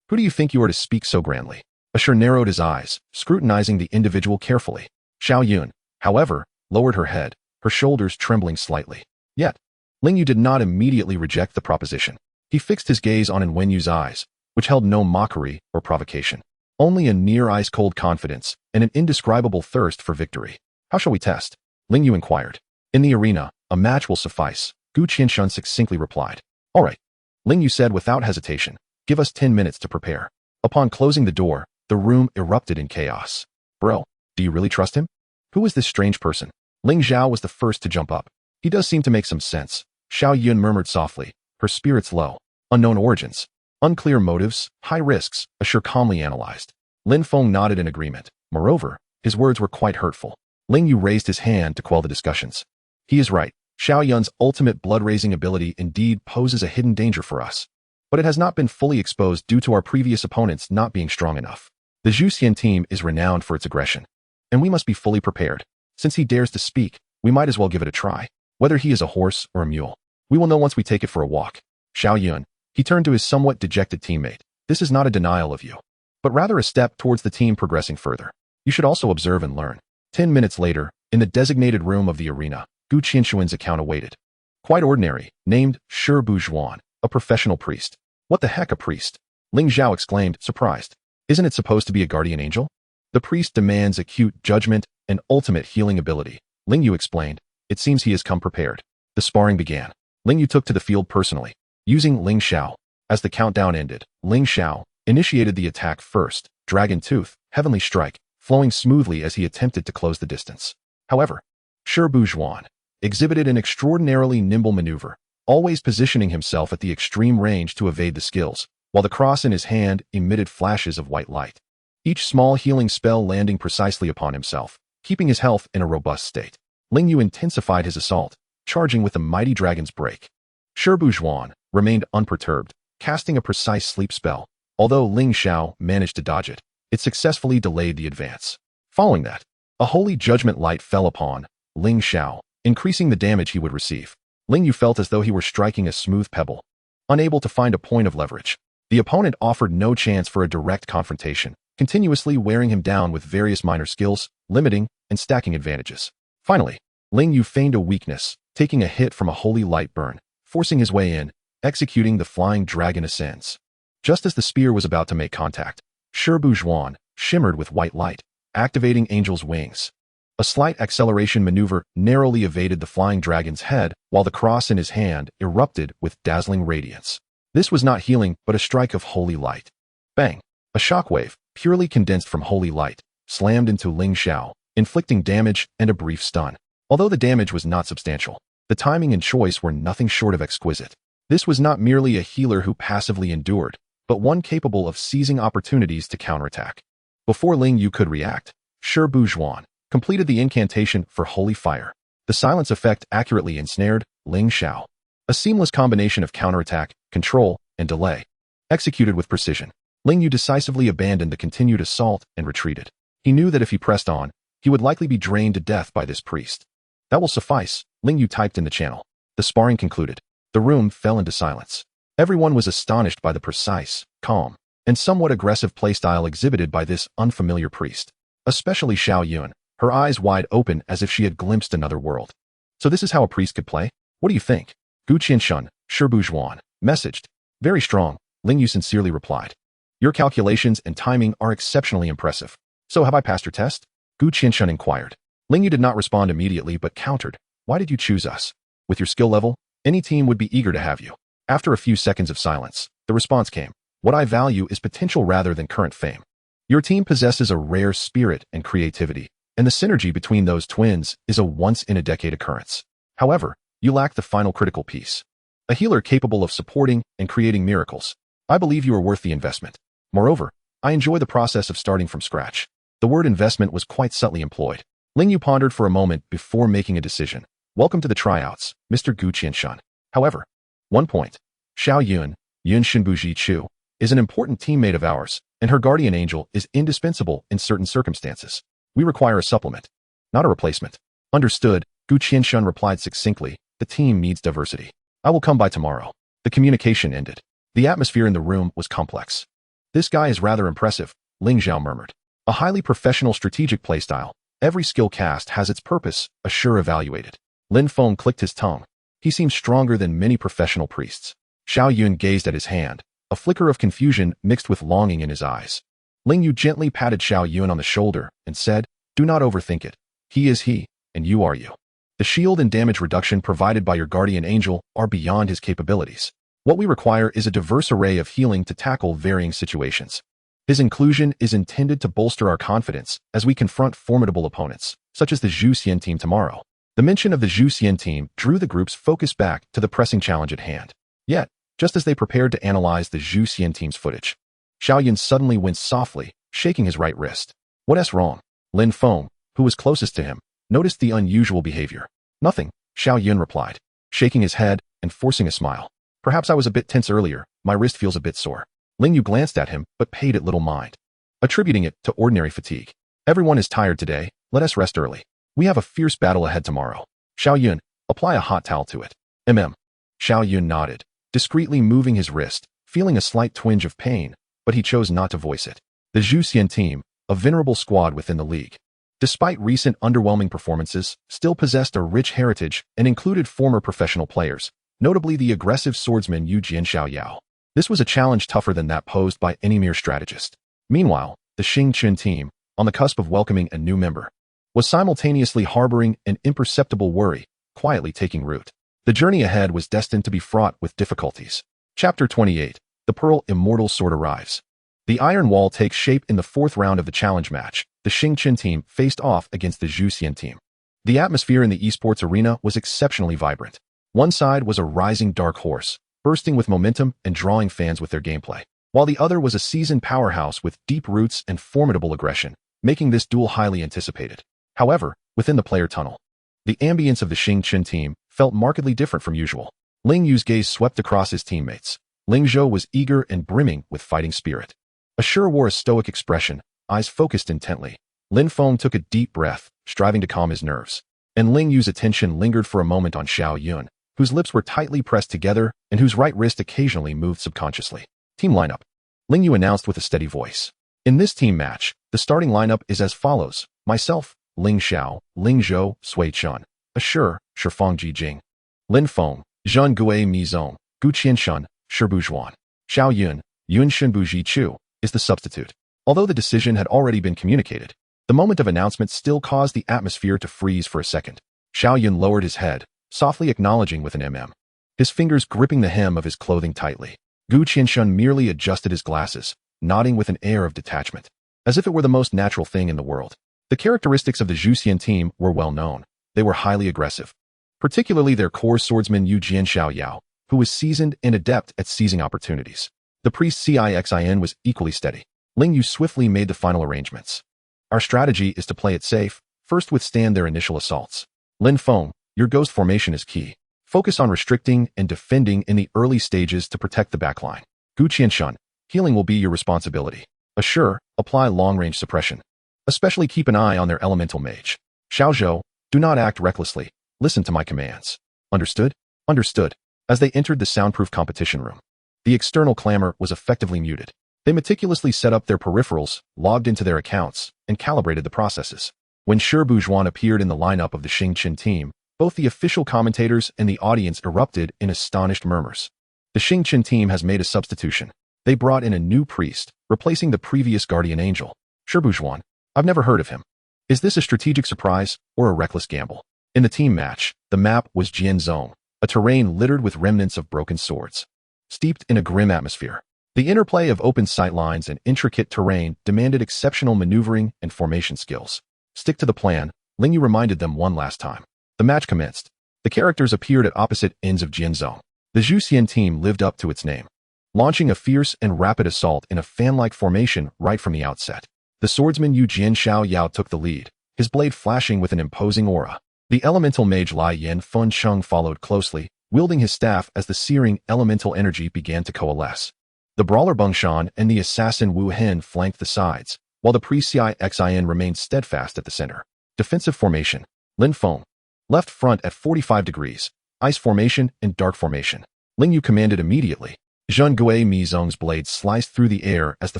Who do you think you are to speak so grandly? Ashur narrowed his eyes, scrutinizing the individual carefully. Xiao Yun, however, lowered her head, her shoulders trembling slightly. Yet, Ling Yu did not immediately reject the proposition. He fixed his gaze on Wen Yu's eyes, which held no mockery or provocation, only a near ice-cold confidence and an indescribable thirst for victory. How shall we test? Ling Yu inquired. In the arena, a match will suffice, Gu Qinshan succinctly replied. All right. Ling Yu said without hesitation, give us 10 minutes to prepare. Upon closing the door, the room erupted in chaos. Bro, do you really trust him? Who is this strange person? Ling Zhao was the first to jump up. He does seem to make some sense. Xiao Yun murmured softly, her spirits low. Unknown origins, unclear motives, high risks, Ashur calmly analyzed. Lin Feng nodded in agreement. Moreover, his words were quite hurtful. Ling Yu raised his hand to quell the discussions. He is right. Xiao Yun's ultimate blood-raising ability indeed poses a hidden danger for us, but it has not been fully exposed due to our previous opponents not being strong enough. The Zhou Xian team is renowned for its aggression, and we must be fully prepared. Since he dares to speak, we might as well give it a try. Whether he is a horse or a mule, we will know once we take it for a walk. Xiao Yun, he turned to his somewhat dejected teammate. This is not a denial of you, but rather a step towards the team progressing further. You should also observe and learn. 10 minutes later, in the designated room of the arena, Gu Qinshuan's account awaited. Quite ordinary, named Shi Buzhuan, a professional priest. What the heck, a priest? Ling Zhao exclaimed, surprised. Isn't it supposed to be a guardian angel? The priest demands acute judgment and ultimate healing ability. Ling Yu explained. It seems he has come prepared. The sparring began. Ling Yu took to the field personally, using Ling Xiao. As the countdown ended, Ling Xiao initiated the attack first, Dragon Tooth, Heavenly Strike, flowing smoothly as he attempted to close the distance. However, Shi Buzhuan exhibited an extraordinarily nimble maneuver, always positioning himself at the extreme range to evade the skills, while the cross in his hand emitted flashes of white light. Each small healing spell landing precisely upon himself, keeping his health in a robust state. Ling Yu intensified his assault, charging with the mighty dragon's break. Shi Buzhuan remained unperturbed, casting a precise sleep spell. Although Ling Xiao managed to dodge it, it successfully delayed the advance. Following that, a holy judgment light fell upon Ling Xiao, increasing the damage he would receive. Ling Yu felt as though he were striking a smooth pebble, unable to find a point of leverage. The opponent offered no chance for a direct confrontation, continuously wearing him down with various minor skills, limiting and stacking advantages. Finally, Ling Yu feigned a weakness, taking a hit from a holy light burn, forcing his way in, executing the flying dragon ascends. Just as the spear was about to make contact, Shi Buzhuan shimmered with white light, activating Angel's wings. A slight acceleration maneuver narrowly evaded the flying dragon's head, while the cross in his hand erupted with dazzling radiance. This was not healing, but a strike of holy light. Bang! A shockwave, purely condensed from holy light, slammed into Ling Xiao, inflicting damage and a brief stun. Although the damage was not substantial, the timing and choice were nothing short of exquisite. This was not merely a healer who passively endured, but one capable of seizing opportunities to counterattack. Before Ling Yu could react, Shi Buzhuan completed the incantation for Holy Fire. The silence effect accurately ensnared Ling Xiao. A seamless combination of counterattack, control, and delay. Executed with precision, Ling Yu decisively abandoned the continued assault and retreated. He knew that if he pressed on, he would likely be drained to death by this priest. That will suffice, Ling Yu typed in the channel. The sparring concluded. The room fell into silence. Everyone was astonished by the precise, calm, and somewhat aggressive playstyle exhibited by this unfamiliar priest. Especially Xiao Yun, her eyes wide open as if she had glimpsed another world. So this is how a priest could play? What do you think? Gu Qinshan, Shi Buzhuan, messaged. Very strong, Ling Yu sincerely replied. Your calculations and timing are exceptionally impressive. So have I passed your test? Gu Qinshan inquired. Ling Yu did not respond immediately but countered. Why did you choose us? With your skill level, any team would be eager to have you. After a few seconds of silence, the response came. What I value is potential rather than current fame. Your team possesses a rare spirit and creativity, and the synergy between those twins is a once-in-a-decade occurrence. However, you lack the final critical piece. A healer capable of supporting and creating miracles. I believe you are worth the investment. Moreover, I enjoy the process of starting from scratch. The word investment was quite subtly employed. Ling Yu pondered for a moment before making a decision. Welcome to the tryouts, Mr. Gu Qinshan. However, one point. Xiao Yun, Yun Shinbuji Chu, is an important teammate of ours, and her guardian angel is indispensable in certain circumstances. We require a supplement, not a replacement. Understood, Gu Qinshan replied succinctly. The team needs diversity. I will come by tomorrow. The communication ended. The atmosphere in the room was complex. This guy is rather impressive, Ling Zhao murmured. A highly professional strategic playstyle. Every skill cast has its purpose, Assure evaluated. Lin Feng clicked his tongue. He seemed stronger than many professional priests. Xiao Yun gazed at his hand, a flicker of confusion mixed with longing in his eyes. Ling Yu gently patted Xiao Yun on the shoulder and said, do not overthink it. He is he, and you are you. The shield and damage reduction provided by your guardian angel are beyond his capabilities. What we require is a diverse array of healing to tackle varying situations. His inclusion is intended to bolster our confidence as we confront formidable opponents, such as the Zhou Xian team tomorrow. The mention of the Zhou Xian team drew the group's focus back to the pressing challenge at hand. Yet, just as they prepared to analyze the Zhou Xian team's footage, Xiao Yun suddenly winced softly, shaking his right wrist. What's wrong? Lin Feng, who was closest to him, noticed the unusual behavior. Nothing, Xiao Yun replied, shaking his head and forcing a smile. Perhaps I was a bit tense earlier, my wrist feels a bit sore. Ling Yu glanced at him, but paid it little mind, attributing it to ordinary fatigue. Everyone is tired today, let us rest early. We have a fierce battle ahead tomorrow. Xiao Yun, apply a hot towel to it. Xiao Yun nodded, discreetly moving his wrist, feeling a slight twinge of pain, but he chose not to voice it. The Zhou team, a venerable squad within the league, despite recent underwhelming performances, still possessed a rich heritage and included former professional players, notably the aggressive swordsman Yu Xiao. This was a challenge tougher than that posed by any mere strategist. Meanwhile, the Xingqian team, on the cusp of welcoming a new member, was simultaneously harboring an imperceptible worry, quietly taking root. The journey ahead was destined to be fraught with difficulties. Chapter 28. The Pearl Immortal Sword arrives. The Iron Wall takes shape in the fourth round of the challenge match. The Xingqian team faced off against the Zhou team. The atmosphere in the esports arena was exceptionally vibrant. One side was a rising dark horse, bursting with momentum and drawing fans with their gameplay, while the other was a seasoned powerhouse with deep roots and formidable aggression, making this duel highly anticipated. However, within the player tunnel, the ambience of the Xingqian team felt markedly different from usual. Ling Yu's gaze swept across his teammates. Ling Zhou was eager and brimming with fighting spirit. Ashur wore a stoic expression, eyes focused intently. Lin Feng took a deep breath, striving to calm his nerves. And Ling Yu's attention lingered for a moment on Xiao Yun, whose lips were tightly pressed together and whose right wrist occasionally moved subconsciously. Team lineup. Ling Yu announced with a steady voice. In this team match, the starting lineup is as follows. Myself, Ling Xiao, Ling Zhou, Sui Chen, Ashur, Shifang Jing, Lin Feng, Zheng Gui Mi Zong, Gu Qianshun, Shibu Zhuan, Xiao Yun, Yun Shenbu Ji Chu, is the substitute. Although the decision had already been communicated, the moment of announcement still caused the atmosphere to freeze for a second. Xiao Yun lowered his head, softly acknowledging with an his fingers gripping the hem of his clothing tightly. Gu Qianshun merely adjusted his glasses, nodding with an air of detachment, as if it were the most natural thing in the world. The characteristics of the Zhou team were well known. They were highly aggressive, particularly their core swordsman Yu Xiao, who was seasoned and adept at seizing opportunities. The priest Cixin was equally steady. Ling Yu swiftly made the final arrangements. Our strategy is to play it safe, first withstand their initial assaults. Lin Feng, your ghost formation is key. Focus on restricting and defending in the early stages to protect the backline. Gu Qianshun, healing will be your responsibility. Ashur, apply long-range suppression. Especially keep an eye on their elemental mage. Xiao Zhou, do not act recklessly. Listen to my commands. Understood? Understood. As they entered the soundproof competition room, the external clamor was effectively muted. They meticulously set up their peripherals, logged into their accounts, and calibrated the processes. When Shibu Zhuan appeared in the lineup of the Xingqian team, both the official commentators and the audience erupted in astonished murmurs. The Xingqian team has made a substitution. They brought in a new priest, replacing the previous guardian angel. Shibu Zhuan, I've never heard of him. Is this a strategic surprise or a reckless gamble? In the team match, the map was Jianzhong, a terrain littered with remnants of broken swords, steeped in a grim atmosphere. The interplay of open sightlines and intricate terrain demanded exceptional maneuvering and formation skills. Stick to the plan, Ling Yu reminded them one last time. The match commenced. The characters appeared at opposite ends of Jianzhong. The Zhou team lived up to its name, launching a fierce and rapid assault in a fan-like formation right from the outset. The swordsman Yu Xiao took the lead, his blade flashing with an imposing aura. The elemental mage Lai Yan Fun Cheng followed closely, wielding his staff as the searing elemental energy began to coalesce. The brawler Bengshan and the assassin Wu Hen flanked the sides, while the priest Cixin remained steadfast at the center. Defensive formation. Lin Feng, left front at 45 degrees, ice formation and dark formation. Ling Yu commanded immediately. Zheng Gui Mi Zong's blade sliced through the air as the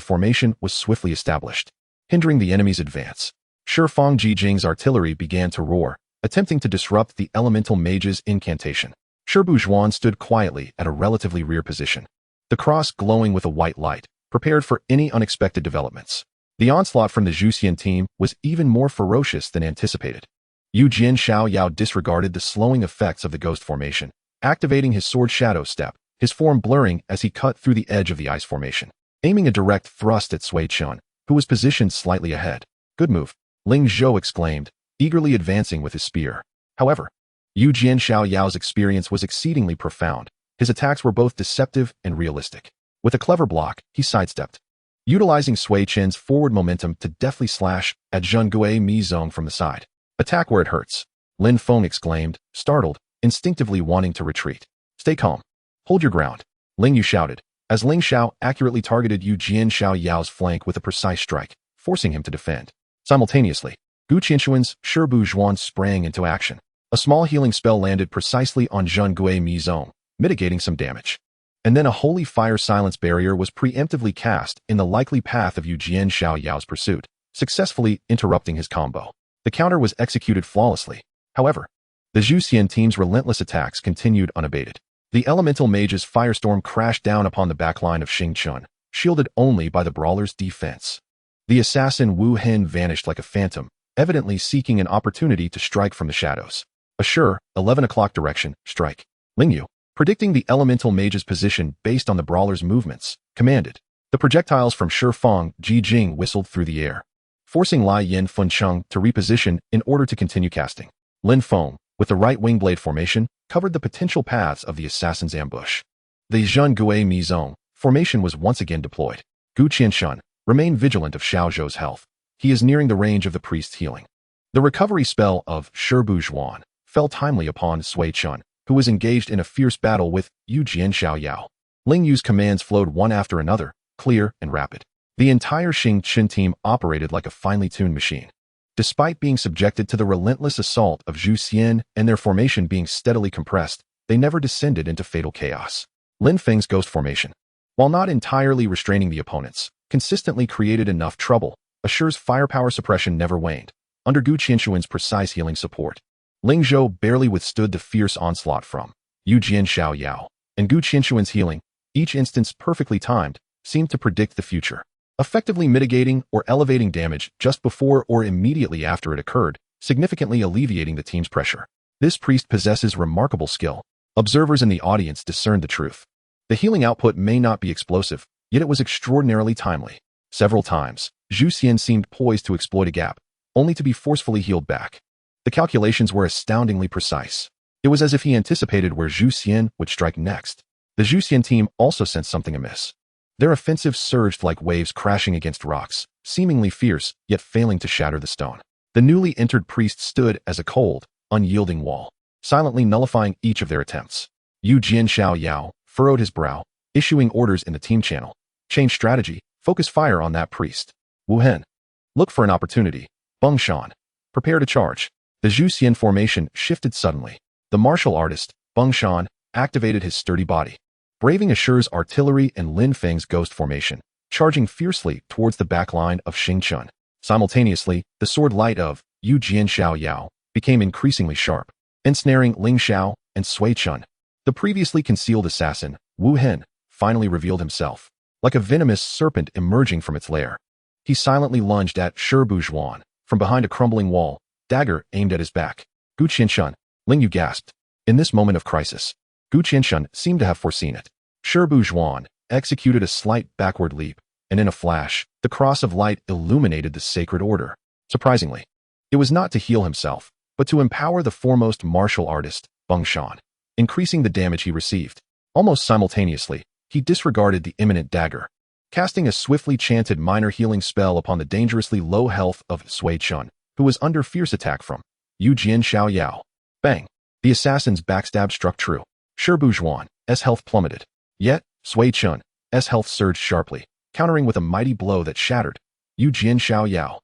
formation was swiftly established, hindering the enemy's advance. Shifang Jing's artillery began to roar, attempting to disrupt the elemental mage's incantation. Shibu Zhuan stood quietly at a relatively rear position, the cross glowing with a white light, prepared for any unexpected developments. The onslaught from the Zhou team was even more ferocious than anticipated. Yu Xiao disregarded the slowing effects of the ghost formation, activating his sword shadow step, his form blurring as he cut through the edge of the ice formation, aiming a direct thrust at Sui Chen, who was positioned slightly ahead. Good move, Ling Zhou exclaimed, eagerly advancing with his spear. However, Yu Xiao's experience was exceedingly profound. His attacks were both deceptive and realistic. With a clever block, he sidestepped, utilizing Sui Chen's forward momentum to deftly slash at Zheng Gui Mi Zong from the side. Attack where it hurts, Lin Feng exclaimed, startled, instinctively wanting to retreat. Stay calm. Hold your ground. Ling Yu shouted, as Ling Xiao accurately targeted Yu Jian Xiao Yao's flank with a precise strike, forcing him to defend. Simultaneously, Gu Qianxuan's Shibu Zhuan sprang into action. A small healing spell landed precisely on Zhun Gui Mizong, mitigating some damage. And then a holy fire silence barrier was preemptively cast in the likely path of Yu Jian Xiao Yao's pursuit, successfully interrupting his combo. The counter was executed flawlessly. However, the Zhu Xian team's relentless attacks continued unabated. The Elemental Mage's firestorm crashed down upon the backline of Xing Chun, shielded only by the brawler's defense. The assassin Wu Hen vanished like a phantom, evidently seeking an opportunity to strike from the shadows. A sure, 11 o'clock direction, strike. Ling Yu, predicting the Elemental Mage's position based on the brawler's movements, commanded. The projectiles from Shi Fang Ji Jing whistled through the air, forcing Lai Yin Fun Cheng to reposition in order to continue casting. Lin Feng, with the right wing blade formation, covered the potential paths of the assassin's ambush. The Zhun Gui Mizong formation was once again deployed. Gu Qianxun, remain vigilant of Xiao Zhou's health. He is nearing the range of the priest's healing. The recovery spell of Shibu Zhuan fell timely upon Sui Chen, who was engaged in a fierce battle with Yu Jian Xiao Yao. Ling Yu's commands flowed one after another, clear and rapid. The entire Xing Chen team operated like a finely tuned machine. Despite being subjected to the relentless assault of Zhu Xian and their formation being steadily compressed, they never descended into fatal chaos. Lin Feng's ghost formation, while not entirely restraining the opponents, consistently created enough trouble. Assure's firepower suppression never waned. Under Gu Qianxuan's precise healing support, Ling Zhou barely withstood the fierce onslaught from Yu Jian Xiao Yao, and Gu Qianxuan's healing, each instance perfectly timed, seemed to predict the future, effectively mitigating or elevating damage just before or immediately after it occurred, significantly alleviating the team's pressure. This priest possesses remarkable skill. Observers in the audience discerned the truth. The healing output may not be explosive, yet it was extraordinarily timely. Several times, Zhu Xian seemed poised to exploit a gap, only to be forcefully healed back. The calculations were astoundingly precise. It was as if he anticipated where Zhu Xian would strike next. The Zhu Xian team also sensed something amiss. Their offensive surged like waves crashing against rocks, seemingly fierce, yet failing to shatter the stone. The newly entered priest stood as a cold, unyielding wall, silently nullifying each of their attempts. Yu Jian Xiao Yao furrowed his brow, issuing orders in the team channel. Change strategy, focus fire on that priest. Wu Hen, look for an opportunity. Beng Shan, prepare to charge. The Zhu Xian formation shifted suddenly. The martial artist, Beng Shan, activated his sturdy body, braving Assure's artillery and Lin Feng's ghost formation, charging fiercely towards the backline of Xing Chun. Simultaneously, the sword light of Yu Jian Xiao Yao became increasingly sharp, ensnaring Ling Xiao and Sui Chen. The previously concealed assassin, Wu Hen, finally revealed himself, like a venomous serpent emerging from its lair. He silently lunged at Shibu Zhuan from behind a crumbling wall, dagger aimed at his back. Gu Qianxun, Ling Yu gasped. In this moment of crisis, Gu Qianxun seemed to have foreseen it. Shibu Zhuan executed a slight backward leap, and in a flash, the cross of light illuminated the sacred order. Surprisingly, it was not to heal himself, but to empower the foremost martial artist, Beng Shan, increasing the damage he received. Almost simultaneously, he disregarded the imminent dagger, casting a swiftly chanted minor healing spell upon the dangerously low health of Sui Chen, who was under fierce attack from Yu Jian Xiao Yao. Bang! The assassin's backstab struck true. Shibu Zhuan's health plummeted. Yet, Sui Chen's health surged sharply, countering with a mighty blow that shattered Yu Jian Xiao Yao.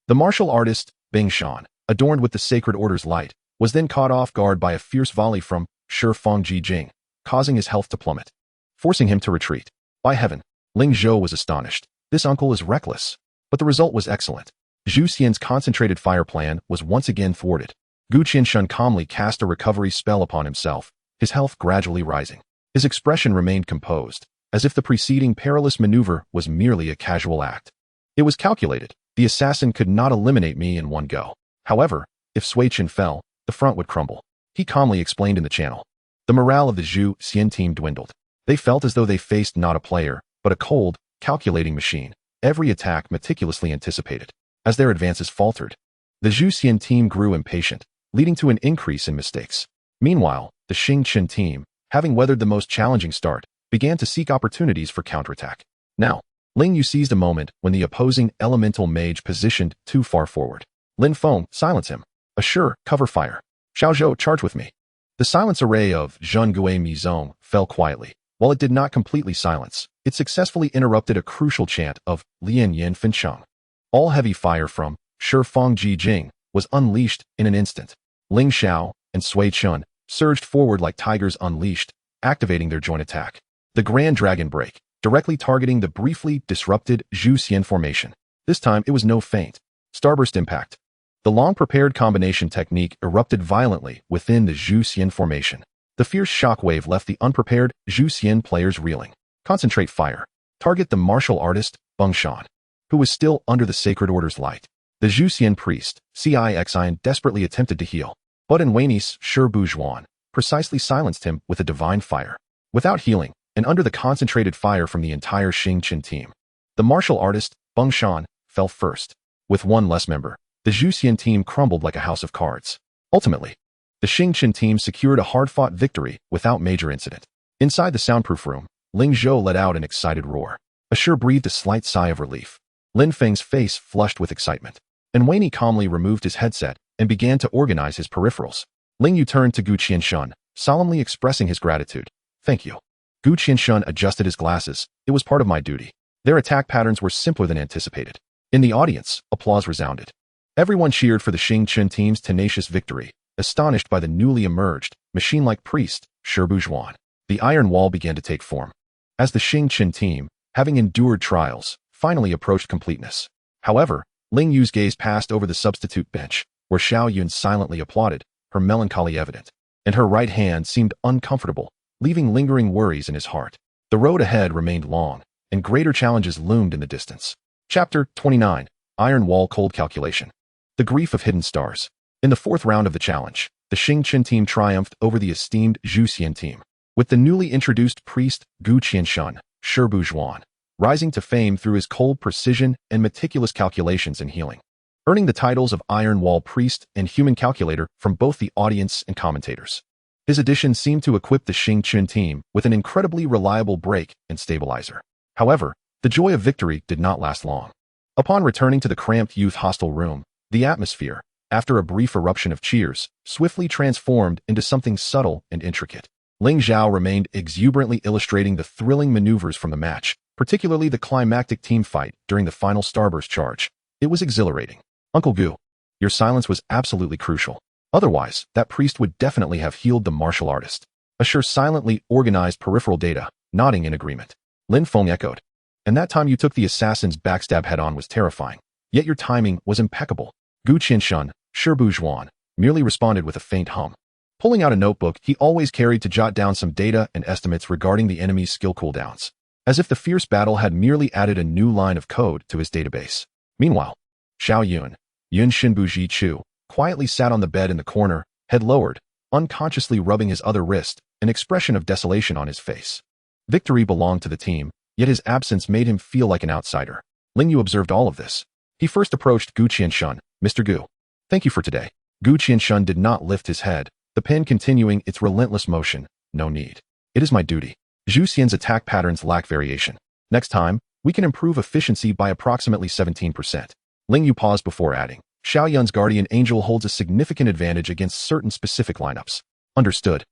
The martial artist, Beng Shan, adorned with the sacred order's light, was then caught off guard by a fierce volley from Shi Fang Ji Jing, causing his health to plummet, forcing him to retreat. By heaven, Ling Zhou was astonished. This uncle is reckless. But the result was excellent. Zhu Xian's concentrated fire plan was once again thwarted. Gu Qianxun calmly cast a recovery spell upon himself, his health gradually rising. His expression remained composed, as if the preceding perilous maneuver was merely a casual act. It was calculated. The assassin could not eliminate me in one go. However, if Sui Chen fell, the front would crumble. He calmly explained in the channel. The morale of the Zhu Xian team dwindled. They felt as though they faced not a player, but a cold, calculating machine, every attack meticulously anticipated. As their advances faltered, the Zhu Xian team grew impatient, leading to an increase in mistakes. Meanwhile, the Xing Chen team, having weathered the most challenging start, began to seek opportunities for counterattack. Now, Ling Yu seized a moment when the opposing elemental mage positioned too far forward. Lin Feng, silence him. Assure, cover fire. Xiao Zhou, charge with me. The silence array of Zhun Gui Mi Zong fell quietly. While it did not completely silence, it successfully interrupted a crucial chant of Lian Yin Fin Cheng. All heavy fire from Shi Feng Ji Jing was unleashed in an instant. Ling Xiao and Sui Chen surged forward like tigers unleashed, activating their joint attack. The Grand Dragon Break, directly targeting the briefly disrupted Zhou Xian formation. This time it was no feint. Starburst Impact. The long-prepared combination technique erupted violently within the Zhou Xian formation. The fierce shockwave left the unprepared Zhou Xian players reeling. Concentrate fire. Target the martial artist, Beng Shan, who was still under the Sacred Order's light. The Zhou Xian priest, Xian, desperately attempted to heal, but Enwanis Shi Bujuan precisely silenced him with a divine fire. Without healing, and under the concentrated fire from the entire Xingqian team, the martial artist, Beng Shan, fell first. With one less member, the Zhou Xian team crumbled like a house of cards. Ultimately, the Xingqian team secured a hard-fought victory without major incident. Inside the soundproof room, Ling Zhou let out an excited roar. Ashur breathed a slight sigh of relief. Lin Feng's face flushed with excitement. And Waney calmly removed his headset and began to organize his peripherals. Ling Yu turned to Gu Qianshan, solemnly expressing his gratitude. Thank you. Gu Qianshan adjusted his glasses. It was part of my duty. Their attack patterns were simpler than anticipated. In the audience, applause resounded. Everyone cheered for the Xingqian team's tenacious victory, astonished by the newly emerged, machine-like priest, Shi Bujuan. The iron wall began to take form. As the Xingqian team, having endured trials, finally approached completeness. However, Ling Yu's gaze passed over the substitute bench, where Xiao Yun silently applauded, her melancholy evident, and her right hand seemed uncomfortable, leaving lingering worries in his heart. The road ahead remained long, and greater challenges loomed in the distance. Chapter 29. Iron Wall Cold Calculation. The Grief of Hidden Stars. In the fourth round of the challenge, the Xingqian team triumphed over the esteemed Zhou Xian team, with the newly introduced priest Gu Qianshan, Shi Bujuan, rising to fame through his cold precision and meticulous calculations in healing, earning the titles of Iron Wall Priest and Human Calculator from both the audience and commentators. His addition seemed to equip the Xingqian team with an incredibly reliable brake and stabilizer. However, the joy of victory did not last long. Upon returning to the cramped youth hostel room, the atmosphere, after a brief eruption of cheers, swiftly transformed into something subtle and intricate. Ling Zhao remained exuberantly illustrating the thrilling maneuvers from the match, particularly the climactic team fight during the final Starburst charge. It was exhilarating. Uncle Gu, your silence was absolutely crucial. Otherwise, that priest would definitely have healed the martial artist. Ashur silently organized peripheral data, nodding in agreement. Lin Feng echoed. And that time you took the assassin's backstab head-on was terrifying. Yet your timing was impeccable. Gu Qianshan, Shi Bujuan, merely responded with a faint hum. Pulling out a notebook he always carried to jot down some data and estimates regarding the enemy's skill cooldowns, as if the fierce battle had merely added a new line of code to his database. Meanwhile, Xiao Yun, Yun Shinbuji Chu, quietly sat on the bed in the corner, head lowered, unconsciously rubbing his other wrist, an expression of desolation on his face. Victory belonged to the team, yet his absence made him feel like an outsider. Ling Yu observed all of this. He first approached Gu Qianshan. Mr. Gu, thank you for today. Gu Qianshan did not lift his head, the pen continuing its relentless motion. No need. It is my duty. Zhou Xian's attack patterns lack variation. Next time, we can improve efficiency by approximately 17%. Ling Yu paused before adding, Xiao Yun's guardian angel holds a significant advantage against certain specific lineups. Understood.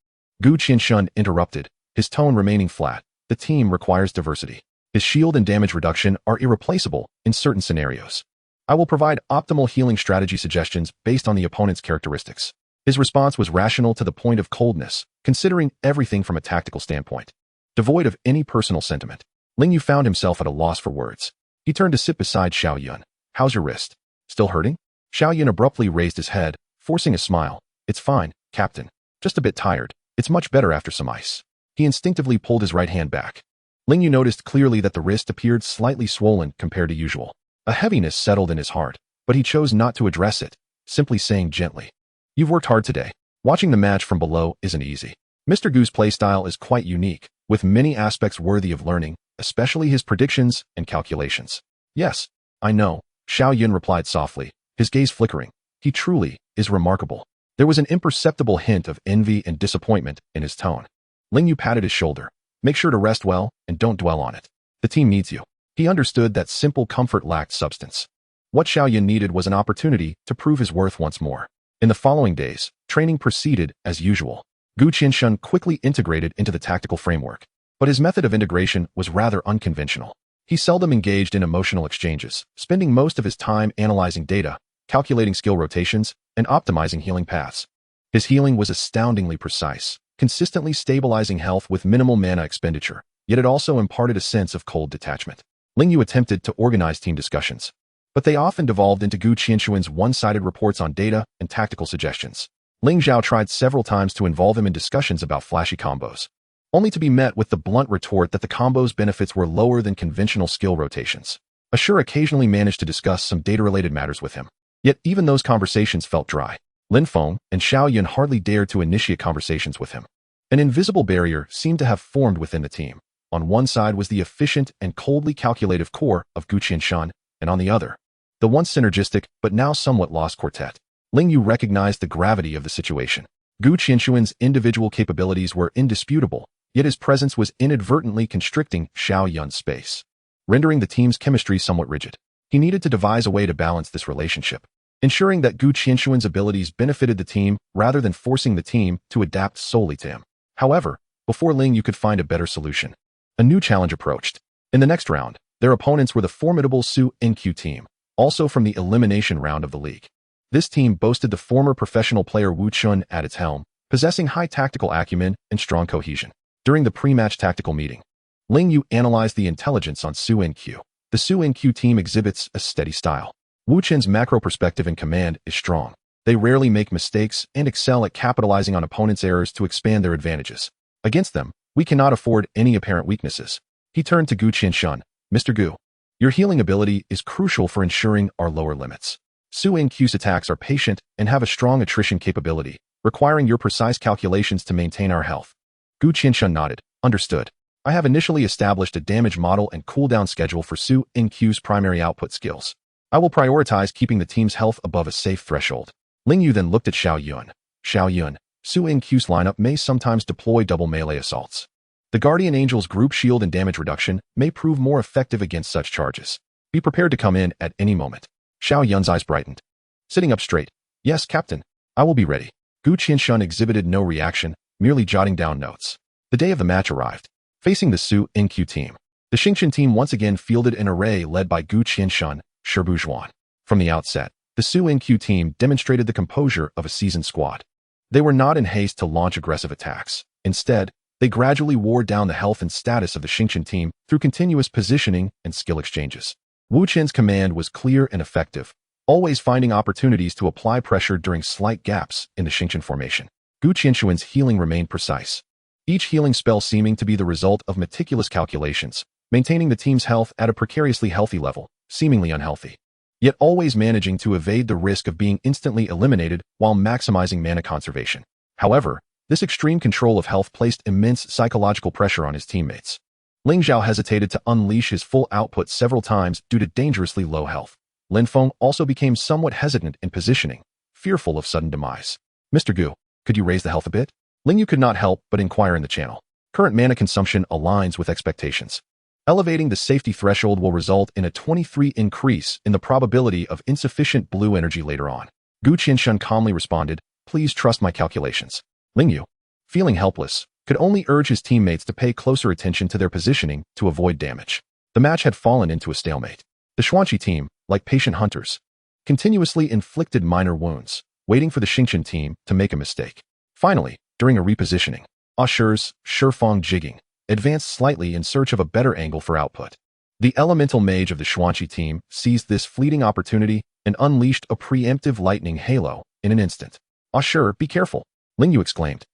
Gu Qianshan interrupted, his tone remaining flat. The team requires diversity. His shield and damage reduction are irreplaceable in certain scenarios. I will provide optimal healing strategy suggestions based on the opponent's characteristics. His response was rational to the point of coldness, considering everything from a tactical standpoint. Devoid of any personal sentiment, Ling Yu found himself at a loss for words. He turned to sit beside Xiao Yun. How's your wrist? Still hurting? Xiao Yun abruptly raised his head, forcing a smile. It's fine, Captain. Just a bit tired. It's much better after some ice. He instinctively pulled his right hand back. Ling Yu noticed clearly that the wrist appeared slightly swollen compared to usual. A heaviness settled in his heart, but he chose not to address it, simply saying gently, You've worked hard today. Watching the match from below isn't easy. Mr. Gu's playstyle is quite unique, with many aspects worthy of learning, especially his predictions and calculations. Yes, I know, Xiao Yun replied softly, his gaze flickering. He truly is remarkable. There was an imperceptible hint of envy and disappointment in his tone. Ling Yu patted his shoulder. Make sure to rest well and don't dwell on it. The team needs you. He understood that simple comfort lacked substance. What Xiao Yun needed was an opportunity to prove his worth once more. In the following days, training proceeded as usual. Gu Qianshun quickly integrated into the tactical framework, but his method of integration was rather unconventional. He seldom engaged in emotional exchanges, spending most of his time analyzing data, calculating skill rotations, and optimizing healing paths. His healing was astoundingly precise, consistently stabilizing health with minimal mana expenditure, yet it also imparted a sense of cold detachment. Ling Yu attempted to organize team discussions, but they often devolved into Gu Qianxuan's one-sided reports on data and tactical suggestions. Ling Zhou tried several times to involve him in discussions about flashy combos, only to be met with the blunt retort that the combo's benefits were lower than conventional skill rotations. Ashur occasionally managed to discuss some data-related matters with him, yet even those conversations felt dry. Lin Feng and Xiao Yun hardly dared to initiate conversations with him. An invisible barrier seemed to have formed within the team. On one side was the efficient and coldly calculative core of Gu Qianshan, and on the other, the once synergistic but now somewhat lost quartet. Ling Yu recognized the gravity of the situation. Gu Qianshuan's individual capabilities were indisputable, yet his presence was inadvertently constricting Xiao Yun's space, rendering the team's chemistry somewhat rigid. He needed to devise a way to balance this relationship, ensuring that Gu Qianshuan's abilities benefited the team rather than forcing the team to adapt solely to him. However, before Ling Yu could find a better solution, a new challenge approached. In the next round, their opponents were the formidable Su NQ team, also from the elimination round of the league. This team boasted the former professional player Wu Chun at its helm, possessing high tactical acumen and strong cohesion. During the pre-match tactical meeting, Ling Yu analyzed the intelligence on Su NQ. The Su NQ team exhibits a steady style. Wu Chen's macro perspective and command is strong. They rarely make mistakes and excel at capitalizing on opponents' errors to expand their advantages. Against them, we cannot afford any apparent weaknesses. He turned to Gu Qianshan. Mr. Gu, your healing ability is crucial for ensuring our lower limits. Su NQ's attacks are patient and have a strong attrition capability, requiring your precise calculations to maintain our health. Gu Qianshan nodded. Understood. I have initially established a damage model and cooldown schedule for Su NQ's primary output skills. I will prioritize keeping the team's health above a safe threshold. Ling Yu then looked at Xiao Yun. Xiao Yun, Su NQ's lineup may sometimes deploy double melee assaults. The Guardian Angel's group shield and damage reduction may prove more effective against such charges. Be prepared to come in at any moment. Xiao Yun's eyes brightened. Sitting up straight. Yes, Captain. I will be ready. Gu Qianshan exhibited no reaction, merely jotting down notes. The day of the match arrived. Facing the Su NQ team, the Xingqian team once again fielded an array led by Gu Qianshan, Shibu Zhuan. From the outset, the Su NQ team demonstrated the composure of a seasoned squad. They were not in haste to launch aggressive attacks. Instead, they gradually wore down the health and status of the Xingqian team through continuous positioning and skill exchanges. Wu Chen's command was clear and effective, always finding opportunities to apply pressure during slight gaps in the Xingqian formation. Gu Qianshuan's healing remained precise, each healing spell seeming to be the result of meticulous calculations, maintaining the team's health at a precariously healthy level, seemingly unhealthy, yet always managing to evade the risk of being instantly eliminated while maximizing mana conservation. However, this extreme control of health placed immense psychological pressure on his teammates. Ling Zhou hesitated to unleash his full output several times due to dangerously low health. Lin Feng also became somewhat hesitant in positioning, fearful of sudden demise. Mr. Gu, could you raise the health a bit? Ling Yu could not help but inquire in the channel. Current mana consumption aligns with expectations. Elevating the safety threshold will result in a 23 increase in the probability of insufficient blue energy later on. Gu Qianshan calmly responded, please trust my calculations. Ling Yu, feeling helpless, could only urge his teammates to pay closer attention to their positioning to avoid damage. The match had fallen into a stalemate. The Xuanqi team, like patient hunters, continuously inflicted minor wounds, waiting for the Xingqian team to make a mistake. Finally, during a repositioning, Ashur's Shifang jigging advanced slightly in search of a better angle for output. The elemental mage of the Xuanqi team seized this fleeting opportunity and unleashed a preemptive lightning halo in an instant. Ashur, be careful, Ling Yu exclaimed.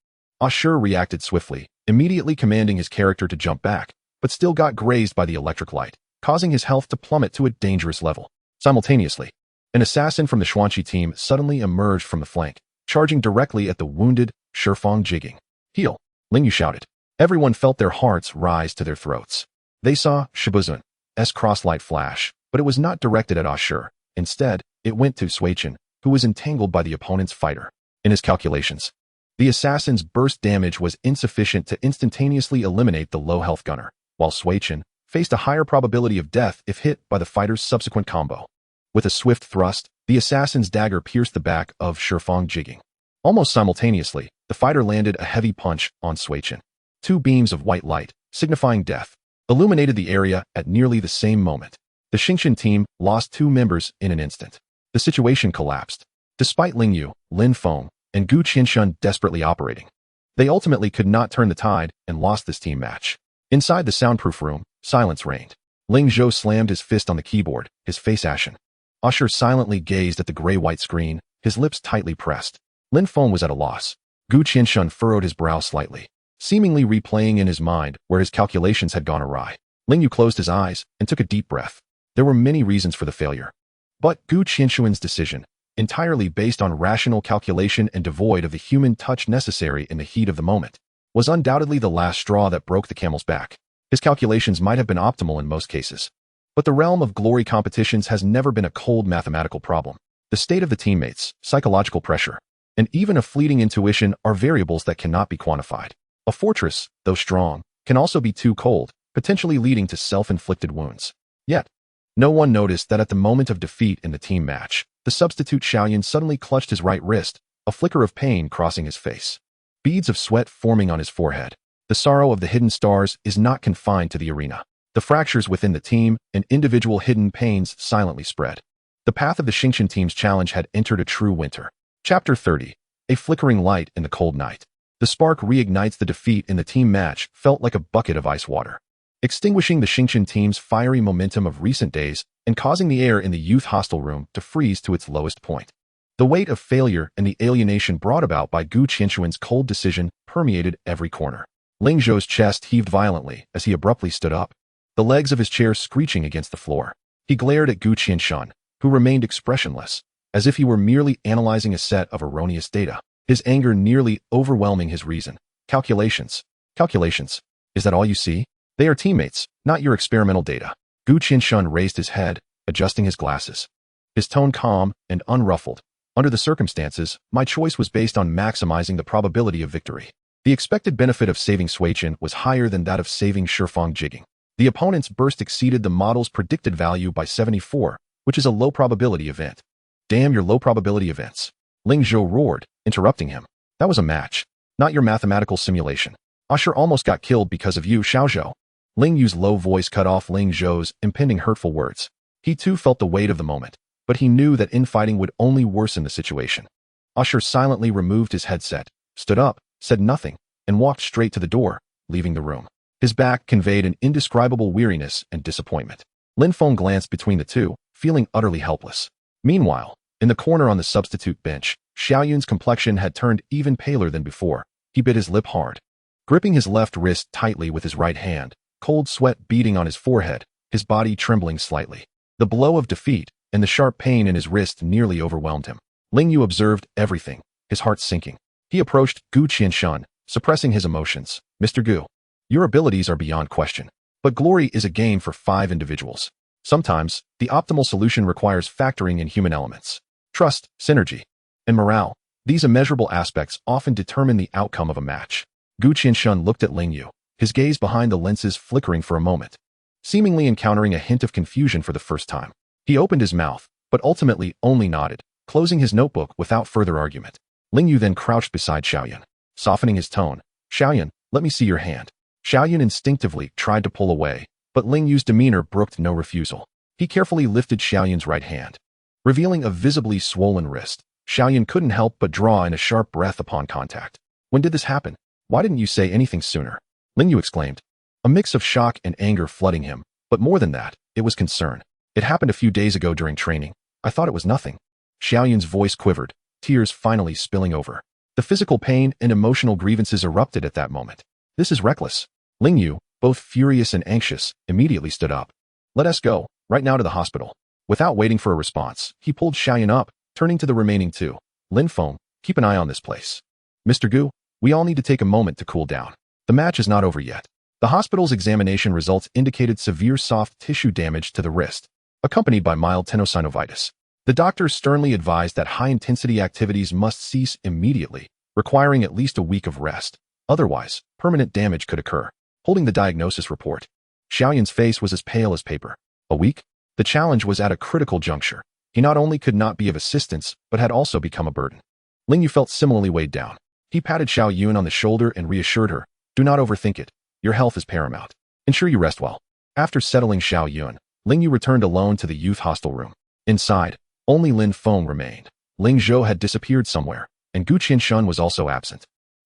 Ashur reacted swiftly, immediately commanding his character to jump back, but still got grazed by the electric light, causing his health to plummet to a dangerous level. Simultaneously, an assassin from the Xuanqi team suddenly emerged from the flank, charging directly at the wounded Shifang jigging. Heal, Ling Yu shouted. Everyone felt their hearts rise to their throats. They saw Shibuzun's crosslight flash, but it was not directed at Ashur. Instead, it went to Sui Chen, who was entangled by the opponent's fighter. In his calculations, the assassin's burst damage was insufficient to instantaneously eliminate the low-health gunner, while Sui Chen faced a higher probability of death if hit by the fighter's subsequent combo. With a swift thrust, the assassin's dagger pierced the back of Shifang jigging. Almost simultaneously, the fighter landed a heavy punch on Sui Chen. Two beams of white light, signifying death, illuminated the area at nearly the same moment. The Xingqian team lost 2 members in an instant. The situation collapsed. Despite Ling Yu, Lin Feng, and Gu Qianshun desperately operating, they ultimately could not turn the tide and lost this team match. Inside the soundproof room, silence reigned. Ling Zhou slammed his fist on the keyboard, his face ashen. Usher silently gazed at the gray-white screen, his lips tightly pressed. Lin Feng was at a loss. Gu Qianshun furrowed his brow slightly, seemingly replaying in his mind where his calculations had gone awry. Ling Yu closed his eyes and took a deep breath. There were many reasons for the failure. But Gu Qianshun's decision, entirely based on rational calculation and devoid of the human touch necessary in the heat of the moment, was undoubtedly the last straw that broke the camel's back. His calculations might have been optimal in most cases, but the realm of glory competitions has never been a cold mathematical problem. The state of the teammates, psychological pressure, and even a fleeting intuition are variables that cannot be quantified. A fortress, though strong, can also be too cold, potentially leading to self-inflicted wounds. Yet, no one noticed that at the moment of defeat in the team match, the substitute Xiaoyan suddenly clutched his right wrist, a flicker of pain crossing his face. Beads of sweat forming on his forehead. The sorrow of the hidden stars is not confined to the arena. The fractures within the team and individual hidden pains silently spread. The path of the Xingqian team's challenge had entered a true winter. Chapter 30. A flickering light in the cold night. The spark reignites the defeat in the team match felt like a bucket of ice water, extinguishing the Xingqian team's fiery momentum of recent days and causing the air in the youth hostel room to freeze to its lowest point. The weight of failure and the alienation brought about by Gu Qianxuan's cold decision permeated every corner. Ling Zhou's chest heaved violently as he abruptly stood up, the legs of his chair screeching against the floor. He glared at Gu Qianxun, who remained expressionless, as if he were merely analyzing a set of erroneous data, his anger nearly overwhelming his reason. Calculations. Calculations. Is that all you see? They are teammates, not your experimental data. Gu Qianxun raised his head, adjusting his glasses. His tone calm and unruffled. Under the circumstances, my choice was based on maximizing the probability of victory. The expected benefit of saving Sui Chen was higher than that of saving Shifang Jigging. The opponent's burst exceeded the model's predicted value by 74, which is a low probability event. Damn your low probability events. Ling Zhou roared, interrupting him. That was a match, not your mathematical simulation. Usher almost got killed because of you, Xiao. Ling Yu's low voice cut off Ling Zhou's impending hurtful words. He too felt the weight of the moment, but he knew that infighting would only worsen the situation. Usher silently removed his headset, stood up, said nothing, and walked straight to the door, leaving the room. His back conveyed an indescribable weariness and disappointment. Lin Feng glanced between the two, feeling utterly helpless. Meanwhile, in the corner on the substitute bench, Xiaoyun's complexion had turned even paler than before. He bit his lip hard, gripping his left wrist tightly with his right hand, cold sweat beading on his forehead, his body trembling slightly. The blow of defeat and the sharp pain in his wrist nearly overwhelmed him. Ling Yu observed everything, his heart sinking. He approached Gu Qianshun, suppressing his emotions. Mr. Gu, your abilities are beyond question, but glory is a game for 5 individuals. Sometimes, the optimal solution requires factoring in human elements. Trust, synergy, and morale. These immeasurable aspects often determine the outcome of a match. Gu Qianshun looked at Ling Yu, his gaze behind the lenses flickering for a moment, seemingly encountering a hint of confusion for the first time. He opened his mouth, but ultimately only nodded, closing his notebook without further argument. Ling Yu then crouched beside Xiaoyan, softening his tone. Xiaoyan, let me see your hand. Xiaoyan instinctively tried to pull away, but Ling Yu's demeanor brooked no refusal. He carefully lifted Xiaoyan's right hand, revealing a visibly swollen wrist. Xiaoyan couldn't help but draw in a sharp breath upon contact. When did this happen? Why didn't you say anything sooner? Ling Yu exclaimed, a mix of shock and anger flooding him, but more than that, it was concern. It happened a few days ago during training. I thought it was nothing. Xiaoyan's voice quivered, tears finally spilling over. The physical pain and emotional grievances erupted at that moment. This is reckless. Ling Yu, both furious and anxious, immediately stood up. Let us go, right now to the hospital. Without waiting for a response, he pulled Xiaoyan up, turning to the remaining 2. Lin Feng, keep an eye on this place. Mr. Gu, we all need to take a moment to cool down. The match is not over yet. The hospital's examination results indicated severe soft tissue damage to the wrist, accompanied by mild tenosynovitis. The doctors sternly advised that high-intensity activities must cease immediately, requiring at least a week of rest. Otherwise, permanent damage could occur. Holding the diagnosis report, Xiaoyan's face was as pale as paper. A week? The challenge was at a critical juncture. He not only could not be of assistance, but had also become a burden. Ling Yu felt similarly weighed down. He patted Xiao Yun on the shoulder and reassured her, "Do not overthink it. Your health is paramount. Ensure you rest well." After settling Xiao Yun, Ling Yu returned alone to the youth hostel room. Inside, only Lin Feng remained. Ling Zhou had disappeared somewhere, and Gu Qianshun was also absent.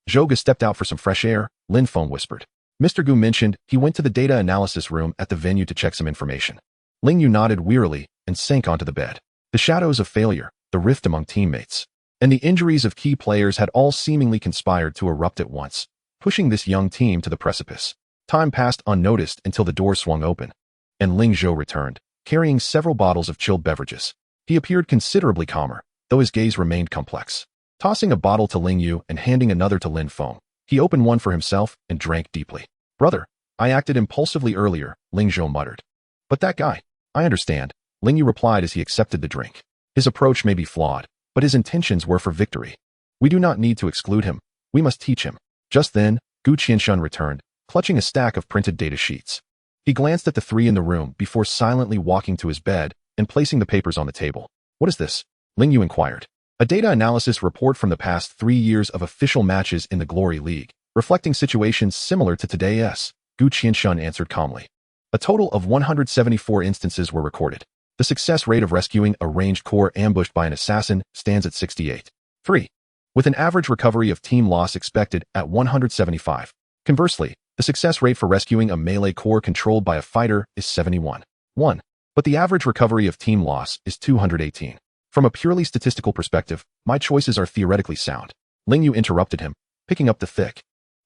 "Zhou stepped out for some fresh air," Lin Feng whispered. Mr. Gu mentioned he went to the data analysis room at the venue to check some information. Ling Yu nodded wearily and sank onto the bed. The shadows of failure, the rift among teammates, and the injuries of key players had all seemingly conspired to erupt at once, pushing this young team to the precipice. Time passed unnoticed until the door swung open, and Ling Zhou returned, carrying several bottles of chilled beverages. He appeared considerably calmer, though his gaze remained complex. Tossing a bottle to Ling Yu and handing another to Lin Feng, he opened one for himself and drank deeply. "Brother, I acted impulsively earlier," Ling Zhou muttered. "But that guy." "I understand," Ling Yu replied as he accepted the drink. His approach may be flawed, but his intentions were for victory. "We do not need to exclude him. We must teach him." Just then, Gu Qianshun returned, clutching a stack of printed data sheets. He glanced at the three in the room before silently walking to his bed and placing the papers on the table. "What is this?" Ling Yu inquired. "A data analysis report from the past 3 years of official matches in the Glory League, reflecting situations similar to today's," Gu Qianshun answered calmly. A total of 174 instances were recorded. The success rate of rescuing a ranged core ambushed by an assassin stands at 68.3, with an average recovery of team loss expected at 175. Conversely, the success rate for rescuing a melee core controlled by a fighter is 71.1, but the average recovery of team loss is 218. From a purely statistical perspective, my choices are theoretically sound. Ling Yu interrupted him, picking up the thick,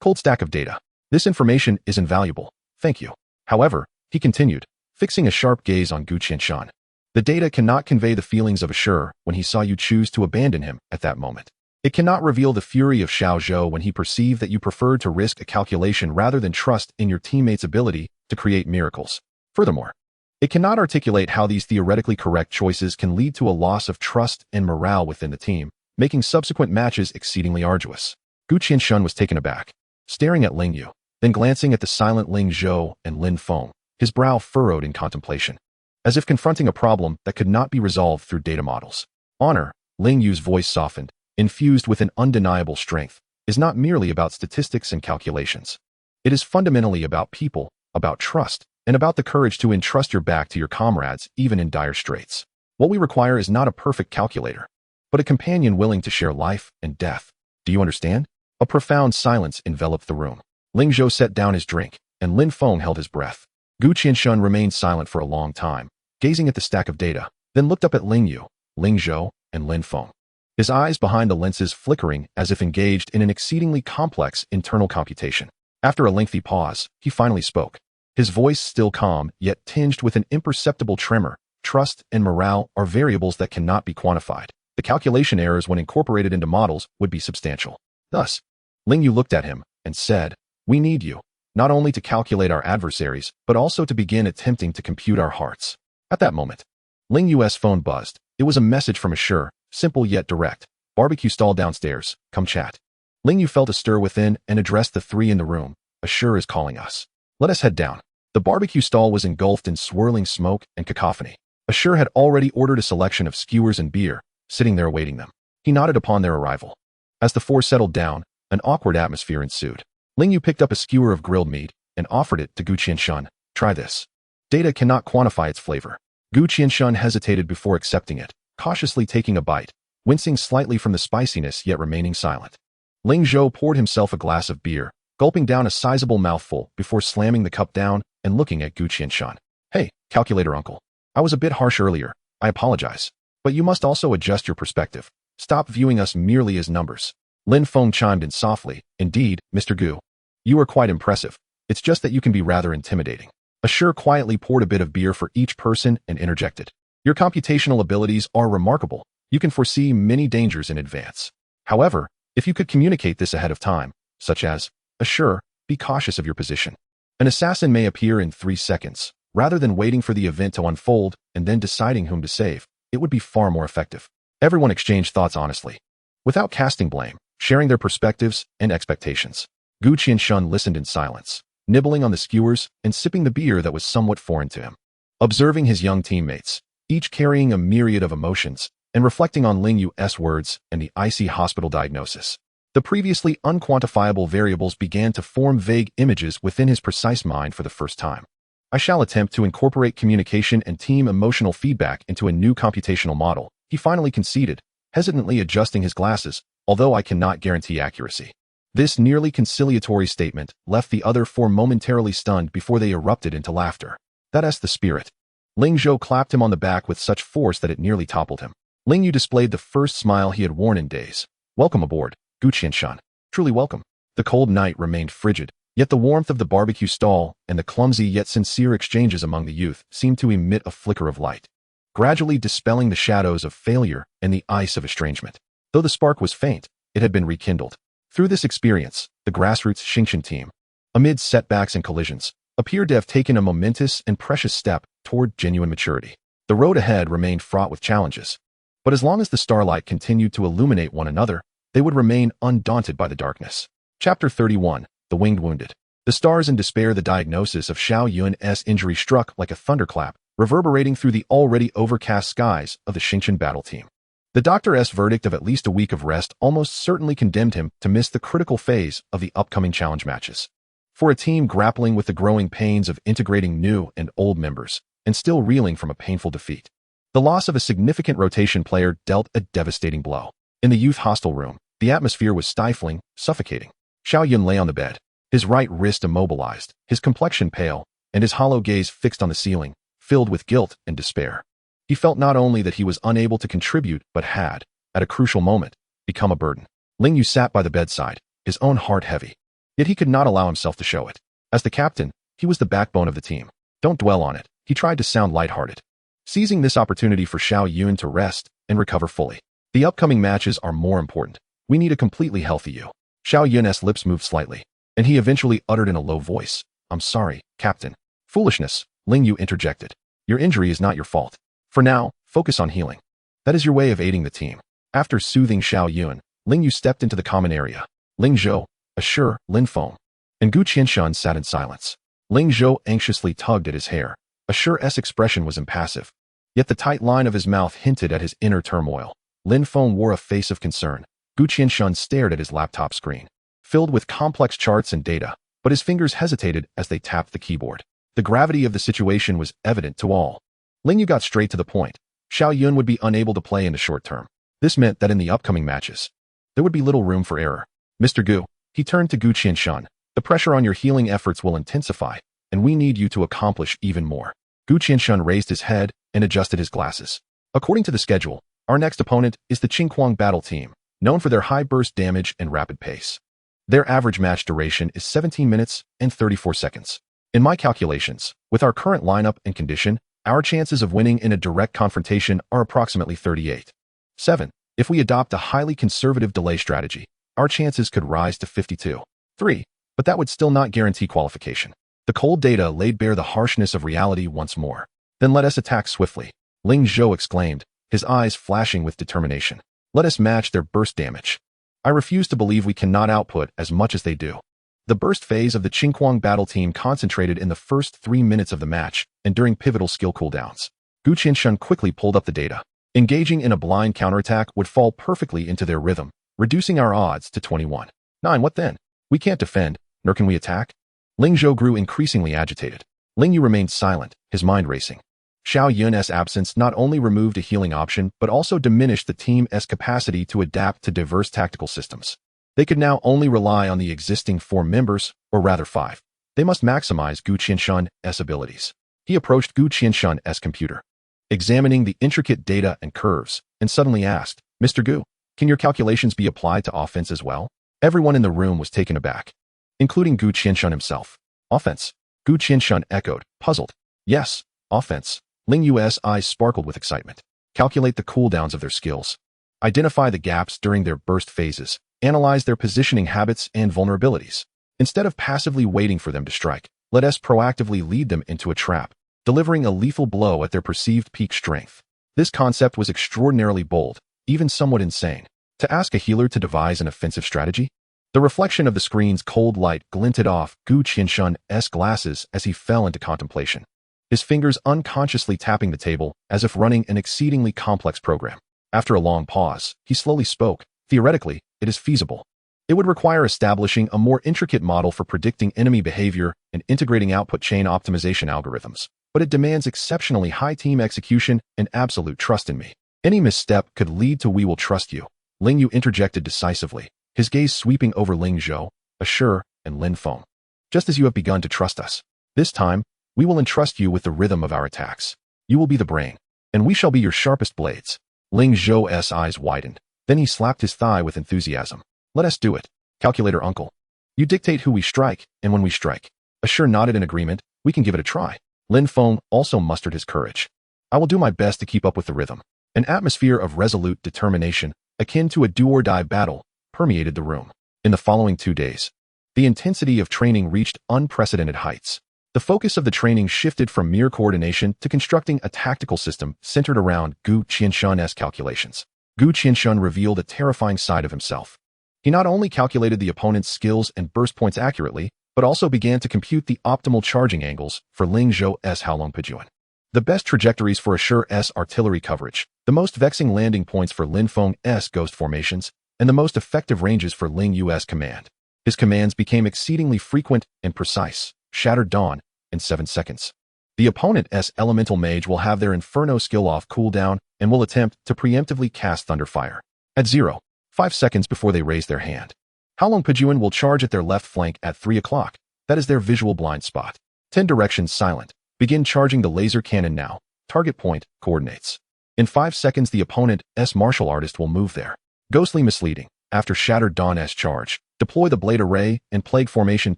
cold stack of data. "This information is invaluable, thank you. However," he continued, fixing a sharp gaze on Gu Qianshun, "the data cannot convey the feelings of Ashur when he saw you choose to abandon him at that moment. It cannot reveal the fury of Xiao Zhou when he perceived that you preferred to risk a calculation rather than trust in your teammates' ability to create miracles. Furthermore, it cannot articulate how these theoretically correct choices can lead to a loss of trust and morale within the team, making subsequent matches exceedingly arduous." Gu Qianshun was taken aback, staring at Ling Yu, then glancing at the silent Ling Zhou and Lin Feng, his brow furrowed in contemplation, as if confronting a problem that could not be resolved through data models. "Honor," Ling Yu's voice softened, infused with an undeniable strength, "is not merely about statistics and calculations. It is fundamentally about people, about trust, and about the courage to entrust your back to your comrades even in dire straits. What we require is not a perfect calculator, but a companion willing to share life and death. Do you understand?" A profound silence enveloped the room. Ling Zhou set down his drink, and Lin Feng held his breath. Gu Qianshun remained silent for a long time, gazing at the stack of data, then looked up at Ling Yu, Ling Zhou, and Lin Feng, his eyes behind the lenses flickering as if engaged in an exceedingly complex internal computation. After a lengthy pause, he finally spoke. His voice still calm, yet tinged with an imperceptible tremor. "Trust and morale are variables that cannot be quantified. The calculation errors when incorporated into models would be substantial. Thus," Ling Yu looked at him and said, "we need you, not only to calculate our adversaries, but also to begin attempting to compute our hearts." At that moment, Ling Yu's phone buzzed. It was a message from Ashur, simple yet direct. "Barbecue stall downstairs, come chat." Ling Yu felt a stir within and addressed the three in the room. "Ashur is calling us. Let us head down." The barbecue stall was engulfed in swirling smoke and cacophony. Ashur had already ordered a selection of skewers and beer, sitting there awaiting them. He nodded upon their arrival. As the four settled down, an awkward atmosphere ensued. Ling Yu picked up a skewer of grilled meat and offered it to Gu Qianshun. "Try this." Data cannot quantify its flavor. Gu Qianshun hesitated before accepting it, cautiously taking a bite, wincing slightly from the spiciness yet remaining silent. Ling Zhou poured himself a glass of beer, gulping down a sizable mouthful before slamming the cup down and looking at Gu Qianshun. "Hey, calculator uncle. I was a bit harsh earlier. I apologize. But you must also adjust your perspective. Stop viewing us merely as numbers." Lin Feng chimed in softly. "Indeed, Mr. Gu. You are quite impressive. It's just that you can be rather intimidating." Ashur quietly poured a bit of beer for each person and interjected. "Your computational abilities are remarkable. You can foresee many dangers in advance. However, if you could communicate this ahead of time, such as, Ashur, be cautious of your position. An assassin may appear in 3 seconds. Rather than waiting for the event to unfold and then deciding whom to save, it would be far more effective." Everyone exchanged thoughts honestly, without casting blame, sharing their perspectives and expectations. Gu Qianshun listened in silence, nibbling on the skewers and sipping the beer that was somewhat foreign to him. Observing his young teammates, each carrying a myriad of emotions, and reflecting on Ling Yu's words and the icy hospital diagnosis, The previously unquantifiable variables began to form vague images within his precise mind for the first time. I shall attempt to incorporate communication and team emotional feedback into a new computational model, he finally conceded, hesitantly adjusting his glasses, although I cannot guarantee accuracy. This nearly conciliatory statement left the other four momentarily stunned before they erupted into laughter. That's the spirit. Ling Zhou clapped him on the back with such force that it nearly toppled him. Ling Yu displayed the first smile he had worn in days. Welcome aboard, Gu Qianshan. Truly welcome. The cold night remained frigid, yet the warmth of the barbecue stall and the clumsy yet sincere exchanges among the youth seemed to emit a flicker of light, gradually dispelling the shadows of failure and the ice of estrangement. Though the spark was faint, it had been rekindled. Through this experience, the grassroots Xingqian team, amid setbacks and collisions, appeared to have taken a momentous and precious step toward genuine maturity. The road ahead remained fraught with challenges, but as long as the starlight continued to illuminate one another, they would remain undaunted by the darkness. Chapter 31, The Winged Wounded. The stars in despair. The diagnosis of Xiao Yuan's injury struck like a thunderclap, reverberating through the already overcast skies of the Xingqian battle team. The doctor's verdict of at least a week of rest almost certainly condemned him to miss the critical phase of the upcoming challenge matches. For a team grappling with the growing pains of integrating new and old members, and still reeling from a painful defeat, the loss of a significant rotation player dealt a devastating blow. In the youth hostel room, the atmosphere was stifling, suffocating. Xiao Yun lay on the bed, his right wrist immobilized, his complexion pale, and his hollow gaze fixed on the ceiling, filled with guilt and despair. He felt not only that he was unable to contribute, but had, at a crucial moment, become a burden. Ling Yu sat by the bedside, his own heart heavy. Yet he could not allow himself to show it. As the captain, he was the backbone of the team. Don't dwell on it, he tried to sound lighthearted, seizing this opportunity for Xiao Yun to rest and recover fully. The upcoming matches are more important. We need a completely healthy you. Xiao Yun's lips moved slightly, and he eventually uttered in a low voice, I'm sorry, Captain. Foolishness, Ling Yu interjected. Your injury is not your fault. For now, focus on healing. That is your way of aiding the team. After soothing Xiao Yun, Ling Yu stepped into the common area. Ling Zhou, Assure, Lin Feng, and Gu Qianshan sat in silence. Ling Zhou anxiously tugged at his hair. Assure's expression was impassive, yet the tight line of his mouth hinted at his inner turmoil. Lin Feng wore a face of concern. Gu Qianshan stared at his laptop screen, filled with complex charts and data, but his fingers hesitated as they tapped the keyboard. The gravity of the situation was evident to all. Ling Yu got straight to the point. Xiao Yun would be unable to play in the short term. This meant that in the upcoming matches, there would be little room for error. Mr. Gu, he turned to Gu Qianshan, the pressure on your healing efforts will intensify, and we need you to accomplish even more. Gu Qianshan raised his head and adjusted his glasses. According to the schedule, our next opponent is the Qingquang battle team, known for their high burst damage and rapid pace. Their average match duration is 17 minutes and 34 seconds. In my calculations, with our current lineup and condition, our chances of winning in a direct confrontation are approximately 38.7. If we adopt a highly conservative delay strategy, our chances could rise to 52.3, but that would still not guarantee qualification. The cold data laid bare the harshness of reality once more. Then let us attack swiftly, Ling Zhou exclaimed, his eyes flashing with determination. Let us match their burst damage. I refuse to believe we cannot output as much as they do. The burst phase of the Qingquang battle team concentrated in the first 3 minutes of the match and during pivotal skill cooldowns. Gu Qianshan quickly pulled up the data. Engaging in a blind counterattack would fall perfectly into their rhythm, reducing our odds to 21.9. What then? We can't defend, nor can we attack? Ling Zhou grew increasingly agitated. Ling Yu remained silent, his mind racing. Xiao Yun's absence not only removed a healing option, but also diminished the team's capacity to adapt to diverse tactical systems. They could now only rely on the existing 4 members, or rather 5. They must maximize Gu Qianshan's abilities. He approached Gu Qianshan's computer, examining the intricate data and curves, and suddenly asked, Mr. Gu, can your calculations be applied to offense as well? Everyone in the room was taken aback, including Gu Qianshan himself. Offense? Gu Qianshan echoed, puzzled. Yes, offense. Ling Yu's eyes sparkled with excitement. Calculate the cooldowns of their skills. Identify the gaps during their burst phases. Analyze their positioning habits and vulnerabilities. Instead of passively waiting for them to strike, let us proactively lead them into a trap, delivering a lethal blow at their perceived peak strength. This concept was extraordinarily bold, even somewhat insane. To ask a healer to devise an offensive strategy? The reflection of the screen's cold light glinted off Gu Qianshan's glasses as he fell into contemplation, his fingers unconsciously tapping the table as if running an exceedingly complex program. After a long pause, he slowly spoke. Theoretically, it is feasible. It would require establishing a more intricate model for predicting enemy behavior and integrating output chain optimization algorithms, but it demands exceptionally high team execution and absolute trust in me. Any misstep could lead to "we will trust you," Ling Yu interjected decisively, his gaze sweeping over Ling Zhou, Assure, and Lin Feng. "Just as you have begun to trust us. This time, we will entrust you with the rhythm of our attacks. You will be the brain, and we shall be your sharpest blades." Ling Zhou's eyes widened. Then he slapped his thigh with enthusiasm. "Let us do it, calculator uncle. You dictate who we strike, and when we strike." Assure nodded in agreement. "We can give it a try." Lin Feng also mustered his courage. "I will do my best to keep up with the rhythm." An atmosphere of resolute determination, akin to a do-or-die battle, permeated the room. In the following 2 days, the intensity of training reached unprecedented heights. The focus of the training shifted from mere coordination to constructing a tactical system centered around Gu Qianshun's calculations. Gu Qianshun revealed a terrifying side of himself. He not only calculated the opponent's skills and burst points accurately, but also began to compute the optimal charging angles for Ling Zhou's Haolong Pejuan, the best trajectories for Assure's artillery coverage, the most vexing landing points for Lin Feng's ghost formations, and the most effective ranges for Ling Yu's command. His commands became exceedingly frequent and precise. Shattered Dawn, in 7 seconds. The opponent's elemental mage will have their Inferno skill off cooldown and will attempt to preemptively cast Thunderfire at 0.5 seconds before they raise their hand. Haolong Pejuan will charge at their left flank at 3 o'clock. That is their visual blind spot. 10 directions silent. Begin charging the laser cannon now. Target point, coordinates. In 5 seconds the opponent's martial artist will move there. Ghostly misleading. After Shattered Dawn's charge, deploy the Blade Array and Plague Formation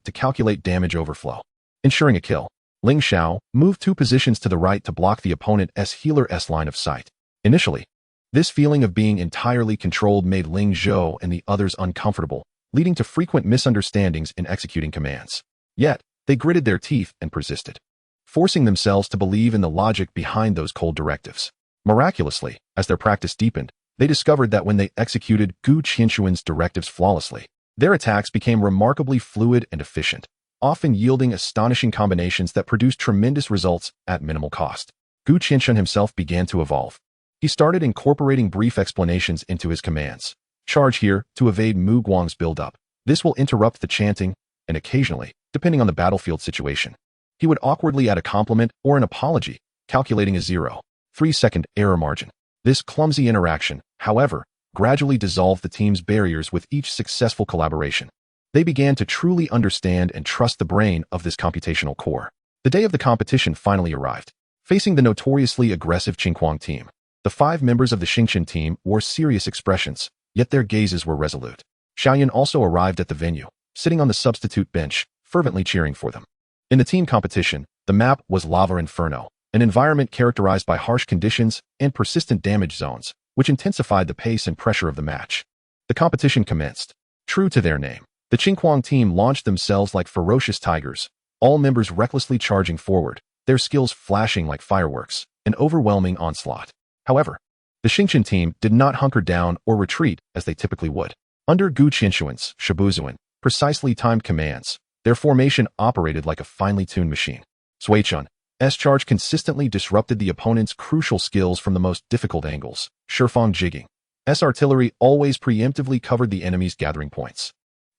to calculate damage overflow, ensuring a kill. Ling Xiao moved 2 positions to the right to block the opponent's healer's line of sight. Initially, this feeling of being entirely controlled made Ling Zhou and the others uncomfortable, leading to frequent misunderstandings in executing commands. Yet, they gritted their teeth and persisted, forcing themselves to believe in the logic behind those cold directives. Miraculously, as their practice deepened, they discovered that when they executed Gu Qianshuan's directives flawlessly, their attacks became remarkably fluid and efficient, often yielding astonishing combinations that produced tremendous results at minimal cost. Gu Qianshun himself began to evolve. He started incorporating brief explanations into his commands. Charge here to evade Mu Guang's buildup. This will interrupt the chanting, and occasionally, depending on the battlefield situation, he would awkwardly add a compliment or an apology, calculating a 0.3 second error margin. This clumsy interaction, however, gradually dissolved the team's barriers with each successful collaboration. They began to truly understand and trust the brain of this computational core. The day of the competition finally arrived. Facing the notoriously aggressive Qingquang team, the 5 members of the Xingchen team wore serious expressions, yet their gazes were resolute. Xiaoyan also arrived at the venue, sitting on the substitute bench, fervently cheering for them. In the team competition, the map was Lava Inferno, an environment characterized by harsh conditions and persistent damage zones, which intensified the pace and pressure of the match. The competition commenced. True to their name, the Qingquang team launched themselves like ferocious tigers, all members recklessly charging forward, their skills flashing like fireworks, an overwhelming onslaught. However, the Xingchen team did not hunker down or retreat as they typically would. Under Gu Qianshuan's Shibuzuan, precisely timed commands, their formation operated like a finely tuned machine. Sui Chen's charge consistently disrupted the opponent's crucial skills from the most difficult angles. Shifang Jiging's artillery always preemptively covered the enemy's gathering points.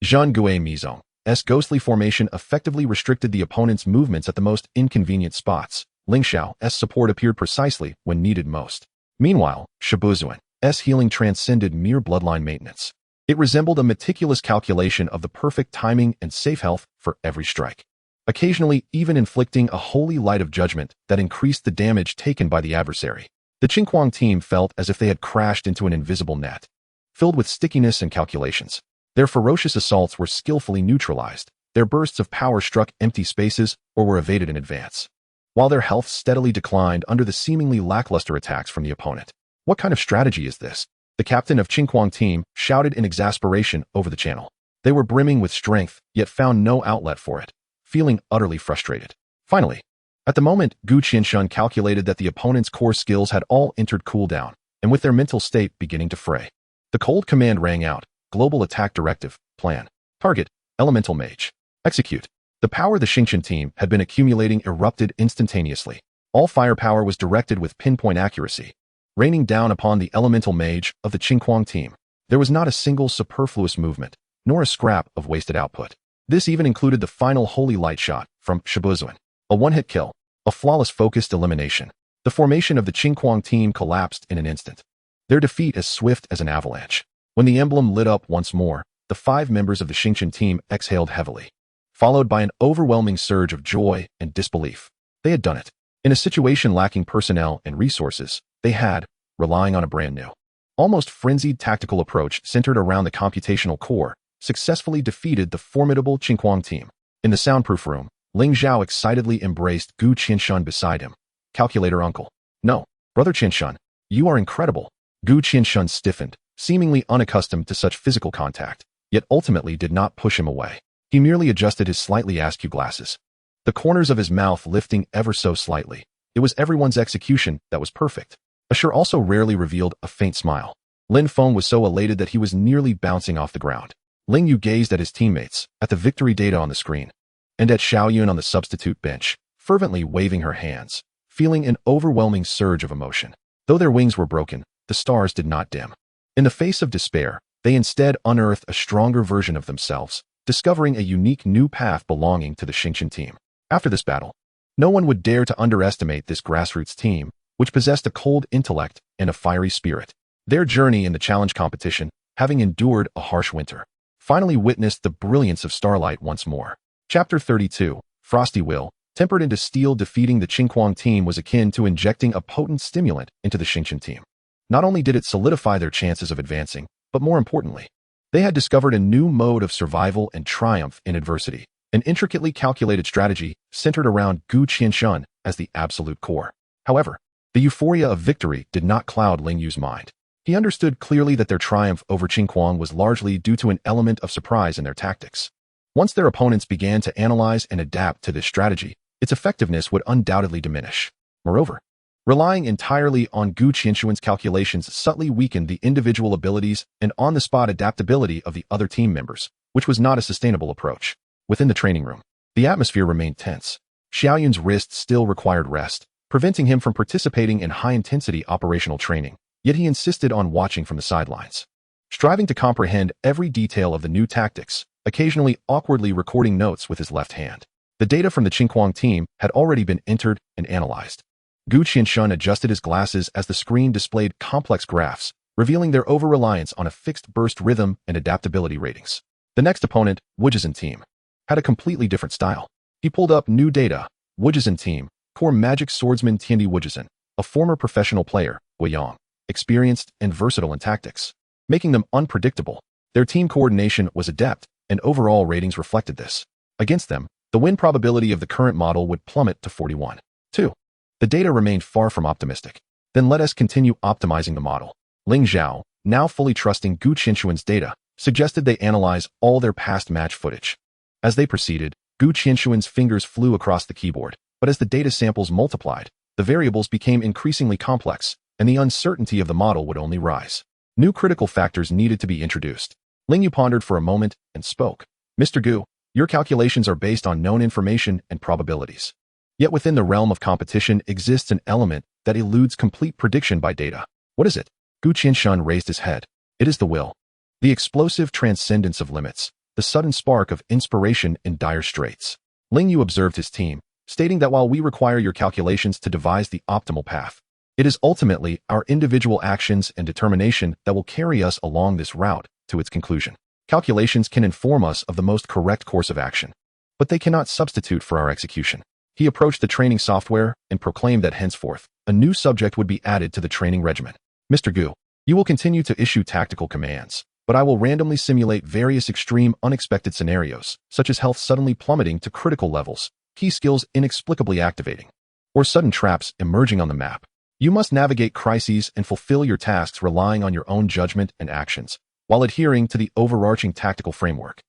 Zhang Gui Mizong's ghostly formation effectively restricted the opponent's movements at the most inconvenient spots. Ling Xiao's support appeared precisely when needed most. Meanwhile, Shibuzuan's healing transcended mere bloodline maintenance. It resembled a meticulous calculation of the perfect timing and safe health for every strike, occasionally even inflicting a holy light of judgment that increased the damage taken by the adversary. The Qingquang team felt as if they had crashed into an invisible net, filled with stickiness and calculations. Their ferocious assaults were skillfully neutralized, their bursts of power struck empty spaces or were evaded in advance, while their health steadily declined under the seemingly lackluster attacks from the opponent. What kind of strategy is this? The captain of Qingquang team shouted in exasperation over the channel. They were brimming with strength, yet found no outlet for it, feeling utterly frustrated. Finally, at the moment, Gu Qianshun calculated that the opponent's core skills had all entered cooldown, and with their mental state beginning to fray, the cold command rang out. Global attack directive, plan. Target, elemental mage. Execute. The power the Xingchen team had been accumulating erupted instantaneously. All firepower was directed with pinpoint accuracy, raining down upon the elemental mage of the Qingquang team. There was not a single superfluous movement. nor a scrap of wasted output. This even included the final holy light shot from Shibuzuan. A one-hit kill, a flawless focused elimination. The formation of the Qingquang team collapsed in an instant. Their defeat as swift as an avalanche. When the emblem lit up once more, the 5 members of the Xingqian team exhaled heavily, followed by an overwhelming surge of joy and disbelief. They had done it. In a situation lacking personnel and resources, they had, relying on a brand new, almost frenzied tactical approach centered around the computational core, successfully defeated the formidable Qingquang team. In the soundproof room, Ling Zhao excitedly embraced Gu Qianshun beside him. Calculator uncle. No, brother Qianshun, you are incredible. Gu Qianshun stiffened, seemingly unaccustomed to such physical contact, yet ultimately did not push him away. He merely adjusted his slightly askew glasses, the corners of his mouth lifting ever so slightly. It was everyone's execution that was perfect. Ashur also rarely revealed a faint smile. Lin Feng was so elated that he was nearly bouncing off the ground. Ling Yu gazed at his teammates, at the victory data on the screen, and at Xiaoyun on the substitute bench, fervently waving her hands, feeling an overwhelming surge of emotion. Though their wings were broken, the stars did not dim. In the face of despair, they instead unearthed a stronger version of themselves, discovering a unique new path belonging to the Xingqian team. After this battle, no one would dare to underestimate this grassroots team, which possessed a cold intellect and a fiery spirit. Their journey in the challenge competition, having endured a harsh winter, finally witnessed the brilliance of starlight once more. Chapter 32, Frosty Will, tempered into steel. Defeating the Qingquang team was akin to injecting a potent stimulant into the Xingqian team. Not only did it solidify their chances of advancing, but more importantly, they had discovered a new mode of survival and triumph in adversity, an intricately calculated strategy centered around Gu Qianshun as the absolute core. However, the euphoria of victory did not cloud Ling Yu's mind. He understood clearly that their triumph over Qingquang was largely due to an element of surprise in their tactics. Once their opponents began to analyze and adapt to this strategy, its effectiveness would undoubtedly diminish. Moreover, relying entirely on Gu Qianshun's calculations subtly weakened the individual abilities and on-the-spot adaptability of the other team members, which was not a sustainable approach. Within the training room, the atmosphere remained tense. Xiaoyun's wrist still required rest, preventing him from participating in high-intensity operational training, yet he insisted on watching from the sidelines, striving to comprehend every detail of the new tactics, occasionally awkwardly recording notes with his left hand. The data from the Qingquang team had already been entered and analyzed. Gu Qianshun adjusted his glasses as the screen displayed complex graphs, revealing their over-reliance on a fixed burst rhythm and adaptability ratings. The next opponent, Wujizhen team, had a completely different style. He pulled up new data. Wujizhen team, core magic swordsman Tiandi Wujizhen, a former professional player, Wei Yang, experienced and versatile in tactics, making them unpredictable. Their team coordination was adept, and overall ratings reflected this. Against them, the win probability of the current model would plummet to 41. 2. The data remained far from optimistic. Then let us continue optimizing the model. Ling Zhao, now fully trusting Gu Qianshun's data, suggested they analyze all their past match footage. As they proceeded, Gu Qianshun's fingers flew across the keyboard, but as the data samples multiplied, the variables became increasingly complex, and the uncertainty of the model would only rise. New critical factors needed to be introduced. Ling Yu pondered for a moment and spoke. Mr. Gu, your calculations are based on known information and probabilities. Yet within the realm of competition exists an element that eludes complete prediction by data. What is it? Gu Qianshun raised his head. It is the will. The explosive transcendence of limits, the sudden spark of inspiration in dire straits. Ling Yu observed his team, stating that while we require your calculations to devise the optimal path, it is ultimately our individual actions and determination that will carry us along this route to its conclusion. Calculations can inform us of the most correct course of action, but they cannot substitute for our execution. He approached the training software and proclaimed that henceforth, a new subject would be added to the training regimen. Mr. Gu, you will continue to issue tactical commands, but I will randomly simulate various extreme unexpected scenarios, such as health suddenly plummeting to critical levels, key skills inexplicably activating, or sudden traps emerging on the map. You must navigate crises and fulfill your tasks relying on your own judgment and actions, while adhering to the overarching tactical framework.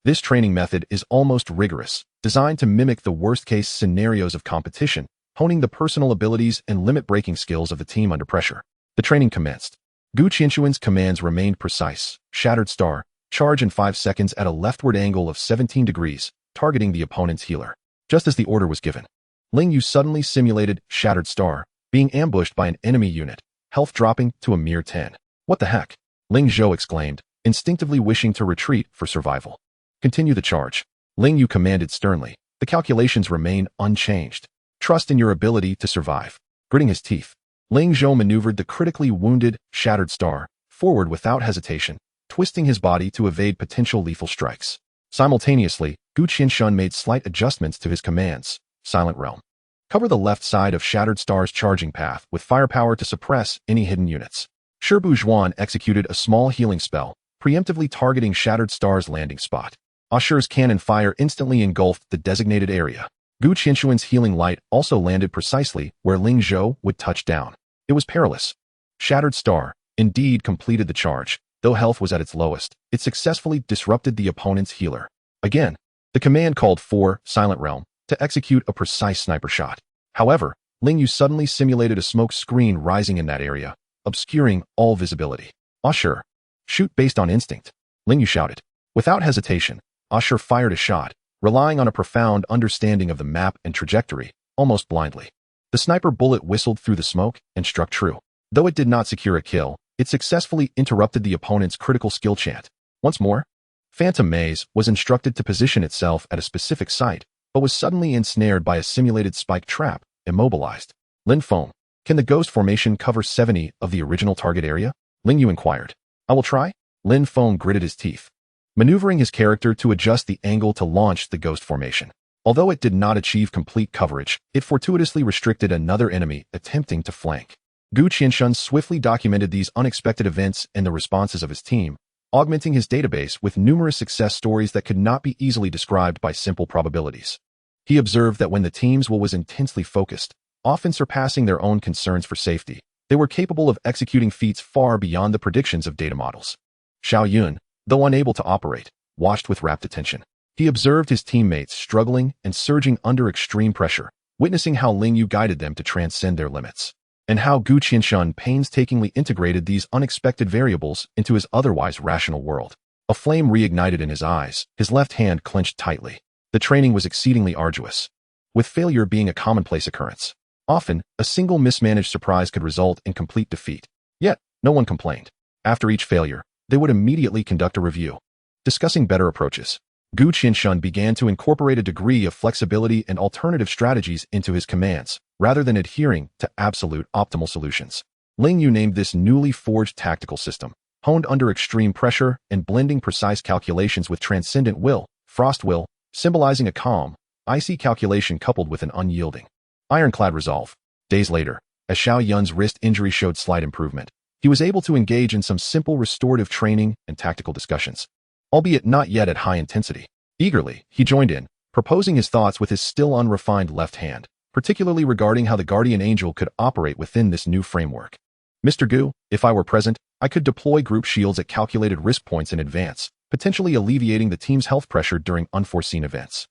This training method is almost rigorous, designed to mimic the worst-case scenarios of competition, honing the personal abilities and limit-breaking skills of the team under pressure. The training commenced. Gu Qianshun's commands remained precise. Shattered Star, charge in 5 seconds at a leftward angle of 17 degrees, targeting the opponent's healer. Just as the order was given, Ling Yu suddenly simulated Shattered Star, being ambushed by an enemy unit, health dropping to a mere 10. What the heck? Ling Zhou exclaimed, instinctively wishing to retreat for survival. Continue the charge. Ling Yu commanded sternly. The calculations remain unchanged. Trust in your ability to survive. Gritting his teeth, Ling Zhou maneuvered the critically wounded, shattered star forward without hesitation, twisting his body to evade potential lethal strikes. Simultaneously, Gu Qianshun made slight adjustments to his commands. Silent Realm. Cover the left side of Shattered Star's charging path with firepower to suppress any hidden units. Shibu Zhuan executed a small healing spell, preemptively targeting Shattered Star's landing spot. Asher's cannon fire instantly engulfed the designated area. Gu Qianshuan's healing light also landed precisely where Ling Zhou would touch down. It was perilous. Shattered Star, indeed, completed the charge. Though health was at its lowest, it successfully disrupted the opponent's healer. Again, the command called for Silent Realm to execute a precise sniper shot. However, Ling Yu suddenly simulated a smoke screen rising in that area, obscuring all visibility. Asher, shoot based on instinct, Ling Yu shouted. Without hesitation, Asher fired a shot, relying on a profound understanding of the map and trajectory, almost blindly. The sniper bullet whistled through the smoke and struck true. Though it did not secure a kill, it successfully interrupted the opponent's critical skill chant. Once more, Phantom Maze was instructed to position itself at a specific site, but was suddenly ensnared by a simulated spike trap, immobilized. Lin Feng, can the ghost formation cover 70 of the original target area? Ling Yu inquired. I will try. Lin Feng gritted his teeth, maneuvering his character to adjust the angle to launch the ghost formation. Although it did not achieve complete coverage, it fortuitously restricted another enemy attempting to flank. Gu Qianshun swiftly documented these unexpected events and the responses of his team, augmenting his database with numerous success stories that could not be easily described by simple probabilities. He observed that when the team's will was intensely focused, often surpassing their own concerns for safety, they were capable of executing feats far beyond the predictions of data models. Xiao Yun, though unable to operate, watched with rapt attention. He observed his teammates struggling and surging under extreme pressure, witnessing how Ling Yu guided them to transcend their limits, and how Gu Qianshun painstakingly integrated these unexpected variables into his otherwise rational world. A flame reignited in his eyes, his left hand clenched tightly. The training was exceedingly arduous, with failure being a commonplace occurrence. Often, a single mismanaged surprise could result in complete defeat. Yet, no one complained. After each failure, they would immediately conduct a review, discussing better approaches. Gu Qianshun began to incorporate a degree of flexibility and alternative strategies into his commands, rather than adhering to absolute optimal solutions. Ling Yu named this newly forged tactical system, honed under extreme pressure and blending precise calculations with transcendent will, frost will, symbolizing a calm, icy calculation coupled with an unyielding, ironclad resolve. Days later, as Xiao Yun's wrist injury showed slight improvement, he was able to engage in some simple restorative training and tactical discussions, albeit not yet at high intensity. Eagerly, he joined in, proposing his thoughts with his still unrefined left hand, particularly regarding how the guardian angel could operate within this new framework. Mr. Gu, if I were present, I could deploy group shields at calculated risk points in advance, potentially alleviating the team's health pressure during unforeseen events.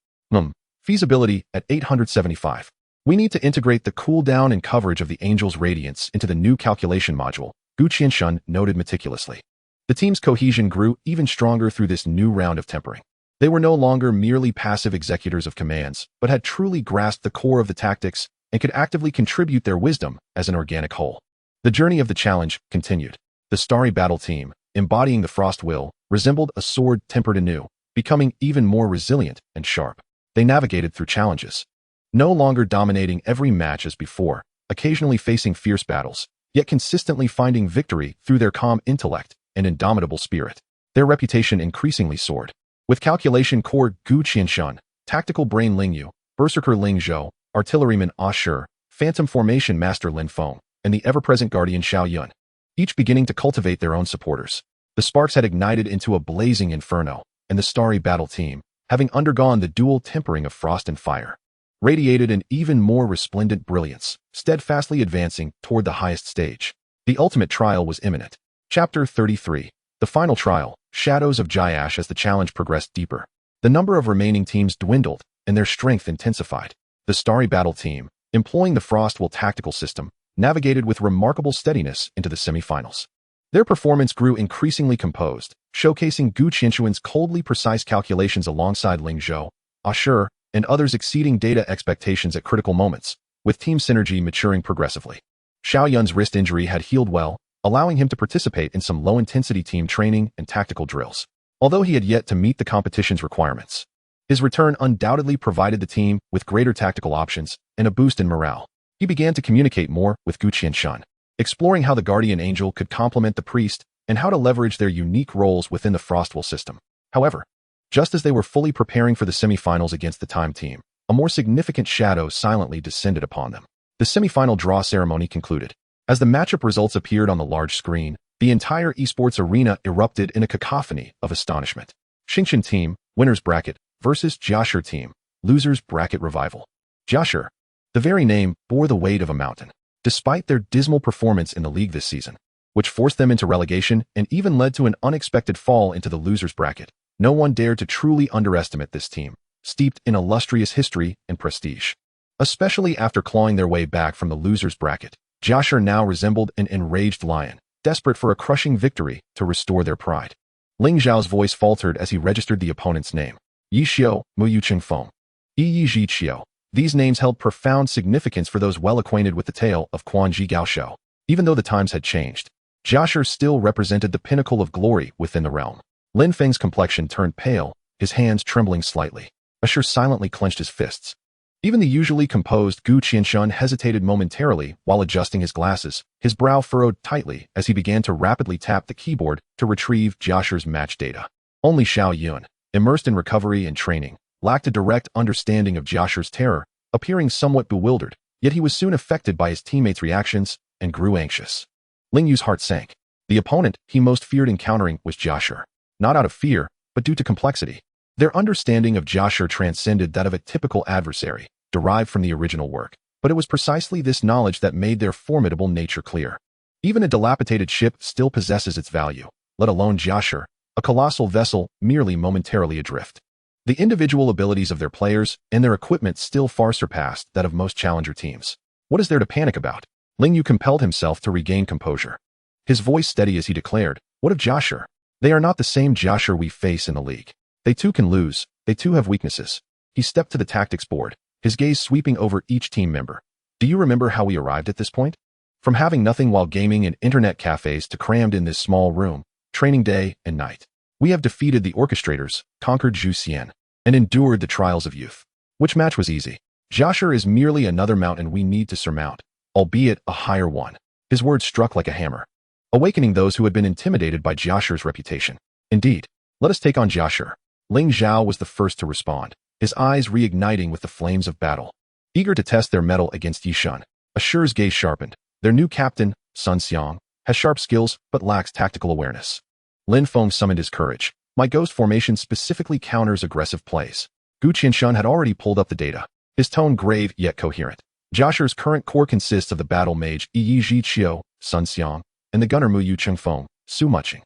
Feasibility at 875. We need to integrate the cooldown and coverage of the angel's radiance into the new calculation module, Gu Qianshun noted meticulously. The team's cohesion grew even stronger through this new round of tempering. They were no longer merely passive executors of commands, but had truly grasped the core of the tactics and could actively contribute their wisdom as an organic whole. The journey of the challenge continued. The starry battle team, embodying the frost will, resembled a sword tempered anew, becoming even more resilient and sharp. They navigated through challenges, no longer dominating every match as before, occasionally facing fierce battles, yet consistently finding victory through their calm intellect and indomitable spirit. Their reputation increasingly soared. With calculation core Gu Qianshun, tactical brain Ling Yu, berserker Ling Zhou, artilleryman Asher, phantom formation master Lin Feng, and the ever-present guardian Xiao Yun, each beginning to cultivate their own supporters. The sparks had ignited into a blazing inferno, and the starry battle team, having undergone the dual tempering of frost and fire, radiated an even more resplendent brilliance, steadfastly advancing toward the highest stage. The ultimate trial was imminent. Chapter 33. The final trial, Shadows of Jiash. As the challenge progressed deeper, the number of remaining teams dwindled, and their strength intensified. The starry battle team, employing the frost will tactical system, navigated with remarkable steadiness into the semifinals. Their performance grew increasingly composed, showcasing Gu Qianshuan's coldly precise calculations alongside Ling Zhou, Asher, and others exceeding data expectations at critical moments, with team synergy maturing progressively. Xiao Yun's wrist injury had healed well, allowing him to participate in some low-intensity team training and tactical drills. Although he had yet to meet the competition's requirements, his return undoubtedly provided the team with greater tactical options and a boost in morale. He began to communicate more with Gu Qianshan, exploring how the guardian angel could complement the priest and how to leverage their unique roles within the Frostwell system. However, just as they were fully preparing for the semifinals against the Time team, a more significant shadow silently descended upon them. The semifinal draw ceremony concluded. As the matchup results appeared on the large screen, the entire esports arena erupted in a cacophony of astonishment. Xingqian team, winners bracket, versus Jiashi team, losers bracket revival. Jiashi, the very name, bore the weight of a mountain. Despite their dismal performance in the league this season, which forced them into relegation and even led to an unexpected fall into the losers bracket, no one dared to truly underestimate this team, steeped in illustrious history and prestige. Especially after clawing their way back from the losers bracket, Jiashi now resembled an enraged lion, desperate for a crushing victory to restore their pride. Ling Zhao's voice faltered as he registered the opponent's name. Ye Xiu, Ye Xiu. These names held profound significance for those well acquainted with the tale of Quanji Gaoshou. Even though the times had changed, Jiashi still represented the pinnacle of glory within the realm. Lin Feng's complexion turned pale, his hands trembling slightly. Jiashi silently clenched his fists. Even the usually composed Gu Qianshan hesitated momentarily while adjusting his glasses, his brow furrowed tightly as he began to rapidly tap the keyboard to retrieve Jiashi's match data. Only Xiao Yun, immersed in recovery and training, lacked a direct understanding of Jiashi's terror, appearing somewhat bewildered, yet he was soon affected by his teammates' reactions and grew anxious. Ling Yu's heart sank. The opponent he most feared encountering was Jiashi, not out of fear, but due to complexity. Their understanding of Jiashi transcended that of a typical adversary, derived from the original work, but it was precisely this knowledge that made their formidable nature clear. Even a dilapidated ship still possesses its value, let alone Jiashi, a colossal vessel merely momentarily adrift. The individual abilities of their players and their equipment still far surpassed that of most challenger teams. What is there to panic about? Ling Yu compelled himself to regain composure. His voice steady as he declared, "What of Jiashi? They are not the same Jiashi we face in the league. They too can lose, they too have weaknesses." He stepped to the tactics board, his gaze sweeping over each team member. "Do you remember how we arrived at this point? From having nothing while gaming in internet cafes to crammed in this small room, training day and night. We have defeated the orchestrators, conquered Zhou Xian, and endured the trials of youth. Which match was easy? Jiashi is merely another mountain we need to surmount, albeit a higher one." His words struck like a hammer, awakening those who had been intimidated by Jiashi's reputation. "Indeed, let us take on Jiashi." Ling Zhao was the first to respond, his eyes reigniting with the flames of battle. Eager to test their mettle against Ye Xiu, Ashur's gaze sharpened. Their new captain, Sun Xiang, has sharp skills but lacks tactical awareness. Lin Feng summoned his courage. "My ghost formation specifically counters aggressive plays." Gu Qianshan had already pulled up the data, his tone grave yet coherent. Jiashi's current core consists of the Battle Mage Ye Xiu, Sun Xiang, and the gunner Mu Chengfeng, Su Muching.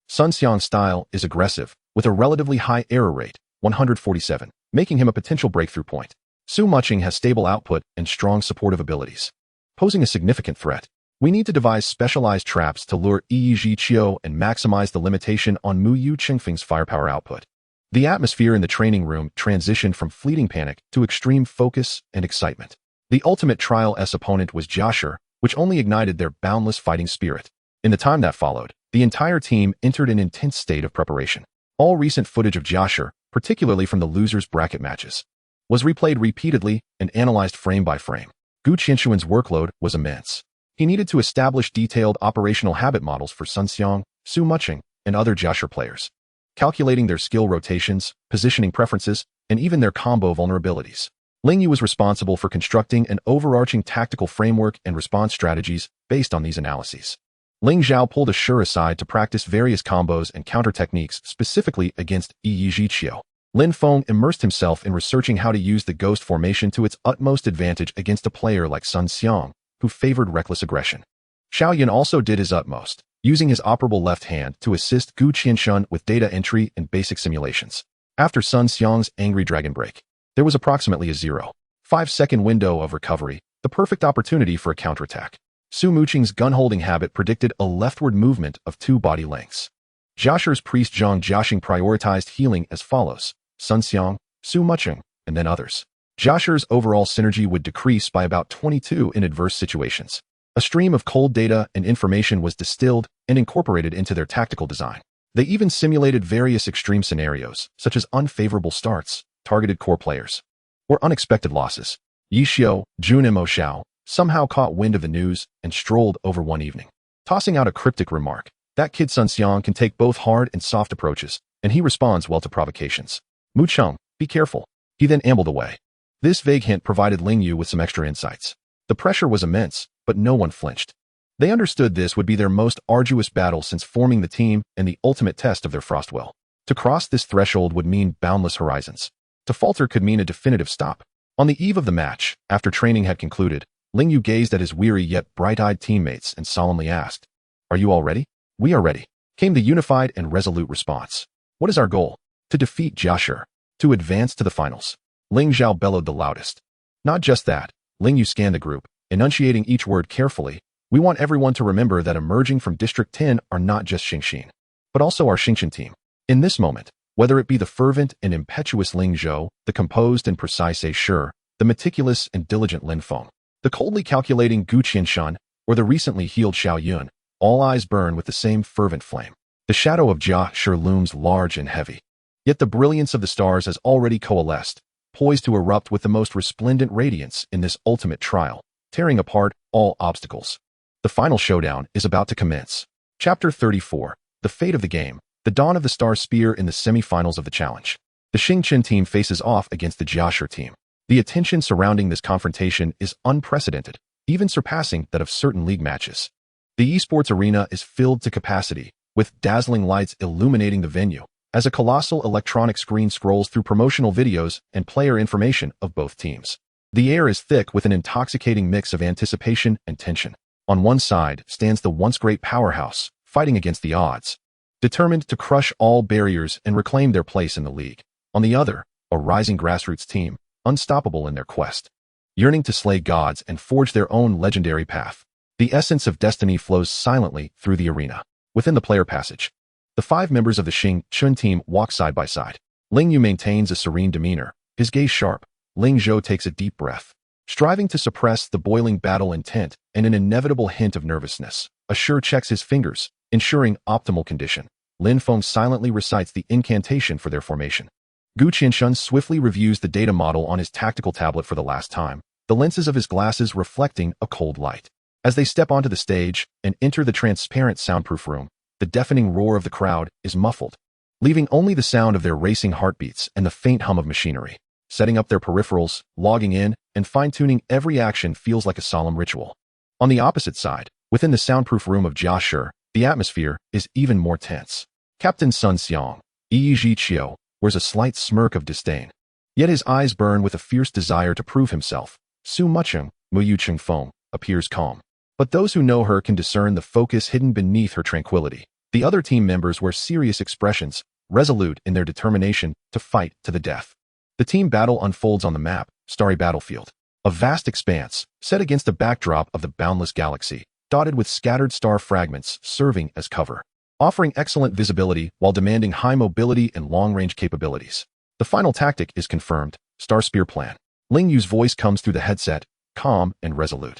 Sun Xiang's style is aggressive, with a relatively high error rate, 147, making him a potential breakthrough point. Su Muching has stable output and strong supportive abilities, posing a significant threat. We need to devise specialized traps to lure Ye Xiu and maximize the limitation on Mu Chengfeng's firepower output. The atmosphere in the training room transitioned from fleeting panic to extreme focus and excitement. The ultimate trial S opponent was Jiashi, which only ignited their boundless fighting spirit. In the time that followed, the entire team entered an intense state of preparation. All recent footage of Jiashi, particularly from the losers bracket matches, was replayed repeatedly and analyzed frame by frame. Gu Qianshuan's workload was immense. He needed to establish detailed operational habit models for Sun Xiang, Su Muching, and other Jiashi players, calculating their skill rotations, positioning preferences, and even their combo vulnerabilities. Ling Yu was responsible for constructing an overarching tactical framework and response strategies based on these analyses. Ling Zhao pulled Ashur aside to practice various combos and counter techniques specifically against Ye Xiu. Lin Feng immersed himself in researching how to use the ghost formation to its utmost advantage against a player like Sun Xiang, who favored reckless aggression. Xiao Yun also did his utmost, using his operable left hand to assist Gu Qianshan with data entry and basic simulations. After Sun Xiang's angry dragon break, there was approximately a 0.5-second window of recovery, the perfect opportunity for a counterattack. Su Muching's gun-holding habit predicted a leftward movement of 2 body lengths. Jiashi's priest Zhang Jiaxing prioritized healing as follows: Sun Xiang, Su Muching, and then others. Jiashi's overall synergy would decrease by about 22 in adverse situations. A stream of cold data and information was distilled and incorporated into their tactical design. They even simulated various extreme scenarios, such as unfavorable starts, targeted core players, or unexpected losses. Ye Xiu, Junimo Xiao, somehow caught wind of the news and strolled over one evening, tossing out a cryptic remark. That kid Sun Xiang can take both hard and soft approaches, and he responds well to provocations. Mu Cheng, be careful. He then ambled away. This vague hint provided Ling Yu with some extra insights. The pressure was immense, but no one flinched. They understood this would be their most arduous battle since forming the team and the ultimate test of their frost will. To cross this threshold would mean boundless horizons. To falter could mean a definitive stop. On the eve of the match, after training had concluded, Ling Yu gazed at his weary yet bright-eyed teammates and solemnly asked, "Are you all ready?" "We are ready," came the unified and resolute response. "What is our goal?" "To defeat Jia Shi. To advance to the finals." Ling Zhao bellowed the loudest. Not just that, Ling Yu scanned the group, enunciating each word carefully. "We want everyone to remember that emerging from District 10 are not just Xingxin, but also our Xingchen team." In this moment, whether it be the fervent and impetuous Ling Zhou, the composed and precise Ye Xiu, the meticulous and diligent Lin Feng, the coldly calculating Gu Qianshan, or the recently healed Xiao Yun, all eyes burn with the same fervent flame. The shadow of Jia Shi looms large and heavy. Yet the brilliance of the stars has already coalesced, poised to erupt with the most resplendent radiance in this ultimate trial, tearing apart all obstacles. The final showdown is about to commence. Chapter 34, The Fate of the Game, the dawn of the Star Spear in the semi-finals of the challenge. The Xingchen team faces off against the Jia Shi team. The attention surrounding this confrontation is unprecedented, even surpassing that of certain league matches. The esports arena is filled to capacity, with dazzling lights illuminating the venue, as a colossal electronic screen scrolls through promotional videos and player information of both teams. The air is thick with an intoxicating mix of anticipation and tension. On one side stands the once great powerhouse, fighting against the odds, determined to crush all barriers and reclaim their place in the league. On the other, a rising grassroots team, unstoppable in their quest, yearning to slay gods and forge their own legendary path. The essence of destiny flows silently through the arena. Within the player passage, the 5 members of the Xingchen team walk side by side. Ling Yu maintains a serene demeanor, his gaze sharp. Ling Zhou takes a deep breath, striving to suppress the boiling battle intent and an inevitable hint of nervousness. Assure checks his fingers, ensuring optimal condition. Lin Feng silently recites the incantation for their formation. Gu Qianshan swiftly reviews the data model on his tactical tablet for the last time, the lenses of his glasses reflecting a cold light. As they step onto the stage and enter the transparent soundproof room, the deafening roar of the crowd is muffled, leaving only the sound of their racing heartbeats and the faint hum of machinery. Setting up their peripherals, logging in, and fine-tuning every action feels like a solemn ritual. On the opposite side, within the soundproof room of Jia Shi, the atmosphere is even more tense. Captain Sun Xiang, Ye Xiu, wears a slight smirk of disdain. Yet his eyes burn with a fierce desire to prove himself. Su Mucheng, Mu Cheng Feng, appears calm. But those who know her can discern the focus hidden beneath her tranquility. The other team members wear serious expressions, resolute in their determination to fight to the death. The team battle unfolds on the map, Starry Battlefield. A vast expanse, set against the backdrop of the boundless galaxy, dotted with scattered star fragments serving as cover, offering excellent visibility while demanding high mobility and long-range capabilities. The final tactic is confirmed, Star Spear Plan. Ling Yu's voice comes through the headset, calm and resolute.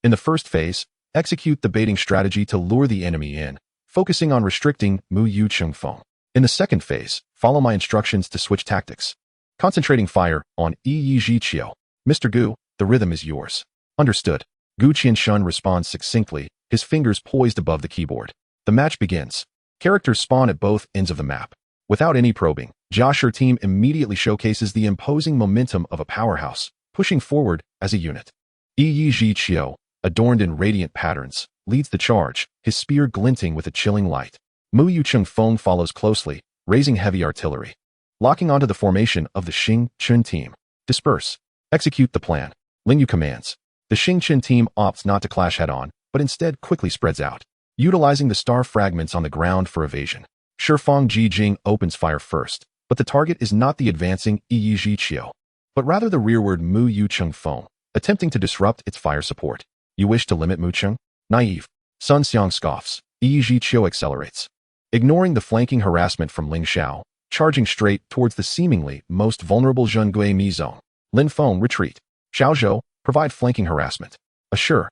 In the first phase, execute the baiting strategy to lure the enemy in, focusing on restricting Mu Cheng Feng. In the second phase, follow my instructions to switch tactics, concentrating fire on Ye Xiu. Mr. Gu, the rhythm is yours. Understood. Gu Qianshan responds succinctly, his fingers poised above the keyboard. The match begins. Characters spawn at both ends of the map. Without any probing, Jia Shi team immediately showcases the imposing momentum of a powerhouse, pushing forward as a unit. Ye Xiu, adorned in radiant patterns, leads the charge, his spear glinting with a chilling light. Mu Cheng Feng follows closely, raising heavy artillery. Locking onto the formation of the Xingchen team. Disperse. Execute the plan. Ling Yu commands. The Xingchen team opts not to clash head-on, but instead quickly spreads out, utilizing the star fragments on the ground for evasion. Shifeng Jijing opens fire first, but the target is not the advancing Ye Xiu, but rather the rearward Mu Cheng Feng, attempting to disrupt its fire support. You wish to limit Mu Cheng? Naive. Sun Xiang scoffs. Ye Xiu accelerates, ignoring the flanking harassment from Ling Xiao, charging straight towards the seemingly most vulnerable Zhengui Mi zone. Lin Feng retreat. Xiao Zhou, provide flanking harassment. Assure.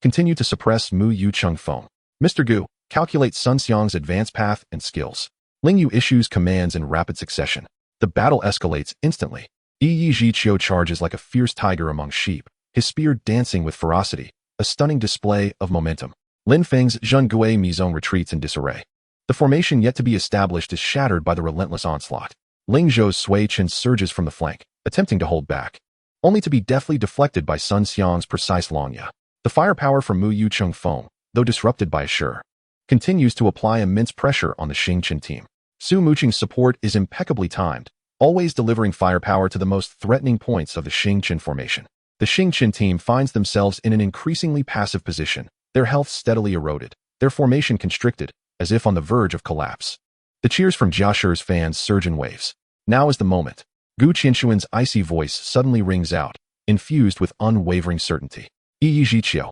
continue to suppress Mu Yu Chung Feng. Mr. Gu calculates Sun Xiang's advance path and skills. Ling Yu issues commands in rapid succession. The battle escalates instantly. Ye Xiu charges like a fierce tiger among sheep, his spear dancing with ferocity, a stunning display of momentum. Lin Feng's Zheng Gui Mizong retreats in disarray. The formation yet to be established is shattered by the relentless onslaught. Ling Zhou's Sui Chen surges from the flank, attempting to hold back, only to be deftly deflected by Sun Xiang's precise longya. The firepower from Mu Yu Chung Feng, though disrupted by a Shi, continues to apply immense pressure on the Xing Chen team. Su Muqing's support is impeccably timed, always delivering firepower to the most threatening points of the Xing Chen formation. The Xing Chen team finds themselves in an increasingly passive position, their health steadily eroded, their formation constricted, as if on the verge of collapse. The cheers from Jia Shi's fans surge in waves. Now is the moment. Gu Qianxuan's icy voice suddenly rings out, infused with unwavering certainty. Ye Xiu.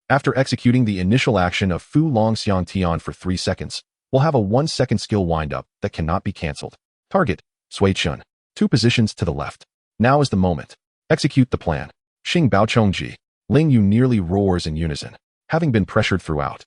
After executing the initial action of Fu Long Xiang Tian for 3 seconds, will have a 1-second skill windup that cannot be cancelled. Target, Sui Chen. 2 positions to the left. Now is the moment. Execute the plan. Xing Baochongji. Ling Yu nearly roars in unison, having been pressured throughout.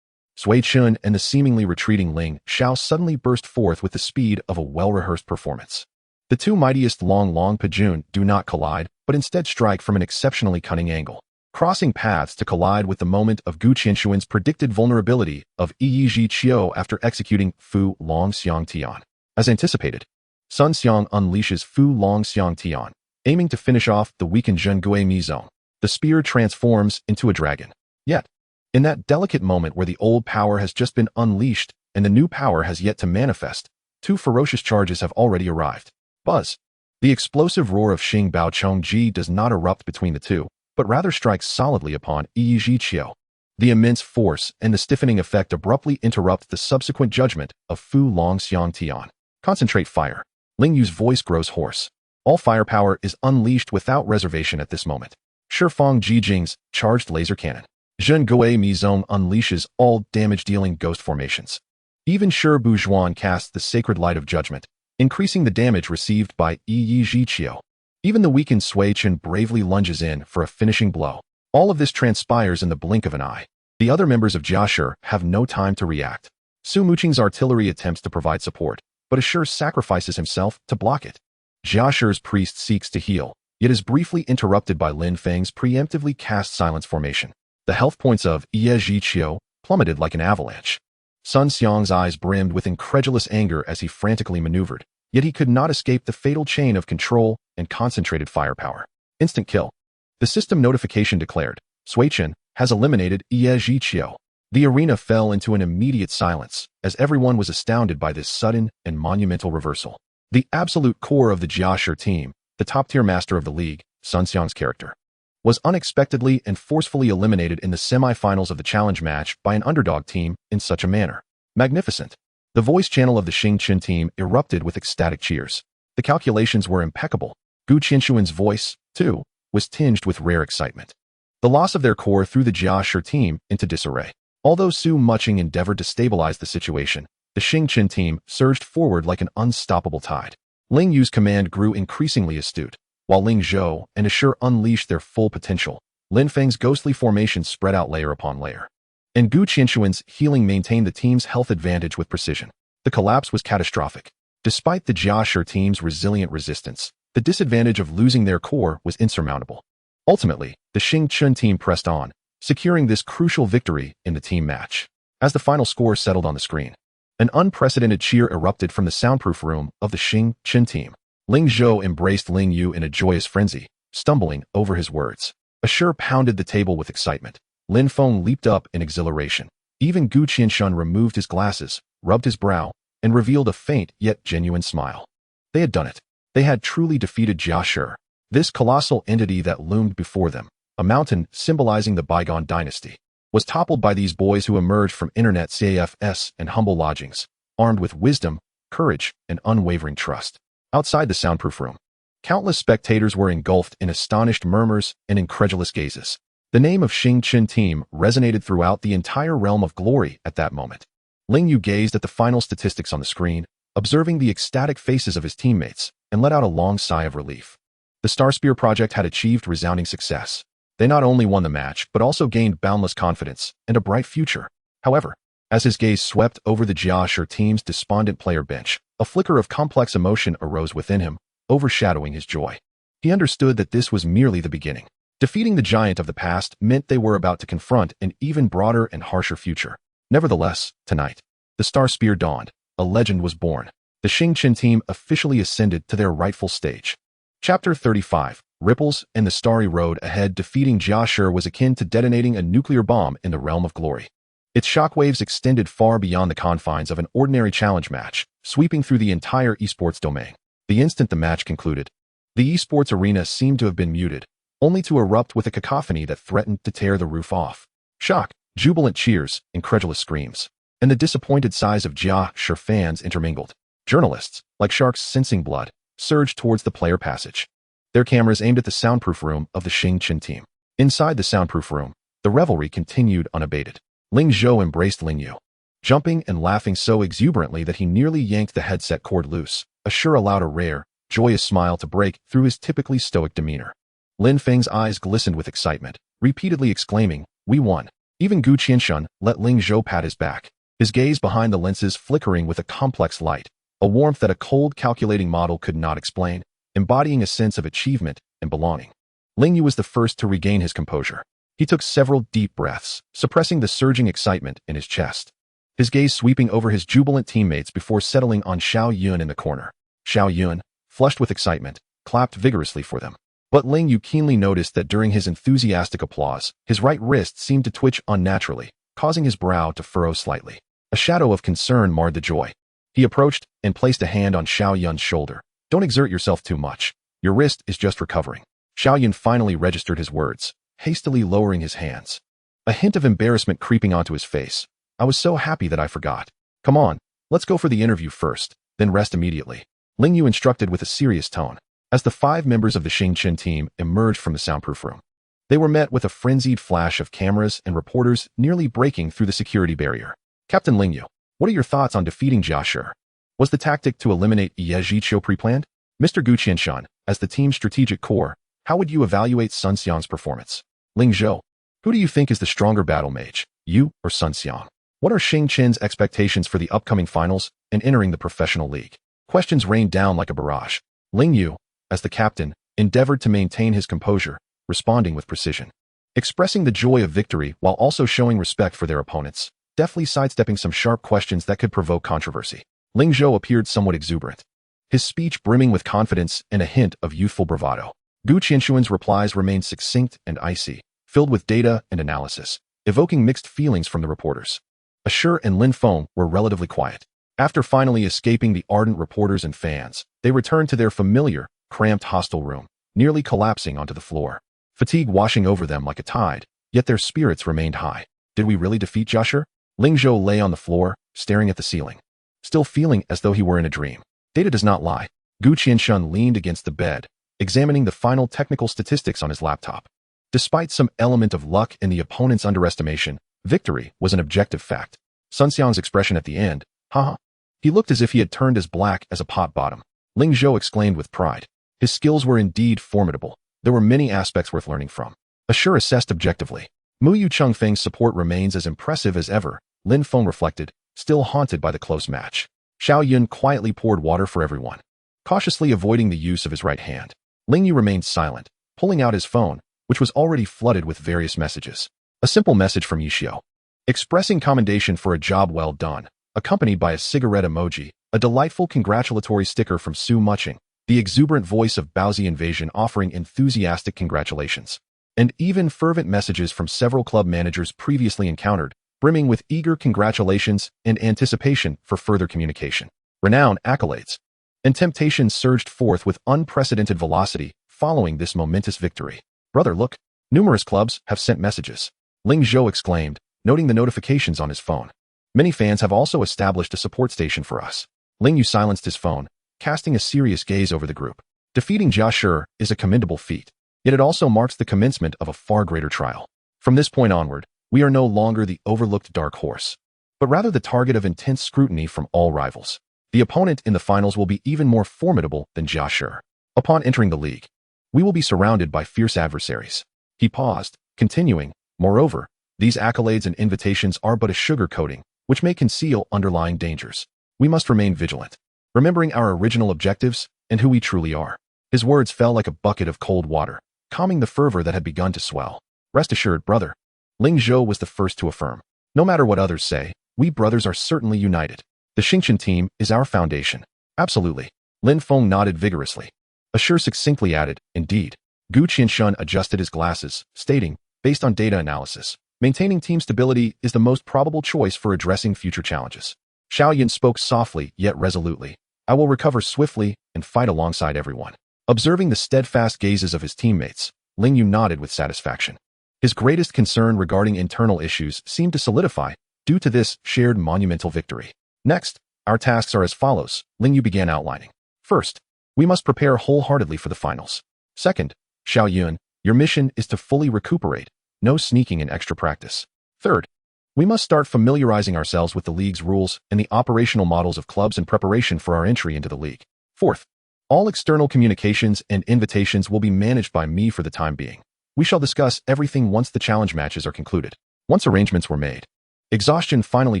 Sui Chen and the seemingly retreating Ling Xiao suddenly burst forth with the speed of a well-rehearsed performance. The two mightiest Long Pajun do not collide, but instead strike from an exceptionally cunning angle, crossing paths to collide with the moment of Gu Qianxuan's predicted vulnerability of Ye Xiu after executing Fu Long Xiang Tian. As anticipated, Sun Xiang unleashes Fu Long Xiang Tian, aiming to finish off the weakened Zheng Gui Mizong. The spear transforms into a dragon. Yet, in that delicate moment where the old power has just been unleashed and the new power has yet to manifest, 2 ferocious charges have already arrived. Buzz. The explosive roar of Xing Baochongji does not erupt between the two, but rather strikes solidly upon Ye Xiu. The immense force and the stiffening effect abruptly interrupt the subsequent judgment of Fu Long Xiang Tian. Concentrate fire. Ling Yu's voice grows hoarse. All firepower is unleashed without reservation at this moment. Shifeng Jijing's charged laser cannon. Zheng Gui Mizong unleashes all damage-dealing ghost formations. Even Shi Buzhuan casts the sacred light of judgment, increasing the damage received by Ye Xiu. Even the weakened Sui Chen bravely lunges in for a finishing blow. All of this transpires in the blink of an eye. The other members of Jia Shi have no time to react. Su Muqing's artillery attempts to provide support, but Ashur sacrifices himself to block it. Jia Shi's priest seeks to heal, yet is briefly interrupted by Lin Feng's preemptively cast silence formation. The health points of Ye Xiu plummeted like an avalanche. Sun Xiang's eyes brimmed with incredulous anger as he frantically maneuvered, yet he could not escape the fatal chain of control and concentrated firepower. Instant kill. The system notification declared, Sui Chen has eliminated Ye Xiu. The arena fell into an immediate silence, as everyone was astounded by this sudden and monumental reversal. The absolute core of the Jia Shi team, the top-tier master of the league, Sun Xiang's character, was unexpectedly and forcefully eliminated in the semi-finals of the challenge match by an underdog team in such a manner. Magnificent. The voice channel of the Xing Chen team erupted with ecstatic cheers. The calculations were impeccable. Gu Qianxuan's voice, too, was tinged with rare excitement. The loss of their core threw the Jia Shi team into disarray. Although Su Muqing endeavored to stabilize the situation, the Xing Chen team surged forward like an unstoppable tide. Ling Yu's command grew increasingly astute. While Ling Zhou and Ashur unleashed their full potential, Lin Feng's ghostly formation spread out layer upon layer. And Gu Qianxuan's healing maintained the team's health advantage with precision. The collapse was catastrophic. Despite the Jia Shi team's resilient resistance, the disadvantage of losing their core was insurmountable. Ultimately, the Xing Chen team pressed on, securing this crucial victory in the team match. As the final score settled on the screen, an unprecedented cheer erupted from the soundproof room of the Xing Chen team. Ling Zhou embraced Ling Yu in a joyous frenzy, stumbling over his words. Ashur pounded the table with excitement. Lin Feng leaped up in exhilaration. Even Gu Qianxuan removed his glasses, rubbed his brow, and revealed a faint yet genuine smile. They had done it. They had truly defeated Jia Shi. This colossal entity that loomed before them, a mountain symbolizing the bygone dynasty, was toppled by these boys who emerged from internet CAFS and humble lodgings, armed with wisdom, courage, and unwavering trust. Outside the soundproof room, countless spectators were engulfed in astonished murmurs and incredulous gazes. The name of Xing Chen team resonated throughout the entire realm of glory at that moment. Ling Yu gazed at the final statistics on the screen, observing the ecstatic faces of his teammates, and let out a long sigh of relief. The Starspear project had achieved resounding success. They not only won the match, but also gained boundless confidence and a bright future. However, as his gaze swept over the Xiao team's despondent player bench, a flicker of complex emotion arose within him, overshadowing his joy. He understood that this was merely the beginning. Defeating the giant of the past meant they were about to confront an even broader and harsher future. Nevertheless, tonight, the Star Spear dawned. A legend was born. The Xiao team officially ascended to their rightful stage. Chapter 35, Ripples and the Starry Road Ahead. Defeating Xiao was akin to detonating a nuclear bomb in the realm of glory. Its shockwaves extended far beyond the confines of an ordinary challenge match, sweeping through the entire esports domain. The instant the match concluded, the esports arena seemed to have been muted, only to erupt with a cacophony that threatened to tear the roof off. Shock, jubilant cheers, incredulous screams, and the disappointed sighs of Xiao fans intermingled. Journalists, like sharks sensing blood, surged towards the player passage, their cameras aimed at the soundproof room of the Xiao team. Inside the soundproof room, the revelry continued unabated. Zhou embraced Ling Yu, jumping and laughing so exuberantly that he nearly yanked the headset cord loose. Assure allowed a rare, joyous smile to break through his typically stoic demeanor. Lin Feng's eyes glistened with excitement, repeatedly exclaiming, "We won." Even Gu Qianshun let Zhou pat his back, his gaze behind the lenses flickering with a complex light, a warmth that a cold, calculating model could not explain, embodying a sense of achievement and belonging. Ling Yu was the first to regain his composure. He took several deep breaths, suppressing the surging excitement in his chest, his gaze sweeping over his jubilant teammates before settling on Xiao Yun in the corner. Xiao Yun, flushed with excitement, clapped vigorously for them. But Ling Yu keenly noticed that during his enthusiastic applause, his right wrist seemed to twitch unnaturally, causing his brow to furrow slightly. A shadow of concern marred the joy. He approached and placed a hand on Xiao Yun's shoulder. "Don't exert yourself too much. Your wrist is just recovering." Xiao Yun finally registered his words, hastily lowering his hands, a hint of embarrassment creeping onto his face. "I was so happy that I forgot. Come on, let's go for the interview first, then rest immediately," Ling Yu instructed with a serious tone. As the 5 members of the Xiao team emerged from the soundproof room, they were met with a frenzied flash of cameras and reporters nearly breaking through the security barrier. "Captain Ling Yu, what are your thoughts on defeating Xiao? Was the tactic to eliminate Ye Xiu pre-planned? Mr. Gu Qianshan, as the team's strategic core, how would you evaluate Sun Xiang's performance?" Ling Zhou, who do you think is the stronger battle mage, you or Sun Xiang? What are Xiao's expectations for the upcoming finals and entering the professional league? Questions rained down like a barrage. Ling Yu, as the captain, endeavored to maintain his composure, responding with precision, expressing the joy of victory while also showing respect for their opponents, deftly sidestepping some sharp questions that could provoke controversy. Ling Zhou appeared somewhat exuberant, his speech brimming with confidence and a hint of youthful bravado. Gu Qianshuan's replies remained succinct and icy, filled with data and analysis, evoking mixed feelings from the reporters. Assure and Lin Feng were relatively quiet. After finally escaping the ardent reporters and fans, they returned to their familiar, cramped hostel room, nearly collapsing onto the floor, fatigue washing over them like a tide, yet their spirits remained high. Did we really defeat Xiao? Ling Zhou lay on the floor, staring at the ceiling, still feeling as though he were in a dream. Data does not lie. Gu Qianshun leaned against the bed, examining the final technical statistics on his laptop. Despite some element of luck in the opponent's underestimation, victory was an objective fact. Sun Xiang's expression at the end, haha. He looked as if he had turned as black as a pot bottom. Ling Zhou exclaimed with pride. His skills were indeed formidable. There were many aspects worth learning from. Assure assessed objectively. Mu Yu Chengfeng's support remains as impressive as ever, Lin Feng reflected, still haunted by the close match. Xiao Yun quietly poured water for everyone, cautiously avoiding the use of his right hand. Ling Yu remained silent, pulling out his phone, which was already flooded with various messages. A simple message from Ye Xiu, expressing commendation for a job well done, accompanied by a cigarette emoji, a delightful congratulatory sticker from Su Muching, the exuberant voice of Baozi Invasion offering enthusiastic congratulations, and even fervent messages from several club managers previously encountered, brimming with eager congratulations and anticipation for further communication. Renown, accolades, and temptation surged forth with unprecedented velocity following this momentous victory. "Brother, look, numerous clubs have sent messages," Ling Zhou exclaimed, noting the notifications on his phone. "Many fans have also established a support station for us." Ling Yu silenced his phone, casting a serious gaze over the group. Defeating Xiao is a commendable feat, yet it also marks the commencement of a far greater trial. From this point onward, we are no longer the overlooked dark horse, but rather the target of intense scrutiny from all rivals. The opponent in the finals will be even more formidable than Xiao. Upon entering the league, we will be surrounded by fierce adversaries, He paused, continuing, "Moreover, these accolades and invitations are but a sugar coating, which may conceal underlying dangers. We must remain vigilant, remembering our original objectives and who we truly are." His words fell like a bucket of cold water, calming the fervor that had begun to swell. "Rest assured, brother." Ling Zhou was the first to affirm. "No matter what others say, we brothers are certainly united. The Xiu team is our foundation." "Absolutely." Lin Feng nodded vigorously. Assure succinctly added, "Indeed." Gu Qianshun adjusted his glasses, stating, "Based on data analysis, maintaining team stability is the most probable choice for addressing future challenges." Xiao Yan spoke softly yet resolutely. "I will recover swiftly and fight alongside everyone." Observing the steadfast gazes of his teammates, Ling Yu nodded with satisfaction. His greatest concern regarding internal issues seemed to solidify due to this shared monumental victory. "Next, our tasks are as follows," Ling Yu began outlining. "First, we must prepare wholeheartedly for the finals. Second, Xiao Yun, your mission is to fully recuperate, no sneaking and extra practice. Third, we must start familiarizing ourselves with the league's rules and the operational models of clubs in preparation for our entry into the league. Fourth, all external communications and invitations will be managed by me for the time being. We shall discuss everything once the challenge matches are concluded." Once arrangements were made, exhaustion finally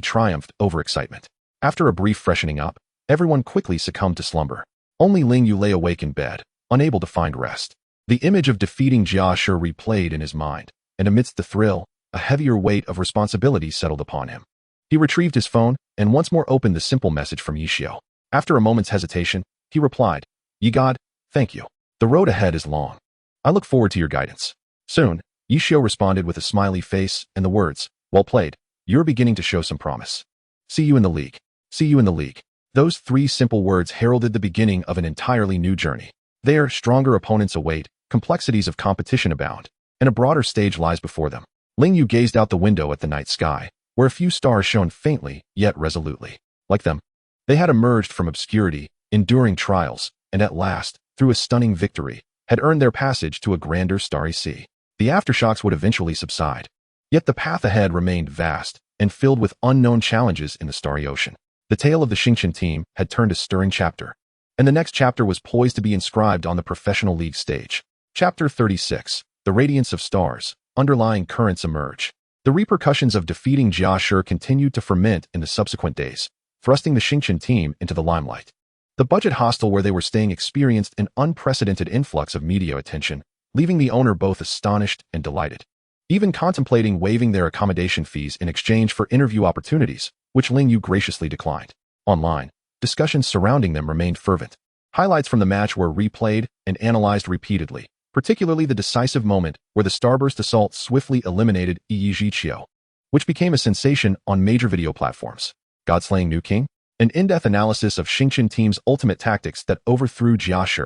triumphed over excitement. After a brief freshening up, everyone quickly succumbed to slumber. Only Ling Yu lay awake in bed, unable to find rest. The image of defeating Jia Shi replayed in his mind, and amidst the thrill, a heavier weight of responsibility settled upon him. He retrieved his phone and once more opened the simple message from Ye Xiu. After a moment's hesitation, he replied, "Ye God, thank you. The road ahead is long. I look forward to your guidance." Soon, Ye Xiu responded with a smiley face and the words, "Well played. You're beginning to show some promise. See you in the league. See you in the league." Those three simple words heralded the beginning of an entirely new journey. There, stronger opponents await, complexities of competition abound, and a broader stage lies before them. Ling Yu gazed out the window at the night sky, where a few stars shone faintly yet resolutely. Like them, they had emerged from obscurity, enduring trials, and at last, through a stunning victory, had earned their passage to a grander starry sea. The aftershocks would eventually subside, yet the path ahead remained vast and filled with unknown challenges in the starry ocean. The tale of the Xiu team had turned a stirring chapter, and the next chapter was poised to be inscribed on the professional league stage. Chapter 36. The Radiance of Stars. Underlying currents emerge. The repercussions of defeating Jia Shi continued to ferment in the subsequent days, thrusting the Xiu team into the limelight. The budget hostel where they were staying experienced an unprecedented influx of media attention, leaving the owner both astonished and delighted, even contemplating waiving their accommodation fees in exchange for interview opportunities, which Ling Yu graciously declined. Online, discussions surrounding them remained fervent. Highlights from the match were replayed and analyzed repeatedly, particularly the decisive moment where the Starburst assault swiftly eliminated Ye Xiu, which became a sensation on major video platforms. God-slaying New King? An in-depth analysis of Xiu team's ultimate tactics that overthrew Jia Shi.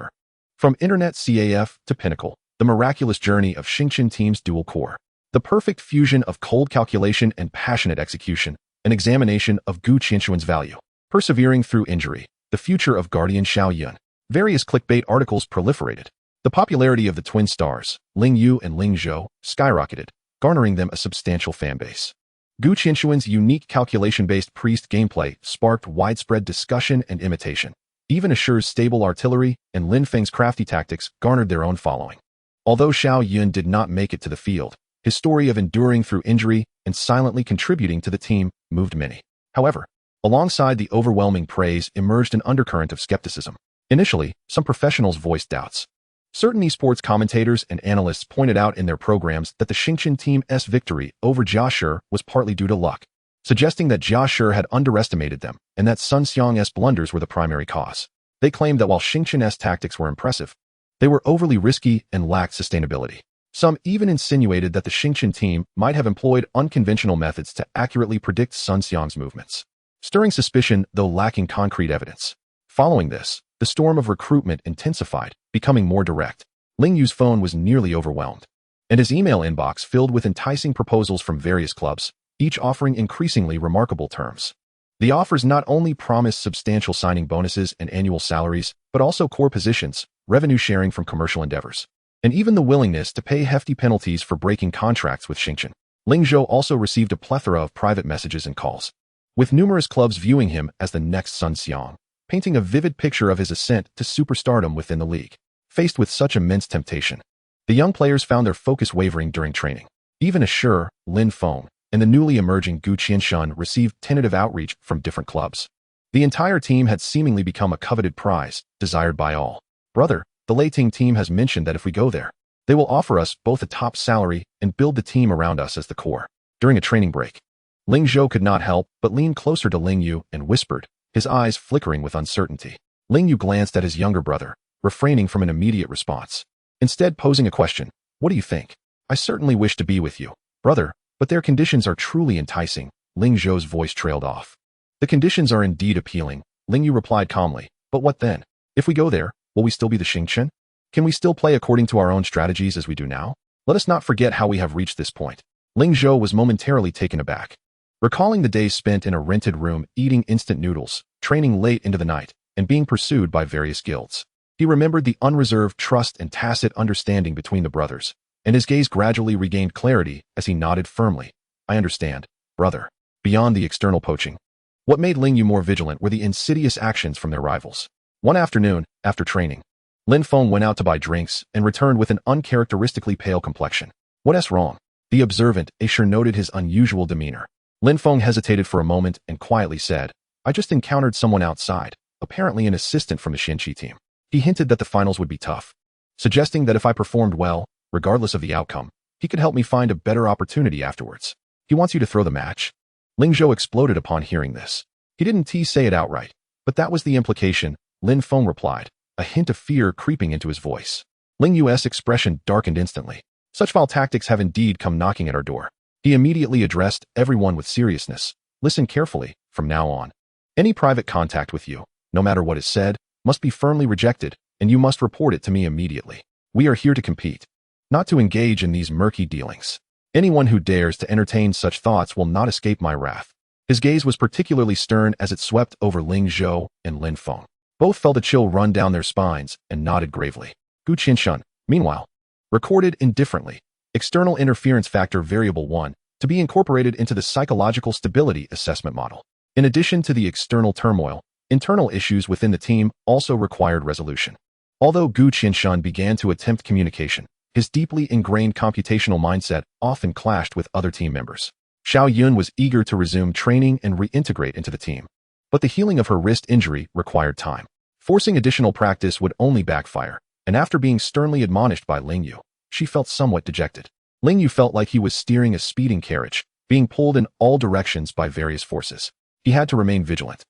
From internet CAF to pinnacle, the miraculous journey of Xiu team's dual core. The perfect fusion of cold calculation and passionate execution, an examination of Gu Qianxuan's value. Persevering through injury, the future of Guardian Xiao Yun. Various clickbait articles proliferated. The popularity of the twin stars, Ling Yu and Ling Zhou, skyrocketed, garnering them a substantial fanbase. Gu Qianxuan's unique calculation-based priest gameplay sparked widespread discussion and imitation. Even Assure's stable artillery and Lin Feng's crafty tactics garnered their own following. Although Xiao Yun did not make it to the field, his story of enduring through injury and silently contributing to the team moved many. However, alongside the overwhelming praise emerged an undercurrent of skepticism. Initially, some professionals voiced doubts. Certain esports commentators and analysts pointed out in their programs that the Xiu team's victory over Jia Shi was partly due to luck, suggesting that Jia Shi had underestimated them and that Sun Xiang's blunders were the primary cause. They claimed that while Xiu's tactics were impressive, they were overly risky and lacked sustainability. Some even insinuated that the Xiu team might have employed unconventional methods to accurately predict Sun Xiang's movements, stirring suspicion though lacking concrete evidence. Following this, the storm of recruitment intensified, becoming more direct. Ling Yu's phone was nearly overwhelmed, and his email inbox filled with enticing proposals from various clubs, each offering increasingly remarkable terms. The offers not only promised substantial signing bonuses and annual salaries, but also core positions, revenue sharing from commercial endeavors, and even the willingness to pay hefty penalties for breaking contracts with Xiu. Ling Zhou also received a plethora of private messages and calls, with numerous clubs viewing him as the next Sun Xiang, painting a vivid picture of his ascent to superstardom within the league. Faced with such immense temptation, The young players found their focus wavering during training. Even Assure, Lin Feng, and the newly emerging Gu Qianshun received tentative outreach from different clubs. The entire team had seemingly become a coveted prize, desired by all. Brother, the Leiting team has mentioned that if we go there, they will offer us both a top salary and build the team around us as the core. During a training break, Ling Zhou could not help but lean closer to Ling Yu and whispered, his eyes flickering with uncertainty. Ling Yu glanced at his younger brother, refraining from an immediate response. Instead posing a question, what do you think? I certainly wish to be with you, brother, but their conditions are truly enticing. Ling Zhou's voice trailed off. The conditions are indeed appealing, Ling Yu replied calmly, but what then? If we go there, will we still be the Xingchen? Can we still play according to our own strategies as we do now? Let us not forget how we have reached this point. Ling Zhou was momentarily taken aback. Recalling the days spent in a rented room eating instant noodles, training late into the night, and being pursued by various guilds. He remembered the unreserved trust and tacit understanding between the brothers, and his gaze gradually regained clarity as he nodded firmly. I understand, brother. Beyond the external poaching, what made Ling Yu more vigilant were the insidious actions from their rivals. One afternoon, after training, Lin Feng went out to buy drinks and returned with an uncharacteristically pale complexion. What's wrong? The observant Asher noted his unusual demeanor. Lin Feng hesitated for a moment and quietly said, I just encountered someone outside, apparently an assistant from the Xinqi team. He hinted that the finals would be tough, suggesting that if I performed well, regardless of the outcome, he could help me find a better opportunity afterwards. He wants you to throw the match? Ling Zhou exploded upon hearing this. He didn't say it outright, but that was the implication, Lin Feng replied, a hint of fear creeping into his voice. Ling Yu's expression darkened instantly. Such foul tactics have indeed come knocking at our door. He immediately addressed everyone with seriousness. Listen carefully, from now on. Any private contact with you, no matter what is said, must be firmly rejected, and you must report it to me immediately. We are here to compete, not to engage in these murky dealings. Anyone who dares to entertain such thoughts will not escape my wrath. His gaze was particularly stern as it swept over Ling Zhou and Lin Feng. Both felt a chill run down their spines and nodded gravely. Gu Qianshun, meanwhile, recorded indifferently. External interference factor variable 1, to be incorporated into the psychological stability assessment model. In addition to the external turmoil, internal issues within the team also required resolution. Although Gu Qianshun began to attempt communication, his deeply ingrained computational mindset often clashed with other team members. Xiao Yun was eager to resume training and reintegrate into the team. But the healing of her wrist injury required time. Forcing additional practice would only backfire, and after being sternly admonished by Ling Yu, she felt somewhat dejected. Ling Yu felt like he was steering a speeding carriage, being pulled in all directions by various forces. He had to remain vigilant,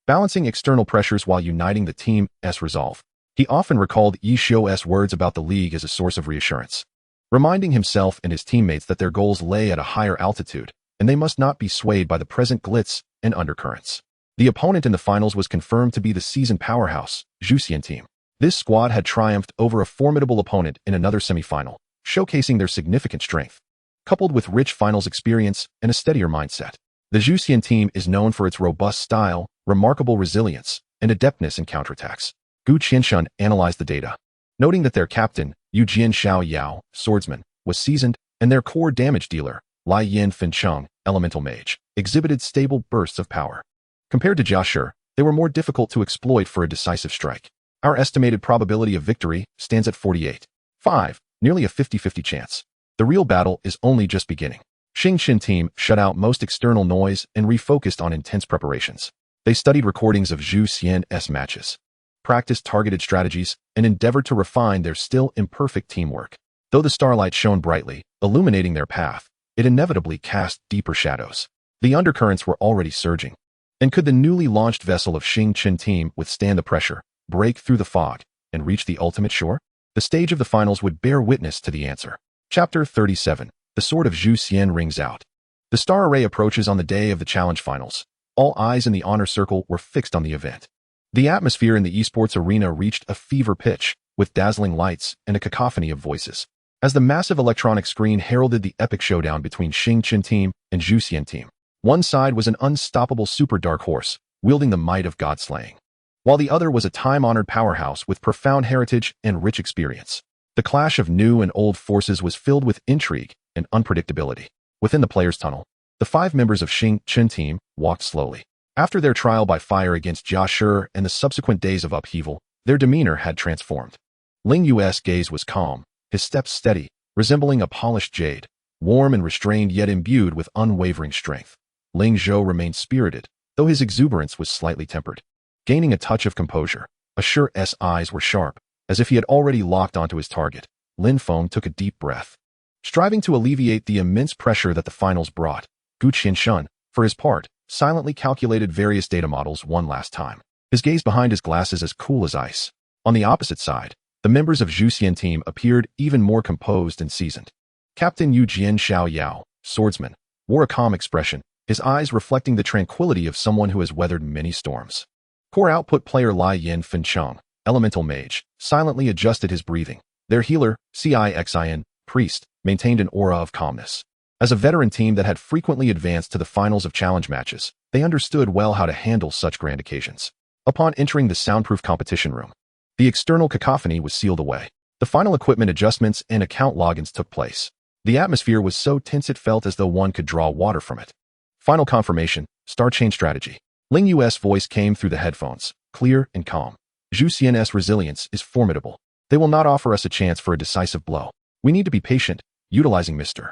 balancing external pressures while uniting the team's resolve. He often recalled Ye Xiu's words about the league as a source of reassurance, reminding himself and his teammates that their goals lay at a higher altitude, and they must not be swayed by the present glitz and undercurrents. The opponent in the finals was confirmed to be the seasoned powerhouse, Zhou team. This squad had triumphed over a formidable opponent in another semifinal, showcasing their significant strength, coupled with rich finals experience and a steadier mindset. The Zhou team is known for its robust style, remarkable resilience, and adeptness in counterattacks. Gu Qianshun analyzed the data, noting that their captain, Yujian Xiao Yao, swordsman, was seasoned, and their core damage dealer, Lai Yin Fencheng, elemental mage, exhibited stable bursts of power. Compared to Jia Shi, they were more difficult to exploit for a decisive strike. Our estimated probability of victory stands at 48.5, nearly a 50-50 chance. The real battle is only just beginning. Xingchen team shut out most external noise and refocused on intense preparations. They studied recordings of Zhou Xian's matches, practiced targeted strategies, and endeavored to refine their still imperfect teamwork. Though the starlight shone brightly, illuminating their path, it inevitably cast deeper shadows. The undercurrents were already surging. And could the newly launched vessel of Xingchen team withstand the pressure, break through the fog, and reach the ultimate shore? The stage of the finals would bear witness to the answer. Chapter 37. The sword of Zhou Xian rings out. The star array approaches on the day of the challenge finals. All eyes in the honor circle were fixed on the event. The atmosphere in the esports arena reached a fever pitch, with dazzling lights and a cacophony of voices. As the massive electronic screen heralded the epic showdown between Xingchen team and Zhou Xian team, one side was an unstoppable super dark horse, wielding the might of god-slaying, while the other was a time-honored powerhouse with profound heritage and rich experience. The clash of new and old forces was filled with intrigue and unpredictability. Within the players' tunnel, the 5 members of Xingchen team walked slowly. After their trial by fire against Jia Shi and the subsequent days of upheaval, their demeanor had transformed. Ling Yu's gaze was calm, his steps steady, resembling a polished jade, warm and restrained yet imbued with unwavering strength. Ling Zhou remained spirited, though his exuberance was slightly tempered. Gaining a touch of composure, Assure's eyes were sharp, as if he had already locked onto his target. Lin Feng took a deep breath. Striving to alleviate the immense pressure that the finals brought, Gu Qianshun, for his part, silently calculated various data models one last time. His gaze behind his glasses as cool as ice. On the opposite side, the members of Zhou Xian team appeared even more composed and seasoned. Captain Yu Jian Xiao Yao, swordsman, wore a calm expression, his eyes reflecting the tranquility of someone who has weathered many storms. Core output player Lai Yin Fencheng, elemental mage, silently adjusted his breathing. Their healer, Xin, priest, maintained an aura of calmness. As a veteran team that had frequently advanced to the finals of challenge matches, they understood well how to handle such grand occasions. Upon entering the soundproof competition room, the external cacophony was sealed away. The final equipment adjustments and account logins took place. The atmosphere was so tense it felt as though one could draw water from it. Final confirmation, star chain strategy. Ling Yu's voice came through the headphones, clear and calm. Zhou Xian's resilience is formidable. They will not offer us a chance for a decisive blow. We need to be patient, utilizing Mr.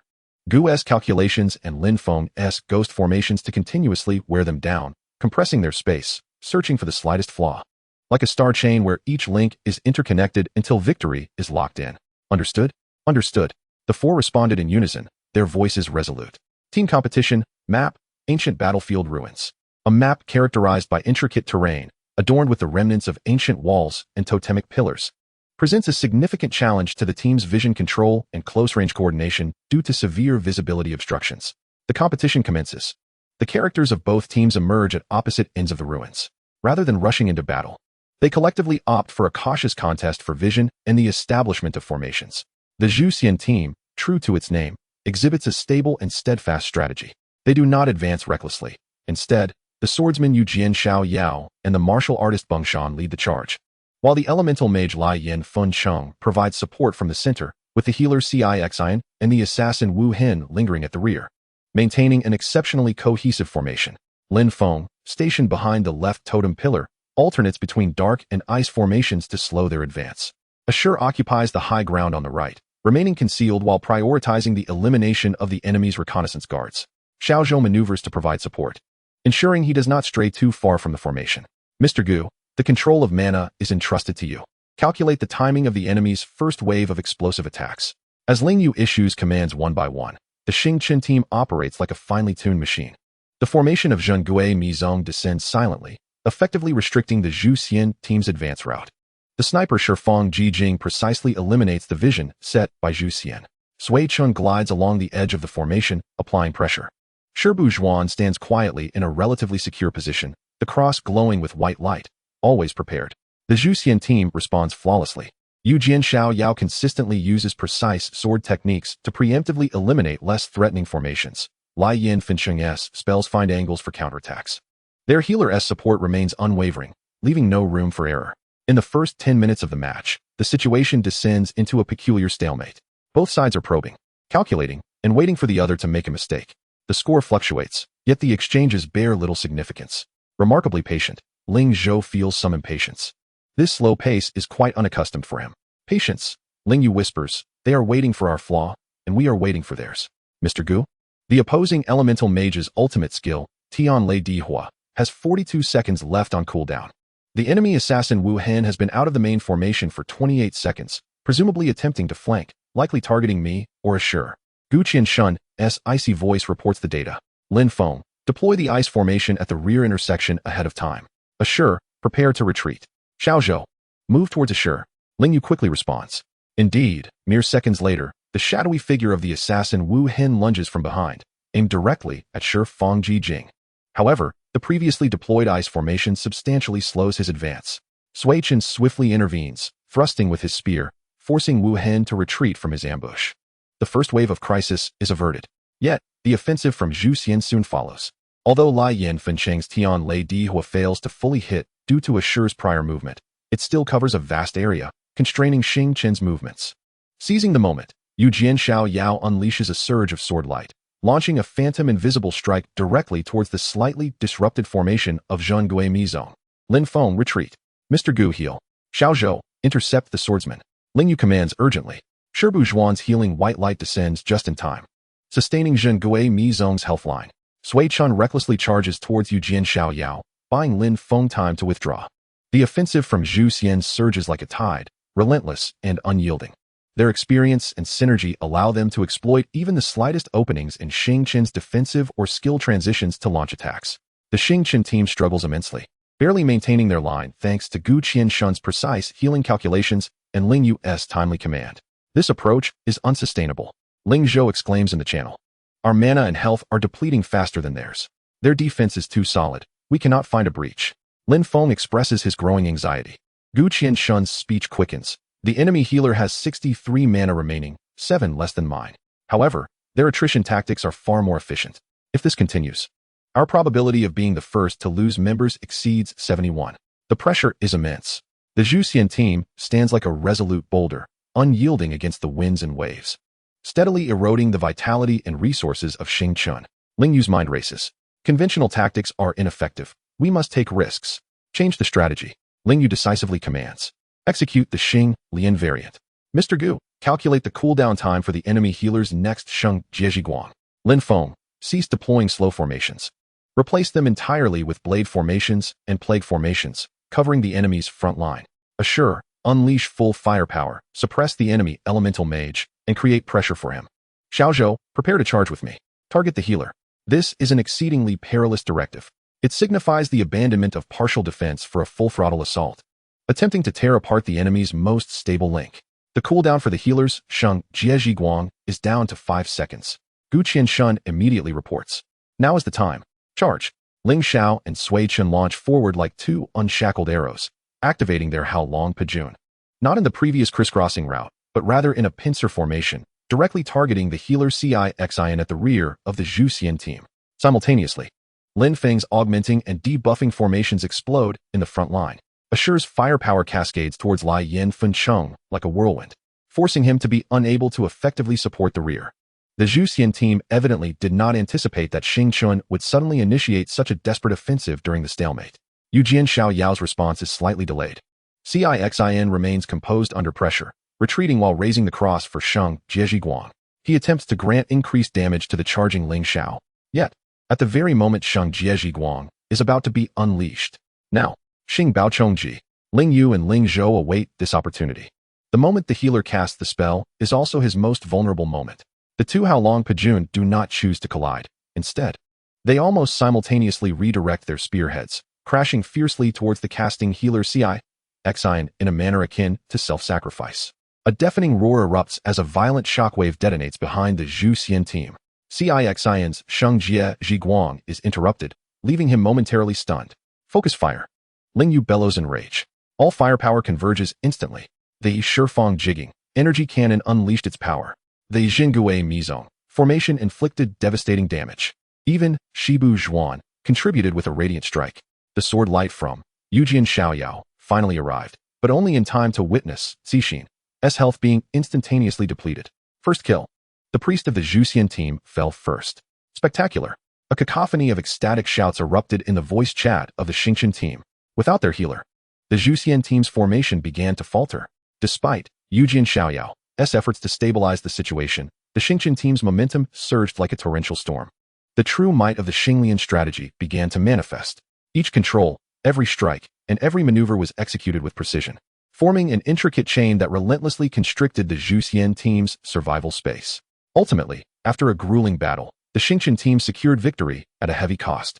Gu's calculations and Lin Feng's ghost formations to continuously wear them down, compressing their space, searching for the slightest flaw. Like a star chain where each link is interconnected until victory is locked in. Understood? Understood. The four responded in unison, their voices resolute. Team competition, map, ancient battlefield ruins. A map characterized by intricate terrain, adorned with the remnants of ancient walls and totemic pillars, presents a significant challenge to the team's vision control and close-range coordination due to severe visibility obstructions. The competition commences. The characters of both teams emerge at opposite ends of the ruins. Rather than rushing into battle, they collectively opt for a cautious contest for vision and the establishment of formations. The Zhou Xian team, true to its name, exhibits a stable and steadfast strategy. They do not advance recklessly. Instead, the swordsman Yu Jian Xiao Yao and the martial artist Beng Shan lead the charge, while the elemental mage Lai Yin Fencheng provides support from the center, with the healer Xin and the assassin Wu Hin lingering at the rear, maintaining an exceptionally cohesive formation. Lin Feng, stationed behind the left totem pillar, alternates between dark and ice formations to slow their advance. Assure occupies the high ground on the right, remaining concealed while prioritizing the elimination of the enemy's reconnaissance guards. Xiao maneuvers to provide support, ensuring he does not stray too far from the formation. Mr. Gu, the control of mana is entrusted to you. Calculate the timing of the enemy's first wave of explosive attacks. As Ling Yu issues commands one by one, the Xingqian team operates like a finely tuned machine. The formation of Zhengui Mizong descends silently, effectively restricting the Zhou Xian team's advance route. The sniper Shifeng Jijing precisely eliminates the vision set by Zhou Xian. Sui Chen glides along the edge of the formation, applying pressure. Shibu Zhuan stands quietly in a relatively secure position, the cross glowing with white light, always prepared. The Zhou Xian team responds flawlessly. Yu Jian Xiao Yao consistently uses precise sword techniques to preemptively eliminate less threatening formations. Lai Yin Fencheng's spells find angles for counterattacks. Their healer's support remains unwavering, leaving no room for error. In the first 10 minutes of the match, the situation descends into a peculiar stalemate. Both sides are probing, calculating, and waiting for the other to make a mistake. The score fluctuates, yet the exchanges bear little significance. Remarkably patient, Ling Zhou feels some impatience. This slow pace is quite unaccustomed for him. Patience, Ling Yu whispers, they are waiting for our flaw, and we are waiting for theirs. Mr. Gu? The opposing elemental mage's ultimate skill, Tian Lei Dihua, has 42 seconds left on cooldown. The enemy assassin Wu Hin has been out of the main formation for 28 seconds, presumably attempting to flank, likely targeting me or Assure. Gu Qianshun's icy voice reports the data. Lin Feng, deploy the ice formation at the rear intersection ahead of time. Assure, prepare to retreat. Xiao, move towards Assure. Ling Yu quickly responds. Indeed, mere seconds later, the shadowy figure of the assassin Wu Hin lunges from behind, aimed directly at Shifeng Jijing. However, the previously deployed ice formation substantially slows his advance. Sui Chen swiftly intervenes, thrusting with his spear, forcing Wu Hin to retreat from his ambush. The first wave of crisis is averted. Yet, the offensive from Zhou Xian soon follows. Although Lai Yin Fencheng's Tian Lei Dihua fails to fully hit due to Assure's prior movement, it still covers a vast area, constraining Xingqian's movements. Seizing the moment, Yu Jian Xiao Yao unleashes a surge of sword light, launching a phantom invisible strike directly towards the slightly disrupted formation of Zhengui Mizong. Lin Feng, retreat. Mr. Gu, heal. Xiao, intercept the swordsman. Ling Yu commands urgently. Shibu Zhuan's healing white light descends just in time, sustaining Zhen Gui Mi Zong's health line. Sui Chen recklessly charges towards Yu Jian Xiaoyao, buying Lin Feng time to withdraw. The offensive from Zhu Xian surges like a tide, relentless and unyielding. Their experience and synergy allow them to exploit even the slightest openings in Xing Chen's defensive or skill transitions to launch attacks. The Xing Chen team struggles immensely, barely maintaining their line thanks to Gu Qianshun's precise healing calculations and Ling Yu's timely command. This approach is unsustainable. Ling Zhou exclaims in the channel. Our mana and health are depleting faster than theirs. Their defense is too solid. We cannot find a breach. Lin Feng expresses his growing anxiety. Gu Qianshun's speech quickens. The enemy healer has 63 mana remaining, 7 less than mine. However, their attrition tactics are far more efficient. If this continues, our probability of being the first to lose members exceeds 71. The pressure is immense. The Zhu Xian team stands like a resolute boulder, unyielding against the winds and waves, steadily eroding the vitality and resources of Xing Chen. Ling Yu's mind races. Conventional tactics are ineffective. We must take risks. Change the strategy. Ling Yu decisively commands. Execute the Xing Lian variant. Mr. Gu, calculate the cooldown time for the enemy healer's next Sheng Jieji Guang. Lin Feng, cease deploying slow formations. Replace them entirely with blade formations and plague formations, covering the enemy's front line. Assure, unleash full firepower, suppress the enemy elemental mage, and create pressure for him. Xiao Zhou, prepare to charge with me. Target the healer. This is an exceedingly perilous directive. It signifies the abandonment of partial defense for a full-throttle assault, attempting to tear apart the enemy's most stable link. The cooldown for the healers, Sheng Jieji Guang, is down to 5 seconds. Gu Qianshun immediately reports. Now is the time. Charge. Ling Xiao and Sui Chen launch forward like two unshackled arrows, activating their How Long Pajun. Not in the previous crisscrossing route, but rather in a pincer formation, directly targeting the healer Xian at the rear of the Zhu Xian team. Simultaneously, Lin Feng's augmenting and debuffing formations explode in the front line. Assure's firepower cascades towards Lai Yin Fencheng like a whirlwind, forcing him to be unable to effectively support the rear. The Zhu Xian team evidently did not anticipate that Xing Chen would suddenly initiate such a desperate offensive during the stalemate. Yu Jian Xiaoyao's response is slightly delayed. Xin remains composed under pressure, retreating while raising the cross for Sheng Jieji Guang. He attempts to grant increased damage to the charging Ling Xiao. Yet, at the very moment Sheng Jieji Guang is about to be unleashed. Now, Xing Baochongji, Ling Yu and Ling Zhou await this opportunity. The moment the healer casts the spell is also his most vulnerable moment. The two How Long Pajun do not choose to collide. Instead, they almost simultaneously redirect their spearheads, crashing fiercely towards the casting healer Xian in a manner akin to self-sacrifice. A deafening roar erupts as a violent shockwave detonates behind the Zhu Xian team. Xian's Sheng Jieji Guang is interrupted, leaving him momentarily stunned. Focus fire. Ling Yu bellows in rage. All firepower converges instantly. The Shifeng jigging energy cannon unleashed its power. The Jingui Mizong formation inflicted devastating damage. Even Shibu Zhuan contributed with a radiant strike. The sword light from Yu Jian Xiaoyao finally arrived, but only in time to witness Cixin's health being instantaneously depleted. First kill. The priest of the Zhu Xian team fell first. Spectacular. A cacophony of ecstatic shouts erupted in the voice chat of the Xingchen team. Without their healer, the Zhu Xian team's formation began to falter. Despite Yu Jian Xiaoyao's efforts to stabilize the situation, the Xingchen team's momentum surged like a torrential storm. The true might of the Xinglian strategy began to manifest. Each control, every strike, and every maneuver was executed with precision, forming an intricate chain that relentlessly constricted the Zhu Xian team's survival space. Ultimately, after a grueling battle, the Xingchen team secured victory at a heavy cost.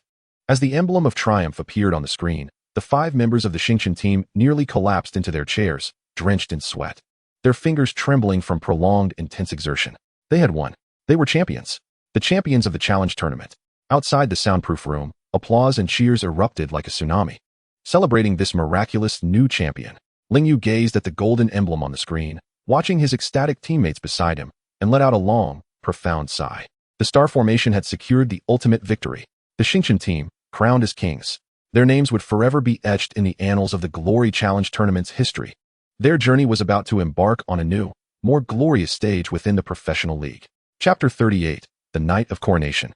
As the emblem of triumph appeared on the screen, the 5 members of the Xingchen team nearly collapsed into their chairs, drenched in sweat, their fingers trembling from prolonged, intense exertion. They had won. They were champions. The champions of the challenge tournament. Outside the soundproof room, applause and cheers erupted like a tsunami. Celebrating this miraculous new champion, Ling Yu gazed at the golden emblem on the screen, watching his ecstatic teammates beside him, and let out a long, profound sigh. The star formation had secured the ultimate victory. The Xingchen team, crowned as kings. Their names would forever be etched in the annals of the Glory Challenge Tournament's history. Their journey was about to embark on a new, more glorious stage within the professional league. Chapter 38, The Night of Coronation.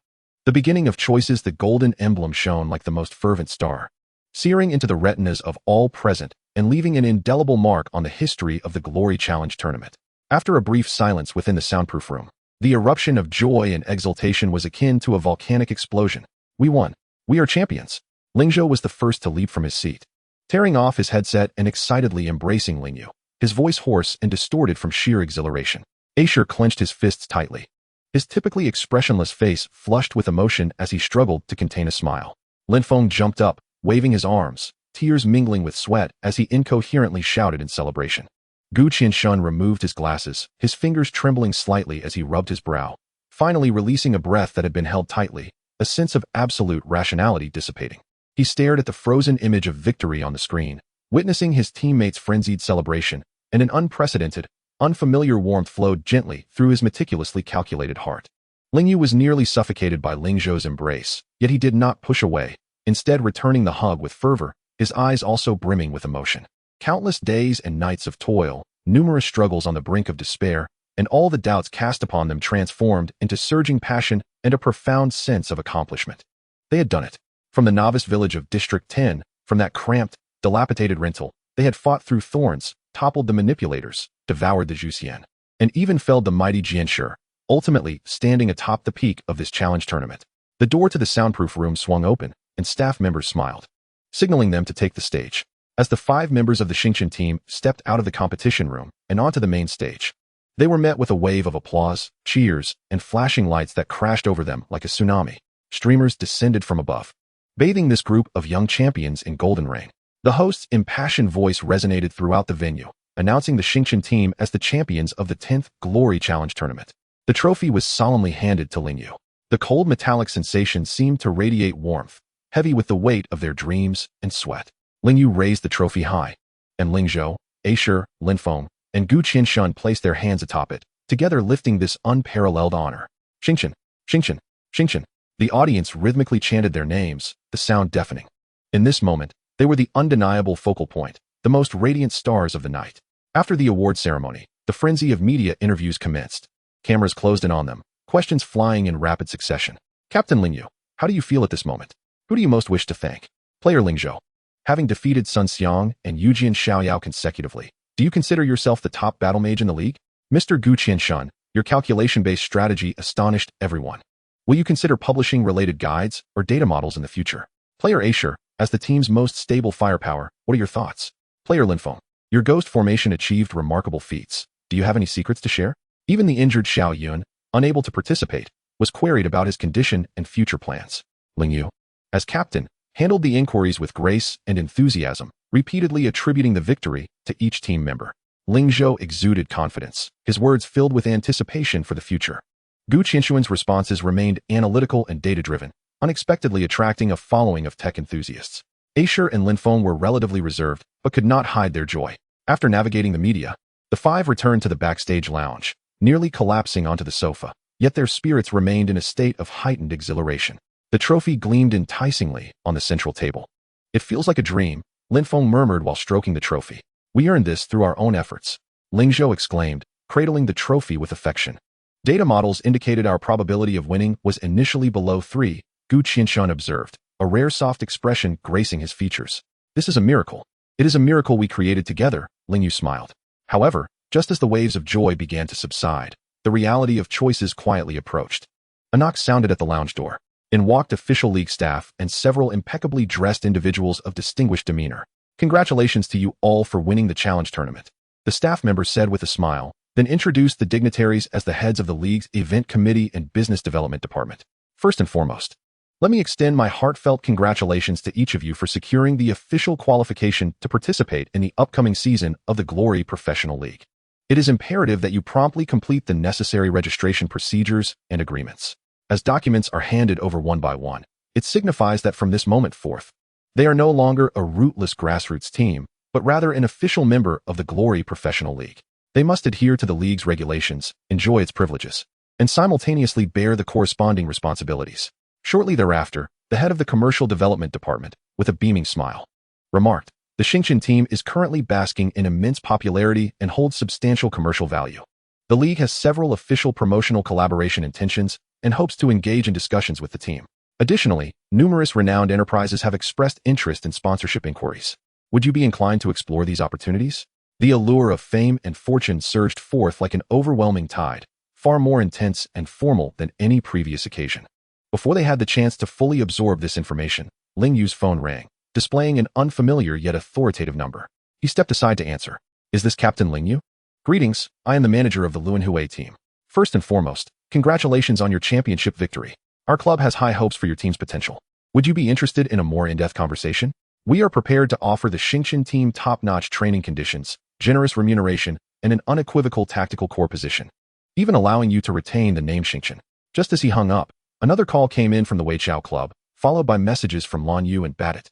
The beginning of choices. The golden emblem shone like the most fervent star, searing into the retinas of all present and leaving an indelible mark on the history of the Glory Challenge Tournament. After a brief silence within the soundproof room, the eruption of joy and exultation was akin to a volcanic explosion. We won. We are champions. Ling Zhou was the first to leap from his seat, tearing off his headset and excitedly embracing Ling Yu, his voice hoarse and distorted from sheer exhilaration. Ye Xiu clenched his fists tightly, his typically expressionless face flushed with emotion as he struggled to contain a smile. Lin Feng jumped up, waving his arms, tears mingling with sweat as he incoherently shouted in celebration. Gu Qianshun removed his glasses, his fingers trembling slightly as he rubbed his brow, finally releasing a breath that had been held tightly, a sense of absolute rationality dissipating. He stared at the frozen image of victory on the screen, witnessing his teammates' frenzied celebration, and an unprecedented, unfamiliar warmth flowed gently through his meticulously calculated heart. Ling Yu was nearly suffocated by Ling Zhou's embrace, yet he did not push away, instead returning the hug with fervor, his eyes also brimming with emotion. Countless days and nights of toil, numerous struggles on the brink of despair, and all the doubts cast upon them transformed into surging passion and a profound sense of accomplishment. They had done it. From the novice village of District 10, from that cramped, dilapidated rental, they had fought through thorns, toppled the manipulators, devoured the Zhuxian, and even felled the mighty Jianshi, ultimately standing atop the peak of this challenge tournament. The door to the soundproof room swung open, and staff members smiled, signaling them to take the stage. As the 5 members of the Xingshan team stepped out of the competition room and onto the main stage, they were met with a wave of applause, cheers, and flashing lights that crashed over them like a tsunami. Streamers descended from above, bathing this group of young champions in golden rain. The host's impassioned voice resonated throughout the venue, announcing the Xingshan team as the champions of the 10th Glory Challenge Tournament. The trophy was solemnly handed to Ling Yu. The cold metallic sensation seemed to radiate warmth, heavy with the weight of their dreams and sweat. Ling Yu raised the trophy high, and Ling Zhou, Ye Xiu, Lin Feng, and Gu Qianshun placed their hands atop it, together lifting this unparalleled honor. Xingshan, Xingshan, Xingshan. The audience rhythmically chanted their names, the sound deafening. In this moment, they were the undeniable focal point, the most radiant stars of the night. After the award ceremony, the frenzy of media interviews commenced. Cameras closed in on them, questions flying in rapid succession. Captain Ling Yu, how do you feel at this moment? Who do you most wish to thank? Player Ling Zhou. Having defeated Sun Xiang and Yujian Xiaoyao consecutively, do you consider yourself the top battle mage in the league? Mr. Gu Qianshun, your calculation-based strategy astonished everyone. Will you consider publishing related guides or data models in the future? Player Ye Xiu, as the team's most stable firepower, what are your thoughts? Player Lin Feng, your ghost formation achieved remarkable feats. Do you have any secrets to share? Even the injured Xiao Yun, unable to participate, was queried about his condition and future plans. Ling Yu, as captain, handled the inquiries with grace and enthusiasm, repeatedly attributing the victory to each team member. Ling Zhou exuded confidence, his words filled with anticipation for the future. Gu Qianshun's responses remained analytical and data-driven, unexpectedly attracting a following of tech enthusiasts. Ye Xiu and Lin Feng were relatively reserved, but could not hide their joy. After navigating the media, the 5 returned to the backstage lounge, nearly collapsing onto the sofa, yet their spirits remained in a state of heightened exhilaration. The trophy gleamed enticingly on the central table. It feels like a dream, Lin Feng murmured while stroking the trophy. We earned this through our own efforts, Ling Zhou exclaimed, cradling the trophy with affection. Data models indicated our probability of winning was initially below 3, Gu Qianshun observed, a rare soft expression gracing his features. This is a miracle. It is a miracle we created together, Ling Yu smiled. However, just as the waves of joy began to subside, the reality of choices quietly approached. A knock sounded at the lounge door. In walked official league staff and several impeccably dressed individuals of distinguished demeanor. Congratulations to you all for winning the challenge tournament, the staff member said with a smile, then introduced the dignitaries as the heads of the league's event committee and business development department. First and foremost, let me extend my heartfelt congratulations to each of you for securing the official qualification to participate in the upcoming season of the Glory Professional League. It is imperative that you promptly complete the necessary registration procedures and agreements. As documents are handed over one by one, it signifies that from this moment forth, they are no longer a rootless grassroots team, but rather an official member of the Glory Professional League. They must adhere to the league's regulations, enjoy its privileges, and simultaneously bear the corresponding responsibilities. Shortly thereafter, the head of the Commercial Development Department, with a beaming smile, remarked, the Xingshan team is currently basking in immense popularity and holds substantial commercial value. The league has several official promotional collaboration intentions and hopes to engage in discussions with the team. Additionally, numerous renowned enterprises have expressed interest in sponsorship inquiries. Would you be inclined to explore these opportunities? The allure of fame and fortune surged forth like an overwhelming tide, far more intense and formal than any previous occasion. Before they had the chance to fully absorb this information, Ling Yu's phone rang, displaying an unfamiliar yet authoritative number. He stepped aside to answer. Is this Captain Ling Yu? Greetings, I am the manager of the Luanhue team. First and foremost, congratulations on your championship victory. Our club has high hopes for your team's potential. Would you be interested in a more in-depth conversation? We are prepared to offer the Xingqian team top-notch training conditions, generous remuneration, and an unequivocal tactical core position, even allowing you to retain the name Xingqian. Just as he hung up, another call came in from the Ye Xiu club, followed by messages from Lan Yu and Battle,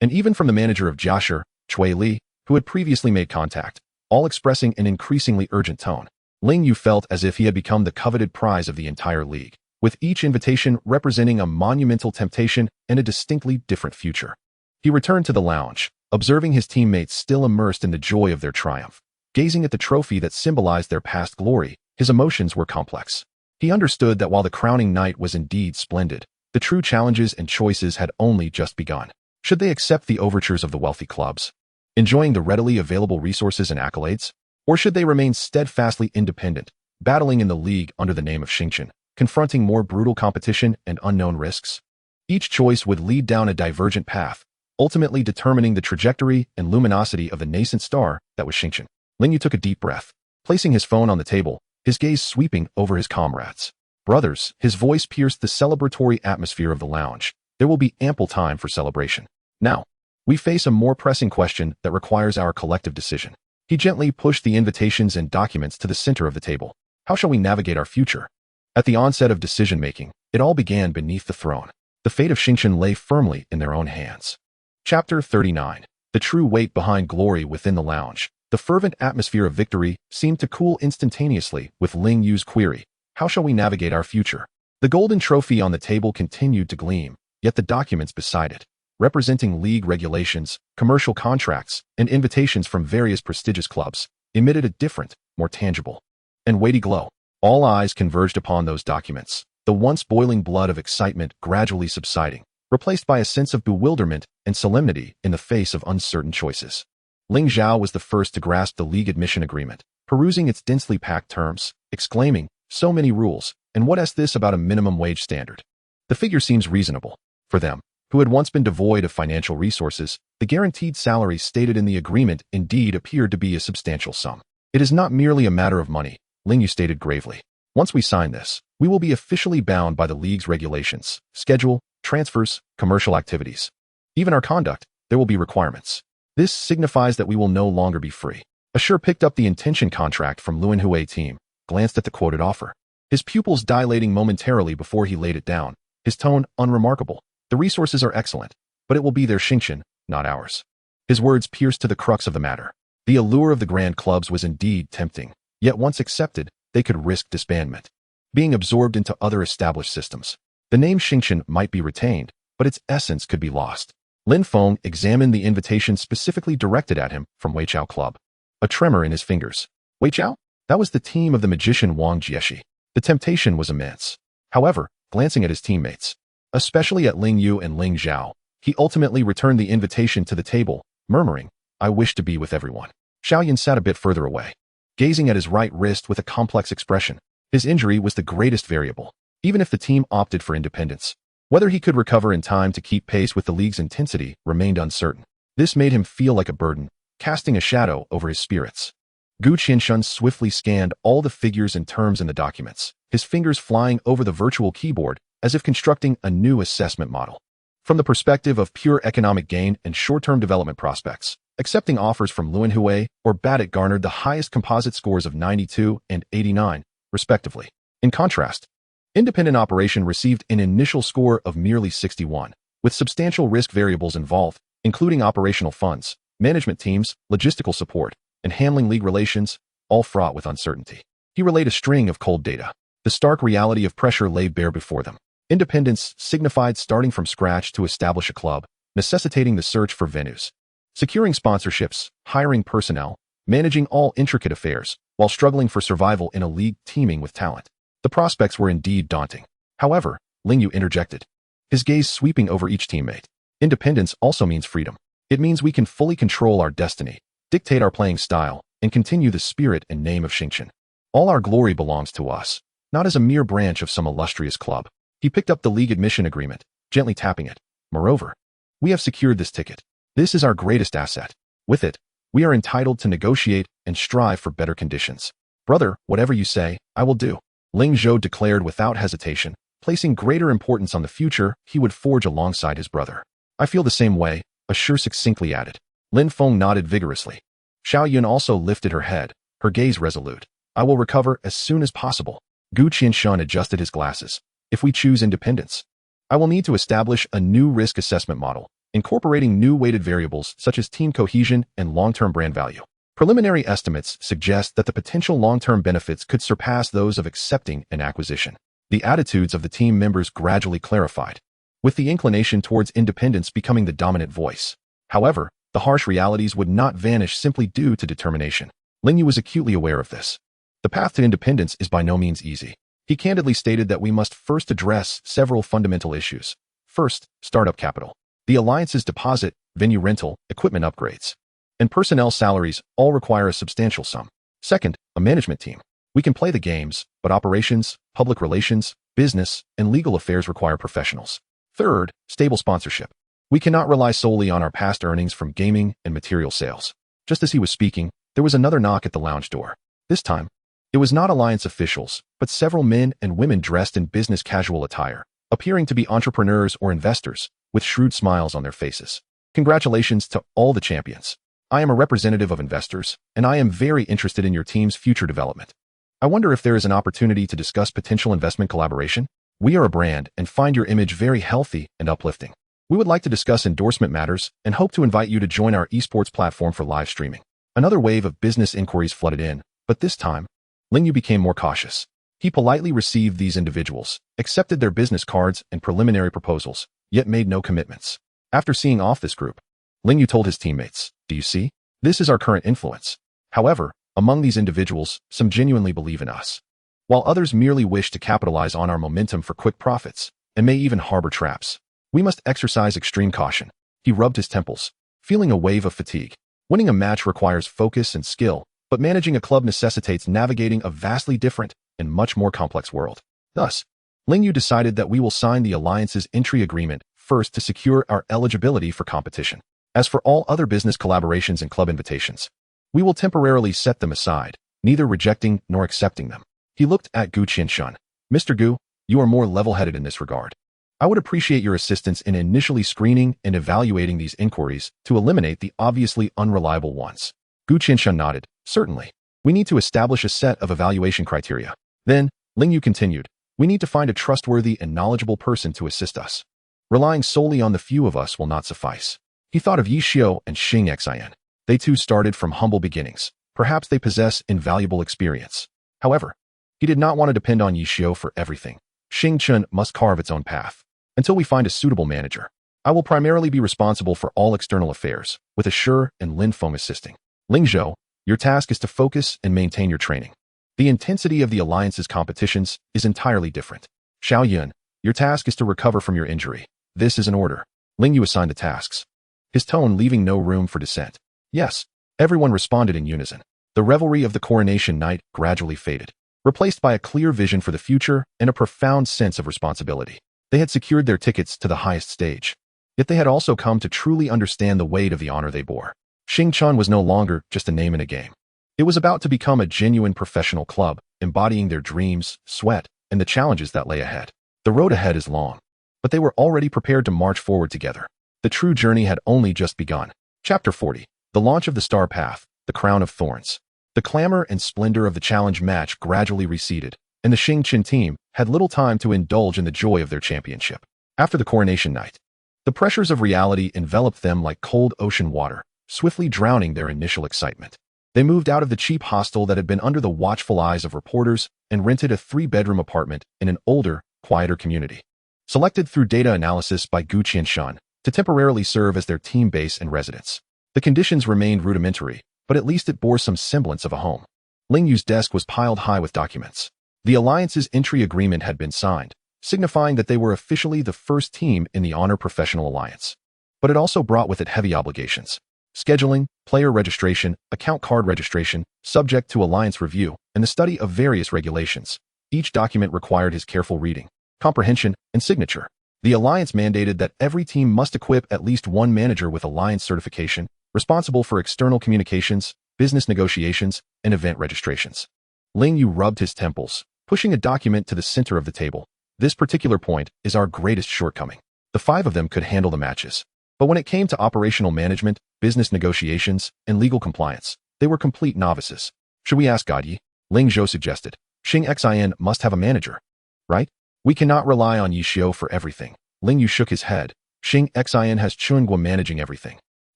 and even from the manager of Jiashi, Cui Li, who had previously made contact, all expressing an increasingly urgent tone. Ling Yu felt as if he had become the coveted prize of the entire league, with each invitation representing a monumental temptation and a distinctly different future. He returned to the lounge, observing his teammates still immersed in the joy of their triumph. Gazing at the trophy that symbolized their past glory, his emotions were complex. He understood that while the crowning night was indeed splendid, the true challenges and choices had only just begun. Should they accept the overtures of the wealthy clubs, enjoying the readily available resources and accolades? Or should they remain steadfastly independent, battling in the league under the name of Xingqian, confronting more brutal competition and unknown risks? Each choice would lead down a divergent path, ultimately determining the trajectory and luminosity of the nascent star that was Xingqian. Ling Yu took a deep breath, placing his phone on the table, his gaze sweeping over his comrades. Brothers, his voice pierced the celebratory atmosphere of the lounge. There will be ample time for celebration. Now, we face a more pressing question that requires our collective decision. He gently pushed the invitations and documents to the center of the table. How shall we navigate our future? At the onset of decision-making, it all began beneath the throne. The fate of Xingqian lay firmly in their own hands. Chapter 39. The true weight behind glory within the lounge. The fervent atmosphere of victory seemed to cool instantaneously with Ling Yu's query. How shall we navigate our future? The golden trophy on the table continued to gleam, yet the documents beside it, representing league regulations, commercial contracts, and invitations from various prestigious clubs, emitted a different, more tangible, and weighty glow. All eyes converged upon those documents, the once boiling blood of excitement gradually subsiding, replaced by a sense of bewilderment and solemnity in the face of uncertain choices. Ling Zhou was the first to grasp the league admission agreement, perusing its densely packed terms, exclaiming, "So many rules, and what is this about a minimum wage standard? The figure seems reasonable." For them, who had once been devoid of financial resources, the guaranteed salary stated in the agreement indeed appeared to be a substantial sum. "It is not merely a matter of money," Ling Yu stated gravely. "Once we sign this, we will be officially bound by the league's regulations, schedule, transfers, commercial activities. Even our conduct, there will be requirements. This signifies that we will no longer be free." Ashur picked up the intention contract from Luanhue team, glanced at the quoted offer, his pupils dilating momentarily before he laid it down, his tone unremarkable. "The resources are excellent, but it will be their Xingqian, not ours." His words pierced to the crux of the matter. The allure of the grand clubs was indeed tempting, yet once accepted, they could risk disbandment, being absorbed into other established systems. The name Xingqian might be retained, but its essence could be lost. Lin Feng examined the invitation specifically directed at him from Ye Xiu club, a tremor in his fingers. Ye Xiu? That was the team of the magician Wang Jieshi. The temptation was immense. However, glancing at his teammates, especially at Ling Yu and Ling Zhao, he ultimately returned the invitation to the table, murmuring, "I wish to be with everyone." Xiaoyan sat a bit further away, gazing at his right wrist with a complex expression. His injury was the greatest variable. Even if the team opted for independence, whether he could recover in time to keep pace with the league's intensity remained uncertain. This made him feel like a burden, casting a shadow over his spirits. Gu Qianshun swiftly scanned all the figures and terms in the documents, his fingers flying over the virtual keyboard as if constructing a new assessment model. From the perspective of pure economic gain and short-term development prospects, accepting offers from Luanhue or Battle garnered the highest composite scores of 92 and 89, respectively. In contrast, independent operation received an initial score of merely 61, with substantial risk variables involved, including operational funds, management teams, logistical support, and handling league relations, all fraught with uncertainty. He relayed a string of cold data. The stark reality of pressure lay bare before them. Independence signified starting from scratch to establish a club, necessitating the search for venues, securing sponsorships, hiring personnel, managing all intricate affairs, while struggling for survival in a league teeming with talent. The prospects were indeed daunting. However, Ling Yu interjected, his gaze sweeping over each teammate. Independence also means freedom. It means we can fully control our destiny, dictate our playing style, and continue the spirit and name of Xingchen. All our glory belongs to us, not as a mere branch of some illustrious club. He picked up the league admission agreement, gently tapping it. Moreover, we have secured this ticket. This is our greatest asset. With it, we are entitled to negotiate and strive for better conditions. Brother, whatever you say, I will do. Ling Zhou declared without hesitation, placing greater importance on the future he would forge alongside his brother. I feel the same way, Ashur succinctly added. Lin Feng nodded vigorously. Xiao Yun also lifted her head, her gaze resolute. I will recover as soon as possible. Gu Qianshan adjusted his glasses. If we choose independence, I will need to establish a new risk assessment model, incorporating new weighted variables such as team cohesion and long-term brand value. Preliminary estimates suggest that the potential long-term benefits could surpass those of accepting an acquisition. The attitudes of the team members gradually clarified, with the inclination towards independence becoming the dominant voice. However, the harsh realities would not vanish simply due to determination. Ling Yu was acutely aware of this. The path to independence is by no means easy. He candidly stated that we must first address several fundamental issues. First, startup capital. The alliance's deposit, venue rental, equipment upgrades, and personnel salaries all require a substantial sum. Second, a management team. We can play the games, but operations, public relations, business, and legal affairs require professionals. Third, stable sponsorship. We cannot rely solely on our past earnings from gaming and material sales. Just as he was speaking, there was another knock at the lounge door. This time, it was not alliance officials, but several men and women dressed in business casual attire, appearing to be entrepreneurs or investors, with shrewd smiles on their faces. Congratulations to all the champions. I am a representative of investors, and I am very interested in your team's future development. I wonder if there is an opportunity to discuss potential investment collaboration? We are a brand and find your image very healthy and uplifting. We would like to discuss endorsement matters and hope to invite you to join our esports platform for live streaming. Another wave of business inquiries flooded in, but this time, Ling Yu became more cautious. He politely received these individuals, accepted their business cards and preliminary proposals, yet made no commitments. After seeing off this group, Ling Yu told his teammates, "Do you see? This is our current influence." However, among these individuals, some genuinely believe in us, while others merely wish to capitalize on our momentum for quick profits, and may even harbor traps. We must exercise extreme caution. He rubbed his temples, feeling a wave of fatigue. Winning a match requires focus and skill, but managing a club necessitates navigating a vastly different and much more complex world. Thus, Ling Yu decided that we will sign the alliance's entry agreement first to secure our eligibility for competition. As for all other business collaborations and club invitations, we will temporarily set them aside, neither rejecting nor accepting them. He looked at Gu Qianshan. Mr. Gu, you are more level-headed in this regard. I would appreciate your assistance in initially screening and evaluating these inquiries to eliminate the obviously unreliable ones. Gu Qianshan nodded. Certainly. We need to establish a set of evaluation criteria. Then, Ling Yu continued, we need to find a trustworthy and knowledgeable person to assist us. Relying solely on the few of us will not suffice. He thought of Ye Xiu and Xian. They too started from humble beginnings. Perhaps they possess invaluable experience. However, he did not want to depend on Ye Xiu for everything. Xingchen must carve its own path. Until we find a suitable manager, I will primarily be responsible for all external affairs, with Ashur and Lin Feng assisting. Ling Zhou, your task is to focus and maintain your training. The intensity of the alliance's competitions is entirely different. Xiao Yun, your task is to recover from your injury. This is an order. Ling Yu assigned the tasks, his tone leaving no room for dissent. Yes, everyone responded in unison. The revelry of the coronation night gradually faded, replaced by a clear vision for the future and a profound sense of responsibility. They had secured their tickets to the highest stage, yet they had also come to truly understand the weight of the honor they bore. Xingchen was no longer just a name in a game. It was about to become a genuine professional club, embodying their dreams, sweat, and the challenges that lay ahead. The road ahead is long, but they were already prepared to march forward together. The true journey had only just begun. Chapter 40. The launch of the Star Path, the Crown of Thorns. The clamor and splendor of the challenge match gradually receded, and the Xingchen team had little time to indulge in the joy of their championship. After the coronation night, the pressures of reality enveloped them like cold ocean water, swiftly drowning their initial excitement. They moved out of the cheap hostel that had been under the watchful eyes of reporters and rented a 3-bedroom apartment in an older, quieter community, selected through data analysis by Gu Qianshan to temporarily serve as their team base and residence. The conditions remained rudimentary, but at least it bore some semblance of a home. Ling Yu's desk was piled high with documents. The alliance's entry agreement had been signed, signifying that they were officially the first team in the Honor Professional Alliance. But it also brought with it heavy obligations. scheduling, player registration, account card registration, subject to alliance review, and the study of various regulations. Each document required his careful reading, comprehension, and signature. The alliance mandated that every team must equip at least one manager with alliance certification, responsible for external communications, business negotiations, and event registrations. Ling Yu rubbed his temples, pushing a document to the center of the table. This particular point is our greatest shortcoming. The five of them could handle the matches. But when it came to operational management, business negotiations, and legal compliance, they were complete novices. Should we ask God Yi? Ling Zhou suggested. Xing Xin must have a manager, right? We cannot rely on Ye Xiu for everything. Ling Yu shook his head. Xing Xin has Chunguo managing everything.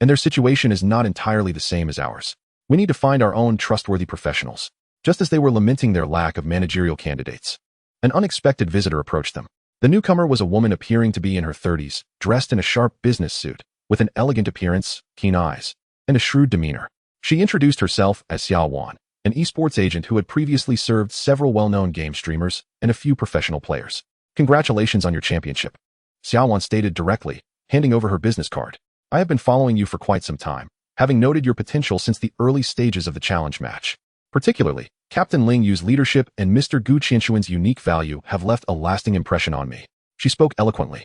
And their situation is not entirely the same as ours. We need to find our own trustworthy professionals. Just as they were lamenting their lack of managerial candidates, an unexpected visitor approached them. The newcomer was a woman appearing to be in her 30s, dressed in a sharp business suit, with an elegant appearance, keen eyes, and a shrewd demeanor. She introduced herself as Xiao Wan, an esports agent who had previously served several well-known game streamers and a few professional players. Congratulations on your championship, Xiao Wan stated directly, handing over her business card. I have been following you for quite some time, having noted your potential since the early stages of the challenge match. Particularly, Captain Ling Yu's leadership and Mr. Gu Qianshuan's unique value have left a lasting impression on me. She spoke eloquently,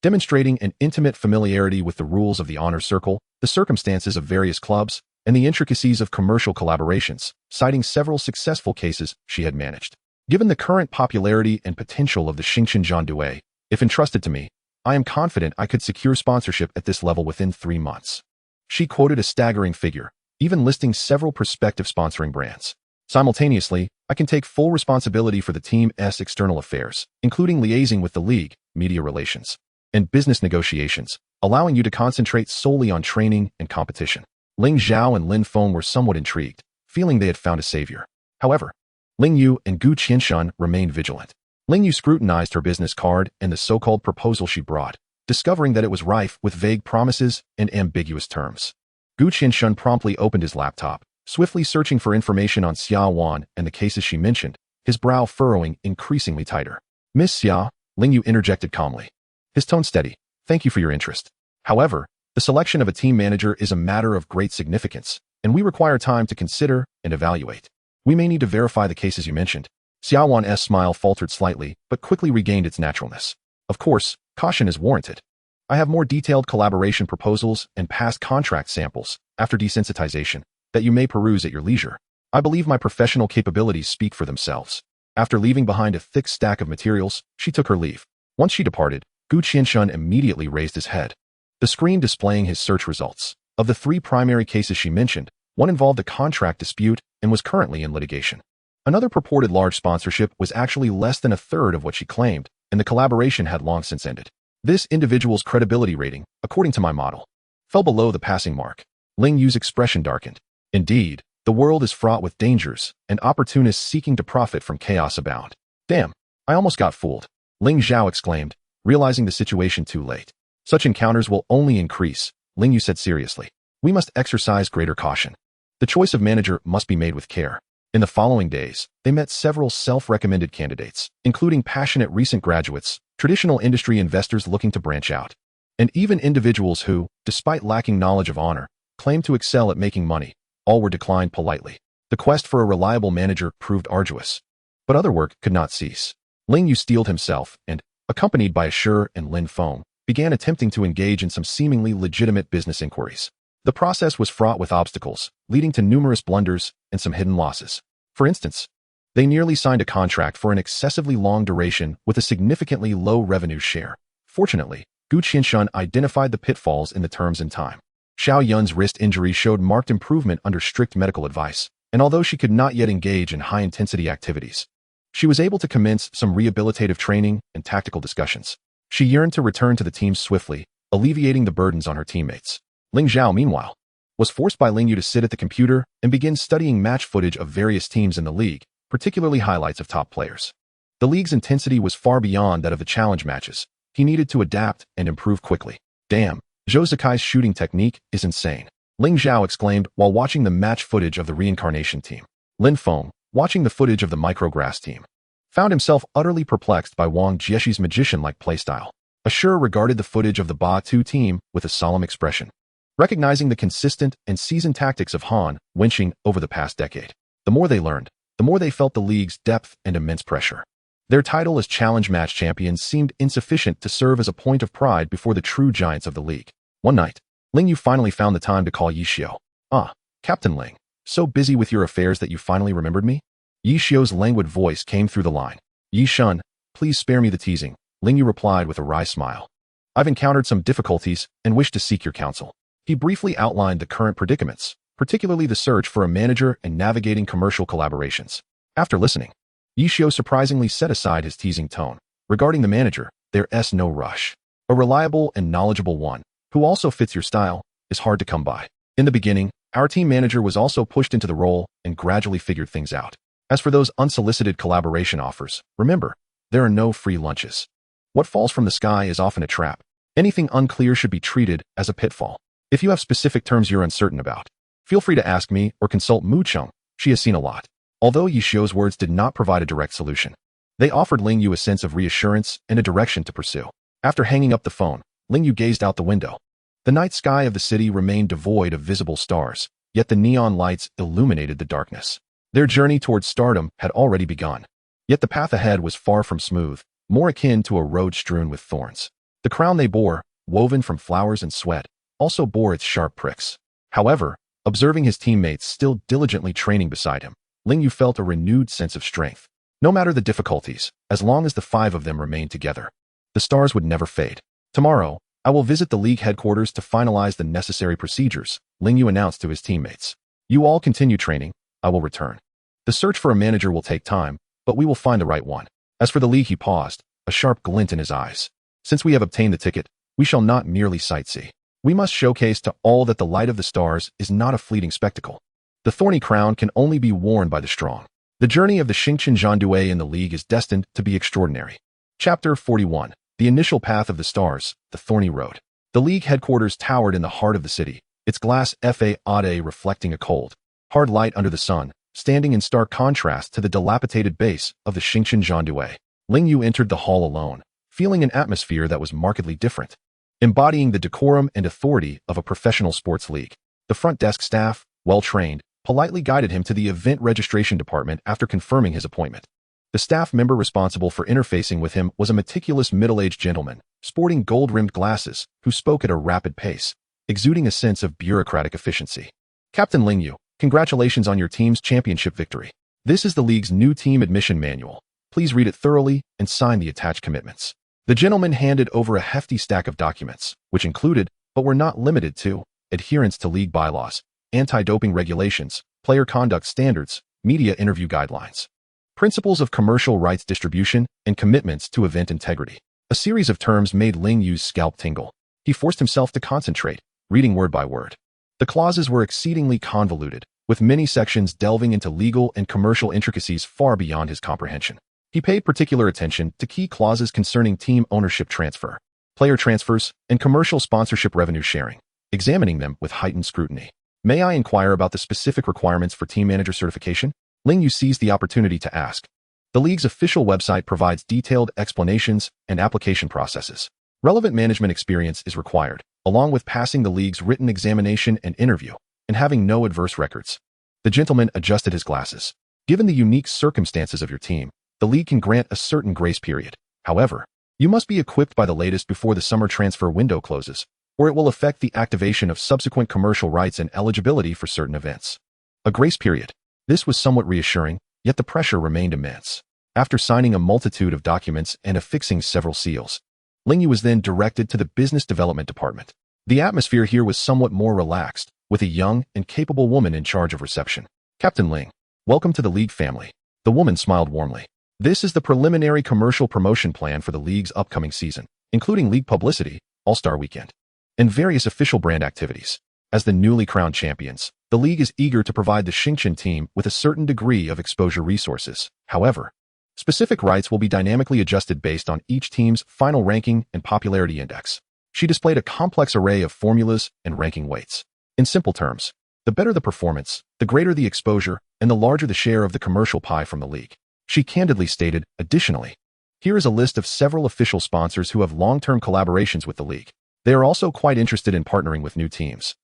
demonstrating an intimate familiarity with the rules of the honor circle, the circumstances of various clubs, and the intricacies of commercial collaborations, citing several successful cases she had managed. Given the current popularity and potential of the Xingchen Zhondue, if entrusted to me, I am confident I could secure sponsorship at this level within 3 months. She quoted a staggering figure, even listing several prospective sponsoring brands. Simultaneously, I can take full responsibility for the team's external affairs, including liaising with the league, media relations, and business negotiations, allowing you to concentrate solely on training and competition. Ling Zhao and Lin Feng were somewhat intrigued, feeling they had found a savior. However, Ling Yu and Gu Qianshan remained vigilant. Ling Yu scrutinized her business card and the so-called proposal she brought, discovering that it was rife with vague promises and ambiguous terms. Gu Qianshan promptly opened his laptop, swiftly searching for information on Xiao Wan and the cases she mentioned, his brow furrowing increasingly tighter. Miss Xia, Ling Yu interjected calmly, his tone steady. Thank you for your interest. However, the selection of a team manager is a matter of great significance, and we require time to consider and evaluate. We may need to verify the cases you mentioned. Xiao Wan's smile faltered slightly, but quickly regained its naturalness. Of course, caution is warranted. I have more detailed collaboration proposals and past contract samples, after desensitization, that you may peruse at your leisure. I believe my professional capabilities speak for themselves. After leaving behind a thick stack of materials, she took her leave. Once she departed, Gu Qianshan immediately raised his head, the screen displaying his search results. Of the 3 primary cases she mentioned, one involved a contract dispute and was currently in litigation. Another purported large sponsorship was actually less than a third of what she claimed, and the collaboration had long since ended. This individual's credibility rating, according to my model, fell below the passing mark. Ling Yu's expression darkened. Indeed, the world is fraught with dangers, and opportunists seeking to profit from chaos abound. Damn, I almost got fooled, Ling Zhao exclaimed, realizing the situation too late. Such encounters will only increase, Ling Yu said seriously. We must exercise greater caution. The choice of manager must be made with care. In the following days, they met several self-recommended candidates, including passionate recent graduates, traditional industry investors looking to branch out, and even individuals who, despite lacking knowledge of honor, claimed to excel at making money. All were declined politely. The quest for a reliable manager proved arduous, but other work could not cease. Ling Yu steeled himself and, accompanied by Ashur and Lin Feng, began attempting to engage in some seemingly legitimate business inquiries. The process was fraught with obstacles, leading to numerous blunders and some hidden losses. For instance, they nearly signed a contract for an excessively long duration with a significantly low revenue share. Fortunately, Gu Qianshan identified the pitfalls in the terms in time. Xiao Yun's wrist injury showed marked improvement under strict medical advice, and although she could not yet engage in high-intensity activities, she was able to commence some rehabilitative training and tactical discussions. She yearned to return to the team swiftly, alleviating the burdens on her teammates. Ling Zhao, meanwhile, was forced by Ling Yu to sit at the computer and begin studying match footage of various teams in the league, particularly highlights of top players. The league's intensity was far beyond that of the challenge matches. He needed to adapt and improve quickly. Damn, Zhou Zakai's shooting technique is insane, Ling Zhao exclaimed while watching the match footage of the reincarnation team. Lin Feng, watching the footage of the micrograss team, found himself utterly perplexed by Wang Jieshi's magician-like playstyle. Ashur regarded the footage of the Ba 2 team with a solemn expression. recognizing the consistent and seasoned tactics of Han Wenqing over the past decade. The more they learned, the more they felt the league's depth and immense pressure. Their title as challenge match champions seemed insufficient to serve as a point of pride before the true giants of the league. One night, Ling Yu finally found the time to call Ye Xiu. "Ah, Captain Ling, so busy with your affairs that you finally remembered me?" Ye Xiu's languid voice came through the line. "Ye Shun, please spare me the teasing," Ling Yu replied with a wry smile. "I've encountered some difficulties and wish to seek your counsel." He briefly outlined the current predicaments, particularly the search for a manager and navigating commercial collaborations. After listening, Ye Xiu surprisingly set aside his teasing tone. "Regarding the manager, there's no rush. A reliable and knowledgeable one, who also fits your style, is hard to come by. In the beginning, our team manager was also pushed into the role and gradually figured things out. As for those unsolicited collaboration offers, remember, there are no free lunches. What falls from the sky is often a trap. Anything unclear should be treated as a pitfall. If you have specific terms you're uncertain about, feel free to ask me or consult Mu Cheng. She has seen a lot." Although Ye Xiu's words did not provide a direct solution, they offered Ling Yu a sense of reassurance and a direction to pursue. After hanging up the phone, Ling Yu gazed out the window. The night sky of the city remained devoid of visible stars, yet the neon lights illuminated the darkness. Their journey towards stardom had already begun. Yet the path ahead was far from smooth, more akin to a road strewn with thorns. The crown they bore, woven from flowers and sweat, also bore its sharp pricks. However, observing his teammates still diligently training beside him, Ling Yu felt a renewed sense of strength. No matter the difficulties, as long as the five of them remained together, the stars would never fade. "Tomorrow, I will visit the league headquarters to finalize the necessary procedures," Ling Yu announced to his teammates. "You all continue training, I will return. The search for a manager will take time, but we will find the right one. As for the league," he paused, a sharp glint in his eyes. "Since we have obtained the ticket, we shall not merely sightsee. We must showcase to all that the light of the stars is not a fleeting spectacle. The thorny crown can only be worn by the strong. The journey of the Xingqian Zhandue in the league is destined to be extraordinary." Chapter 41. The initial path of the stars, the thorny road. The league headquarters towered in the heart of the city, its glass facade reflecting a cold, hard light under the sun, standing in stark contrast to the dilapidated base of the Xingqian Zhandue. Ling Yu entered the hall alone, feeling an atmosphere that was markedly different, embodying the decorum and authority of a professional sports league. The front desk staff, well-trained, politely guided him to the event registration department after confirming his appointment. The staff member responsible for interfacing with him was a meticulous middle-aged gentleman, sporting gold-rimmed glasses, who spoke at a rapid pace, exuding a sense of bureaucratic efficiency. "Captain Ling Yu, congratulations on your team's championship victory. This is the league's new team admission manual. Please read it thoroughly and sign the attached commitments." The gentleman handed over a hefty stack of documents, which included, but were not limited to, adherence to league bylaws, anti-doping regulations, player conduct standards, media interview guidelines, principles of commercial rights distribution, and commitments to event integrity. A series of terms made Ling Yu's scalp tingle. He forced himself to concentrate, reading word by word. The clauses were exceedingly convoluted, with many sections delving into legal and commercial intricacies far beyond his comprehension. He paid particular attention to key clauses concerning team ownership transfer, player transfers, and commercial sponsorship revenue sharing, examining them with heightened scrutiny. "May I inquire about the specific requirements for team manager certification?" Ling Yu seized the opportunity to ask. The league's official website provides detailed explanations and application processes. Relevant management experience is required, along with passing the league's written examination and interview, and having no adverse records. The gentleman adjusted his glasses. "Given the unique circumstances of your team, the league can grant a certain grace period. However, you must be equipped by the latest before the summer transfer window closes, or it will affect the activation of subsequent commercial rights and eligibility for certain events." A grace period. This was somewhat reassuring, yet the pressure remained immense. After signing a multitude of documents and affixing several seals, Ling Yu was then directed to the business development department. The atmosphere here was somewhat more relaxed, with a young and capable woman in charge of reception. "Captain Ling, welcome to the league family." The woman smiled warmly. "This is the preliminary commercial promotion plan for the league's upcoming season, including league publicity, All-Star Weekend, and various official brand activities. As the newly crowned champions, the league is eager to provide the Xingqian team with a certain degree of exposure resources. However, specific rights will be dynamically adjusted based on each team's final ranking and popularity index." She displayed a complex array of formulas and ranking weights. In simple terms, the better the performance, the greater the exposure, and the larger the share of the commercial pie from the league. She candidly stated, "Additionally, here is a list of several official sponsors who have long-term collaborations with the league. They are also quite interested in partnering with new teams.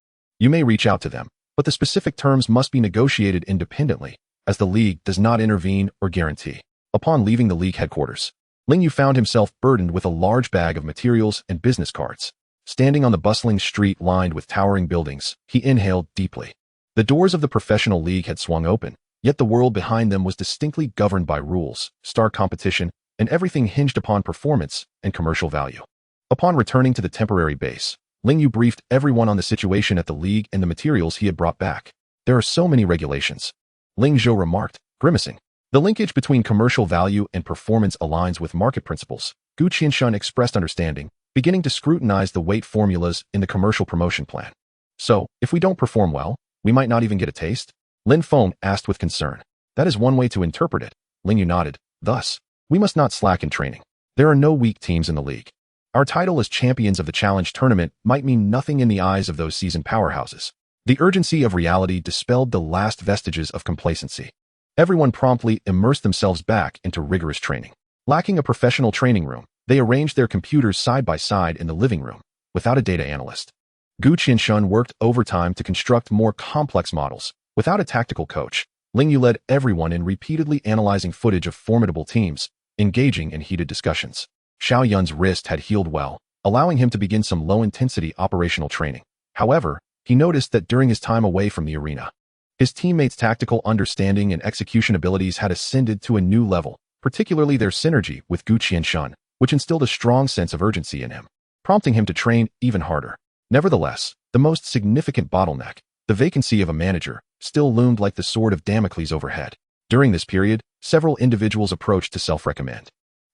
You may reach out to them, but the specific terms must be negotiated independently, as the League does not intervene or guarantee. Upon leaving the League headquarters, Ling Yu found himself burdened with a large bag of materials and business cards. Standing on the bustling street lined with towering buildings, he inhaled deeply. The doors of the professional league had swung open, yet the world behind them was distinctly governed by rules, stark competition, and everything hinged upon performance and commercial value. Upon returning to the temporary base, Ling Yu briefed everyone on the situation at the league and the materials he had brought back. There are so many regulations, Zhou remarked, grimacing. The linkage between commercial value and performance aligns with market principles. Gu Qianshan expressed understanding, beginning to scrutinize the weight formulas in the commercial promotion plan. So, if we don't perform well, we might not even get a taste? Lin Feng asked with concern. That is one way to interpret it. Ling Yu nodded. Thus, we must not slack in training. There are no weak teams in the league. Our title as champions of the challenge tournament might mean nothing in the eyes of those seasoned powerhouses. The urgency of reality dispelled the last vestiges of complacency. Everyone promptly immersed themselves back into rigorous training. Lacking a professional training room, they arranged their computers side by side in the living room, without a data analyst. Gu Qianshan worked overtime to construct more complex models. Without a tactical coach, Ling Yu led everyone in repeatedly analyzing footage of formidable teams, engaging in heated discussions. Xiao Yun's wrist had healed well, allowing him to begin some low-intensity operational training. However, he noticed that during his time away from the arena, his teammates' tactical understanding and execution abilities had ascended to a new level, particularly their synergy with Gu Qianshan, which instilled a strong sense of urgency in him, prompting him to train even harder. Nevertheless, the most significant bottleneck, the vacancy of a manager, still loomed like the sword of Damocles overhead. During this period, several individuals approached to self-recommend,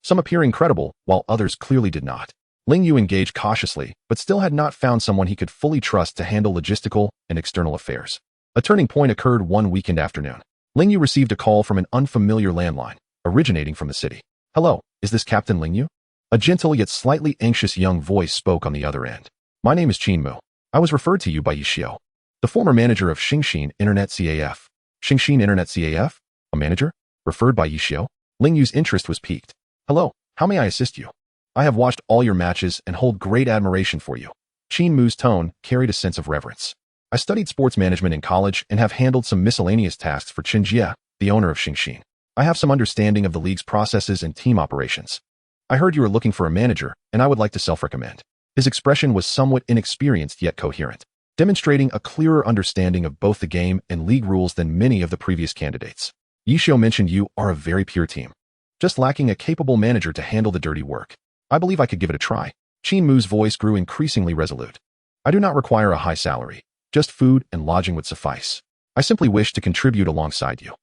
some appearing credible, while others clearly did not. Ling Yu engaged cautiously, but still had not found someone he could fully trust to handle logistical and external affairs. A turning point occurred one weekend afternoon. Ling Yu received a call from an unfamiliar landline, originating from the city. Hello, is this Captain Ling Yu? A gentle yet slightly anxious young voice spoke on the other end. My name is Qin Mu. I was referred to you by Ye Xiu, the former manager of Xingxin Internet CAF. Xingxin Internet CAF? A manager? Referred by Ye Xiu? Ling Yu's interest was piqued. Hello, how may I assist you? I have watched all your matches and hold great admiration for you. Qin Mu's tone carried a sense of reverence. I studied sports management in college and have handled some miscellaneous tasks for Chen Jie, the owner of Xingxin. I have some understanding of the league's processes and team operations. I heard you are looking for a manager, and I would like to self-recommend. His expression was somewhat inexperienced yet coherent, demonstrating a clearer understanding of both the game and league rules than many of the previous candidates. Ye Xiu mentioned you are a very pure team, just lacking a capable manager to handle the dirty work. I believe I could give it a try. Qin Mu's voice grew increasingly resolute. I do not require a high salary. Just food and lodging would suffice. I simply wish to contribute alongside you.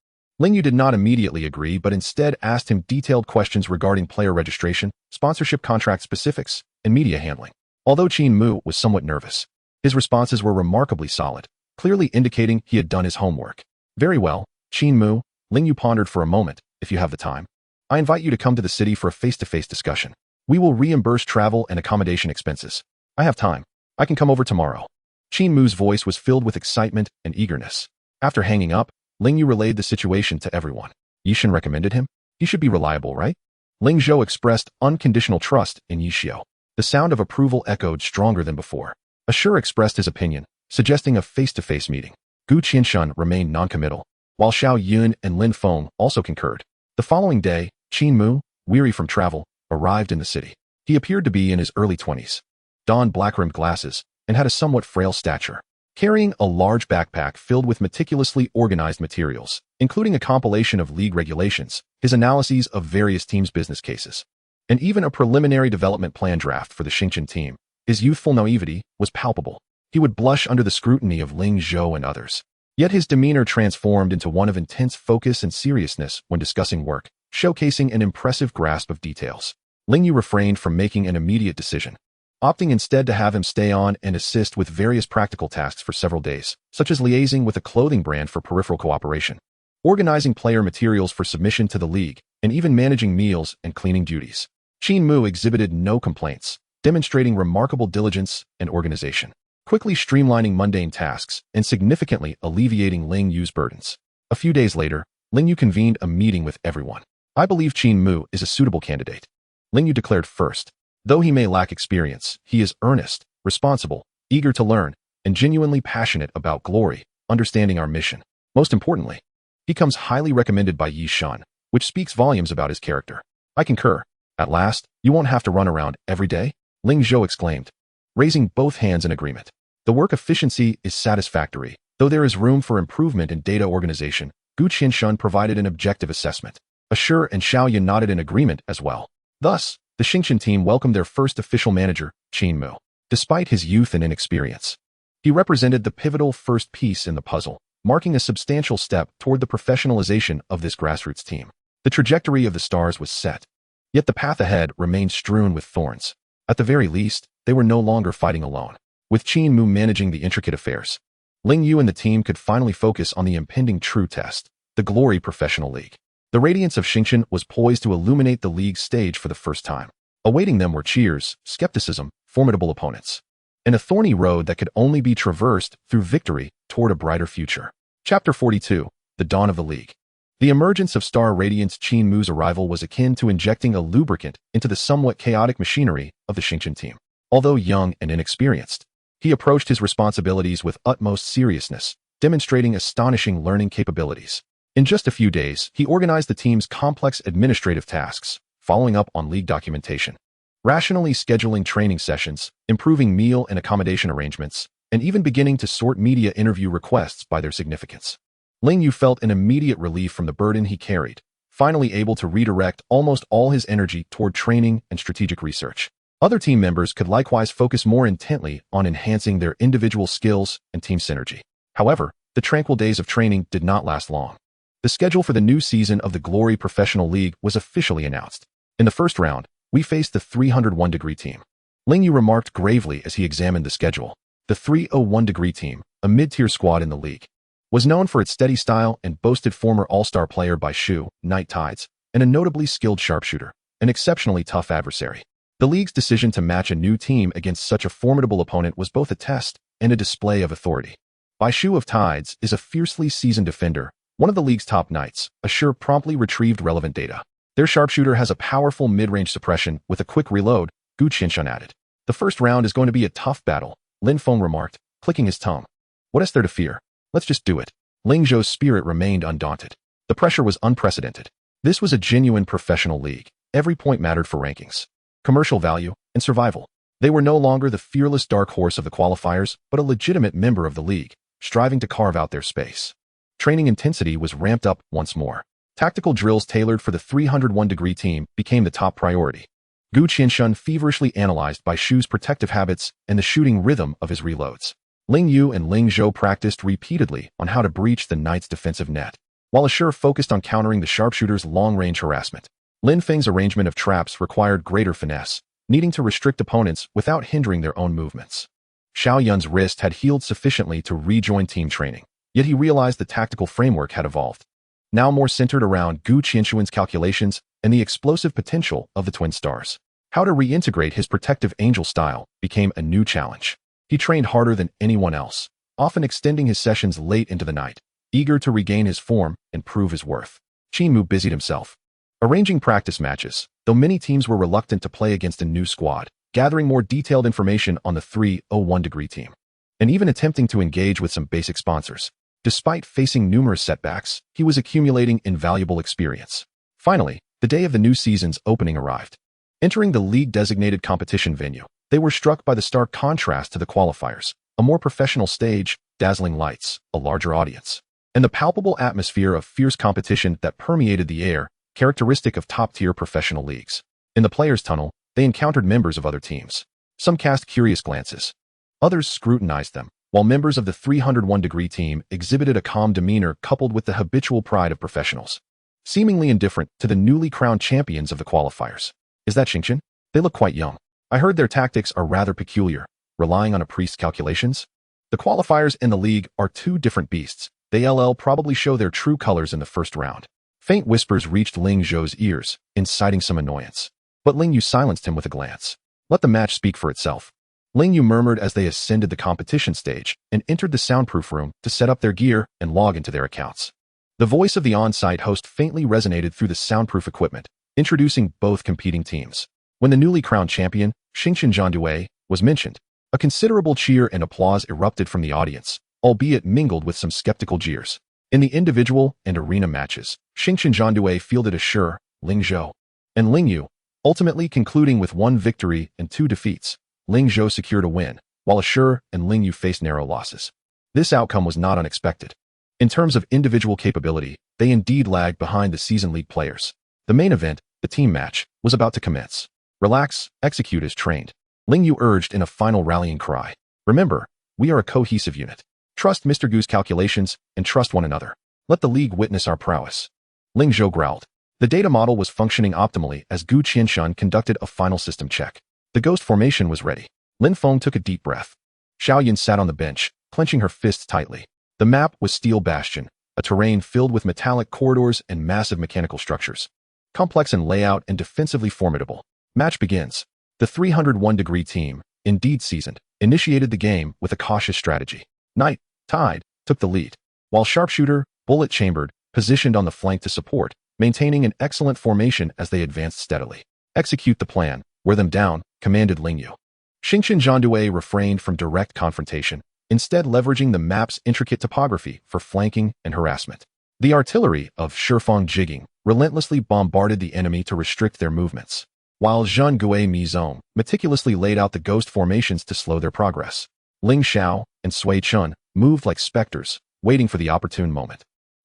Ling Yu did not immediately agree, but instead asked him detailed questions regarding player registration, sponsorship contract specifics, and media handling. Although Qin Mu was somewhat nervous, his responses were remarkably solid, clearly indicating he had done his homework. Very well, Qin Mu, Ling Yu pondered for a moment. If you have the time, I invite you to come to the city for a face-to-face discussion. We will reimburse travel and accommodation expenses. I have time. I can come over tomorrow. Qin Mu's voice was filled with excitement and eagerness. After hanging up, Ling Yu relayed the situation to everyone. Ye Xiu recommended him? He should be reliable, right? Ling Zhou expressed unconditional trust in Ye Xiu. The sound of approval echoed stronger than before. Ashur expressed his opinion, suggesting a face-to-face meeting. Gu Qianshan remained noncommittal, while Xiao Yun and Lin Feng also concurred. The following day, Qin Mu, weary from travel, arrived in the city. He appeared to be in his early 20s, donned black-rimmed glasses, and had a somewhat frail stature. Carrying a large backpack filled with meticulously organized materials, including a compilation of league regulations, his analyses of various teams' business cases, and even a preliminary development plan draft for the Xingqian team, his youthful naivety was palpable. He would blush under the scrutiny of Ling Zhou and others. Yet his demeanor transformed into one of intense focus and seriousness when discussing work, showcasing an impressive grasp of details. Ling Yu refrained from making an immediate decision, opting instead to have him stay on and assist with various practical tasks for several days, such as liaising with a clothing brand for peripheral cooperation, organizing player materials for submission to the league, and even managing meals and cleaning duties. Qin Mu exhibited no complaints, demonstrating remarkable diligence and organization, quickly streamlining mundane tasks and significantly alleviating Ling Yu's burdens. A few days later, Ling Yu convened a meeting with everyone. I believe Qin Mu is a suitable candidate, Ling Yu declared first. Though he may lack experience, he is earnest, responsible, eager to learn, and genuinely passionate about glory, understanding our mission. Most importantly, he comes highly recommended by Ye Xiu, which speaks volumes about his character. I concur. At last, you won't have to run around every day, Ling Zhou exclaimed, raising both hands in agreement. The work efficiency is satisfactory, though there is room for improvement in data organization. Gu Qianshun provided an objective assessment. Ashur and Xiaoyan nodded in agreement as well. Thus, the Xingqian team welcomed their first official manager, Qin Mu. Despite his youth and inexperience, he represented the pivotal first piece in the puzzle, marking a substantial step toward the professionalization of this grassroots team. The trajectory of the stars was set, yet the path ahead remained strewn with thorns. At the very least, they were no longer fighting alone. With Qin Mu managing the intricate affairs, Ling Yu and the team could finally focus on the impending true test, the Glory Professional League. The radiance of Xingqian was poised to illuminate the league's stage for the first time. Awaiting them were cheers, skepticism, formidable opponents, and a thorny road that could only be traversed through victory toward a brighter future. Chapter 42, The Dawn of the League. The emergence of Star Radiance Qin Mu's arrival was akin to injecting a lubricant into the somewhat chaotic machinery of the Xingqian team. Although young and inexperienced, he approached his responsibilities with utmost seriousness, demonstrating astonishing learning capabilities. In just a few days, he organized the team's complex administrative tasks, following up on league documentation, rationally scheduling training sessions, improving meal and accommodation arrangements, and even beginning to sort media interview requests by their significance. Ling Yu felt an immediate relief from the burden he carried, finally able to redirect almost all his energy toward training and strategic research. Other team members could likewise focus more intently on enhancing their individual skills and team synergy. However, the tranquil days of training did not last long. The schedule for the new season of the Glory Professional League was officially announced. In the first round, we faced the 301-degree team. Ling Yu remarked gravely as he examined the schedule. The 301-degree team, a mid-tier squad in the league, was known for its steady style and boasted former all-star player Ye Xiu, Night Tides, and a notably skilled sharpshooter, an exceptionally tough adversary. The league's decision to match a new team against such a formidable opponent was both a test and a display of authority. Ye Xiu of Tides is a fiercely seasoned defender, one of the league's top knights. Ashur promptly retrieved relevant data. Their sharpshooter has a powerful mid-range suppression with a quick reload, Gu Qianshun added. The first round is going to be a tough battle, Lin Feng remarked, clicking his tongue. What is there to fear? Let's just do it. Ling Zhou's spirit remained undaunted. The pressure was unprecedented. This was a genuine professional league. Every point mattered for rankings, commercial value, and survival. They were no longer the fearless dark horse of the qualifiers, but a legitimate member of the league, striving to carve out their space. Training intensity was ramped up once more. Tactical drills tailored for the 301-degree team became the top priority. Gu Qianshun feverishly analyzed Ye Xiu's protective habits and the shooting rhythm of his reloads. Ling Yu and Ling Zhou practiced repeatedly on how to breach the knight's defensive net, while Ashur focused on countering the sharpshooter's long-range harassment. Lin Feng's arrangement of traps required greater finesse, needing to restrict opponents without hindering their own movements. Xiao Yun's wrist had healed sufficiently to rejoin team training, yet he realized the tactical framework had evolved, now more centered around Gu Qianshun's calculations and the explosive potential of the twin stars. How to reintegrate his protective angel style became a new challenge. He trained harder than anyone else, often extending his sessions late into the night, eager to regain his form and prove his worth. Qin Mu busied himself, arranging practice matches, though many teams were reluctant to play against a new squad, gathering more detailed information on the 301-degree team, and even attempting to engage with some basic sponsors. Despite facing numerous setbacks, he was accumulating invaluable experience. Finally, the day of the new season's opening arrived. Entering the league-designated competition venue, they were struck by the stark contrast to the qualifiers, a more professional stage, dazzling lights, a larger audience, and the palpable atmosphere of fierce competition that permeated the air, characteristic of top-tier professional leagues. In the players' tunnel, they encountered members of other teams. Some cast curious glances. Others scrutinized them, while members of the 301-degree team exhibited a calm demeanor coupled with the habitual pride of professionals, seemingly indifferent to the newly crowned champions of the qualifiers. Is that Xingqian? They look quite young. I heard their tactics are rather peculiar, relying on a priest's calculations. The qualifiers and the league are two different beasts. They'll probably show their true colors in the first round. Faint whispers reached Ling Zhou's ears, inciting some annoyance. But Ling Yu silenced him with a glance. Let the match speak for itself. Ling Yu murmured as they ascended the competition stage and entered the soundproof room to set up their gear and log into their accounts. The voice of the on-site host faintly resonated through the soundproof equipment, introducing both competing teams. When the newly crowned champion, Xingqian Zhandue, was mentioned, A considerable cheer and applause erupted from the audience, albeit mingled with some skeptical jeers. In the individual and arena matches, Xingqian Zhandue fielded Xiu, Ling Zhou, and Ling Yu, ultimately concluding with 1 victory and 2 defeats. Ling Zhou secured a win, while Xiu and Ling Yu faced narrow losses. This outcome was not unexpected. In terms of individual capability, they indeed lagged behind the season league players. The main event, the team match, was about to commence. Relax, execute as trained. Ling Yu urged in a final rallying cry. Remember, we are a cohesive unit. Trust Mr. Gu's calculations and trust one another. Let the league witness our prowess. Ling Zhou growled. The data model was functioning optimally as Gu Qianshun conducted a final system check. The ghost formation was ready. Lin Feng took a deep breath. Xiaoyan sat on the bench, clenching her fists tightly. The map was Steel Bastion, a terrain filled with metallic corridors and massive mechanical structures. Complex in layout and defensively formidable. Match begins. The 301-degree team, indeed seasoned, initiated the game with a cautious strategy. Knight, Tide, took the lead, while Sharpshooter, Bullet Chambered, positioned on the flank to support, maintaining an excellent formation as they advanced steadily. Execute the plan, wear them down, commanded Ling Yu. Xingqian Zhandue refrained from direct confrontation, instead leveraging the map's intricate topography for flanking and harassment. The artillery of Shifeng Jigging relentlessly bombarded the enemy to restrict their movements, while Zhang Gue Mizong meticulously laid out the ghost formations to slow their progress. Ling Xiao and Sui Chen moved like specters, waiting for the opportune moment.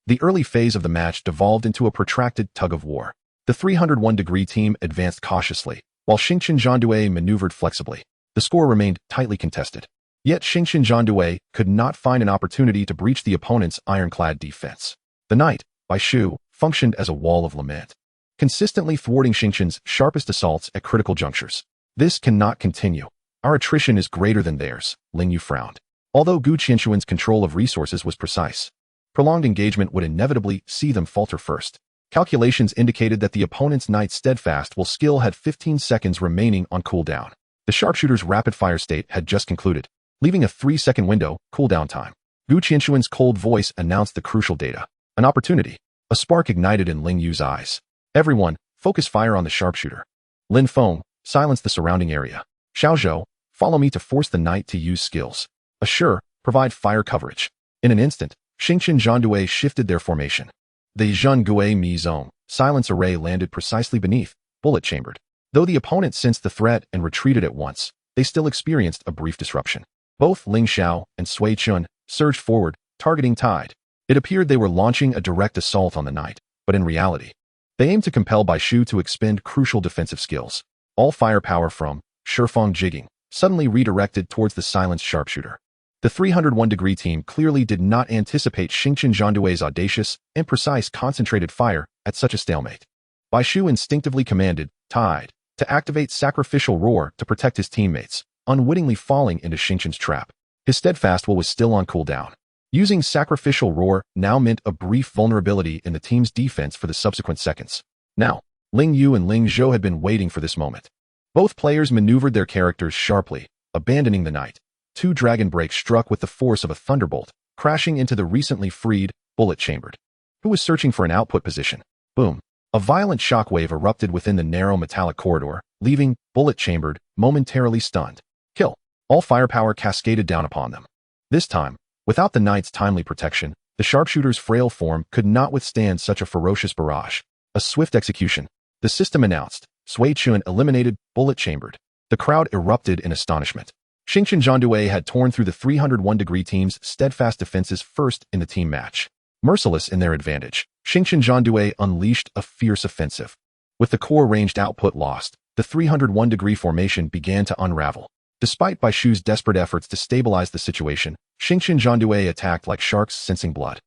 The early phase of the match devolved into a protracted tug-of-war. The 301-degree team advanced cautiously, while Xingqian Zhandue maneuvered flexibly. The score remained tightly contested. Yet Xingqian Zhandue could not find an opportunity to breach the opponent's ironclad defense. The Knight, by Xiu, functioned as a wall of lament, consistently thwarting Xingqian's sharpest assaults at critical junctures. This cannot continue. Our attrition is greater than theirs, Ling Yu frowned. Although Gu Qianshuan's control of resources was precise, prolonged engagement would inevitably see them falter first. Calculations indicated that the opponent's Knight's steadfast will skill had 15 seconds remaining on cooldown. The sharpshooter's rapid-fire state had just concluded, leaving a 3-second window, cooldown time. Gu Qianshuan's cold voice announced the crucial data. An opportunity. A spark ignited in Ling Yu's eyes. Everyone, focus fire on the sharpshooter. Lin Feng, silence the surrounding area. Xiao Zhou, follow me to force the Knight to use skills. Assure, provide fire coverage. In an instant, Xingqian Zhandue shifted their formation. The Zhang Gue Mizong silence array landed precisely beneath, bullet chambered. Though the opponent sensed the threat and retreated at once, they still experienced a brief disruption. Both Ling Xiao and Sui Chen surged forward, targeting Tide. It appeared they were launching a direct assault on the Knight, but in reality, they aimed to compel Bai Shu to expend crucial defensive skills. All firepower from Shifeng Jigging suddenly redirected towards the silenced sharpshooter. The 301-degree team clearly did not anticipate Xingqian Zhandue's audacious and precise concentrated fire at such a stalemate. Bai Shu instinctively commanded Tide to activate Sacrificial Roar to protect his teammates, unwittingly falling into Xingqian's trap. His steadfast will was still on cooldown. Using Sacrificial Roar now meant a brief vulnerability in the team's defense for the subsequent seconds. Now, Ling Yu and Ling Zhou had been waiting for this moment. Both players maneuvered their characters sharply, abandoning the Knight. 2 dragon breaks struck with the force of a thunderbolt, crashing into the recently freed, bullet chambered, who was searching for an output position. Boom. A violent shockwave erupted within the narrow metallic corridor, leaving bullet chambered momentarily stunned. Kill. All firepower cascaded down upon them. This time, without the Knight's timely protection, the sharpshooter's frail form could not withstand such a ferocious barrage. A swift execution. The system announced. Sui Chen eliminated, bullet chambered. The crowd erupted in astonishment. Xingqian Zhandue had torn through the 301-degree team's steadfast defenses first in the team match. Merciless in their advantage, Xingqian Zhandue unleashed a fierce offensive. With the core ranged output lost, the 301-degree formation began to unravel. Despite Bai Shu's desperate efforts to stabilize the situation, Xingqian Zhandue attacked like sharks sensing blood,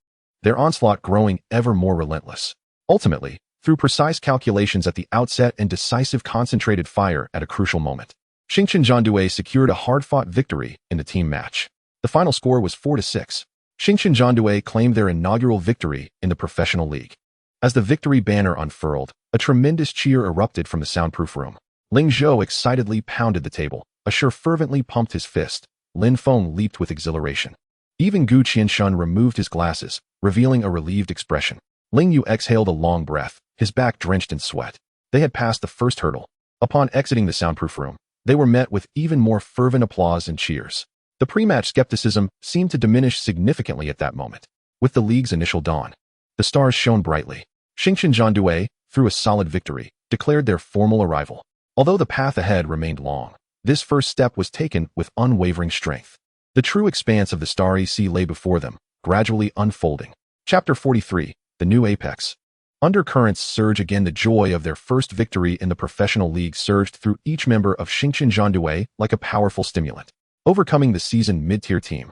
their onslaught growing ever more relentless. Ultimately, through precise calculations at the outset and decisive concentrated fire at a crucial moment, Xingqian Zhandue secured a hard-fought victory in the team match. The final score was 4-6. Xingqian Zhandue claimed their inaugural victory in the professional league. As the victory banner unfurled, a tremendous cheer erupted from the soundproof room. Ling Zhou excitedly pounded the table. Assure fervently pumped his fist. Lin Feng leaped with exhilaration. Even Gu Qianshun removed his glasses, revealing a relieved expression. Ling Yu exhaled a long breath, his back drenched in sweat. They had passed the first hurdle. Upon exiting the soundproof room, they were met with even more fervent applause and cheers. The pre-match skepticism seemed to diminish significantly at that moment. With the league's initial dawn, the stars shone brightly. Xingqian Zhou, through a solid victory, declared their formal arrival. Although the path ahead remained long, this first step was taken with unwavering strength. The true expanse of the starry sea lay before them, gradually unfolding. Chapter 43, The New Apex. Undercurrents surge again. The joy of their first victory in the professional league surged through each member of Xingqian Zhou like a powerful stimulant. Overcoming the seasoned mid-tier team,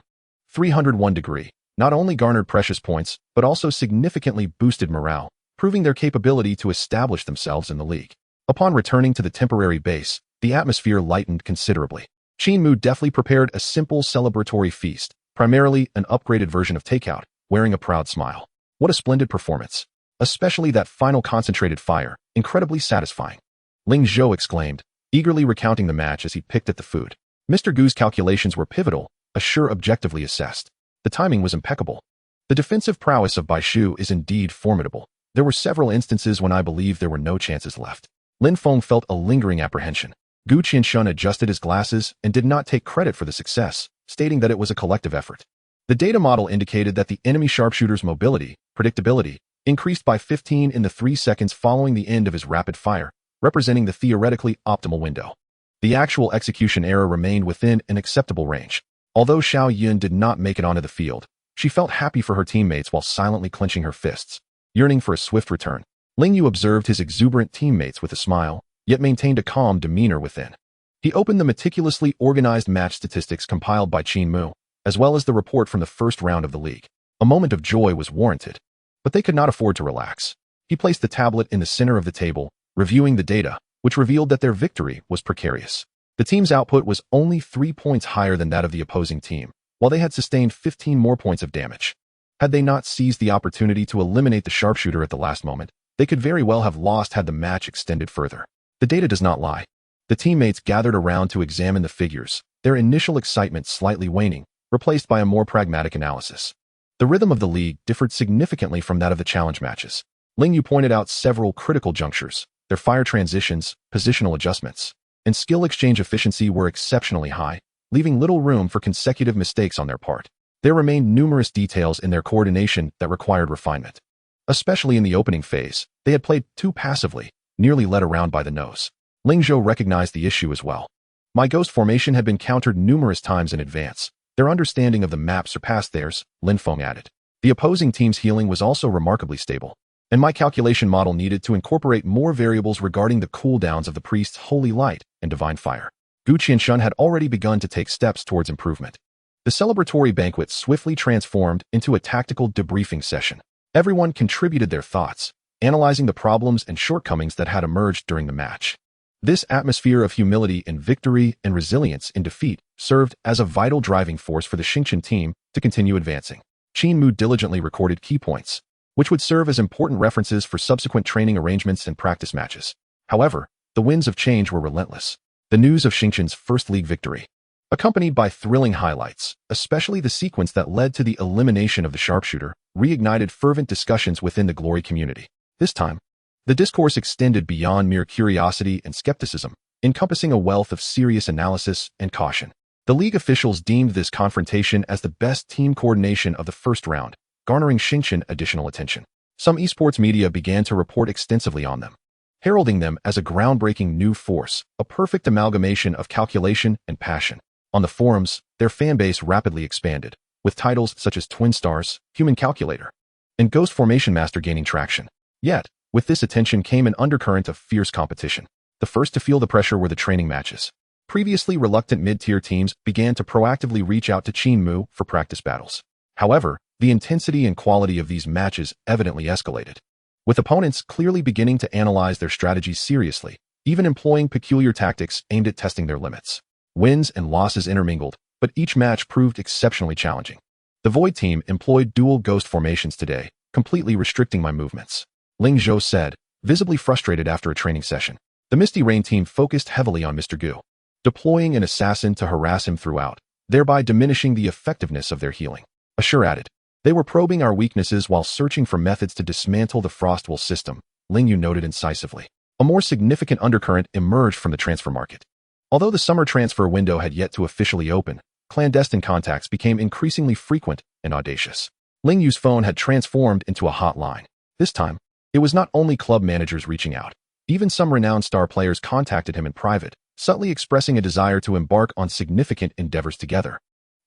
301 degree, not only garnered precious points, but also significantly boosted morale, proving their capability to establish themselves in the league. Upon returning to the temporary base, the atmosphere lightened considerably. Qin Mu deftly prepared a simple celebratory feast, primarily an upgraded version of takeout, wearing a proud smile. What a splendid performance! Especially that final concentrated fire, incredibly satisfying. Ling Zhou exclaimed, eagerly recounting the match as he picked at the food. Mr. Gu's calculations were pivotal, Assure objectively assessed. The timing was impeccable. The defensive prowess of Bai Shu is indeed formidable. There were several instances when I believed there were no chances left. Lin Feng felt a lingering apprehension. Gu Qianshun adjusted his glasses and did not take credit for the success, stating that it was a collective effort. The data model indicated that the enemy sharpshooter's mobility, predictability, increased by 15 in the 3 seconds following the end of his rapid fire, representing the theoretically optimal window. The actual execution error remained within an acceptable range. Although Xiao Yun did not make it onto the field, she felt happy for her teammates while silently clenching her fists, yearning for a swift return. Ling Yu observed his exuberant teammates with a smile, yet maintained a calm demeanor within. He opened the meticulously organized match statistics compiled by Qin Mu, as well as the report from the first round of the league. A moment of joy was warranted, but they could not afford to relax. He placed the tablet in the center of the table, reviewing the data, which revealed that their victory was precarious. The team's output was only 3 points higher than that of the opposing team, while they had sustained 15 more points of damage. Had they not seized the opportunity to eliminate the sharpshooter at the last moment, they could very well have lost had the match extended further. The data does not lie. The teammates gathered around to examine the figures, their initial excitement slightly waning, replaced by a more pragmatic analysis. The rhythm of the league differed significantly from that of the challenge matches. Ling Yu pointed out several critical junctures. Their fire transitions, positional adjustments, and skill exchange efficiency were exceptionally high, leaving little room for consecutive mistakes on their part. There remained numerous details in their coordination that required refinement. Especially in the opening phase, they had played too passively, nearly led around by the nose. Ling Zhou recognized the issue as well. My ghost formation had been countered numerous times in advance. Their understanding of the map surpassed theirs, Lin Feng added. The opposing team's healing was also remarkably stable, and my calculation model needed to incorporate more variables regarding the cooldowns of the priest's holy light and divine fire. Gu Qianshun had already begun to take steps towards improvement. The celebratory banquet swiftly transformed into a tactical debriefing session. Everyone contributed their thoughts, analyzing the problems and shortcomings that had emerged during the match. This atmosphere of humility in victory and resilience in defeat served as a vital driving force for the Xingqian team to continue advancing. Qin Mu diligently recorded key points, which would serve as important references for subsequent training arrangements and practice matches. However, the winds of change were relentless. The news of Xingqian's first league victory, accompanied by thrilling highlights, especially the sequence that led to the elimination of the sharpshooter, reignited fervent discussions within the Glory community. This time, the discourse extended beyond mere curiosity and skepticism, encompassing a wealth of serious analysis and caution. The league officials deemed this confrontation as the best team coordination of the first round, garnering Xingqian additional attention. Some esports media began to report extensively on them, heralding them as a groundbreaking new force, a perfect amalgamation of calculation and passion. On the forums, their fanbase rapidly expanded, with titles such as Twin Stars, Human Calculator, and Ghost Formation Master gaining traction. Yet, with this attention came an undercurrent of fierce competition. The first to feel the pressure were the training matches. Previously reluctant mid-tier teams began to proactively reach out to Qin Mu for practice battles. However, the intensity and quality of these matches evidently escalated, with opponents clearly beginning to analyze their strategies seriously, even employing peculiar tactics aimed at testing their limits. Wins and losses intermingled, but each match proved exceptionally challenging. The Void team employed dual ghost formations today, completely restricting my movements, Ling Zhou said, visibly frustrated after a training session. The Misty Rain team focused heavily on Mr. Gu, deploying an assassin to harass him throughout, thereby diminishing the effectiveness of their healing. Assure added, they were probing our weaknesses while searching for methods to dismantle the Frostwall system, Ling Yu noted incisively. A more significant undercurrent emerged from the transfer market. Although the summer transfer window had yet to officially open, clandestine contacts became increasingly frequent and audacious. Ling Yu's phone had transformed into a hotline. This time, it was not only club managers reaching out. Even some renowned star players contacted him in private, subtly expressing a desire to embark on significant endeavors together,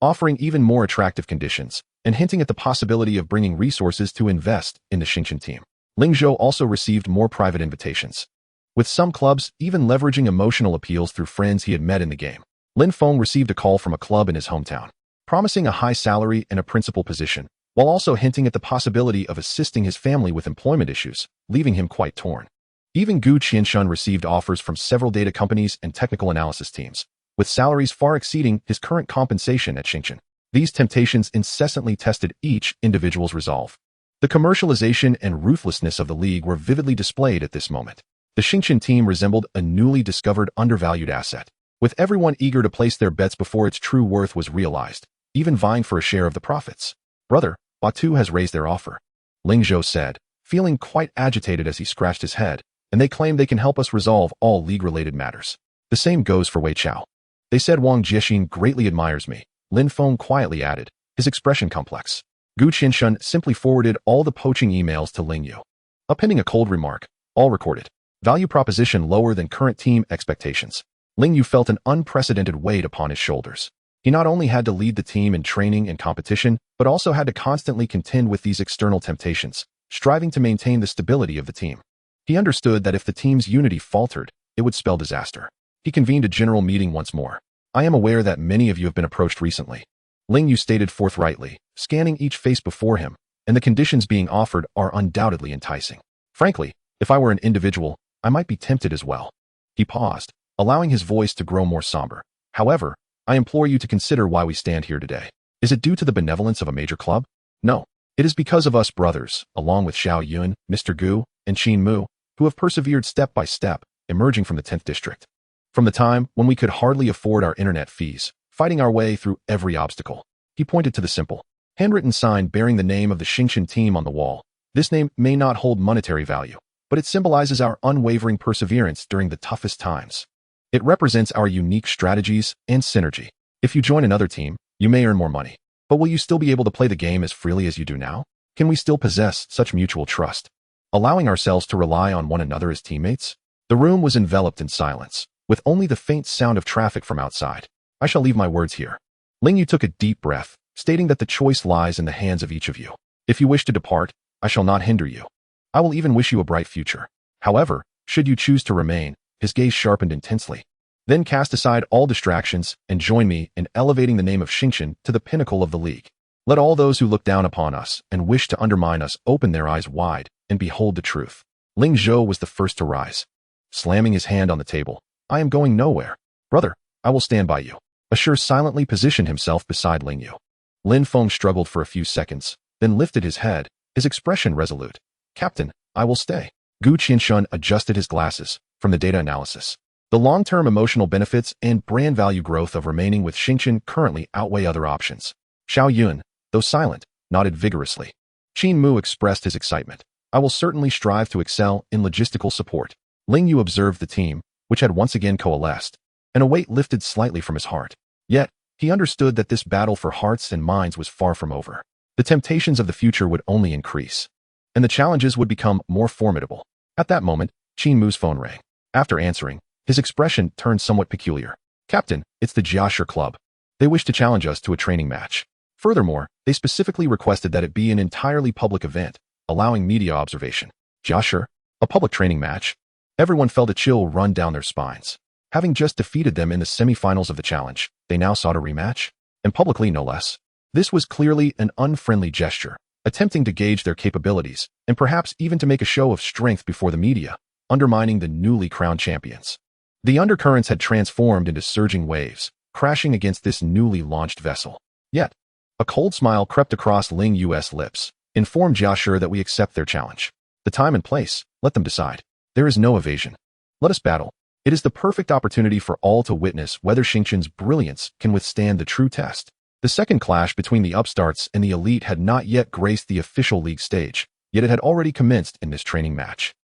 offering even more attractive conditions, and hinting at the possibility of bringing resources to invest in the Xiao team. Ling Zhou also received more private invitations, with some clubs even leveraging emotional appeals through friends he had met in the game. Lin Feng received a call from a club in his hometown, promising a high salary and a principal position, while also hinting at the possibility of assisting his family with employment issues, leaving him quite torn. Even Gu Qianshun received offers from several data companies and technical analysis teams, with salaries far exceeding his current compensation at Xiao. These temptations incessantly tested each individual's resolve. The commercialization and ruthlessness of the league were vividly displayed at this moment. The Xiao team resembled a newly discovered undervalued asset, with everyone eager to place their bets before its true worth was realized, even vying for a share of the profits. "Brother, Batu has raised their offer," Ling Zhou said, feeling quite agitated as he scratched his head, "and they claim they can help us resolve all league-related matters. The same goes for Wei Xiao. They said Wang Jiexin greatly admires me," Lin Feng quietly added, his expression complex. Gu Qianshun simply forwarded all the poaching emails to Ling Yu, appending a cold remark, all recorded. Value proposition lower than current team expectations. Ling Yu felt an unprecedented weight upon his shoulders. He not only had to lead the team in training and competition, but also had to constantly contend with these external temptations, striving to maintain the stability of the team. He understood that if the team's unity faltered, it would spell disaster. He convened a general meeting once more. "I am aware that many of you have been approached recently," Ling Yu stated forthrightly, scanning each face before him, "and the conditions being offered are undoubtedly enticing. Frankly, if I were an individual, I might be tempted as well." He paused, allowing his voice to grow more somber. "However, I implore you to consider why we stand here today. Is it due to the benevolence of a major club? No. It is because of us brothers, along with Xiao Yun, Mr. Gu, and Qin Mu, who have persevered step by step, emerging from the 10th district. From the time when we could hardly afford our internet fees, fighting our way through every obstacle." He pointed to the simple, handwritten sign bearing the name of the Xiao team on the wall. "This name may not hold monetary value, but it symbolizes our unwavering perseverance during the toughest times. It represents our unique strategies and synergy. If you join another team, you may earn more money, but will you still be able to play the game as freely as you do now? Can we still possess such mutual trust, allowing ourselves to rely on one another as teammates?" The room was enveloped in silence, with only the faint sound of traffic from outside. "I shall leave my words here." Ling Yu took a deep breath, stating that the choice lies in the hands of each of you. "If you wish to depart, I shall not hinder you. I will even wish you a bright future. However, should you choose to remain," his gaze sharpened intensely, "then cast aside all distractions and join me in elevating the name of Xiao to the pinnacle of the league. Let all those who look down upon us and wish to undermine us open their eyes wide and behold the truth." Ling Zhou was the first to rise, slamming his hand on the table. "I am going nowhere. Brother, I will stand by you." Ashur silently positioned himself beside Ling Yu. Lin Feng struggled for a few seconds, then lifted his head, his expression resolute. "Captain, I will stay." Gu Qianshun adjusted his glasses from the data analysis. The long-term emotional benefits and brand value growth of remaining with Xiao currently outweigh other options. Xiao Yun, though silent, nodded vigorously. Qin Mu expressed his excitement. "I will certainly strive to excel in logistical support." Ling Yu observed the team, which had once again coalesced, and a weight lifted slightly from his heart. Yet, he understood that this battle for hearts and minds was far from over. The temptations of the future would only increase, and the challenges would become more formidable. At that moment, Qin Mu's phone rang. After answering, his expression turned somewhat peculiar. "Captain, it's the Jiashi Club. They wish to challenge us to a training match. Furthermore, they specifically requested that it be an entirely public event, allowing media observation." Jiashi? A public training match? Everyone felt a chill run down their spines. Having just defeated them in the semi-finals of the challenge, they now sought a rematch? And publicly, no less. This was clearly an unfriendly gesture, attempting to gauge their capabilities, and perhaps even to make a show of strength before the media, undermining the newly crowned champions. The undercurrents had transformed into surging waves, crashing against this newly launched vessel. Yet, a cold smile crept across Ling Yu's lips. "Inform Jiashi that we accept their challenge. The time and place, let them decide. There is no evasion. Let us battle. It is the perfect opportunity for all to witness whether Xiao's brilliance can withstand the true test." The second clash between the upstarts and the elite had not yet graced the official league stage, yet it had already commenced in this training match.